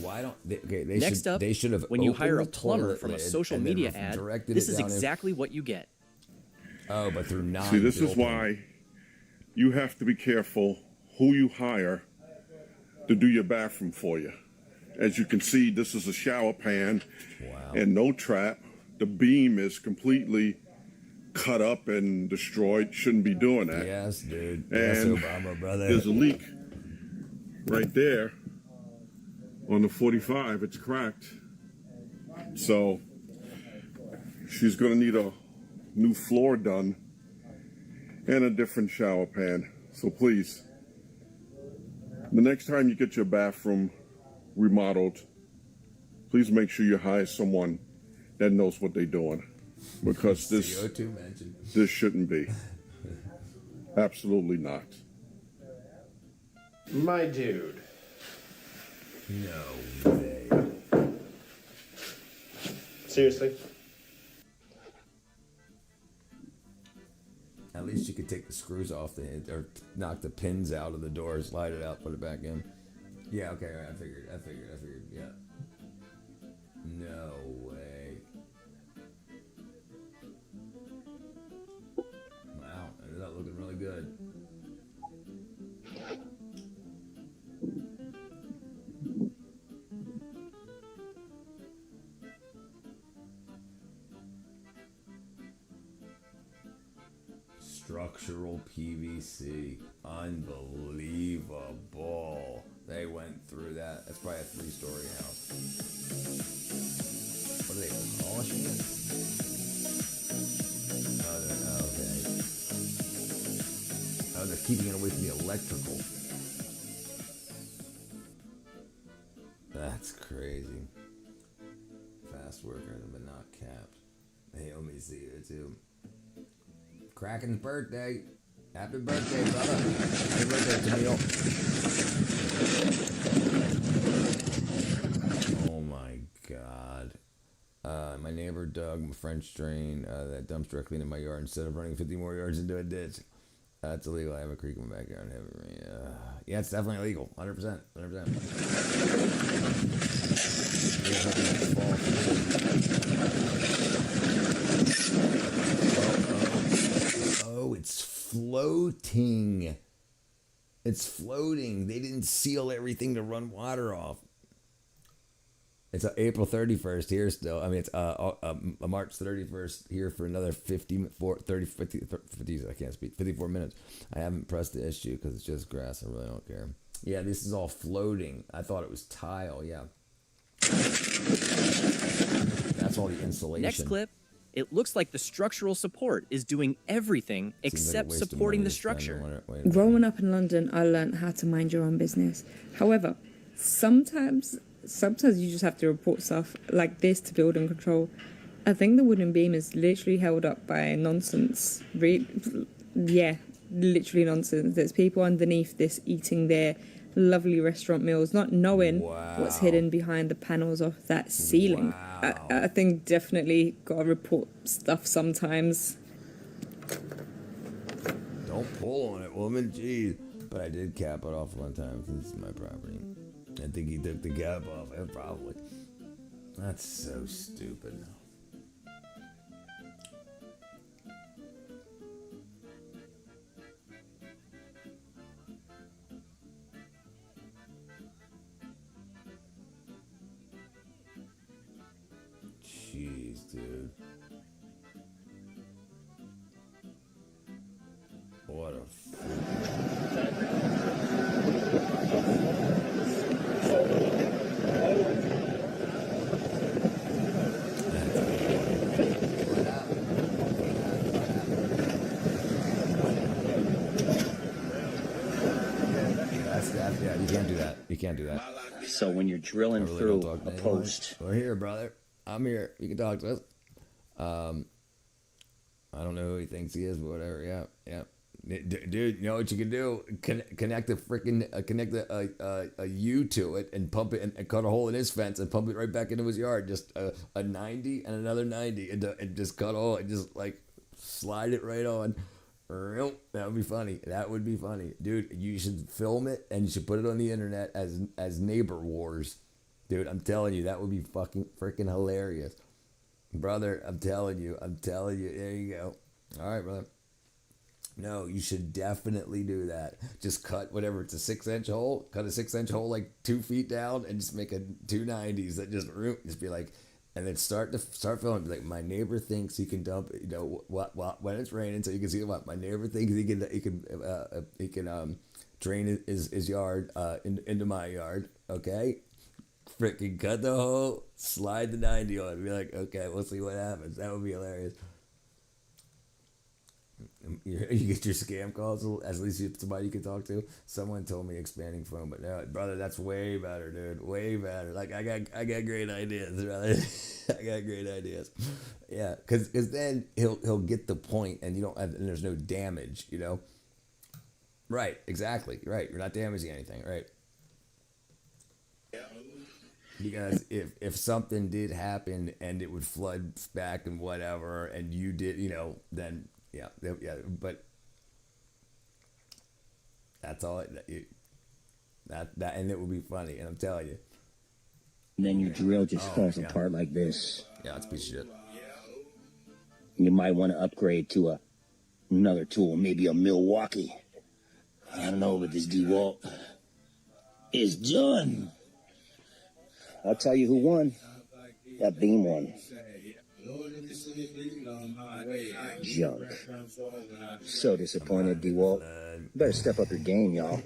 S1: Why don't they? Okay, they should have.
S5: When you hire a plumber from a social media ad, this is exactly what you get.
S1: Oh, but through non.
S11: See, this is why you have to be careful who you hire to do your bathroom for you. As you can see, this is a shower pan and no trap. The beam is completely cut up and destroyed. Shouldn't be doing that.
S1: Yes, dude.
S11: And
S1: yes, Obama, brother.
S11: There's a leak right there on the 45. It's cracked. So she's going to need a new floor done and a different shower pan. So please, the next time you get your bathroom remodeled, please make sure you hire someone that knows what they're doing, because this shouldn't be. Absolutely not.
S10: My dude.
S1: No way.
S10: Seriously?
S1: At least you could take the screws off or knock the pins out of the door, slide it out, put it back in. Yeah, okay, right, I figured, yeah. No way. Wow, ended up looking really good. Structural PVC. Unbelievable. They went through that. That's probably a 3-story house. What are they polishing it? Okay. Oh, they're keeping it away from the electrical. That's crazy. Fast worker, but not capped. They owe me CO2. Kraken's birthday. Happy birthday, brother. Happy birthday, Camille. Oh my God. My neighbor dug a French drain that dumps directly into my yard instead of running 50 more yards into a ditch. That's illegal. I have a creek in my backyard. Yeah, it's definitely illegal. 100%. 100%. Oh, it's floating. It's floating. They didn't seal everything to run water off. It's April 31st here still. I mean, it's March 31st here for another 54 minutes. I haven't pressed the issue because it's just grass. I really don't care. Yeah, this is all floating. I thought it was tile. Yeah. That's all the insulation.
S5: Next clip. It looks like the structural support is doing everything except supporting the structure.
S14: Growing up in London, I learned how to mind your own business. However, sometimes you just have to report stuff like this to building control. I think the wooden beam is literally held up by nonsense. Yeah, literally nonsense. There's people underneath this eating their lovely restaurant meals, not knowing what's hidden behind the panels of that ceiling. I think definitely gotta report stuff sometimes.
S1: Don't pull on it, woman. Jeez. But I did cap it off one time since this is my property. I think he took the cap off. Probably. That's so stupid. Jeez, dude. what a. Yeah, you can't do that. You can't do that.
S8: So when you're drilling through a post,
S1: we're here, brother. I'm here. You can talk to us. I don't know who he thinks he is, but whatever. Yeah. Dude, you know what you can do? Connect a U to it and pump it and cut a hole in his fence and pump it right back into his yard. Just a 90 and another 90 and just cut a hole and just like slide it right on. That would be funny. That would be funny. Dude, you should film it and you should put it on the internet as neighbor wars. Dude, I'm telling you, that would be fucking freaking hilarious. Brother, I'm telling you. There you go. All right, brother. No, you should definitely do that. Just cut whatever, it's a 6-inch hole. Cut a 6-inch hole like 2 feet down and just make a 290s that just be like, and then start filming like, my neighbor thinks he can dump, what when it's raining, so you can see what my neighbor thinks he can drain his yard into my yard. Okay, freaking cut the hole, slide the 90 on. Be like, okay, we'll see what happens. That would be hilarious. You get your scam calls, at least you have somebody you can talk to. Someone told me expanding phone, but no, brother, that's way better, dude. Way better. Like, I got great ideas, brother. I got great ideas. Yeah, because then he'll get the point, and and there's no damage, you know. Right, exactly. Right, you're not damaging anything, right? Because if something did happen and it would flood back and whatever, and you did, then. Yeah, but that's all. That and it would be funny, and I'm telling you.
S8: And then your drill just falls apart like this.
S1: Yeah, it's a piece of shit.
S8: You might want to upgrade to another tool, maybe a Milwaukee. I don't know, but this DeWalt is done. I'll tell you who won. That beam won. Junk. So disappointed, DeWalt. Better step up your game, y'all.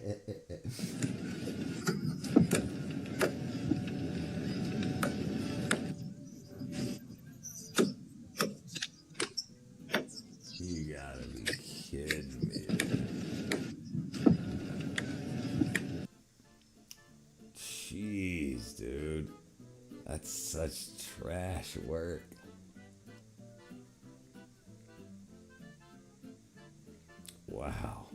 S1: You gotta be kidding me. Jeez, dude. That's such trash work. Wow.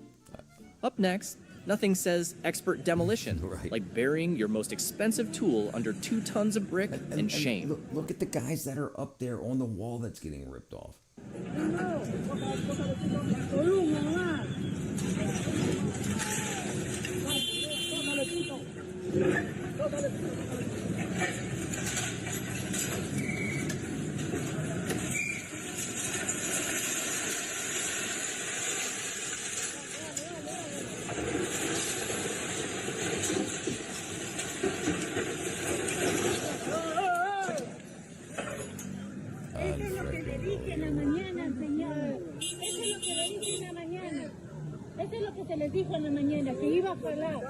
S5: Up next, nothing says expert demolition, like burying your most expensive tool under 2 tons of brick and shame.
S1: Look at the guys that are up there on the wall that's getting ripped off.
S19: Eso es lo que se les dijo en la mañana, que iba a parar,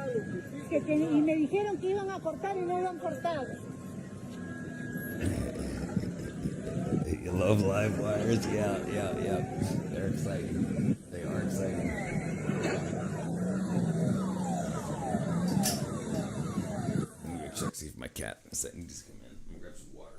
S19: y me dijeron que iban a cortar y no lo han cortado.
S1: You love live wires? Yeah. They're exciting. They are exciting. I'm gonna check, see if my cat is setting just come in. I'm gonna grab some water.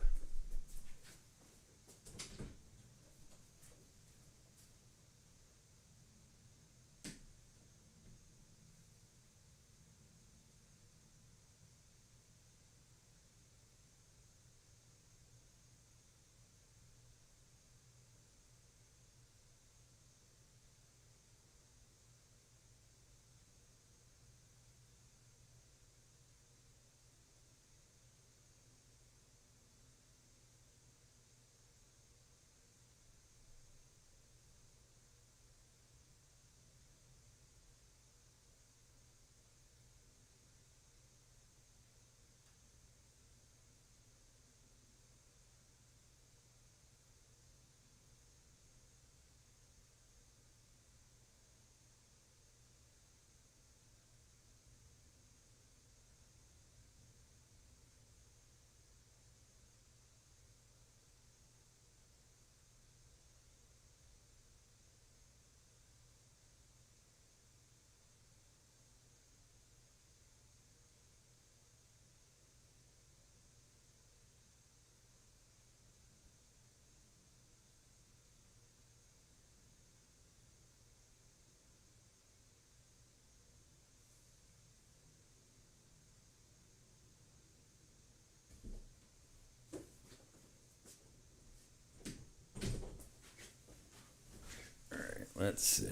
S1: Let's see.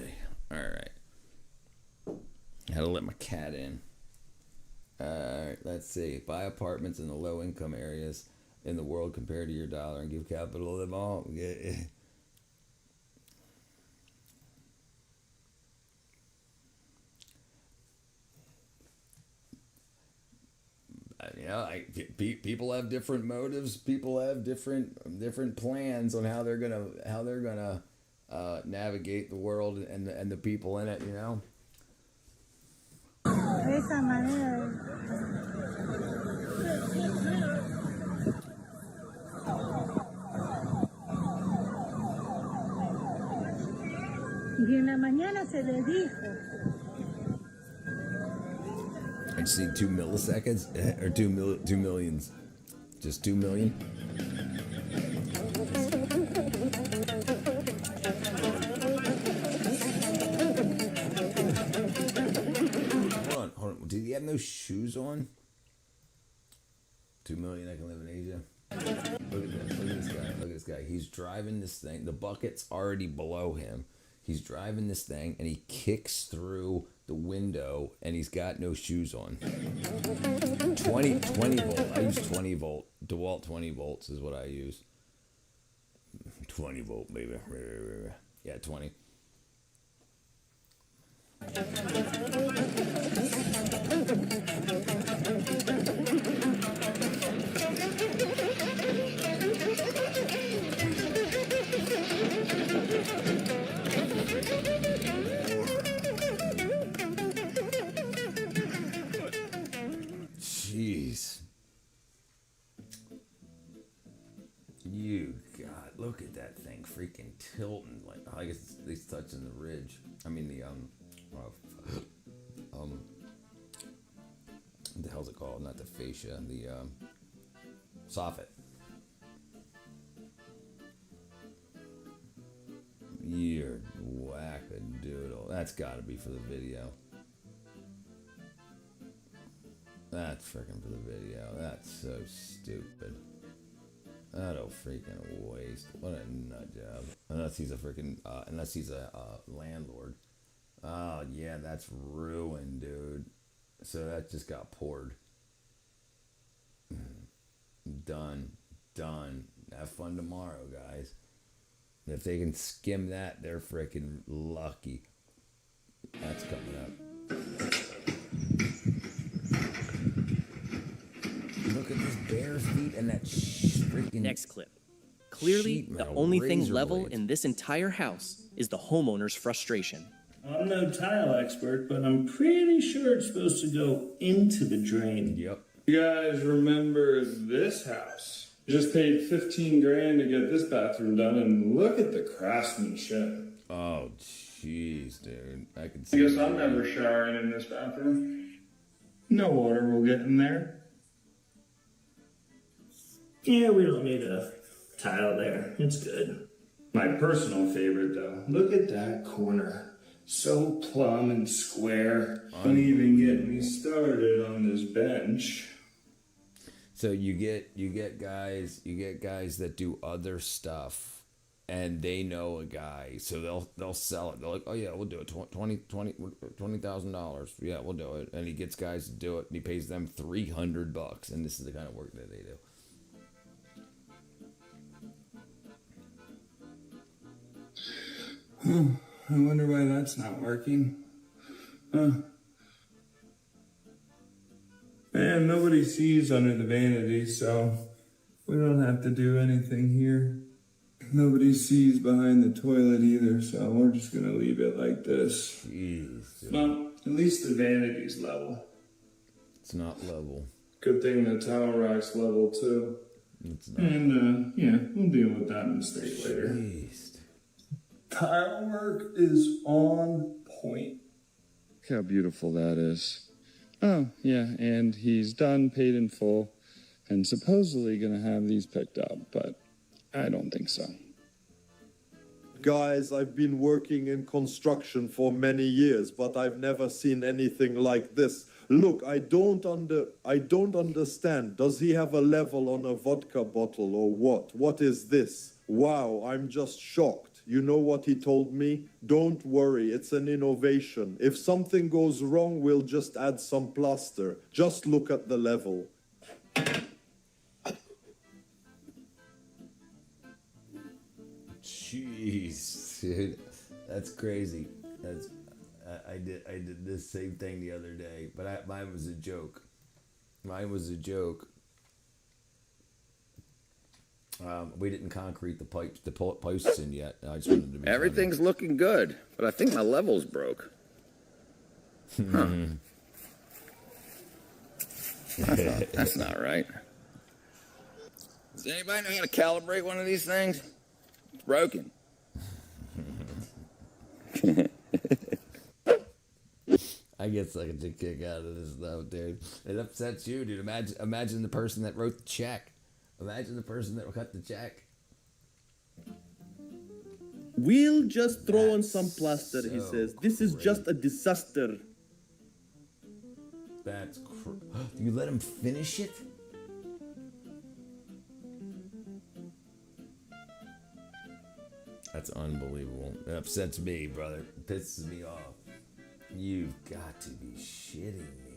S1: All right. How to let my cat in. All right. Let's see. Buy apartments in the low-income areas in the world compared to your dollar and give capital to them all. Yeah. You know, people have different motives. People have different plans on how they're gonna navigate the world and the people in it. You know.
S19: Esa manera. Y en la mañana se le dijo.
S1: I just need 2 milliseconds or 2 millions. Just 2 million. Hold on. Did he have no shoes on? 2 million. I can live in Asia. Look at this. Look at this guy. He's driving this thing. The bucket's already below him. He's driving this thing and he kicks through the window and he's got no shoes on. 20 volt. I use 20 volt. DeWalt 20 volts is what I use. 20 volt, baby. Yeah, 20. Jeez. You God, look at that thing freaking tilting. Like, I guess it's touching the ridge. I mean what the hell's it called? Not the fascia, the soffit. You're wackadoodle. That's gotta be for the video. That's freaking for the video. That's so stupid. What a freaking waste. What a nut job. Unless he's a freaking, landlord. Oh, yeah, that's ruined, dude. So that just got poured. Done. Have fun tomorrow, guys. If they can skim that, they're freaking lucky. That's coming up. Look at this bare feet and that freaking...
S5: Next clip. Clearly, the only thing level
S1: blades.
S5: in this entire house is the homeowner's frustration.
S9: I'm no tile expert, but I'm pretty sure it's supposed to go into the drain.
S1: Yep.
S4: You guys remember this house? Just paid 15 grand to get this bathroom done, and look at the craftsmanship.
S1: Oh, jeez, dude. I can
S4: I
S1: see
S4: guess
S1: that.
S4: I'm never showering in this bathroom. No water will get in there.
S6: Yeah, we don't need a tile there. It's good.
S4: My personal favorite, though. Look at that corner. So plumb and square. Don't even get me started on this bench.
S1: So you get guys that do other stuff, and they know a guy, so they'll sell it. They're like, oh yeah, we'll do it. $20,000. Yeah, we'll do it. And he gets guys to do it, and he pays them $300, and this is the kind of work that they do.
S4: I wonder why that's not working. Man, nobody sees under the vanity, so we don't have to do anything here. Nobody sees behind the toilet either, so we're just gonna leave it like this.
S1: Jeez.
S4: Well, at least the vanity's level.
S1: It's not level.
S4: Good thing the towel rack's level too.
S1: It's not.
S4: And yeah, we'll deal with that mistake later.
S1: Jeez.
S4: Tile work is on point. Look how beautiful that is. Oh, yeah, and he's done, paid in full, and supposedly gonna have these picked up, but I don't think so.
S20: Guys, I've been working in construction for many years, but I've never seen anything like this. Look, I don't understand. Does he have a level on a vodka bottle or what? What is this? Wow, I'm just shocked. You know what he told me? Don't worry, it's an innovation. If something goes wrong, we'll just add some plaster. Just look at the level.
S1: Jeez, dude, that's crazy. I did this same thing the other day, but mine was a joke. We didn't concrete the posts in yet. I just wanted to be
S12: Everything's looking good, but I think my level's broke. Huh. That's not right. Does anybody know how to calibrate one of these things? It's broken.
S1: I get such a kick out of this stuff, dude. It upsets you, dude. Imagine the person that wrote the check. Imagine the person that cut the check.
S2: We'll just throw on some plaster, he says. This is just a disaster.
S1: That's you let him finish it? That's unbelievable. It upsets me, brother. It pisses me off. You've got to be shitting me.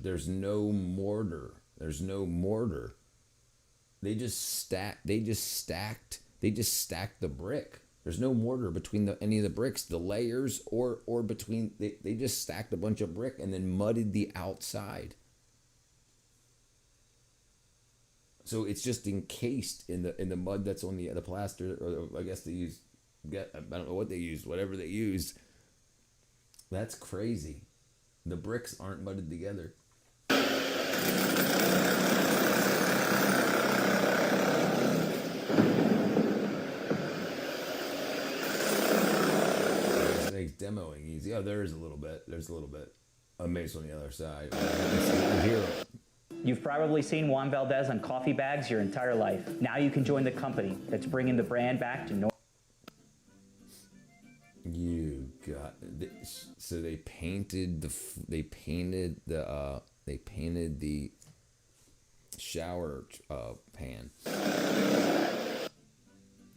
S1: There's no mortar. They just stacked the brick. There's no mortar between any of the bricks, the layers, or between. They just stacked a bunch of brick and then mudded the outside. So it's just encased in the mud that's on the plaster, or I guess they use. I don't know what they used. Whatever they used. That's crazy. The bricks aren't mudded together. This makes demoing easy. Oh, there's a little bit. I'm based on the other side. Here.
S18: You've probably seen Juan Valdez on coffee bags your entire life. Now you can join the company that's bringing the brand back to North.
S1: You got this. So they painted the shower pan.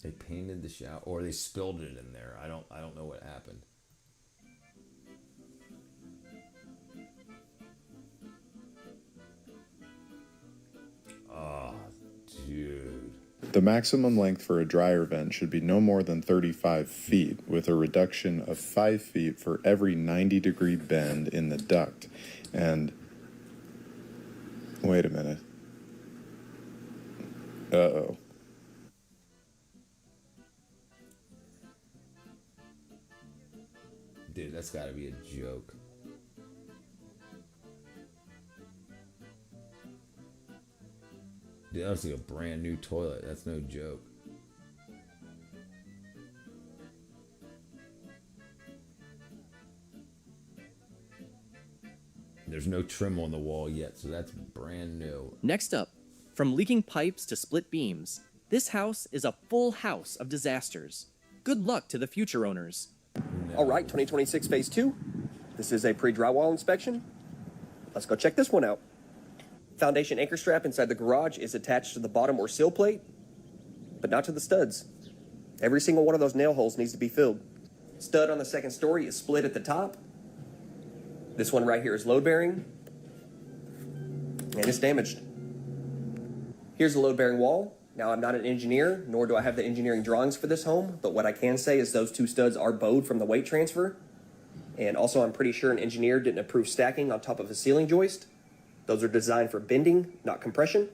S1: They painted the shower, or they spilled it in there. I don't know what happened. Oh, dude.
S21: The maximum length for a dryer vent should be no more than 35 feet, with a reduction of 5 feet for every 90-degree bend in the duct. And wait a minute. Uh-oh.
S1: Dude, that's gotta be a joke. Dude, that looks like a brand new toilet. That's no joke. There's no trim on the wall yet, so that's brand new.
S5: Next up, from leaking pipes to split beams, this house is a full house of disasters. Good luck to the future owners.
S24: All right, 2026 Phase 2. This is a pre-drywall inspection. Let's go check this one out. Foundation anchor strap inside the garage is attached to the bottom or sill plate, but not to the studs. Every single one of those nail holes needs to be filled. Stud on the second story is split at the top. This one right here is load bearing, and it's damaged. Here's the load bearing wall. Now, I'm not an engineer, nor do I have the engineering drawings for this home, but what I can say is those two studs are bowed from the weight transfer. And also, I'm pretty sure an engineer didn't approve stacking on top of a ceiling joist. Those are designed for bending, not compression.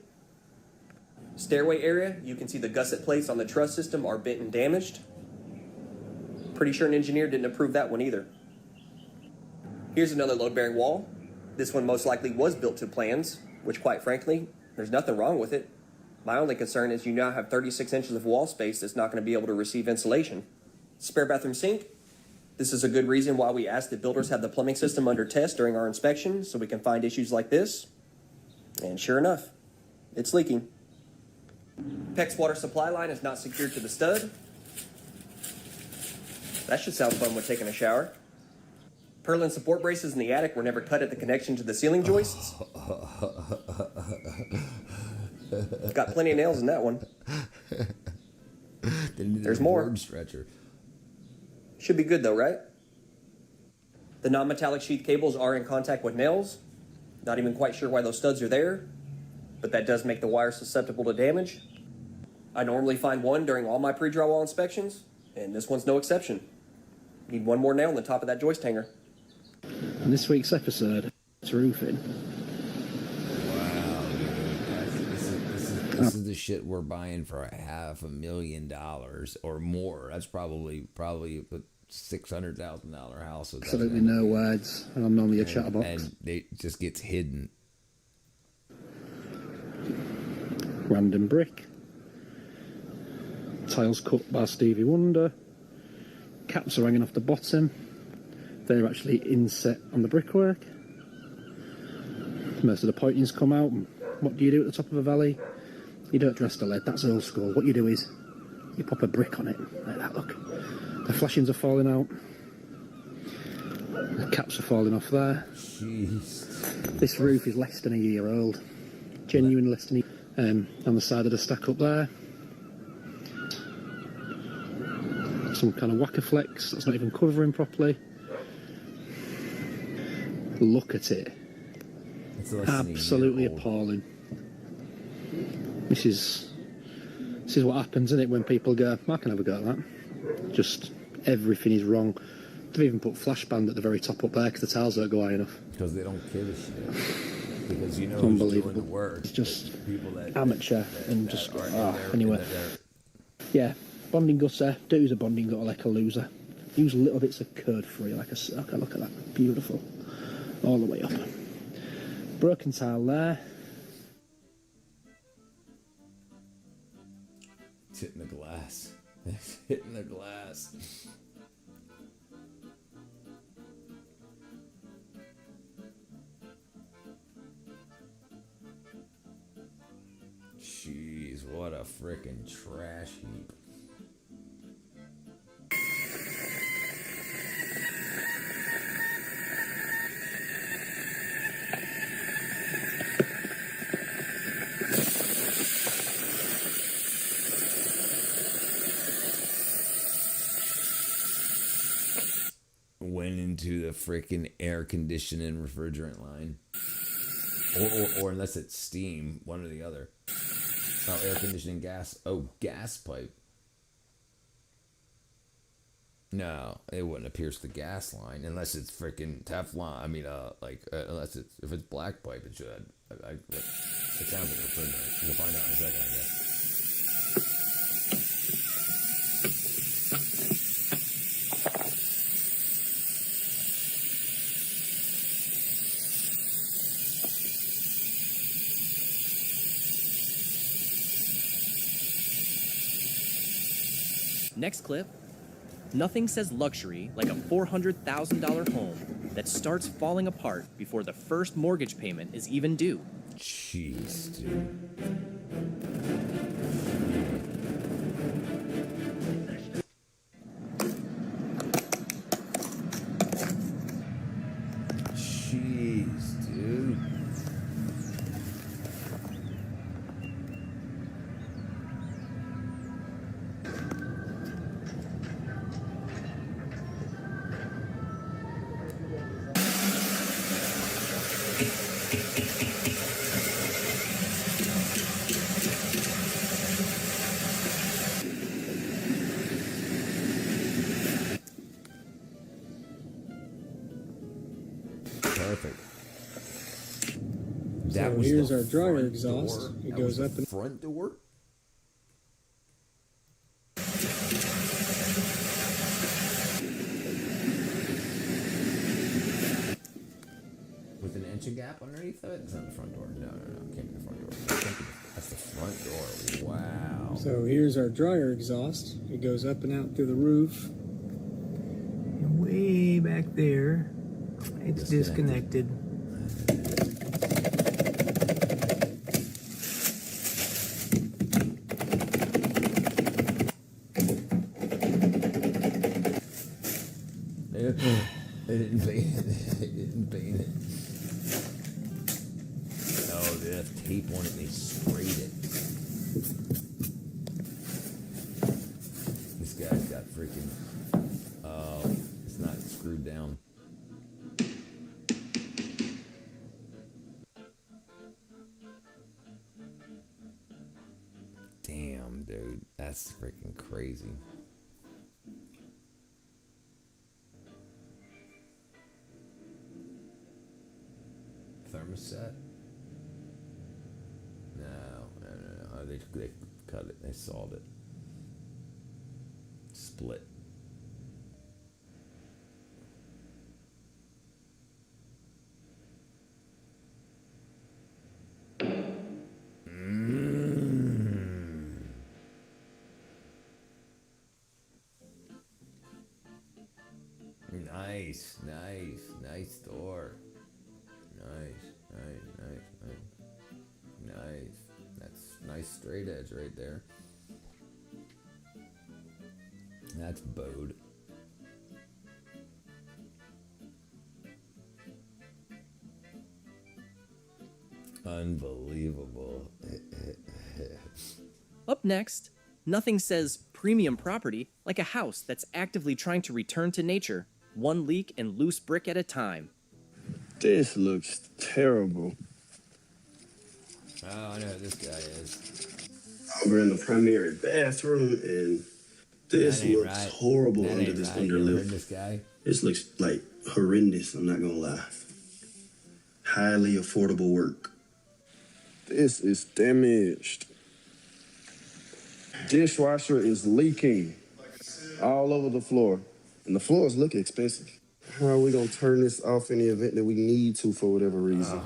S24: Stairway area, you can see the gusset plates on the truss system are bent and damaged. Pretty sure an engineer didn't approve that one either. Here's another load-bearing wall. This one most likely was built to plans. which quite frankly, there's nothing wrong with it. My only concern is you now have 36 inches of wall space that's not going to be able to receive insulation. Spare bathroom sink. This is a good reason why we ask that builders have the plumbing system under test during our inspection so we can find issues like this. And sure enough, it's leaking. PEX water supply line is not secured to the stud. That should sound fun when taking a shower. Purlin support braces in the attic were never cut at the connection to the ceiling joists. Got plenty of nails in that one. There's more.
S1: Stretcher.
S24: Should be good though, right? The non-metallic sheath cables are in contact with nails. Not even quite sure why those studs are there, but that does make the wire susceptible to damage. I normally find one during all my pre-drywall inspections, and this one's no exception. Need one more nail on the top of that joist hanger.
S3: In this week's episode, it's roofing.
S1: Wow, dude. This is the shit we're buying for $500,000 or more. That's probably a $600,000 house.
S3: Absolutely no words, and I'm normally a chatterbox.
S1: And it just gets hidden.
S3: Random brick. Tiles cut by Stevie Wonder. Caps are hanging off the bottom. They're actually inset on the brickwork. Most of the pointings come out. And what do you do at the top of a valley? You don't dress the lead, that's old school. What you do is you pop a brick on it, like that, look. The flashings are falling out. The caps are falling off there.
S1: Jeez.
S3: This roof is less than a year old. Genuine less than a year. On the side of the stack up there. Some kind of whacker flex that's not even covering properly. Look at it. Absolutely appalling. This is what happens, isn't it, when people go, I can have a go at that. Just everything is wrong. They've even put flash band at the very top up there because the tiles don't go high enough.
S1: Because they don't give a shit. Because you know
S3: unbelievable.
S1: Who's doing the work.
S3: It's just
S1: people that,
S3: amateur and just anyway. Yeah, bonding gutter. Don't use a bonding gutter like a loser. Use little bits of curd free like a. Okay, look at that, beautiful, all the way up. Broken tile there.
S1: It's hitting the glass. It's hitting the glass. Jeez, what a frickin' trash heap. Went into the frickin' air conditioning refrigerant line. Or unless it's steam, one or the other. Oh, air conditioning gas. Oh, gas pipe. No, it wouldn't have pierced the gas line unless it's freaking Teflon. I mean, unless if it's black pipe, it should. It sounds like a refrigerator. We'll find out in a second, I guess.
S5: Next clip. Nothing says luxury like a $400,000 home that starts falling apart before the first mortgage payment is even due.
S1: Jeez, dude. Jeez, dude. Perfect. That
S17: So
S1: was
S17: here's
S1: the
S17: our dryer
S1: front
S17: exhaust.
S1: door.
S17: It
S1: That
S17: goes
S1: was
S17: up
S1: the
S17: and
S1: front door. With an extension gap underneath of it? It's not the front door. No, it can't be the front door. That's the front door. Wow.
S7: So here's our dryer exhaust. It goes up and out through the roof. And way back there, it's disconnected.
S1: They didn't paint it. They didn't paint it. Oh, they have tape on it and they sprayed it. This guy's got freaking... Oh, it's not screwed down. Damn, dude. That's freaking crazy. Thermostat? No. Oh, they cut it. They sawed it. Split. Nice door. Nice. That's nice straight edge right there. That's bowed. Unbelievable.
S5: Up next, nothing says premium property like a house that's actively trying to return to nature, one leak and loose brick at a time.
S13: This looks terrible.
S1: Oh, I know who this guy is.
S13: We're in the primary bathroom, and this looks horrible under this underlip.
S1: This guy?
S13: This looks like horrendous, I'm not gonna lie. Highly affordable work. This is damaged. Dishwasher is leaking all over the floor, and the floors look expensive. How are we gonna turn this off in the event that we need to for whatever reason?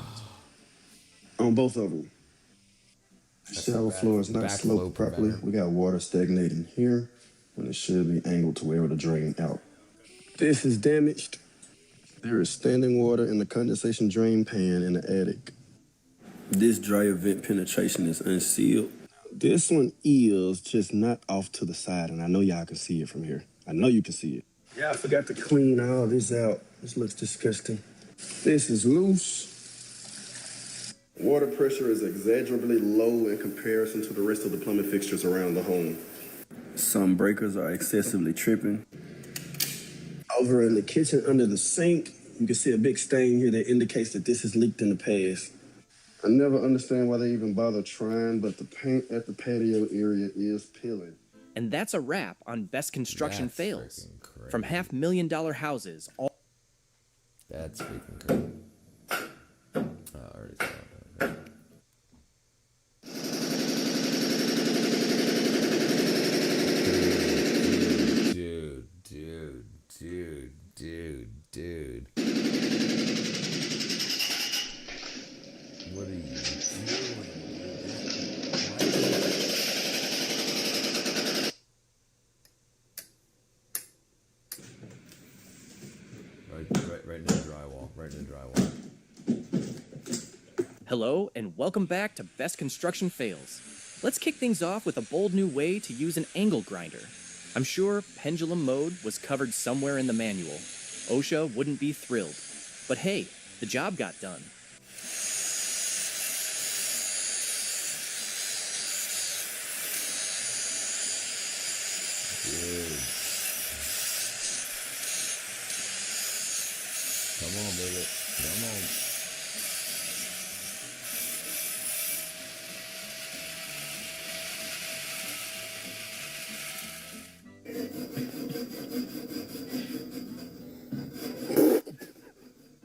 S13: On both of them. The shower floor is not sloped properly. We got water stagnating here when it should be angled to where it'll drain out. This is damaged. There is standing water in the condensation drain pan in the attic. This dryer vent penetration is unsealed. This one is just not off to the side, and I know y'all can see it from here. I know you can see it. Yeah, I forgot to clean all this out. This looks disgusting. This is loose. Water pressure is exaggeratedly low in comparison to the rest of the plumbing fixtures around the home. Some breakers are excessively tripping. Over in the kitchen under the sink, you can see a big stain here that indicates that this has leaked in the past. I never understand why they even bother trying, but the paint at the patio area is peeling.
S5: And that's a wrap on Best Construction Fails. From $500,000 houses all...
S1: That's freaking crazy. Oh, I already saw that. Dude. What are you doing? Right in the drywall. Right in the drywall.
S5: Hello, and welcome back to Best Construction Fails. Let's kick things off with a bold new way to use an angle grinder. I'm sure pendulum mode was covered somewhere in the manual. OSHA wouldn't be thrilled. But hey, the job got done.
S1: Dude. Come on, baby. Come on.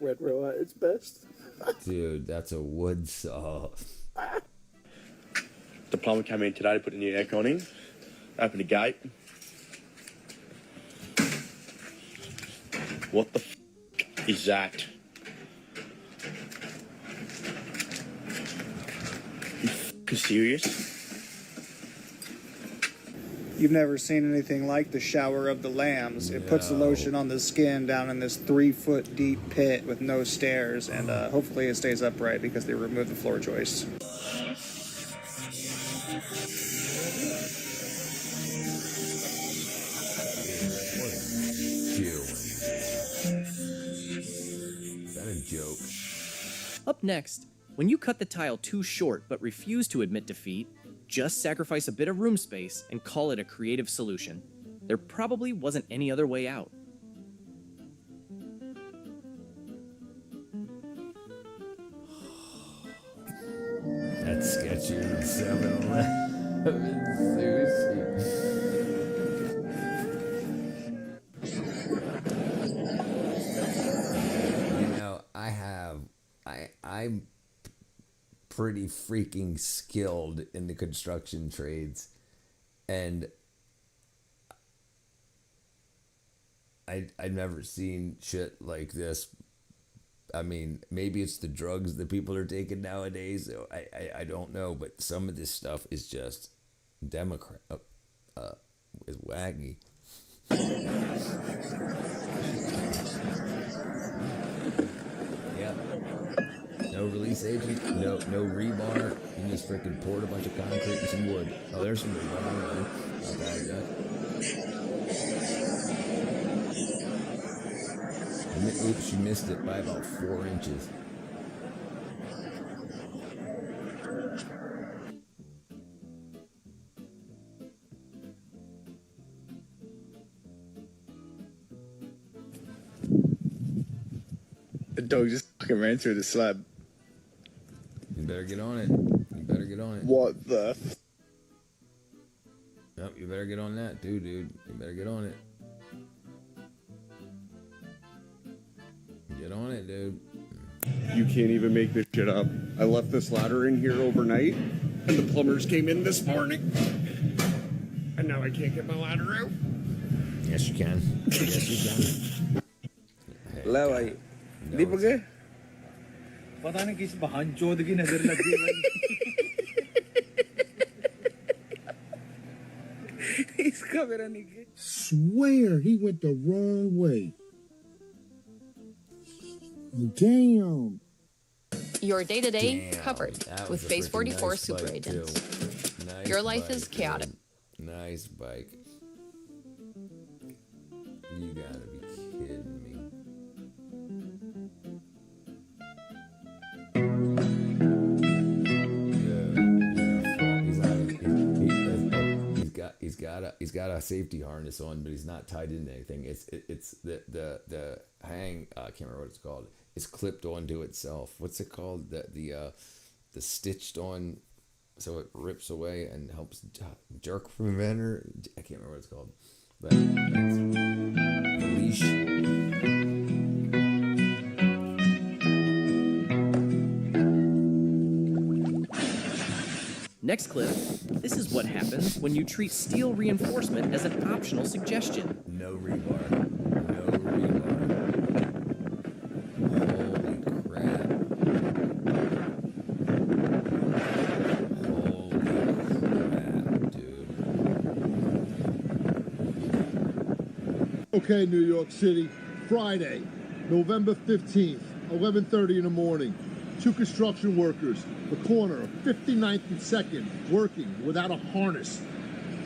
S3: Red row at its best.
S1: Dude, that's a wood saw.
S15: The plumber came in today to put a new aircon in. Opened the gate. What the f*** is that?
S11: You serious?
S16: You've never seen anything like the shower of the lambs. It puts the lotion on the skin down in this 3-foot deep pit with no stairs, and hopefully it stays upright because they removed the floor joists.
S1: Is that a joke?
S5: Up next, when you cut the tile too short but refuse to admit defeat, just sacrifice a bit of room space and call it a creative solution. There probably wasn't any other way out.
S1: That's sketchier than 7-Eleven. Seriously. I'm pretty freaking skilled in the construction trades, and I've never seen shit like this. I mean, maybe it's the drugs that people are taking nowadays. So I don't know, but some of this stuff is just is wacky. Yeah. No release agent, no rebar. You just freaking poured a bunch of concrete and some wood. Oh, there's some rebar. Not bad, yeah. Oops, you missed it by about 4 inches.
S11: The dog just fucking ran through the slab.
S1: You better get on it. You better get on it.
S11: What the?
S1: Yep, you better get on that too, dude. You better get on it. Get on it, dude.
S22: You can't even make this shit up. I left this ladder in here overnight, and the plumbers came in this morning. And now I can't get my ladder out.
S1: Yes, you can. Yes, you can.
S11: Laway. Di ba ga? Pata na kis bahan chod ki nazar lag gayi. He's covering again.
S23: Swear he went the wrong way. Damn.
S25: Your day-to-day covered with Phase 44
S1: nice
S25: Super
S1: bike,
S25: Agents.
S1: Nice
S25: Your life
S1: bike,
S25: is chaotic.
S1: Dude. Nice bike. You gotta be kidding me. He's got a safety harness on, but he's not tied into anything. It's the hang. I can't remember what it's called. It's clipped onto itself. What's it called? The stitched on, so it rips away and helps jerk preventer. I can't remember what it's called, but it's the leash.
S5: Next clip, this is what happens when you treat steel reinforcement as an optional suggestion.
S1: No rebar. No rebar. Holy crap. Holy crap, dude.
S23: Okay, New York City, Friday, November 15th, 11:30 in the morning. 2 construction workers, the corner of 59th and 2nd, working without a harness.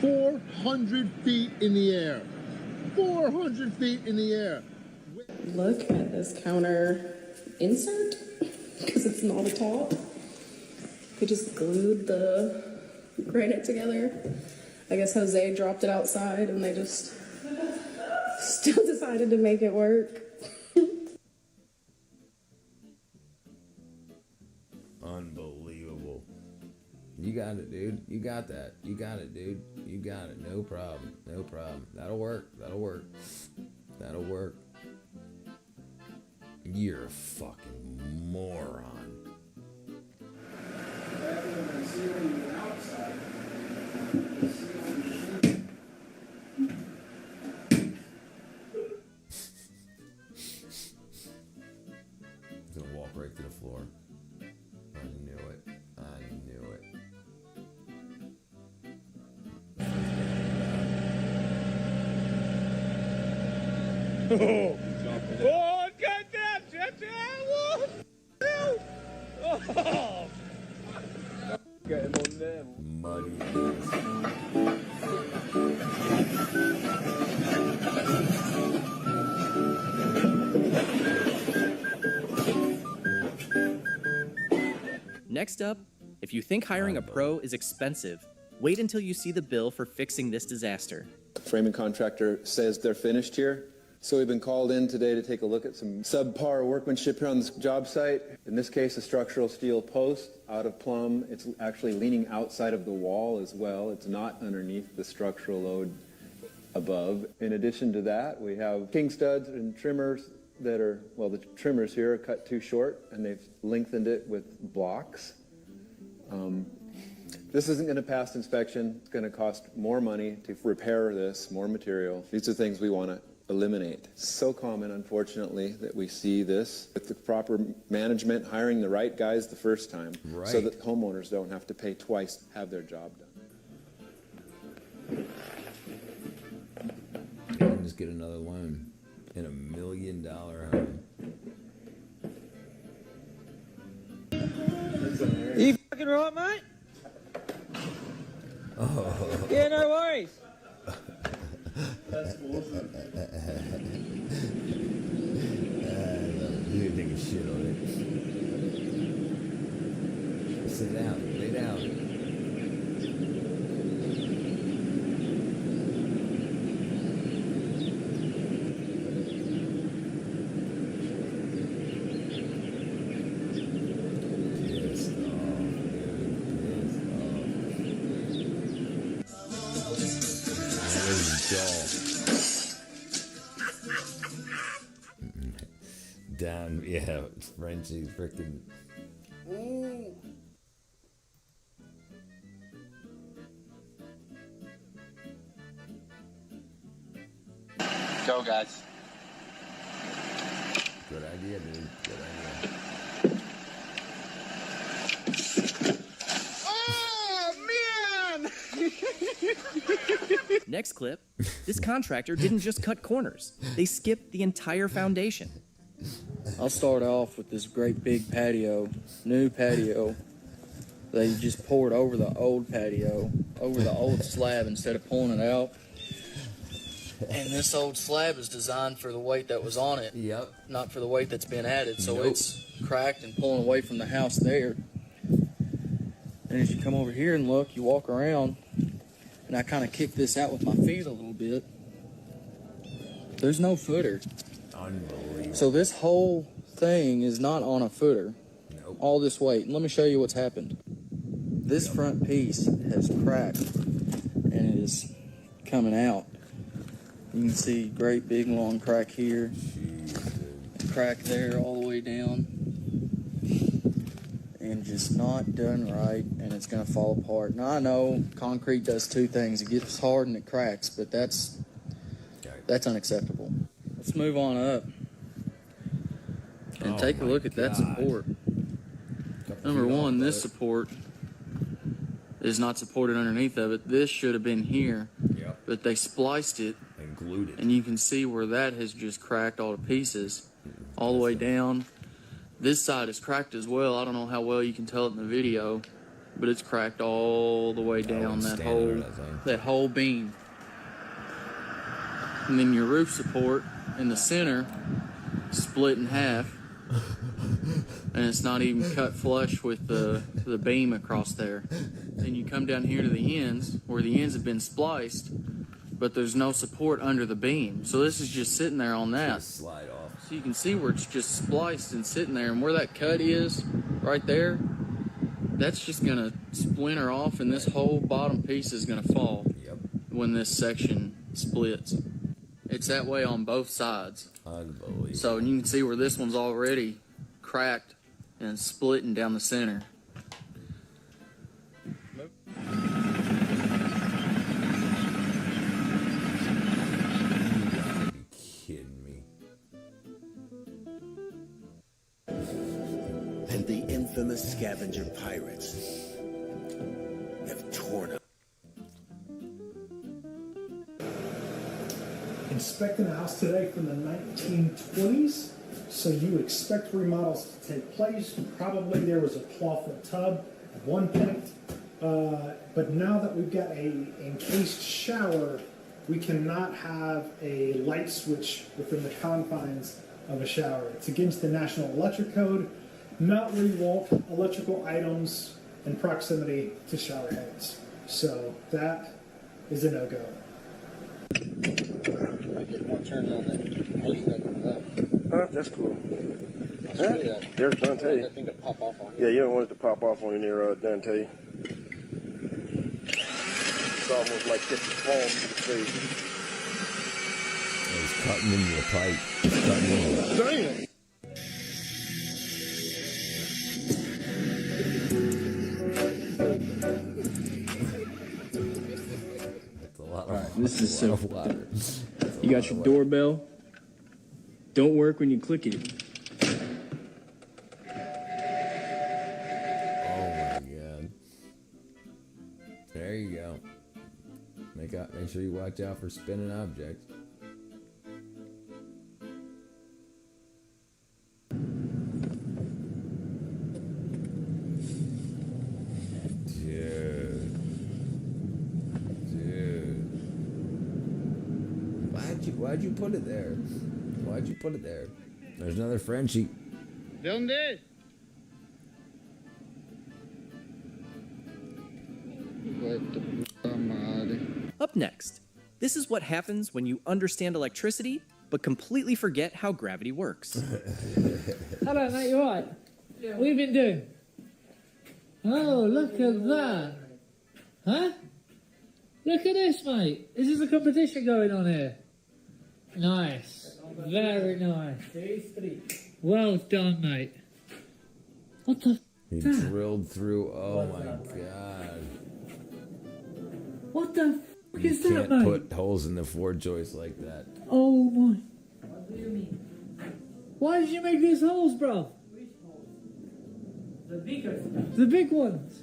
S23: 400 feet in the air. 400 feet in the air.
S26: Look at this counter insert, because it's not a top. They just glued the granite together. I guess Jose dropped it outside and they just still decided to make it work.
S1: Unbelievable. You got it, dude. You got that. You got it, dude. You got it. No problem. No problem. That'll work. That'll work. That'll work. You're a fucking moron. He's gonna walk right to the floor. I knew it. I knew it.
S2: Oh, goddamn, oh.
S11: Get him on there.
S1: Muddy.
S5: Next up, if you think hiring a pro is expensive, wait until you see the bill for fixing this disaster.
S6: Framing contractor says they're finished here. So we've been called in today to take a look at some subpar workmanship here on this job site. In this case, a structural steel post out of plumb. It's actually leaning outside of the wall as well. It's not underneath the structural load above. In addition to that, we have king studs and trimmers that are, well, the trimmers here are cut too short and they've lengthened it with blocks. This isn't going to pass inspection. It's going to cost more money to repair this, more material. These are things we want to eliminate. So common, unfortunately, that we see this with the proper management, hiring the right guys the first time,
S1: right,
S6: so that homeowners don't have to pay twice to have their job done.
S1: You can just get another loan in $1 million home.
S11: You fucking right, mate?
S1: Oh.
S11: Yeah, no worries.
S1: That's awesome. You didn't take a shit on it. Sit down. Lay down. Down, yeah, Frenchie freaking. Ooh.
S8: Go, guys.
S1: Good idea, dude. Good idea.
S11: Oh, man!
S5: Next clip, this contractor didn't just cut corners. They skipped the entire foundation.
S9: I'll start off with this great big patio, new patio. They just poured over the old patio, over the old slab instead of pulling it out. And this old slab is designed for the weight that was on it, not for the weight that's been added. So it's cracked and pulling away from the house there. And as you come over here and look, you walk around, and I kind of kick this out with my feet a little bit. There's no footer.
S1: Unbelievable.
S9: So this whole thing is not on a footer.
S1: Nope.
S9: All this weight. And let me show you what's happened. This front piece has cracked and it is coming out. You can see great big long crack here, crack there all the way down, and just not done right, and it's going to fall apart. Now I know concrete does two things: it gets hard and it cracks, but that's unacceptable. Let's move on up and take a look at that support. Number one, this support is not supported underneath of it. This should have been here, but they spliced it
S1: and glued it.
S9: And you can see where that has just cracked all to pieces, all the way down. This side is cracked as well. I don't know how well you can tell it in the video, but it's cracked all the way down that whole beam. And then your roof support in the center split in half, and it's not even cut flush with the beam across there. Then you come down here to the ends, where the ends have been spliced, but there's no support under the beam. So this is just sitting there on that.
S1: Slide off.
S9: So you can see where it's just spliced and sitting there, and where that cut is, right there, that's just gonna splinter off, and this whole bottom piece is gonna fall when this section splits. It's that way on both sides.
S1: Unbelievable.
S9: So you can see where this one's already cracked and splitting down the center.
S1: Kidding me.
S10: And the infamous scavenger pirates have torn up.
S4: inspecting a house today from the 1920s, so you expect remodels to take place. Probably there was a clawfoot tub at one point, but now that we've got a encased shower, we cannot have a light switch within the confines of a shower. It's against the National Electric Code. Not where you want electrical items in proximity to shower heads. So that is a no-go.
S13: That's cool. There's Dante. Yeah, you don't want it to pop off on you near Dante. It's almost like kissing palm to the face.
S1: He's cutting into the pipe. He's cutting into it.
S13: Damn!
S1: That's a lot of
S9: All right, this is so
S1: water.
S9: You got your doorbell. Don't work when you click it.
S1: Oh my god. There you go. Make sure you watch out for spinning objects. Dude. Why'd you put it there? Why'd you put it there? There's another Frenchie.
S8: ¿De dónde es?
S5: Up next, this is what happens when you understand electricity but completely forget how gravity works.
S12: Hello, mate, you alright? Yeah. What have you been doing? Oh, look at that. Huh? Look at this, mate. Is this a competition going on here? Nice. Very nice. Well done, mate. What the
S1: He
S12: f***?
S1: drilled through. Oh my god.
S12: What the f***
S1: You
S12: is that,
S1: can't
S12: mate?
S1: put holes in the Ford joist like that.
S12: Oh my. What do you mean? Why did you make these holes, bro? Which holes? The bigger ones. The big ones.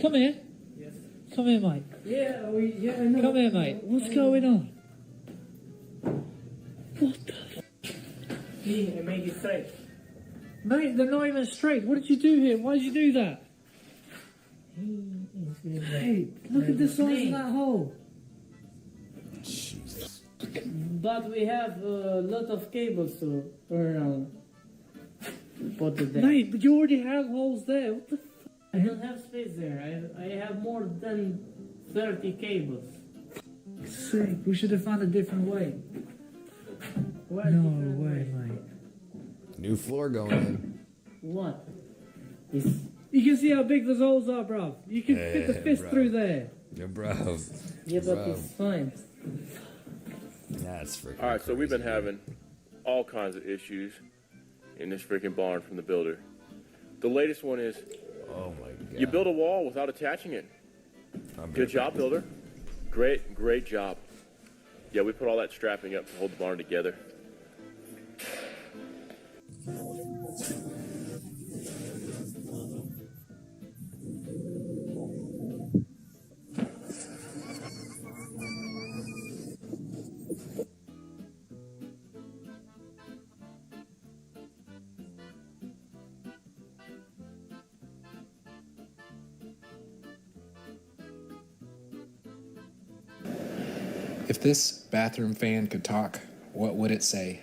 S12: Come here. Yes. Come here, mate. Yeah, I know. Come here, mate. What's going on? What the f***? I made it straight. Mate, they're not even straight. What did you do here? Why did you do that? Hey, look at the size of that hole.
S1: Jesus.
S12: But we have a lot of cables to turn around. Put it there. Mate, but you already have holes there. What the f***? I don't have space there. I have more than 30 cables. Sick. We should have found a different way. No way, mate.
S1: New floor going in.
S12: What? You can see how big those holes are, bro. You can fit the fist
S1: bro.
S12: through there.
S1: Yeah, bro.
S12: Yeah, but it's fine.
S1: That's freaking.
S15: All right, so we've been having all kinds of issues in this freaking barn from the builder. The latest one is,
S1: oh my god,
S15: you build a wall without attaching it. Good job, builder. Great job. Yeah, we put all that strapping up to hold the barn together.
S14: If this bathroom fan could talk, what would it say?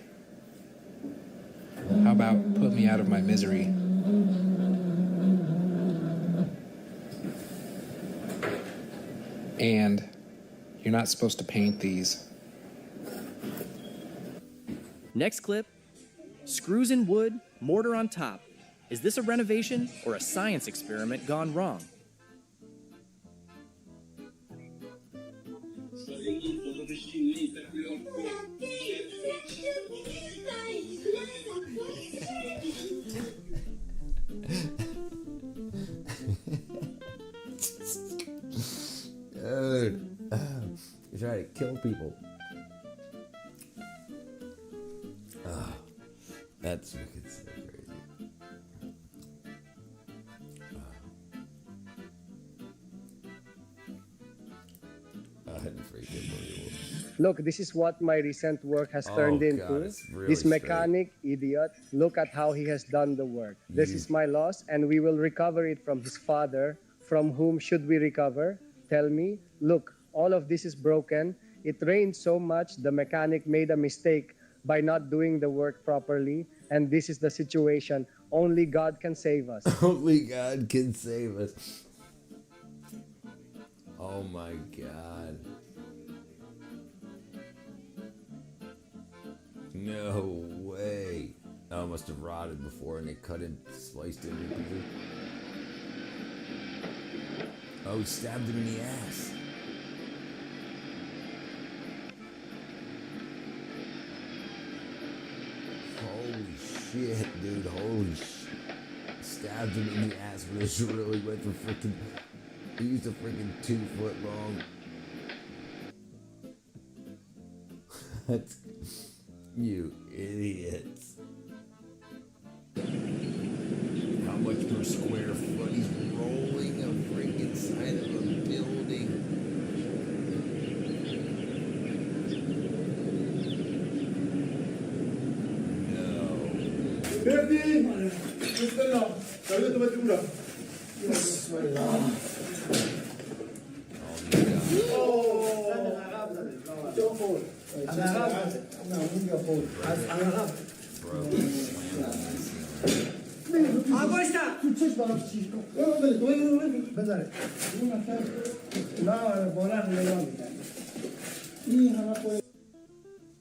S14: How about put me out of my misery? And you're not supposed to paint these.
S5: Next clip, screws in wood, mortar on top. Is this a renovation or a science experiment gone wrong?
S1: Dude, you try to kill people. That's freaking so crazy. I hadn't freaking believe it.
S8: Look, this is what my recent work has turned
S1: God,
S8: into.
S1: it's really
S8: This
S1: straight.
S8: mechanic idiot, look at how he has done the work. This is my loss, and we will recover it from his father. From whom should we recover? Tell me. Look, all of this is broken. It rained so much, the mechanic made a mistake by not doing the work properly, and this is the situation. Only God can save us.
S1: Only God can save us. Oh my God. No way. Oh, it must have rotted before and they cut it, sliced it into pieces. Oh, he stabbed him in the ass. Holy shit, dude. Holy shit. Stabbed him in the ass, but this really went for freaking. He used a freaking 2 foot long. That's. You idiots. How much per square foot? He's rolling a freaking side of a building.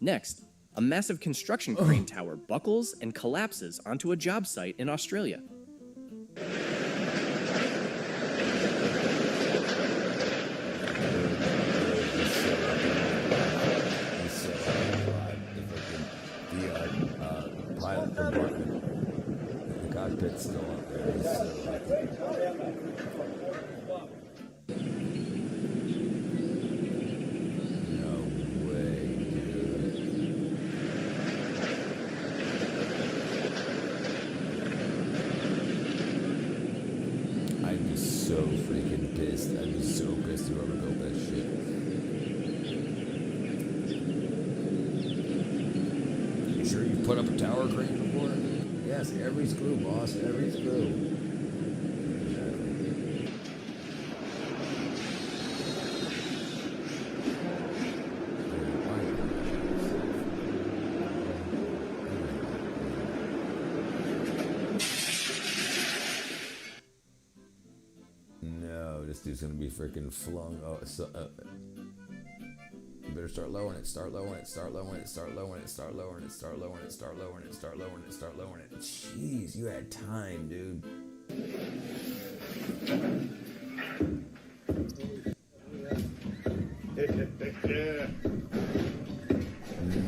S5: Next, a massive construction crane tower buckles and collapses onto a job site in Australia.
S1: Pilot compartment. The cockpit's still up there. He's no way, dude. I'd be so freaking pissed. I'd be so pissed whoever built that shit. Sure you put up a tower crane before? Yes, every screw, boss, every screw. No, this dude's gonna be freaking flung. Oh, so, you better start lowering it, start lowering it, start lowering it, start lowering it, start lowering it, start lowering it, start lowering it, start lowering it, start lowering it. Jeez, you had time, dude.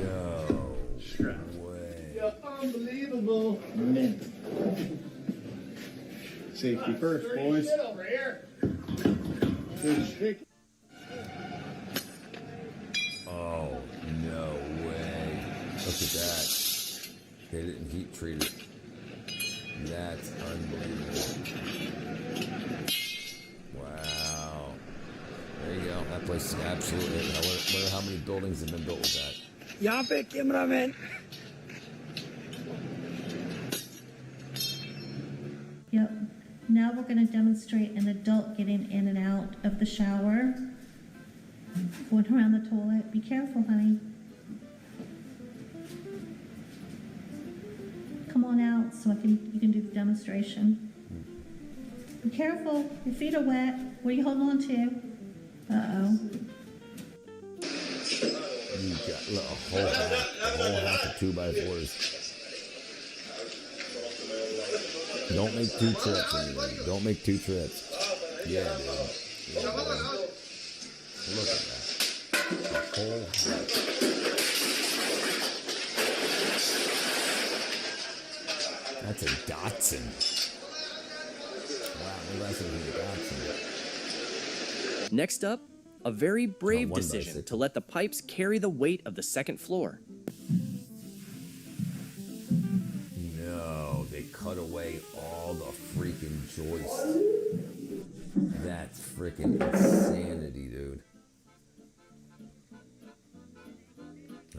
S1: No way.
S23: You're unbelievable.
S22: Safety first, boys.
S23: Get over here.
S22: Good stick.
S1: Oh, no way. Look at that. They didn't heat treat it. That's unbelievable. Wow. There you go. That place is absolutely. I wonder how many buildings have been built with that.
S7: Yape, cameraman.
S18: Yep. Now we're going to demonstrate an adult getting in and out of the shower. Going around the toilet. Be careful, honey. Come on out so you can do the demonstration. Be careful. Your feet are wet. What are you holding on to? Uh-oh.
S1: You got a whole half of 2x4s. Don't make 2 trips, anyway. Don't make 2 trips. Yeah, dude. Yeah, dude. Look at that. A whole half. That's a Datsun. Wow, maybe that's a Datsun.
S5: Next up, a very brave decision to let the pipes carry the weight of the second floor.
S1: No, they cut away all the freaking joists. That's freaking insanity, dude.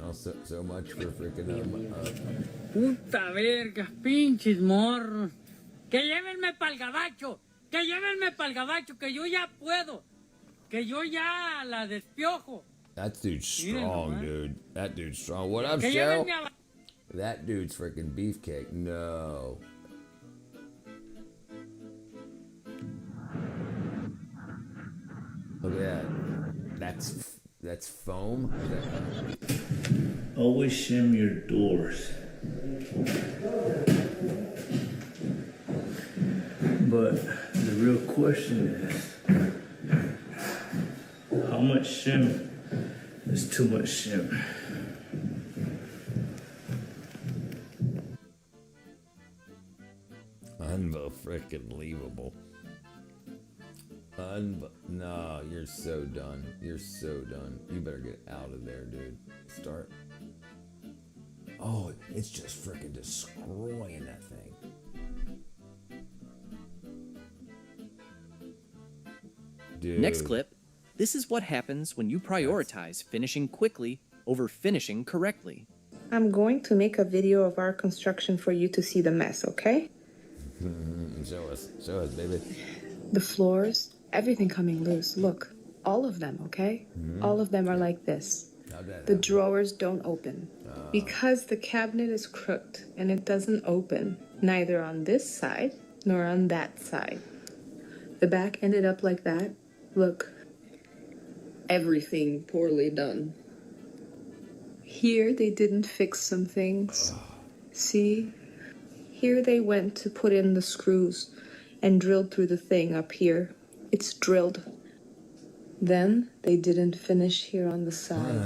S1: now. So much for freaking
S12: Puta verga, pinches morros. Que llévenme pa'l gabacho. Que llévenme pa'l gabacho. Que yo ya puedo. Que yo ya la despiojo.
S1: That dude's strong, dude. That dude's strong. What up,
S12: Que
S1: Cheryl?
S12: llévenme a...
S1: That dude's freaking beefcake. No. Look at that. That's foam.
S3: Always shim your doors. But the real question is, how much shim is too much shim?
S1: Unbelievable. No, you're so done. You're so done. You better get out of there, dude. Start. Oh, it's just freaking destroying that thing. Dude.
S5: Next clip. This is what happens when you prioritize finishing quickly over finishing correctly.
S26: I'm going to make a video of our construction for you to see the mess, okay?
S1: Show us, baby.
S26: The floors, everything coming loose. Look, all of them, okay? All of them are like this. The drawers don't open because the cabinet is crooked and it doesn't open, neither on this side nor on that side. The back ended up like that. Look, everything poorly done. Here they didn't fix some things. See? Here they went to put in the screws and drilled through the thing up here. It's drilled. Then they didn't finish here on the side.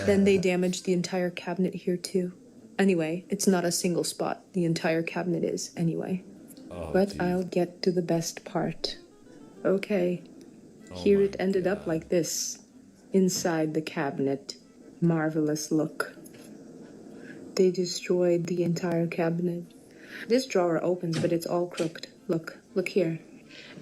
S26: Then they damaged the entire cabinet here too. Anyway, it's not a single spot. The entire cabinet is, anyway. But geez. I'll get to the best part. Okay. Here it ended up like this. Inside the cabinet. Marvelous look. They destroyed the entire cabinet. This drawer opens, but it's all crooked. Look here.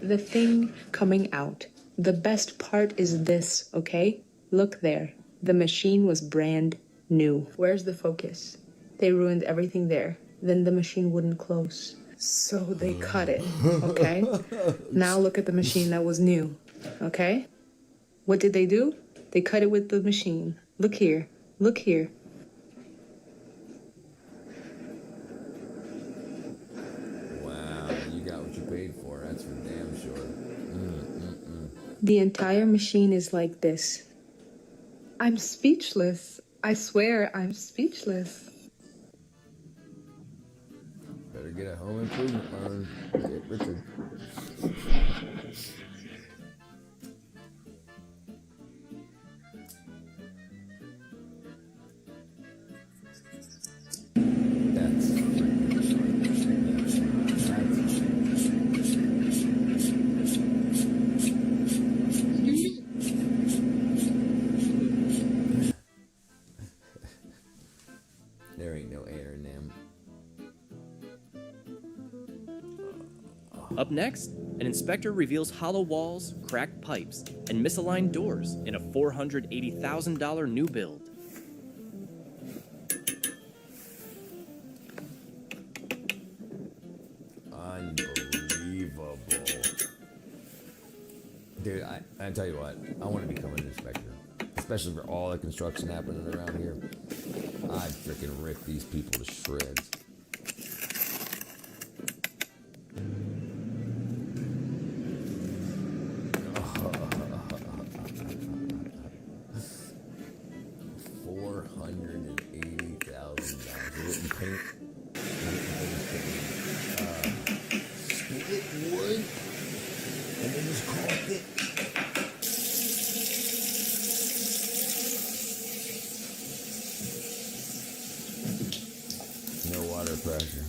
S26: The thing coming out. The best part is this, okay? Look there. The machine was brand new. Where's the focus? They ruined everything there. Then the machine wouldn't close. So they cut it, okay? Now look at the machine that was new, okay? What did they do? They cut it with the machine. Look here. Look here.
S1: Wow, you got what you paid for. That's for damn sure.
S26: The entire machine is like this. I'm speechless. I swear I'm speechless.
S1: Better get a home improvement loan. Get Richard. There ain't no air in them.
S5: Up next, an inspector reveals hollow walls, cracked pipes, and misaligned doors in a $480,000 new build.
S1: Unbelievable. Dude, I tell you what, I want to become an inspector. Especially for all the construction happening around here. I'd freaking rip these people to shreds. $480,000. Paint. Split wood. And then just caulk it. No water pressure.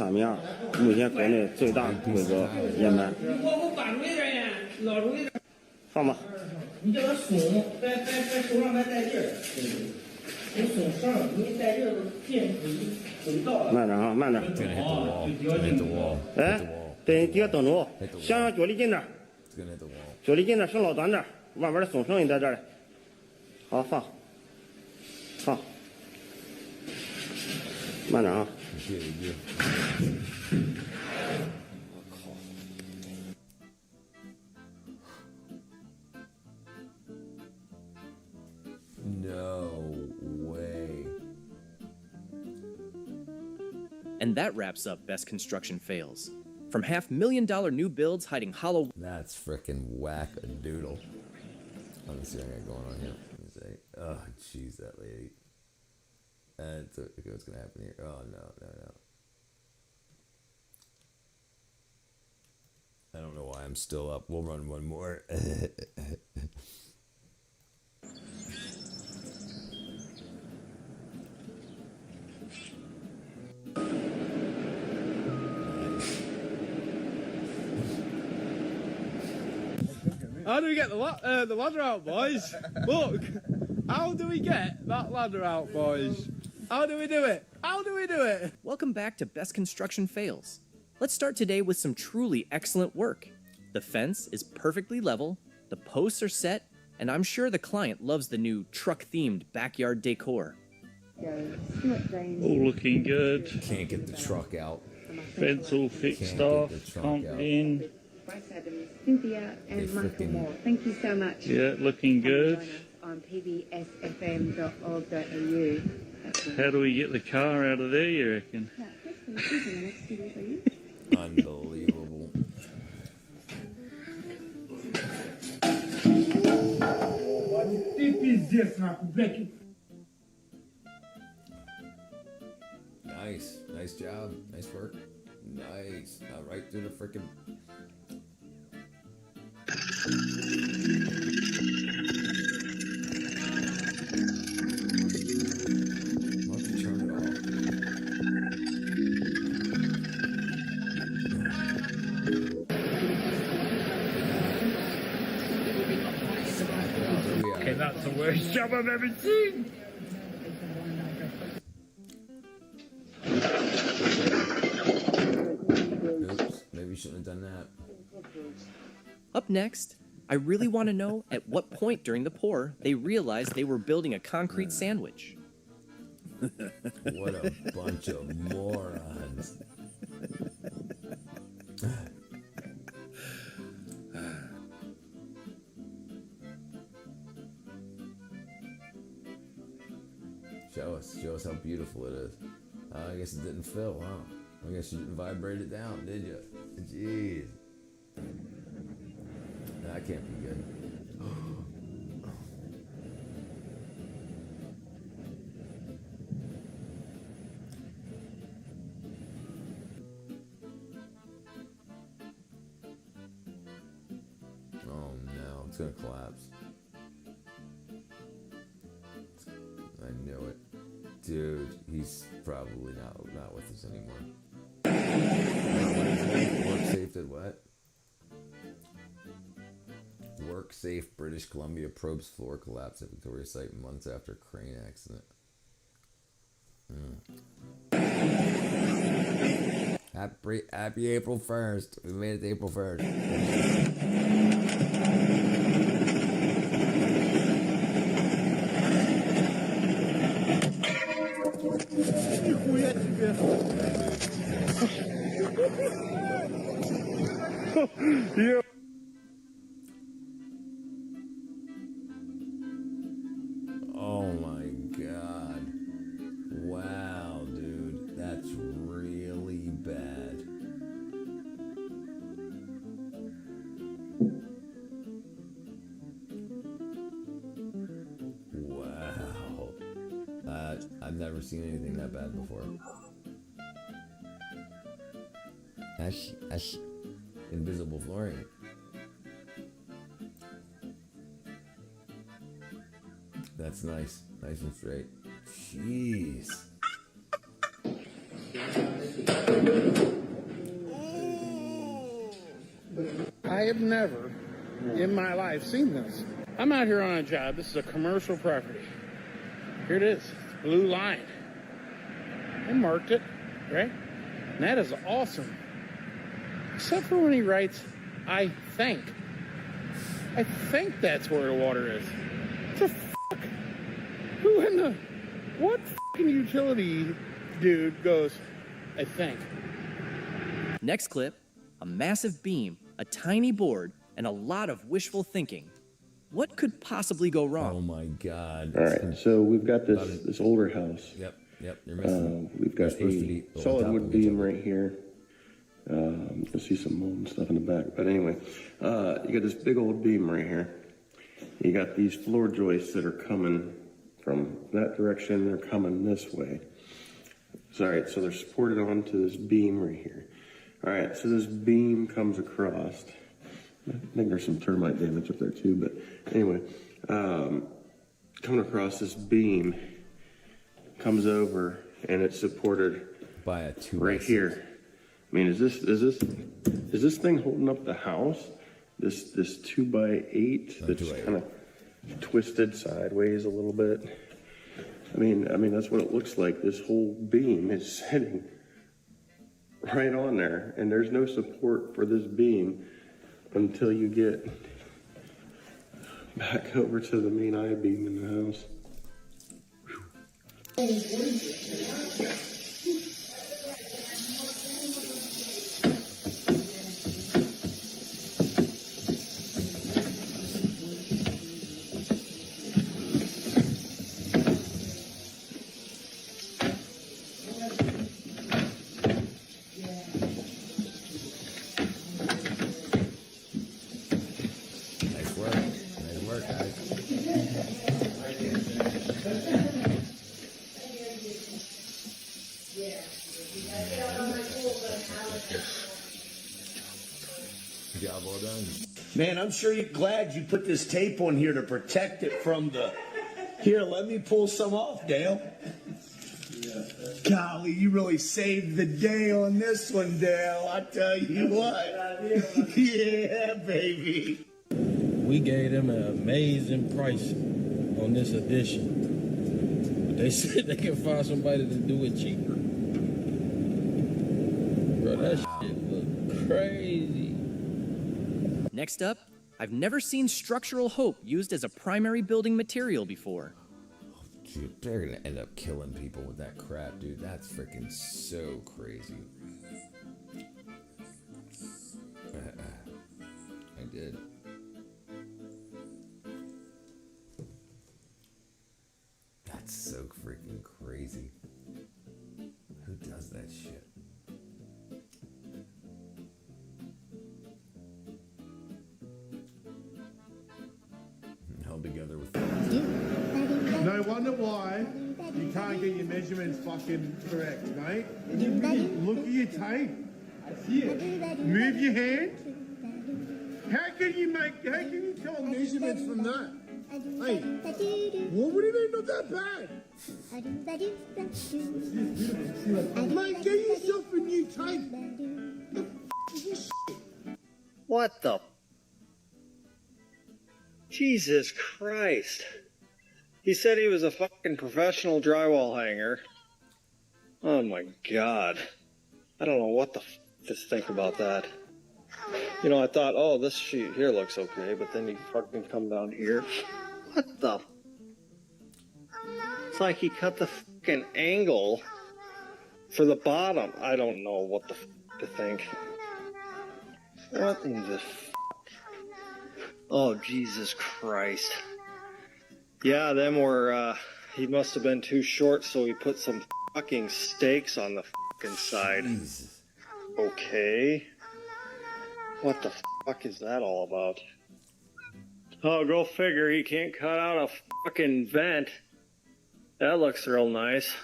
S16: 哪面目前国内最大规格烟霾。放吧。
S12: 你叫他耸，在手上别带劲儿。你耸上，你带劲儿电轨道。
S16: 慢点啊，慢点。哎，对，底下等着我，向脚离近点，脚离近点，绳老短点，外边的耸绳也在这儿嘞。好，放，慢点啊。
S1: No way.
S5: And that wraps up Best Construction Fails. From $500,000 new builds hiding hollow...
S1: That's frickin' whack-a-doodle. Let me see what I got going on here. Let me say, oh, jeez, that lady. Okay, what's gonna happen here? Oh, no. I don't know why I'm still up. We'll run one more.
S11: How do we get the ladder out, boys? Look! How do we get that ladder out, boys? How do we do it?
S5: Welcome back to Best Construction Fails. Let's start today with some truly excellent work. The fence is perfectly level, the posts are set, and I'm sure the client loves the new truck-themed backyard decor.
S17: All looking good.
S1: Can't get the truck out.
S17: Fence all fixed off. Pump in.
S19: Cynthia and Michael Moore. Thank you so much.
S17: Yeah, looking good.
S19: On pbsfm.org.au.
S17: How do we get the car out of there, you reckon?
S1: Unbelievable. Nice job. Nice work. Nice. Right through the frickin'. Why don't you turn it off?
S11: Okay, that's the worst job I've ever seen.
S1: Oops, maybe you shouldn't have done that.
S5: Up next, I really want to know at what point during the pour they realized they were building a concrete sandwich.
S1: What a bunch of morons. Show us how beautiful it is. I guess it didn't fill, huh? I guess you didn't vibrate it down, did you? Jeez. That can't be good. Oh no, it's gonna collapse. I knew it. Dude, he's probably not with us anymore. Work safe did what? Work safe British Columbia probes floor collapse at Victoria site months after crane accident. Happy April 1st. We made it to April 1st.
S17: Yeah.
S1: Oh my god. Wow, dude. That's really bad. Wow. I've never seen anything that bad before. That's invisible flooring. That's nice. Nice and straight. Jeez.
S11: I have never in my life seen this. I'm out here on a job. This is a commercial property. Here it is, blue line. I marked it, right? And that is awesome. Except for when he writes, I think. I think that's where the water is. What the fuck? Who in the... What fucking utility dude goes, I think?
S5: Next clip, a massive beam, a tiny board, and a lot of wishful thinking. What could possibly go wrong?
S1: Oh my God.
S2: All right, so we've got this older house.
S1: Yep, you're missing.
S2: We've got a solid wood beam right here. You'll see some mold and stuff in the back. But anyway, you got this big old beam right here. You got these floor joists that are coming from that direction. They're coming this way. All right, so they're supported onto this beam right here. All right, so this beam comes across. I think there's some termite damage up there too, but anyway, coming across this beam, comes over, and it's supported
S1: by a 2
S2: right here. I mean, is this thing holding up the house? This 2x8 that's kind of twisted sideways a little bit. I mean that's what it looks like. This whole beam is sitting right on there, and there's no support for this beam until you get back over to the main I-beam in the house.
S1: Job well done.
S10: Man, I'm sure you're glad you put this tape on here to protect it from the... Here, let me pull some off, Dale. Golly, you really saved the day on this one, Dale. I tell you what. Yeah, baby.
S6: We gave them an amazing price on this edition. They said they can find somebody to do it cheaper. Bro, that shit look crazy.
S5: Next up, I've never seen structural hope used as a primary building material before.
S1: Dude, they're gonna end up killing people with that crap, dude. That's freaking so crazy. I did. That's so freaking crazy. Who does that shit? Held together with.
S23: No wonder why you can't get your measurements fucking correct, mate. Look at your tape. I see it. Move your hand. How can you tell measurements from that? Hey, what do you mean not that bad? Mate, get yourself a new tape. The f is this shit?
S20: What the? Jesus Christ. He said he was a fucking professional drywall hanger. Oh my God. I don't know what the f to think about that. You know, I thought, oh, this sheet here looks okay, but then you fucking come down here. What the? It's like he cut the fucking angle for the bottom. I don't know what the f to think. What in the f? Oh, Jesus Christ. Yeah, them were, he must have been too short, so he put some fucking stakes on the fucking side.
S1: Jesus.
S20: Okay. What the fuck is that all about? Oh, go figure, he can't cut out a fucking vent. That looks real nice.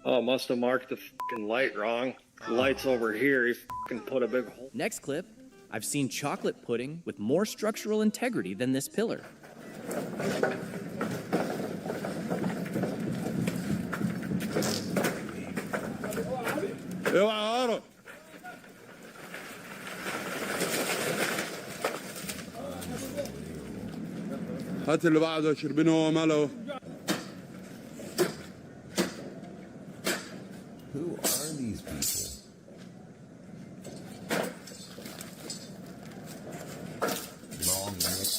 S20: Oh, must have marked the fucking light wrong. The light's over here, he fucking put a big hole.
S5: Next clip, I've seen chocolate pudding with more structural integrity than this pillar.
S22: اوعى هات اللي بعده شربين هو ماله.
S1: Who are these people? Long neck.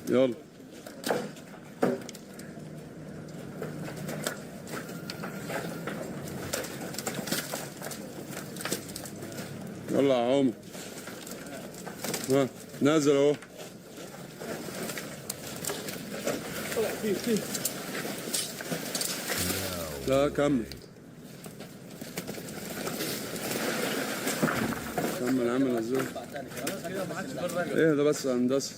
S22: يلا يلا يا عمر ها نازل اهو. لا كمل كمل عم نزله. ايه ده بس يا هندسه.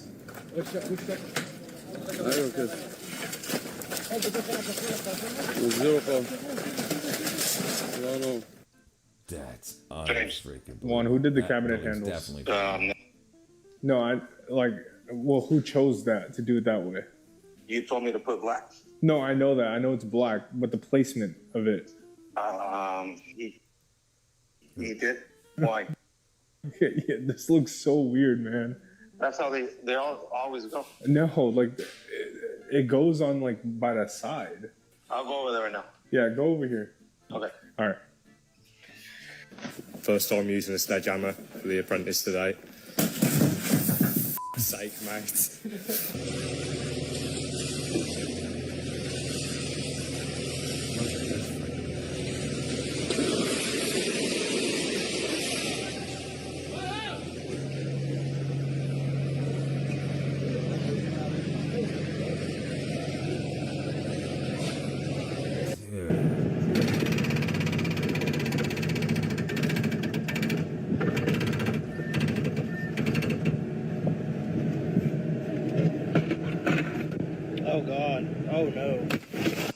S22: ايوه كده نزله خالص. لا
S1: That's unfreaking.
S4: Juan, who did the cabinet handles?
S1: Definitely.
S4: No, who chose that to do it that way?
S9: You told me to put black.
S4: No, I know that. I know it's black, but the placement of it.
S9: He did? Why?
S4: Yeah, this looks so weird, man.
S9: That's how they all always go.
S4: No, like it goes on like by the side.
S9: I'll go over there right now.
S4: Yeah, go over here.
S9: Okay.
S4: All right.
S13: First time using a sledgehammer for the apprentice today. Sake, mate.
S20: Oh God. Oh no.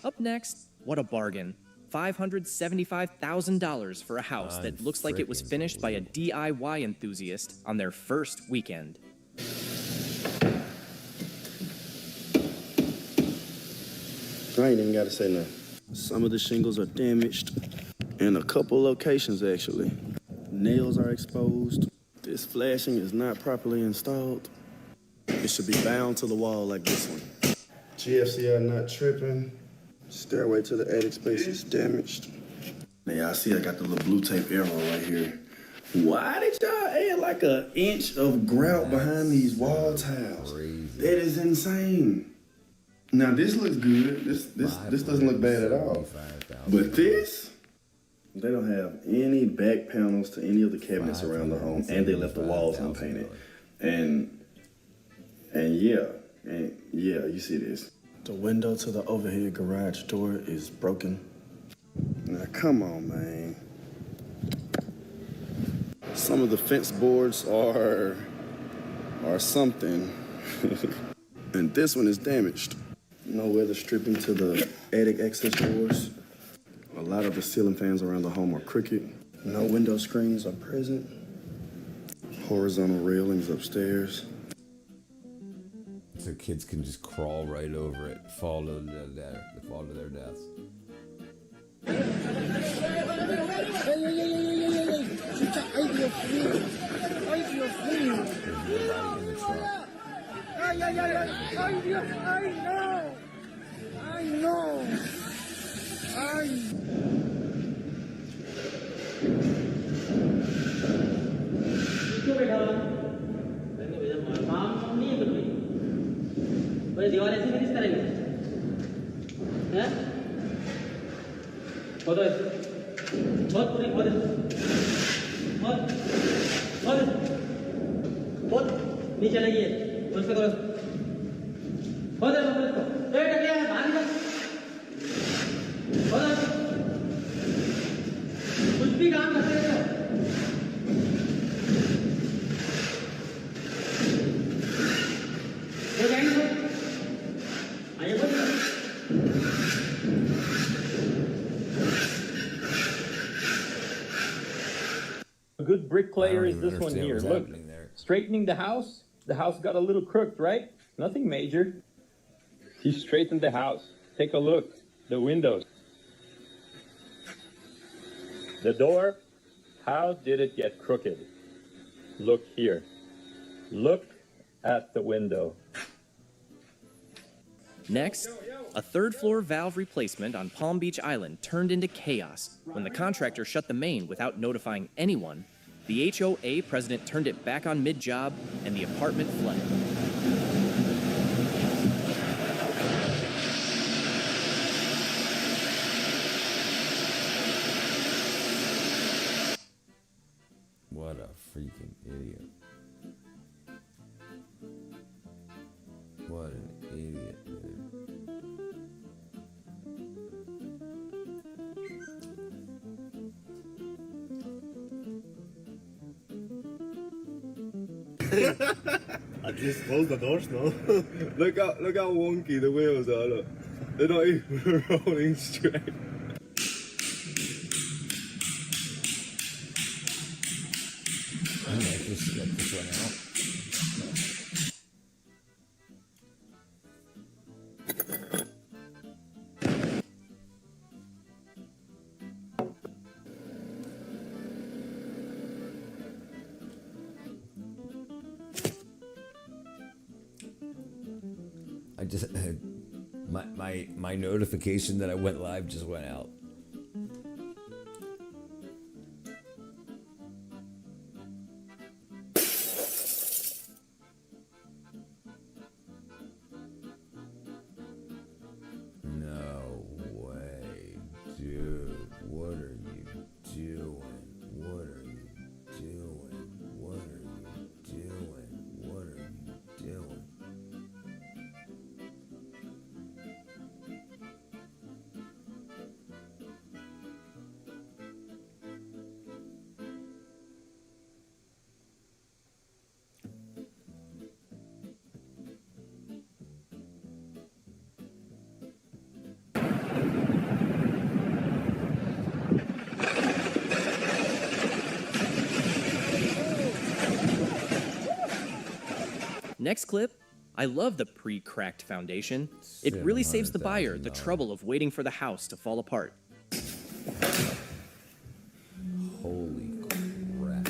S5: Up next, what a bargain. $575,000 for a house that looks like it was finished by a DIY enthusiast on their first weekend.
S2: I ain't even got to say nothing. Some of the shingles are damaged in a couple locations, actually. Nails are exposed. This flashing is not properly installed. It should be bound to the wall like this one. GFCI not tripping. Stairway to the attic space is damaged. Now, y'all see I got the little blue tape arrow right here. Why did y'all add like an inch of grout behind these wall tiles? That is insane. Now, this looks good. This doesn't look bad at all. But this, they don't have any back panels to any of the cabinets around the home, and they left the walls unpainted. And yeah, you see this. The window to the overhead garage door is broken. Now, come on, man. Some of the fence boards are something. And this one is damaged. No weather stripping to the attic access doors. A lot of the ceiling fans around the home are crooked. No window screens are present. Horizontal railings upstairs.
S1: So kids can just crawl right over it, fall to their deaths.
S12: दीवार ऐसे भी किस तरह की है खोदो बहुत पूरी खोदो बहुत नीचे लगी है उससे करो खोदो एक टकिया है भाग निकल खोदो कुछ भी काम करते रहो हो जाएंगे आइए बोलिए
S8: bricklayer is this one here. Look, straightening the house. The house got a little crooked, right? Nothing major. He straightened the house. Take a look. The windows. The door. How did it get crooked? Look here. Look at the window.
S5: Next, a third-floor valve replacement on Palm Beach Island turned into chaos when the contractor shut the main without notifying anyone. The HOA president turned it back on mid-job, and the apartment flooded.
S1: What a freaking idiot. What an idiot, dude.
S14: At least close the doors, no? look how wonky the wheels are. Look. They're not even rolling straight.
S1: I might just let this one out. I just my notification that I went live just went out. No way, dude. What are you doing? What are you doing? What are you doing? What are you doing?
S5: Next clip, I love the pre-cracked foundation. It really saves the buyer the trouble of waiting for the house to fall apart.
S1: Holy crap.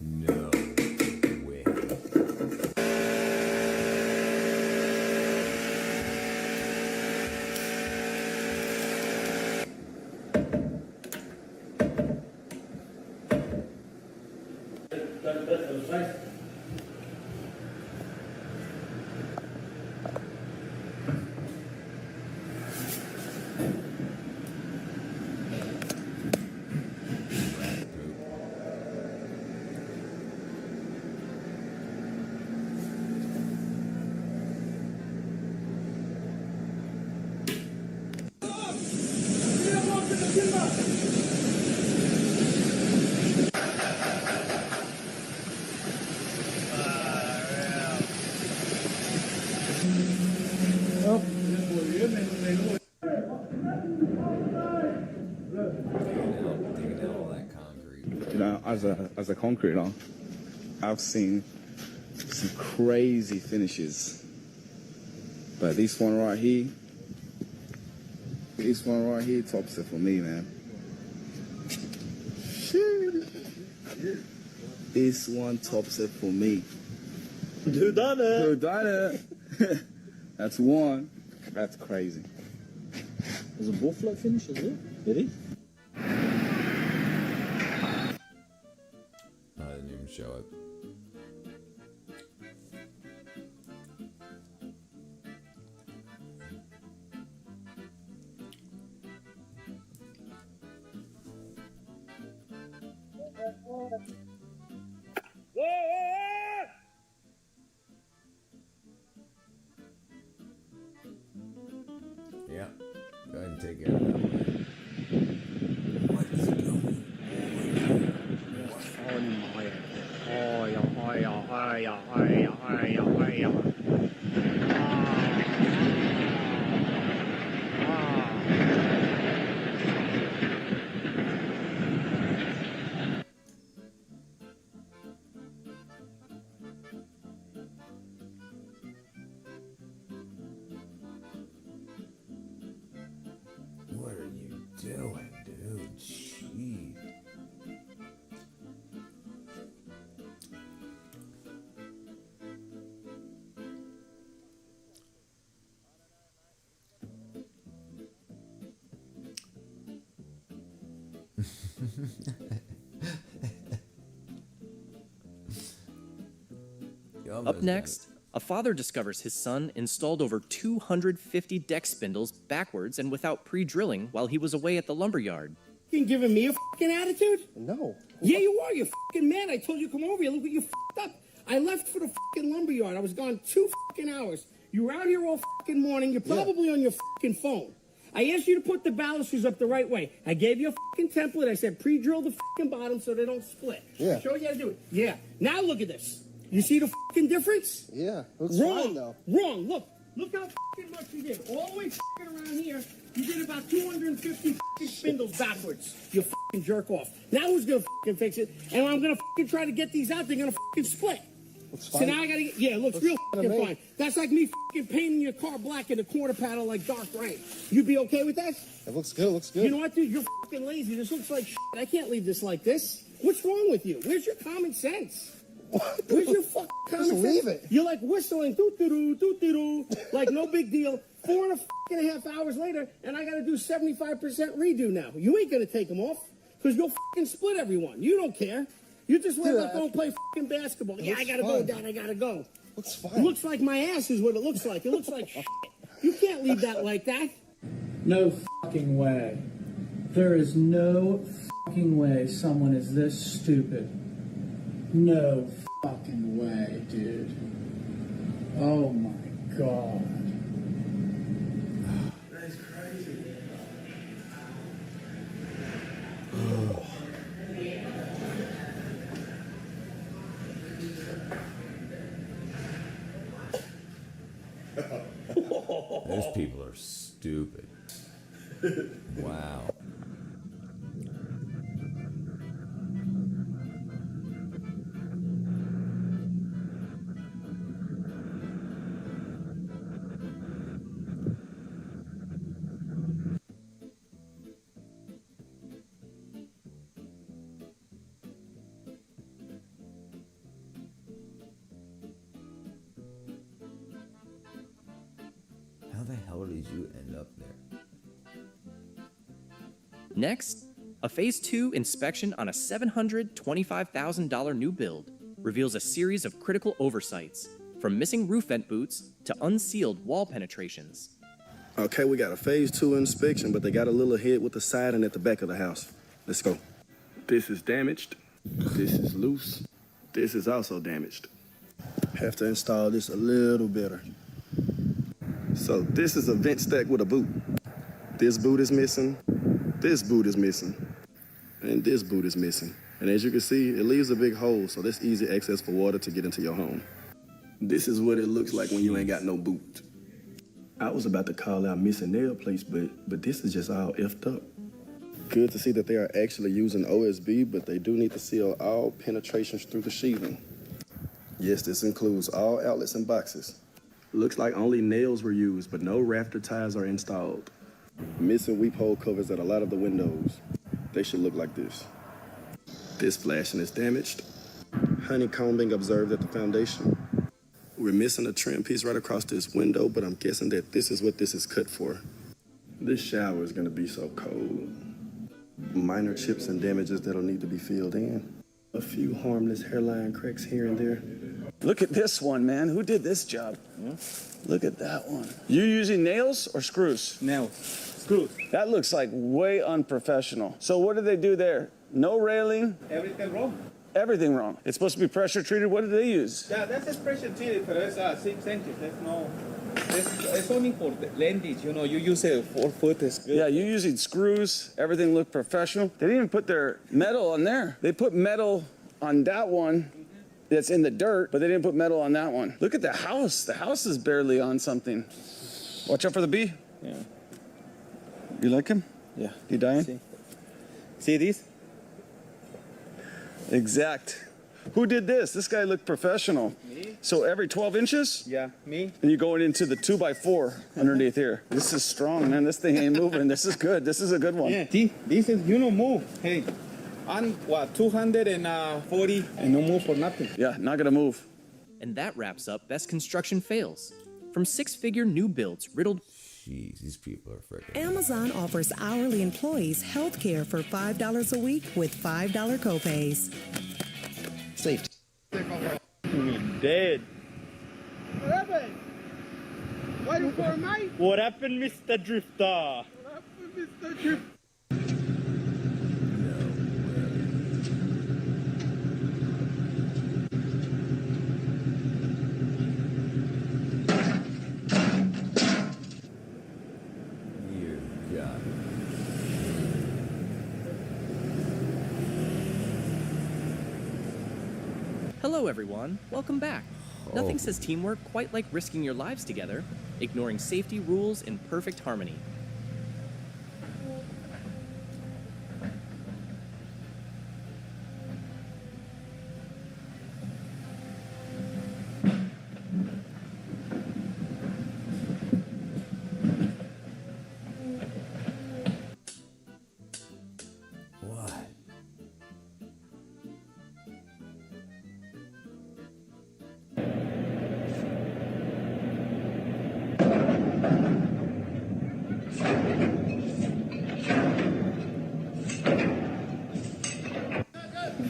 S1: No way.
S14: You know, as a concreter, I've seen some crazy finishes, but this one right here tops it for me, man. This one tops it for me. Who done it? Who done it? That's one. That's crazy.
S3: There's a bull float finish as well. It is.
S1: I didn't even show it. Yeah, go ahead and take care of that one. What is it doing? What are you doing, dude? Jeez.
S5: Up next, a father discovers his son installed over 250 deck spindles backwards and without pre-drilling while he was away at the lumberyard.
S16: You giving me a fucking attitude?
S20: No.
S16: Yeah, you are. You're fucking mad. I told you to come over here. Look what you fucked up. I left for the fucking lumberyard. I was gone 2 fucking hours. You were out here all fucking morning. You're probably on your fucking phone. I asked you to put the balusters up the right way. I gave you a fucking template. I said pre-drill the fucking bottom so they don't split.
S20: Yeah.
S16: I showed you how to do it. Yeah. Now look at this. You see the fucking difference?
S20: Yeah. Looks
S16: Wrong.
S20: fine, though.
S16: Wrong. Look how fucking much you did. All the way fucking around here, you did about 250 fucking spindles backwards. You fucking jerk off. Now who's gonna fucking fix it? And I'm gonna fucking try to get these out. They're gonna fucking split.
S20: Looks
S16: So
S20: fine.
S16: now I gotta get, yeah, it looks real fucking fine. That's like me fucking painting your car black in the corner panel like dark rain. You be okay with that?
S20: It looks good. Looks good.
S16: You know what, dude? You're fucking lazy. This looks like shit. I can't leave this like this. What's wrong with you? Where's your common sense? Where's your fucking common
S20: Just
S16: sense?
S20: leave it.
S16: You're like whistling, doo-doo-doo, doo-doo-doo, like no big deal. 4.5 hours later, and I gotta do 75% redo now. You ain't gonna take them off, because you'll fucking split everyone. You don't care. You just let up, don't play fucking basketball. Yeah, I gotta go, Dad, I gotta go.
S20: Looks fine.
S16: It looks like my ass is what it looks like. It looks like shit. You can't leave that like that.
S12: No fucking way. There is no fucking way someone is this stupid. No fucking way, dude. Oh my god. That's crazy.
S1: Those people are stupid. Wow. How the hell did you end up there?
S5: Next, a Phase 2 inspection on a $725,000 new build reveals a series of critical oversights, from missing roof vent boots to unsealed wall penetrations.
S2: Okay, we got a phase 2 inspection, but they got a little ahead with the siding at the back of the house. Let's go. This is damaged. This is loose. This is also damaged. Have to install this a little better. So this is a vent stack with a boot. This boot is missing. This boot is missing. And this boot is missing. And as you can see, it leaves a big hole, so that's easy access for water to get into your home. This is what it looks like when you ain't got no boot. I was about to call out missing nail plates, but this is just all effed up. Good to see that they are actually using OSB, but they do need to seal all penetrations through the sheathing. Yes, this includes all outlets and boxes. Looks like only nails were used, but no rafter ties are installed. Missing weep hole covers at a lot of the windows. They should look like this. This flashing is damaged. Honeycombing observed at the foundation. We're missing a trim piece right across this window, but I'm guessing that this is what this is cut for. This shower is gonna be so cold. Minor chips and damages that'll need to be filled in. A few harmless hairline cracks here and there.
S14: Look at this one, man. Who did this job? Look at that one. You using nails or screws?
S3: Nails. Screws.
S14: That looks like way unprofessional. So what did they do there? No railing?
S3: Everything wrong.
S14: Everything wrong. It's supposed to be pressure treated. What did they use?
S3: Yeah, that's just pressure treated, but it's 6 inches. It's only for the landage, you know, you use it 4 foot is good.
S14: Yeah, you're using screws. Everything looked professional. They didn't even put their metal on there. They put metal on that one that's in the dirt, but they didn't put metal on that one. Look at the house. The house is barely on something. Watch out for the bee.
S3: Yeah.
S14: You like him?
S3: Yeah.
S14: You dying?
S3: See this?
S14: Exact. Who did this? This guy looked professional.
S3: Me.
S14: So every 12 inches?
S3: Yeah, me.
S14: And you're going into the 2x4 underneath here. This is strong, man. This thing ain't moving. This is good. This is a good one.
S3: Yeah, this is, you know, move. Hey, I'm, 240 and no move for nothing.
S14: Yeah, not gonna move.
S5: And that wraps up Best Construction Fails. From six-figure new builds riddled...
S1: Jeez, these people are freaking...
S7: Amazon offers hourly employees health care for $5 a week with $5 copays.
S3: Safety. Dead.
S11: What happened? Waiting for a mate?
S17: What happened, Mr. Drifter?
S11: What happened, Mr. Drifter?
S5: Hello, everyone. Welcome back. Nothing says teamwork quite like risking your lives together, ignoring safety rules in perfect harmony.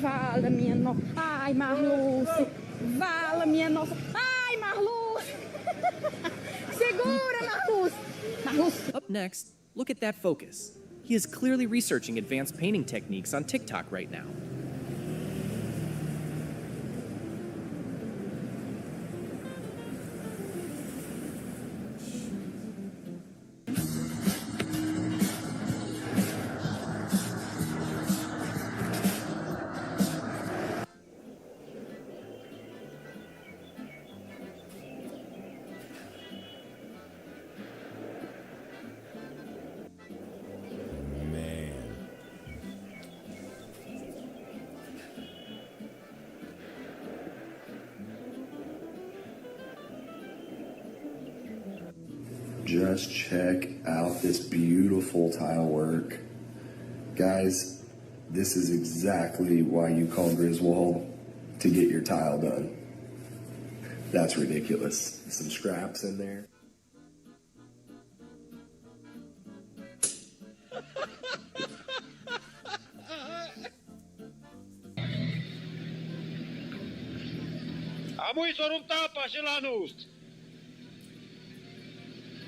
S19: Vala minha nossa. Ai, Marluce. Vala minha nossa. Ai, Marluce. Segura, Marluce. Marluce.
S5: Up next, look at that focus. He is clearly researching advanced painting techniques on TikTok right now.
S15: Just check out this beautiful tile work. Guys, this is exactly why you call Griswold to get your tile done. That's ridiculous. Some scraps in there.
S11: Amuj să nu tapa și la nust.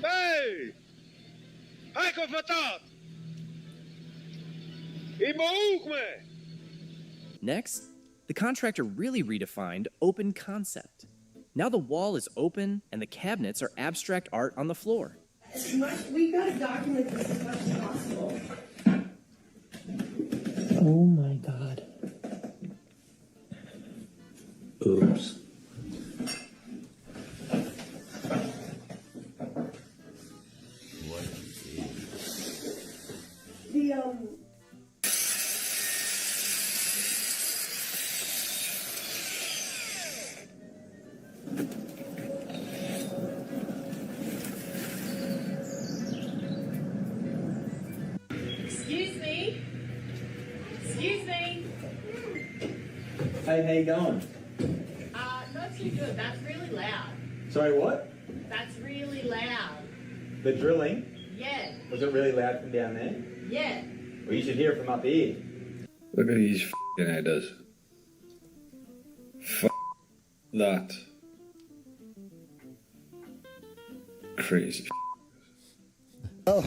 S11: Hey! Hai că fătat!
S5: Next, the contractor really redefined open concept. Now the wall is open and the cabinets are abstract art on the floor.
S18: We gotta document this as much as possible.
S12: Oh my God.
S3: Oops.
S18: Excuse me. Excuse me.
S3: Hey, how you going?
S18: Not too good. That's really loud.
S6: Sorry, what?
S18: That's really loud.
S6: The drilling?
S18: Yeah.
S6: Was it really loud from down there?
S18: Yeah.
S6: Well, you should hear it from up here.
S10: Look at these f***ing headers. F*** that. Crazy.
S23: Oh.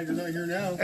S23: You're not here now.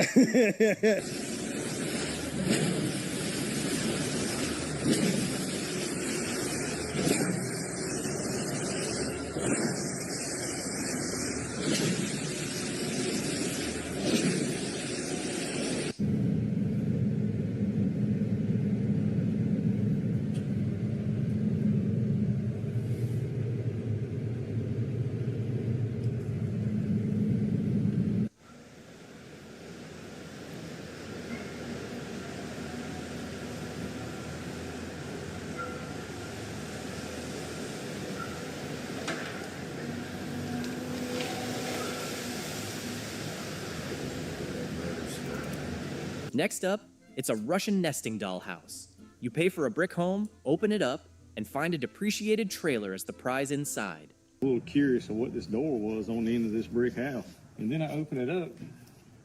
S5: Next up, it's a Russian nesting doll house. You pay for a brick home, open it up, and find a depreciated trailer as the prize inside.
S17: A little curious of what this door was on the end of this brick house. And then I open it up.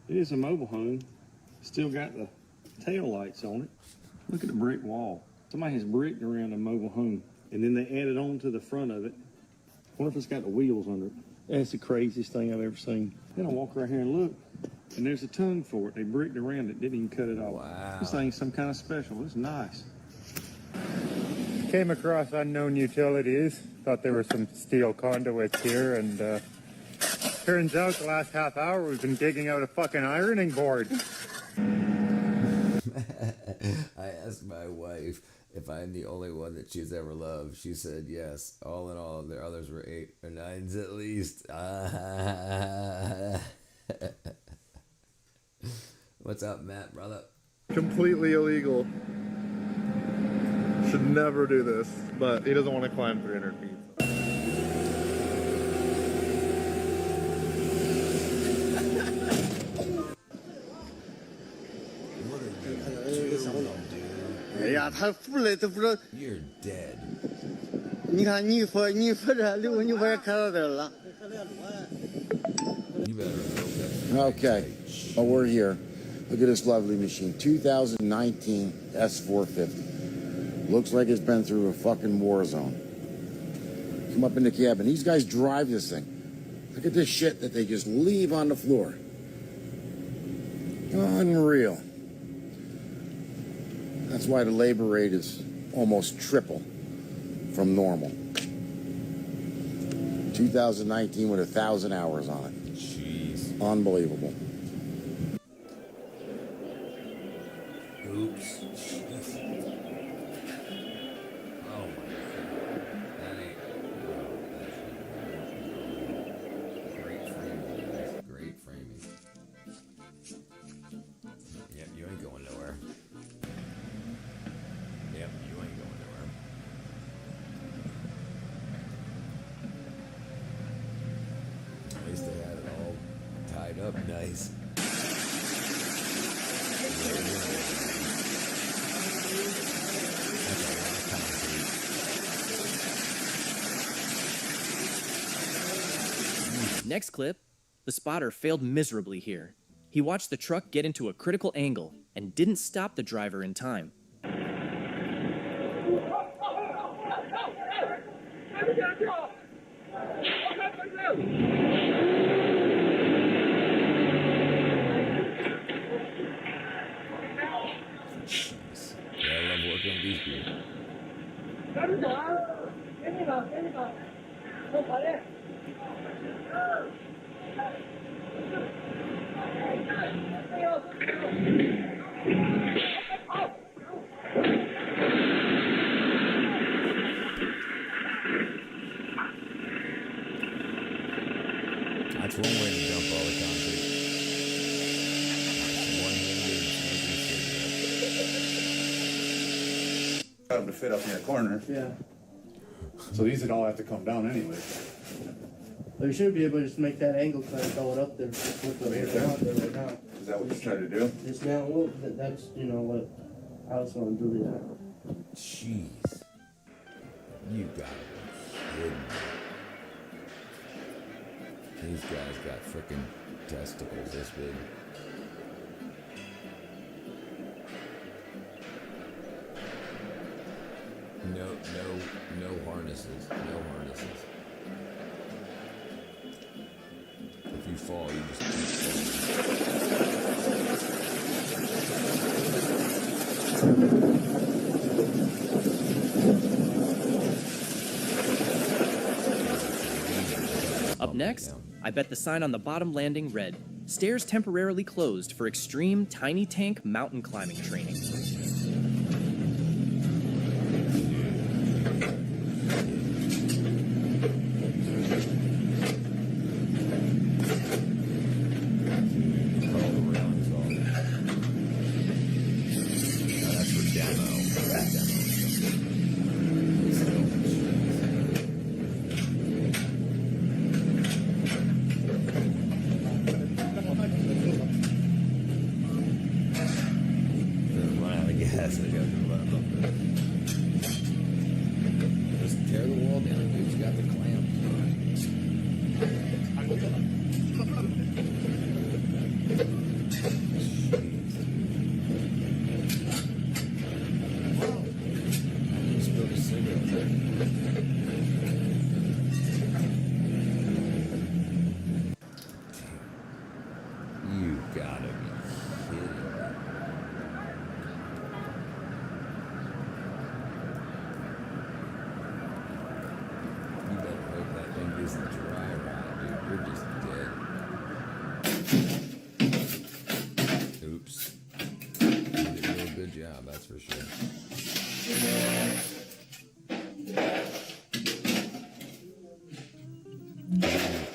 S17: It is a mobile home. Still got the tail lights on it. Look at the brick wall. Somebody has bricked around a mobile home. And then they added on to the front of it. Wonder if it's got the wheels under it. That's the craziest thing I've ever seen. Then I walk right here and look. And there's a tongue for it. They bricked around it, didn't even cut it off.
S1: Wow.
S17: This thing's some kind of special. It's nice.
S4: Came across unknown utilities. Thought there were some steel conduits here, and turns out the last half hour we've been digging out a fucking ironing board.
S1: I asked my wife if I'm the only one that she's ever loved. She said yes. All in all, the others were 8 or 9s at least. What's up, Matt, brother?
S23: Completely illegal. Should never do this, but he doesn't want to climb 300 feet.
S1: You're dead.
S21: Okay. Oh, we're here. Look at this lovely machine. 2019 S450. Looks like it's been through a fucking war zone. Come up in the cabin. These guys drive this thing. Look at this shit that they just leave on the floor. Unreal. That's why the labor rate is almost triple from normal. 2019 with 1,000 hours on it.
S1: Jeez.
S21: Unbelievable.
S1: Oops. Jeez. Oh my god. That ain't. Great framing, guys. Great framing. Yep, you ain't going nowhere. Yep, you ain't going nowhere. At least they had it all tied up nice.
S5: Next clip, the spotter failed miserably here. He watched the truck get into a critical angle and didn't stop the driver in time.
S1: Jeez. Yeah, I love working with these people. That's one way to dump all the concrete.
S24: Got them to fit up in the corner.
S23: Yeah.
S24: So these would all have to come down anyway.
S9: But you should be able to just make that angle kind of throw it up there with the air out there right now.
S13: Is that what you're trying to do?
S9: Dismantle it. That's, you know, what I was going to do that.
S1: Jeez. You gotta be kidding me. These guys got frickin' testicles this big. No harnesses. No harnesses. If you fall, you just
S5: Up next, I bet the sign on the bottom landing read, "Stairs temporarily closed for extreme tiny tank mountain climbing training."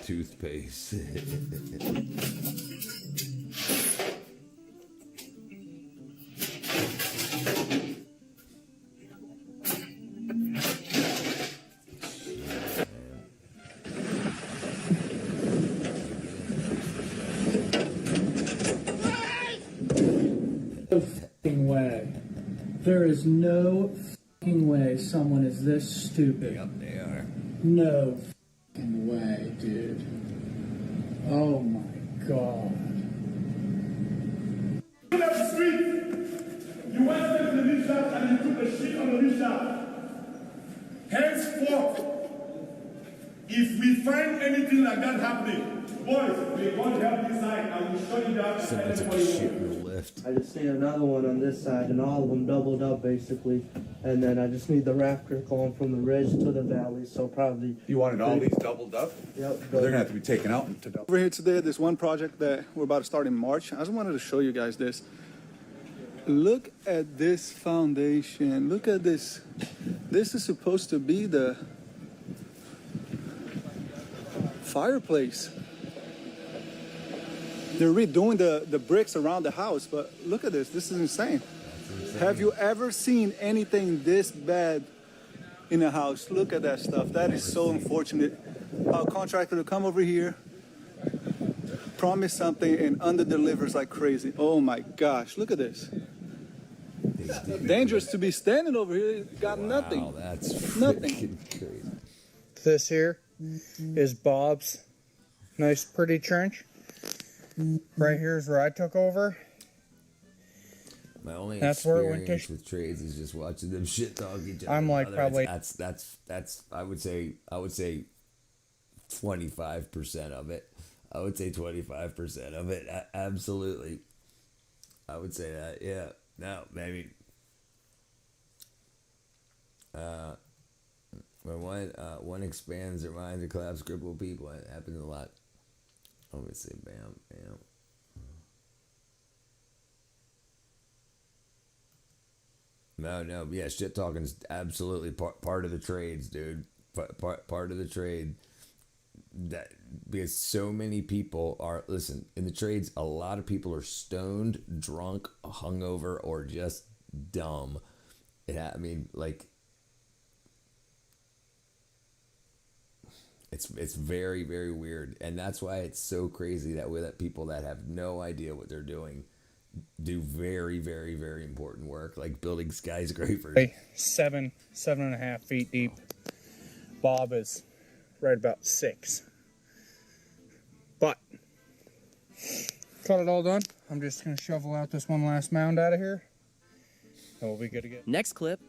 S1: toothpaste.
S12: No fucking way. There is no fucking way someone is this stupid.
S1: Yep, they are.
S12: No fucking way, dude. Oh my god.
S23: You left the street. You went to the leaf shop and you took the shit on the leaf shop. Henceforth, if we find anything like that happening, boys, we're going to help this side and we'll shut you down.
S1: Someone took a shit in the lift.
S9: I just need another one on this side, and all of them doubled up basically. And then I just need the rafter going from the ridge to the valley. So probably.
S13: You wanted all these doubled up?
S9: Yep.
S13: Well, they're gonna have to be taken out to double.
S14: Over here today, there's one project that we're about to start in March. I just wanted to show you guys this. Look at this foundation. Look at this. This is supposed to be the fireplace. They're redoing the bricks around the house, but look at this. This is insane. Have you ever seen anything this bad in a house? Look at that stuff. That is so unfortunate. Our contractor to come over here, promise something, and under-delivers like crazy. Oh my gosh, look at this. Dangerous to be standing over here. Got nothing.
S1: Wow, that's
S14: nothing.
S1: Crazy.
S22: This here is Bob's nice, pretty trench. Right here is where I took over.
S1: My only
S22: That's where it went
S1: experience with trades is just watching them shit talk each other.
S22: I'm like probably
S1: that's I would say 25% of it. I would say 25% of it. Absolutely. I would say that. Yeah. No, maybe. When one expands their mind to collapse crippled people, it happens a lot. Let me see. Bam, bam. No, yeah, shit talking is absolutely part of the trades, dude. Part of the trade. That because so many people are in the trades. A lot of people are stoned, drunk, hungover, or just dumb. It's very, very weird, and that's why it's so crazy that people that have no idea what they're doing do very, very, very important work, like building skyscrapers.
S22: 7.5 feet deep. Bob is right about 6. But got it all done. I'm just gonna shovel out this one last mound out of here. We'll be good to go.
S5: Next clip,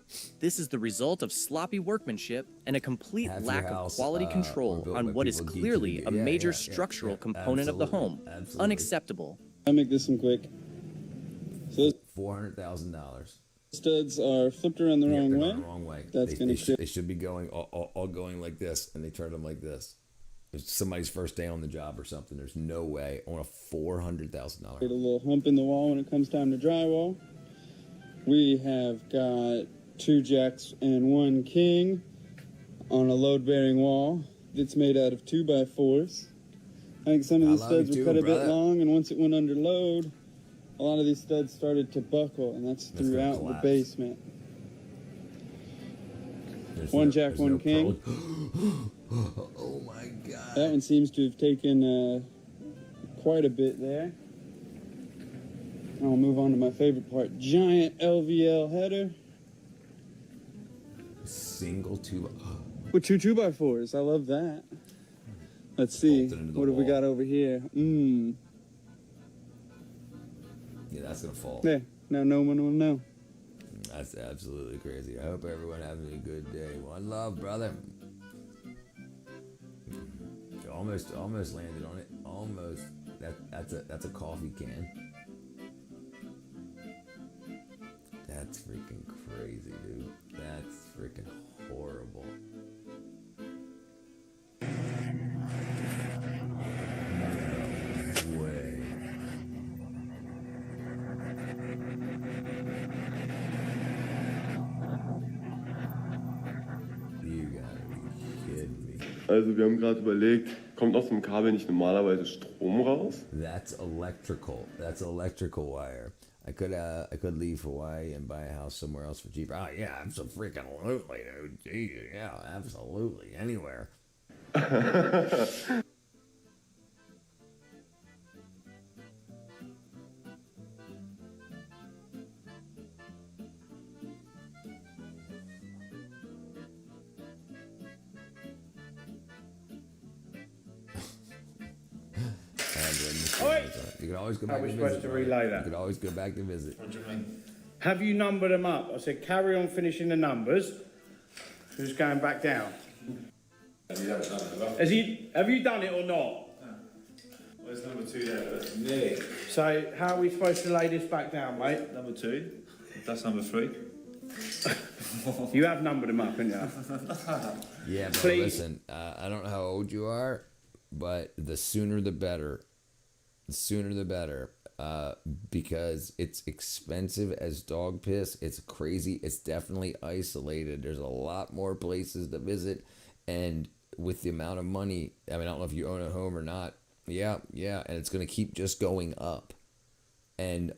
S5: this is the result of sloppy workmanship and a complete lack of quality control on what is clearly a major structural component of the home. Unacceptable.
S14: I'll make this one quick. So
S1: $400,000.
S14: Studs are flipped around the wrong way.
S1: The wrong way.
S14: That's
S1: they should be going all going like this, and they turn them like this. It's somebody's first day on the job or something. There's no way on a $400,000.
S14: Get a little hump in the wall when it comes time to drywall. We have got 2 jacks and 1 king on a load-bearing wall that's made out of 2x4s. I think some of these studs were cut a bit long, and once it went under load, a lot of these studs started to buckle, and that's throughout the basement. 1 jack, 1 king.
S1: Oh my God.
S14: That one seems to have taken quite a bit there. I'll move on to my favorite part. Giant LVL header.
S1: Single 2.
S14: With 2 2x4s. I love that. Let's see. What have we got over here?
S1: Yeah, that's going to fall.
S14: Yeah. Now no one will know.
S1: That's absolutely crazy. I hope everyone having a good day. One love, brother. Almost landed on it. Almost. That's a coffee can. That's freaking crazy, dude. That's freaking horrible. No way. You gotta be kidding me.
S2: Also wir haben gerade überlegt, kommt aus dem Kabel nicht normalerweise Strom raus?
S1: That's electrical. That's electrical wire. I could leave Hawaii and buy a house somewhere else for cheaper. Oh yeah, absolutely, dude. Gee, yeah, absolutely, anywhere. You could always go back.
S11: How are we supposed to relay that?
S1: You could always go back to visit.
S11: What do you mean? Have you numbered them up? I said carry on finishing the numbers. Who's going back down? Have you done it or not?
S17: Where's number 2 there? That's me.
S11: So how are we supposed to lay this back down, mate?
S17: Number 2. That's number 3.
S11: You have numbered them up, haven't you?
S1: Yeah, but listen, I don't know how old you are, but the sooner the better. The sooner the better, because it's expensive as dog piss. It's crazy. It's definitely isolated. There's a lot more places to visit, and with the amount of money, I mean, I don't know if you own a home or not. Yeah, and it's going to keep just going up. And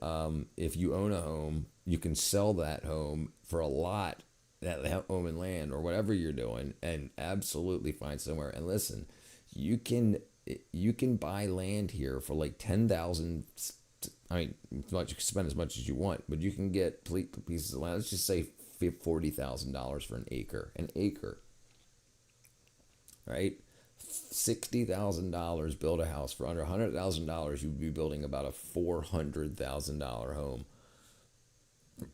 S1: if you own a home, you can sell that home for a lot, that home and land or whatever you're doing, and absolutely find somewhere. And listen, you can buy land here for like $10,000. I mean, you can spend as much as you want, but you can get pieces of land. Let's just say $40,000 for an acre. Right? $60,000 build a house. For under $100,000, you'd be building about a $400,000 home.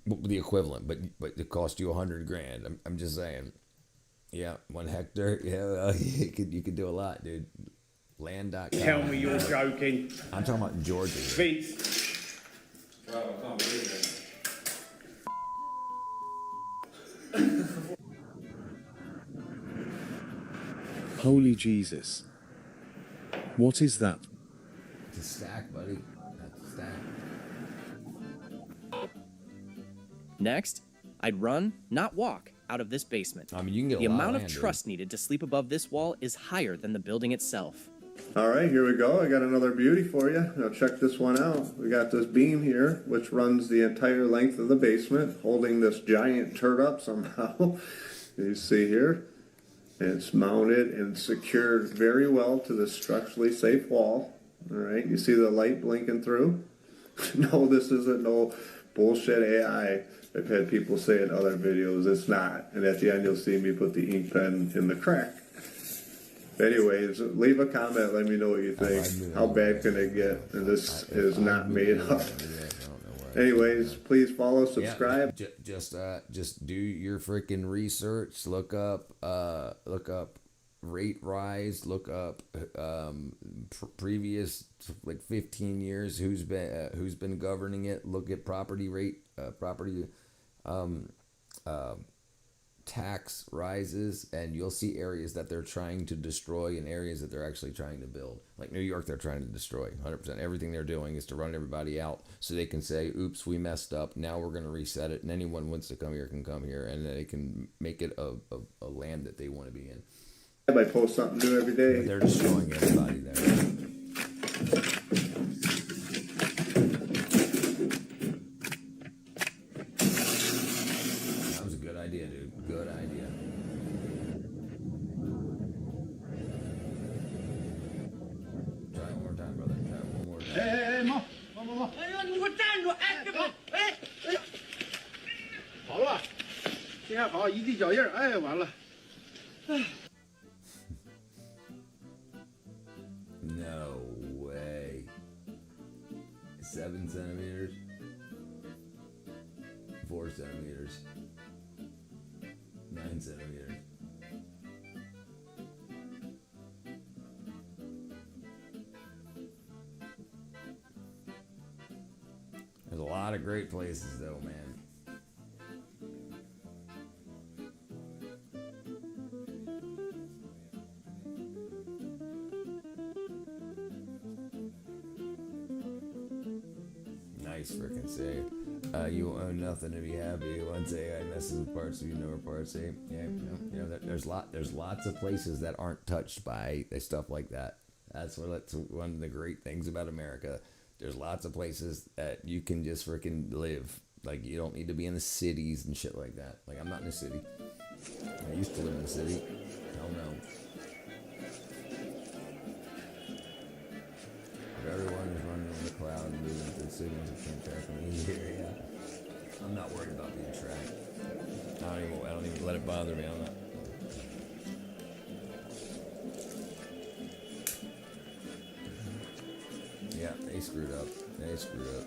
S1: The equivalent, but it cost you $100,000. I'm just saying. Yeah, 1 hectare. Yeah, you could do a lot, dude. Land.com.
S11: Tell me you're joking.
S1: I'm talking about Georgia.
S11: Vince.
S17: Right, I can't believe it.
S8: Holy Jesus. What is that?
S1: It's a stack, buddy. That's a stack.
S5: Next, I'd run, not walk, out of this basement.
S1: I mean, you can get
S5: the
S1: a lot
S5: amount
S1: of
S5: of
S1: land,
S5: trust needed to sleep above this wall is higher than the building itself.
S2: All right, here we go. I got another beauty for you. Now check this one out. We got this beam here, which runs the entire length of the basement, holding this giant turd up somehow. You see here. It's mounted and secured very well to the structurally safe wall. All right, you see the light blinking through? No, this isn't no bullshit AI. I've had people say in other videos it's not. And at the end you'll see me put the ink pen in the crack. Anyways, leave a comment, let me know what you think. How bad can it get? And this is not made up. Anyways, please follow, subscribe.
S1: Just do your freaking research. Look up rate rise. Look up previous like 15 years who's been governing it. Look at property tax rises, and you'll see areas that they're trying to destroy and areas that they're actually trying to build. Like New York, they're trying to destroy 100%. Everything they're doing is to run everybody out so they can say, oops, we messed up, now we're going to reset it, and anyone wants to come here can come here, and they can make it a land that they want to be in.
S2: I post something new every day.
S1: But they're destroying everybody there. No way. 7 centimeters. 4 centimeters. 9 centimeters. There's a lot of great places though, man. Nice frickin' save. You own nothing to be happy. Once AI messes with parts of you, know parts A. Yeah, there's lots of places that aren't touched by stuff like that. That's one of the great things about America. There's lots of places that you can just freaking live. Like, you don't need to be in the cities and shit like that. Like, I'm not in the city. I used to live in the city. Hell no. If everyone is running on the cloud and moving through signals that can't track me here, yeah. I'm not worried about being tracked. I don't even let it bother me. I'm not. Yeah, they screwed up. They screwed up.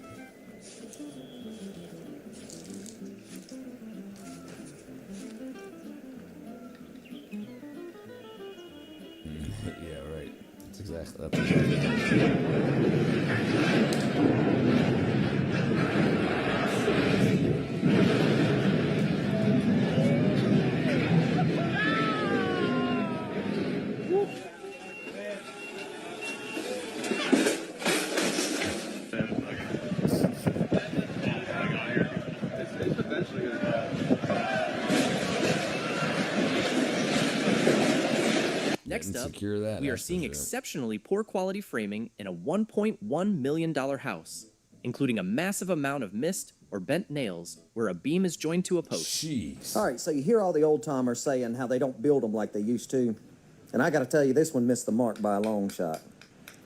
S1: Yeah, right. That's exactly that.
S5: Next up,
S1: Secure that,
S5: we are
S1: that's
S5: seeing
S1: for sure.
S5: exceptionally poor quality framing in a $1.1 million house, including a massive amount of missed or bent nails where a beam is joined to a post.
S1: Jeez.
S7: All right, so you hear all the old timers saying how they don't build them like they used to. And I got to tell you, this one missed the mark by a long shot.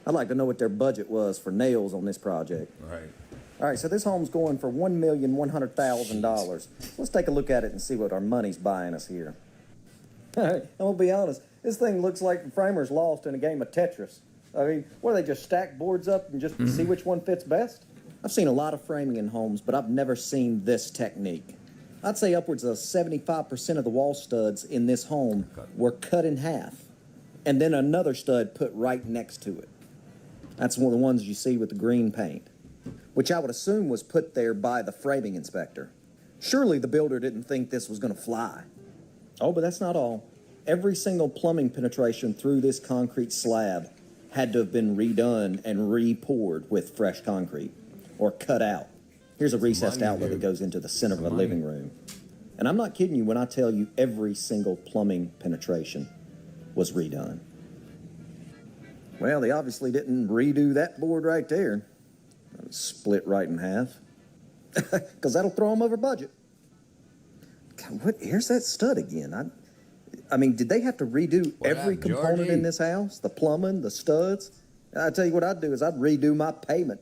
S7: I'd like to know what their budget was for nails on this project.
S1: Right.
S7: All right, so this home's going for $1,100,000. Let's take a look at it and see what our money's buying us here. All right, I'm gonna be honest. This thing looks like the framers lost in a game of Tetris. I mean, what, they just stack boards up and just see which one fits best? I've seen a lot of framing in homes, but I've never seen this technique. I'd say upwards of 75% of the wall studs in this home were cut in half, and then another stud put right next to it. That's one of the ones you see with the green paint, which I would assume was put there by the framing inspector. Surely the builder didn't think this was going to fly. Oh, but that's not all. Every single plumbing penetration through this concrete slab had to have been redone and re-poured with fresh concrete or cut out. Here's a recessed outlet that goes into the center of a living room. And I'm not kidding you when I tell you every single plumbing penetration was redone. Well, they obviously didn't redo that board right there. It was split right in half. Because that'll throw them over budget. God, here's that stud again. I mean, did they have to redo
S1: What
S7: every
S1: up,
S7: component
S1: Georgie?
S7: in this house? The plumbing, the studs? I tell you what I'd do is I'd redo my payment.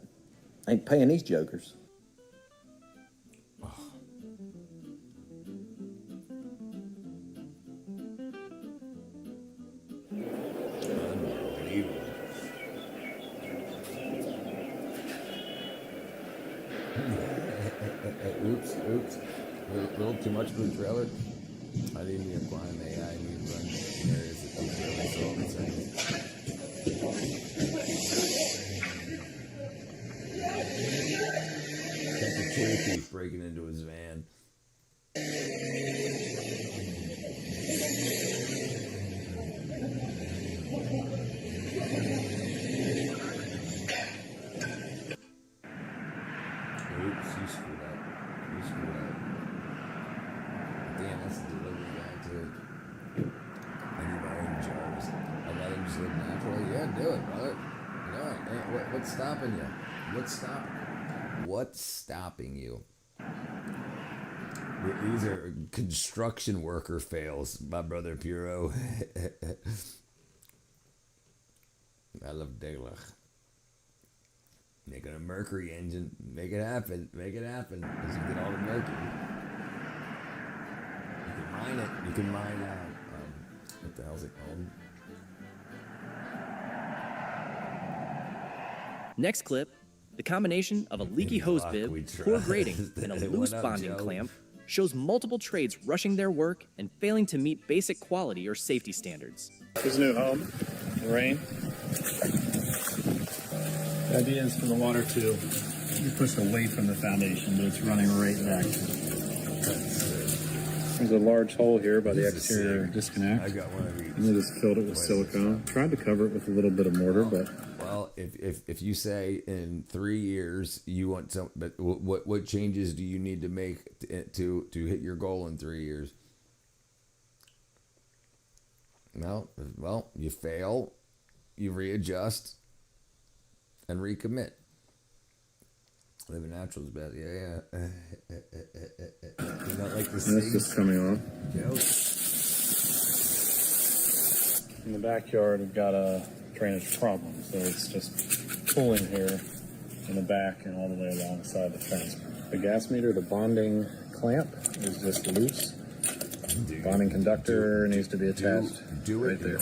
S7: Ain't paying these jokers.
S1: Unbelievable. Oops. A little too much for the trailer. I didn't need a quantum AI. I need to run areas that don't really solve it. Got the cherry thief breaking into his van. Oops, you screwed up. Damn, that's the delivery guy too. I need my own jars. I'd rather just live naturally. Yeah, do it, brother. Do it. Hey, what's stopping you? What's stopping you? These are construction worker fails, my brother Puro. I love Deglach. Making a Mercury engine. Make it happen. Because you get all the Mercury. You can mine it. You can mine what the hell's it called?
S5: Next clip, the combination of a leaky hose bib, poor grading, and a loose bonding clamp shows multiple trades rushing their work and failing to meet basic quality or safety standards.
S17: His new home, the rain. The idea is for the water to be pushed away from the foundation, but it's running right back. There's a large hole here by the exterior disconnect.
S1: I got one of these.
S17: And we just filled it with silicone. Tried to cover it with a little bit of mortar, but
S1: Well, if you say in 3 years you want some, but what changes do you need to make to hit your goal in 3 years? No, well, you fail, you readjust, and recommit. Living natural is best. Yeah. You not like the
S17: that's just coming on.
S1: Joke.
S17: In the backyard, we've got a drainage problem, so it's just pulling here in the back and all the way alongside the fence. The gas meter, the bonding clamp is just loose. Bonding conductor needs to be attached right there.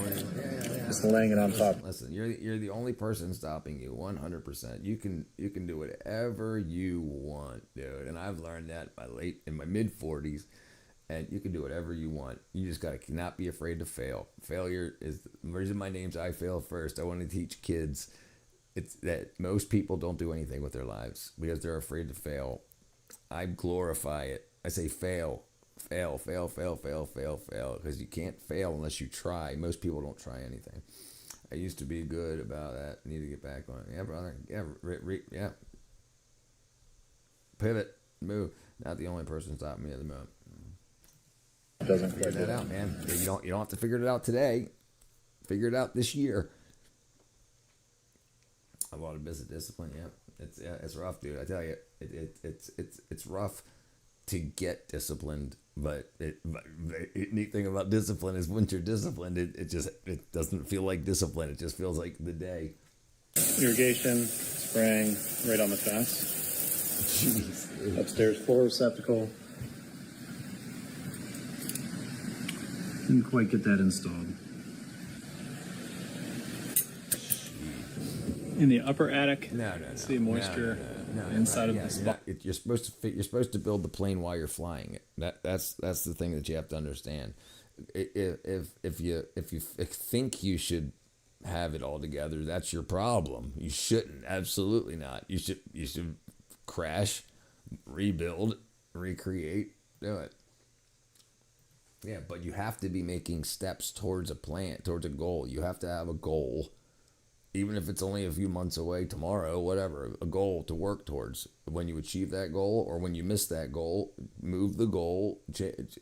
S17: Just laying it on top.
S1: Listen, you're the only person stopping you. 100%. You can do whatever you want, dude. And I've learned that in my mid 40s. And you can do whatever you want. You just gotta not be afraid to fail. Failure is the reason my name's I Fail First. I want to teach kids it's that most people don't do anything with their lives because they're afraid to fail. I glorify it. I say fail. Fail, because you can't fail unless you try. Most people don't try anything. I used to be good about that. I need to get back on it. Yeah, brother. Yeah, yeah. Pivot, move. Not the only person stopping me at the moment.
S17: Doesn't
S1: figure that out, man. You don't have to figure it out today. Figure it out this year. I bought a business discipline. Yeah, it's rough, dude. I tell you, it's rough to get disciplined. But neat thing about discipline is once you're disciplined, it doesn't feel like discipline. It just feels like the day.
S17: Irrigation, spraying right on the fence.
S1: Jeez.
S17: Upstairs floor receptacle. Didn't quite get that installed. In the upper attic,
S1: no.
S17: See moisture inside of the spot.
S1: You're supposed to build the plane while you're flying it. That's the thing that you have to understand. If you think you should have it all together, that's your problem. You shouldn't. Absolutely not. You should crash, rebuild, recreate, do it. Yeah, but you have to be making steps towards a plan, towards a goal. You have to have a goal. Even if it's only a few months away, tomorrow, whatever, a goal to work towards. When you achieve that goal or when you miss that goal, move the goal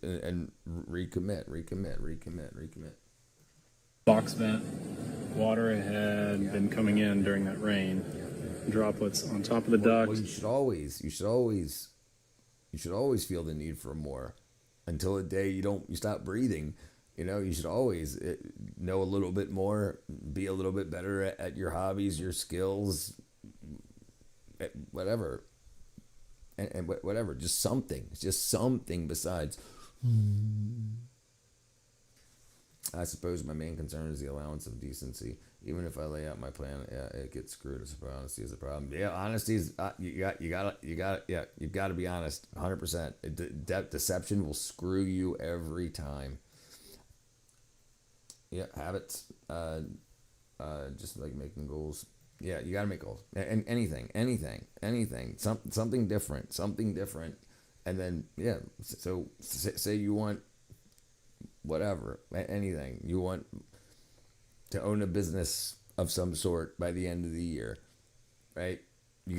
S1: and recommit.
S17: Box vent, water had been coming in during that rain. Droplets on top of the duct.
S1: Well, you should always feel the need for more until the day you stop breathing. You know, you should always know a little bit more, be a little bit better at your hobbies, your skills, whatever. And whatever, just something besides. I suppose my main concern is the allowance of decency. Even if I lay out my plan, it gets screwed. I suppose honesty is a problem. Yeah, honesty is you've got to be honest, 100%. Deception will screw you every time. Yeah, habits. Just like making goals. Yeah, you got to make goals. And anything. Something different. And then yeah. So say you want whatever, anything you want to own a business of some sort by the end of the year, right?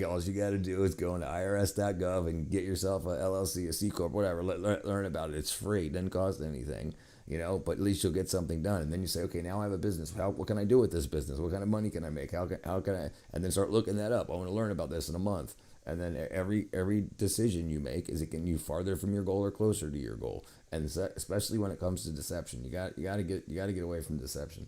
S1: All you got to do is go into irs.gov and get yourself a LLC, a C corp, whatever. Learn about it. It's free. It doesn't cost anything, you know. But at least you'll get something done. And then you say, okay, now I have a business. What can I do with this business? What kind of money can I make? How can I? And then start looking that up. I want to learn about this in a month. And then every decision you make is it getting you farther from your goal or closer to your goal. And especially when it comes to deception, you got to get away from deception.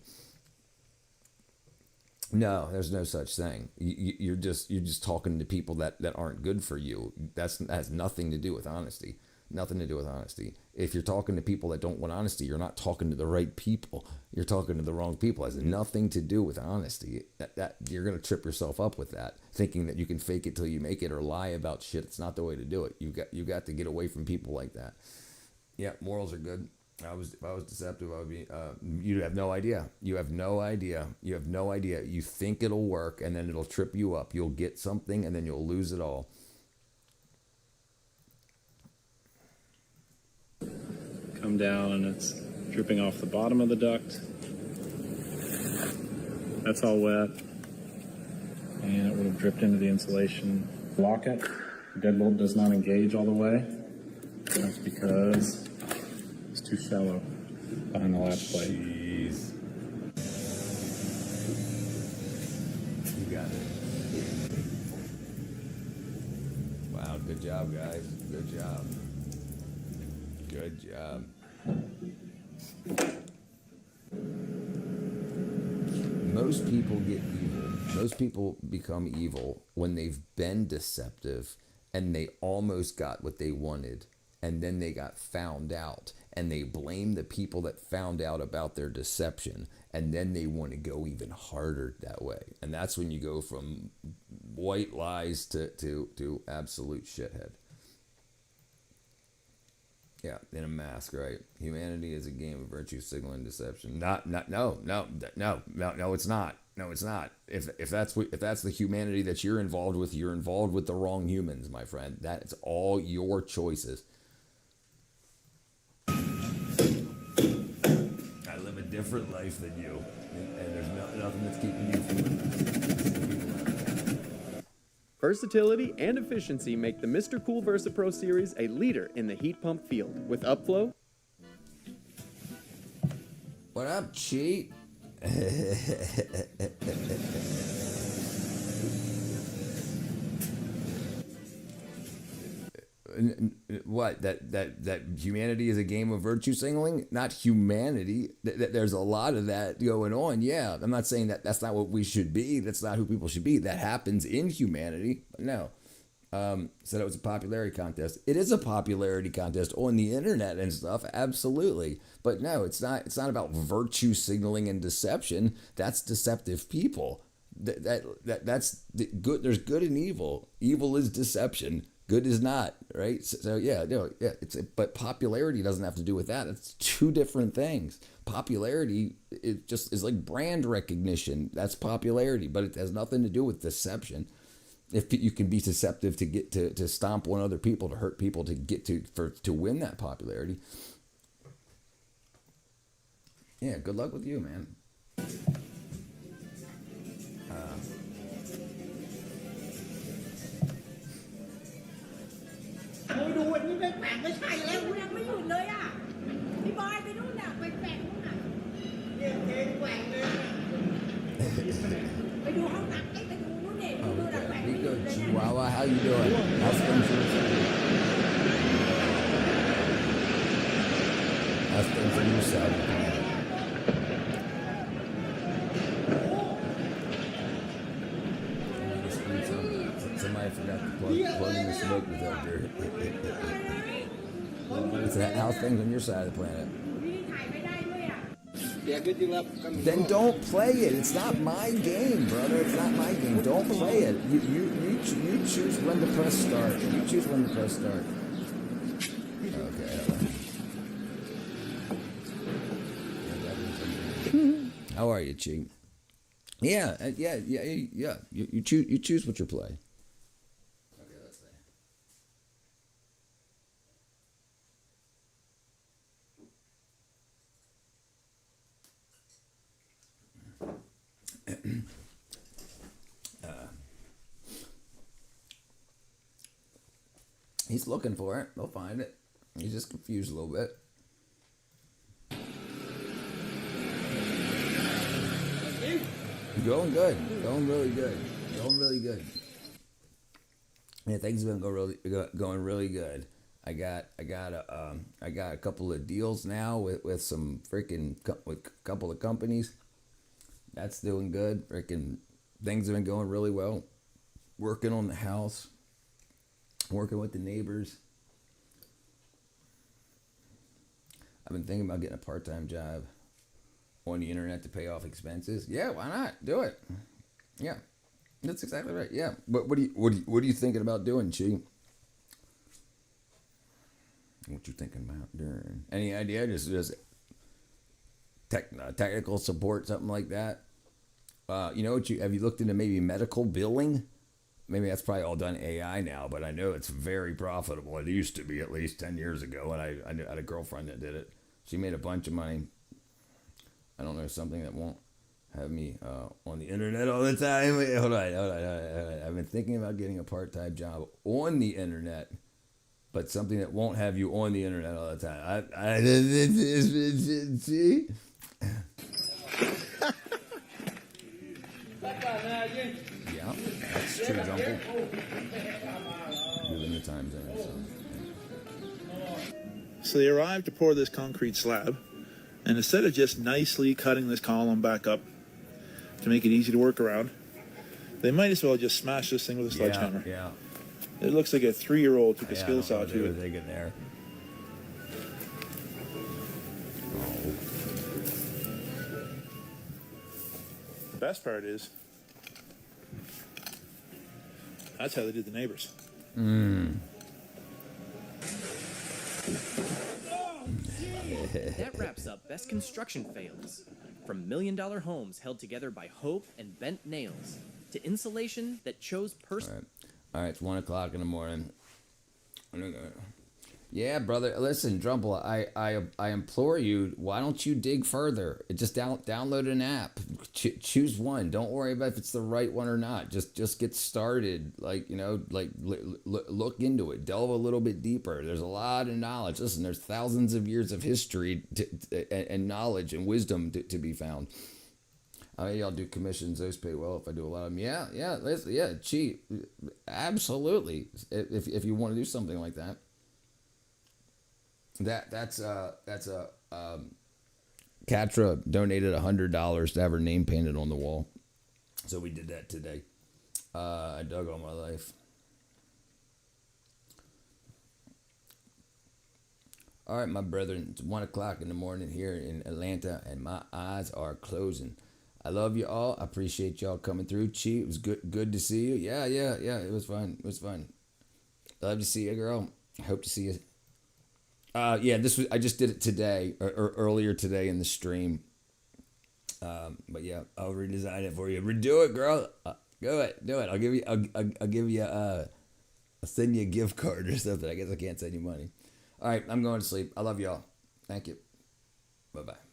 S1: No, there's no such thing. You're just talking to people that aren't good for you. That has nothing to do with honesty. Nothing to do with honesty. If you're talking to people that don't want honesty, you're not talking to the right people. You're talking to the wrong people. It has nothing to do with honesty. That you're gonna trip yourself up with that, thinking that you can fake it till you make it or lie about shit. It's not the way to do it. You got to get away from people like that. Yeah, morals are good. If I was deceptive, I would be. You have no idea. You have no idea. You think it'll work, and then it'll trip you up. You'll get something, and then you'll lose it all.
S17: Come down, and it's dripping off the bottom of the duct. That's all wet, and it would have dripped into the insulation. Lock it. The deadbolt does not engage all the way. That's because it's too shallow behind the latch plate.
S1: Jeez. You got it. Wow, good job, guys. Good job. Good job. Most people get evil. Most people become evil when they've been deceptive and they almost got what they wanted, and then they got found out, and they blame the people that found out about their deception, and then they want to go even harder that way. And that's when you go from white lies to absolute shithead. Yeah, in a mask, right? Humanity is a game of virtue signaling deception. No, it's not. No, it's not. If that's the humanity that you're involved with the wrong humans, my friend. That's all your choices. I live a different life than you, and there's nothing that's keeping you from
S16: Versatility and efficiency make the Mr. Cool VersaPro series a leader in the heat pump field. With upflow...
S1: What up, cheat? What, that humanity is a game of virtue signaling? Not humanity. There's a lot of that going on. Yeah, I'm not saying that that's not what we should be. That's not who people should be. That happens in humanity. But no. Said it was a popularity contest. It is a popularity contest on the internet and stuff. Absolutely. But no, it's not about virtue signaling and deception. That's deceptive people. That's good. There's good and evil. Evil is deception. Good is not, right? So yeah, no, yeah. But popularity doesn't have to do with that. It's two different things. Popularity, it just is like brand recognition. That's popularity, but it has nothing to do with deception. If you can be deceptive to get to stomp on other people, to hurt people, to get to win that popularity. Yeah, good luck with you, man. Chihuahua, how you doing? How's things in your side? How's things in your side? Plugging the smoke detector. It's how's things on your side of the planet. Then don't play it. It's not my game, brother. It's not my game. Don't play it. You choose when to press start. You choose when to press start. Okay. How are you, Chief? Yeah. You choose what you play. Okay, let's see. He's looking for it. They'll find it. He's just confused a little bit. Going good. Going really good. Going really good. Yeah, things have been going really good. I got a couple of deals now with some with a couple of companies. That's doing good. Freaking things have been going really well. Working on the house. Working with the neighbors. I've been thinking about getting a part-time job on the internet to pay off expenses. Yeah, why not? Do it. Yeah, that's exactly right. Yeah. What are you thinking about doing, Chi? What you thinking about doing? Any idea? Just technical support, something like that. You know what? Have you looked into maybe medical billing? Maybe that's probably all done AI now, but I know it's very profitable. It used to be at least 10 years ago, and I had a girlfriend that did it. She made a bunch of money. I don't know, something that won't have me on the internet all the time. Wait, hold on. I've been thinking about getting a part-time job on the internet, but something that won't have you on the internet all the time. See? Yeah, that's true, Jungle. Given the time zone,
S15: So they arrived to pour this concrete slab, and instead of just nicely cutting this column back up to make it easy to work around, they might as well just smash this thing with a sledgehammer.
S1: Yeah.
S15: It looks like a 3-year-old took a skill saw to it.
S1: They get there.
S15: The best part is, that's how they did the neighbors.
S5: That wraps up Best Construction Fails. From $1 million homes held together by hope and bent nails, to insulation that chose
S1: All right, it's 1 o'clock in the morning. Yeah, brother. Listen, Drumble, I implore you, why don't you dig further? Just download an app. Choose one. Don't worry about if it's the right one or not. Just get started. Look into it. Delve a little bit deeper. There's a lot of knowledge. Listen, there's thousands of years of history and knowledge and wisdom to be found. Y'all do commissions. Those pay well if I do a lot of them. Yeah, cheap. Absolutely. If you want to do something like that. That's Katra donated $100 to have her name painted on the wall, so we did that today. I dug all my life. All right, my brethren, it's 1 o'clock in the morning here in Atlanta, and my eyes are closing. I love you all. I appreciate y'all coming through. Chi, it was good to see you. Yeah. It was fun. Love to see you, girl. I hope to see you. I just did it today or earlier today in the stream. But yeah, I'll redesign it for you. Redo it, girl. Do it. I'll send you a gift card or something. I guess I can't send you money. All right, I'm going to sleep. I love y'all. Thank you. Bye-bye.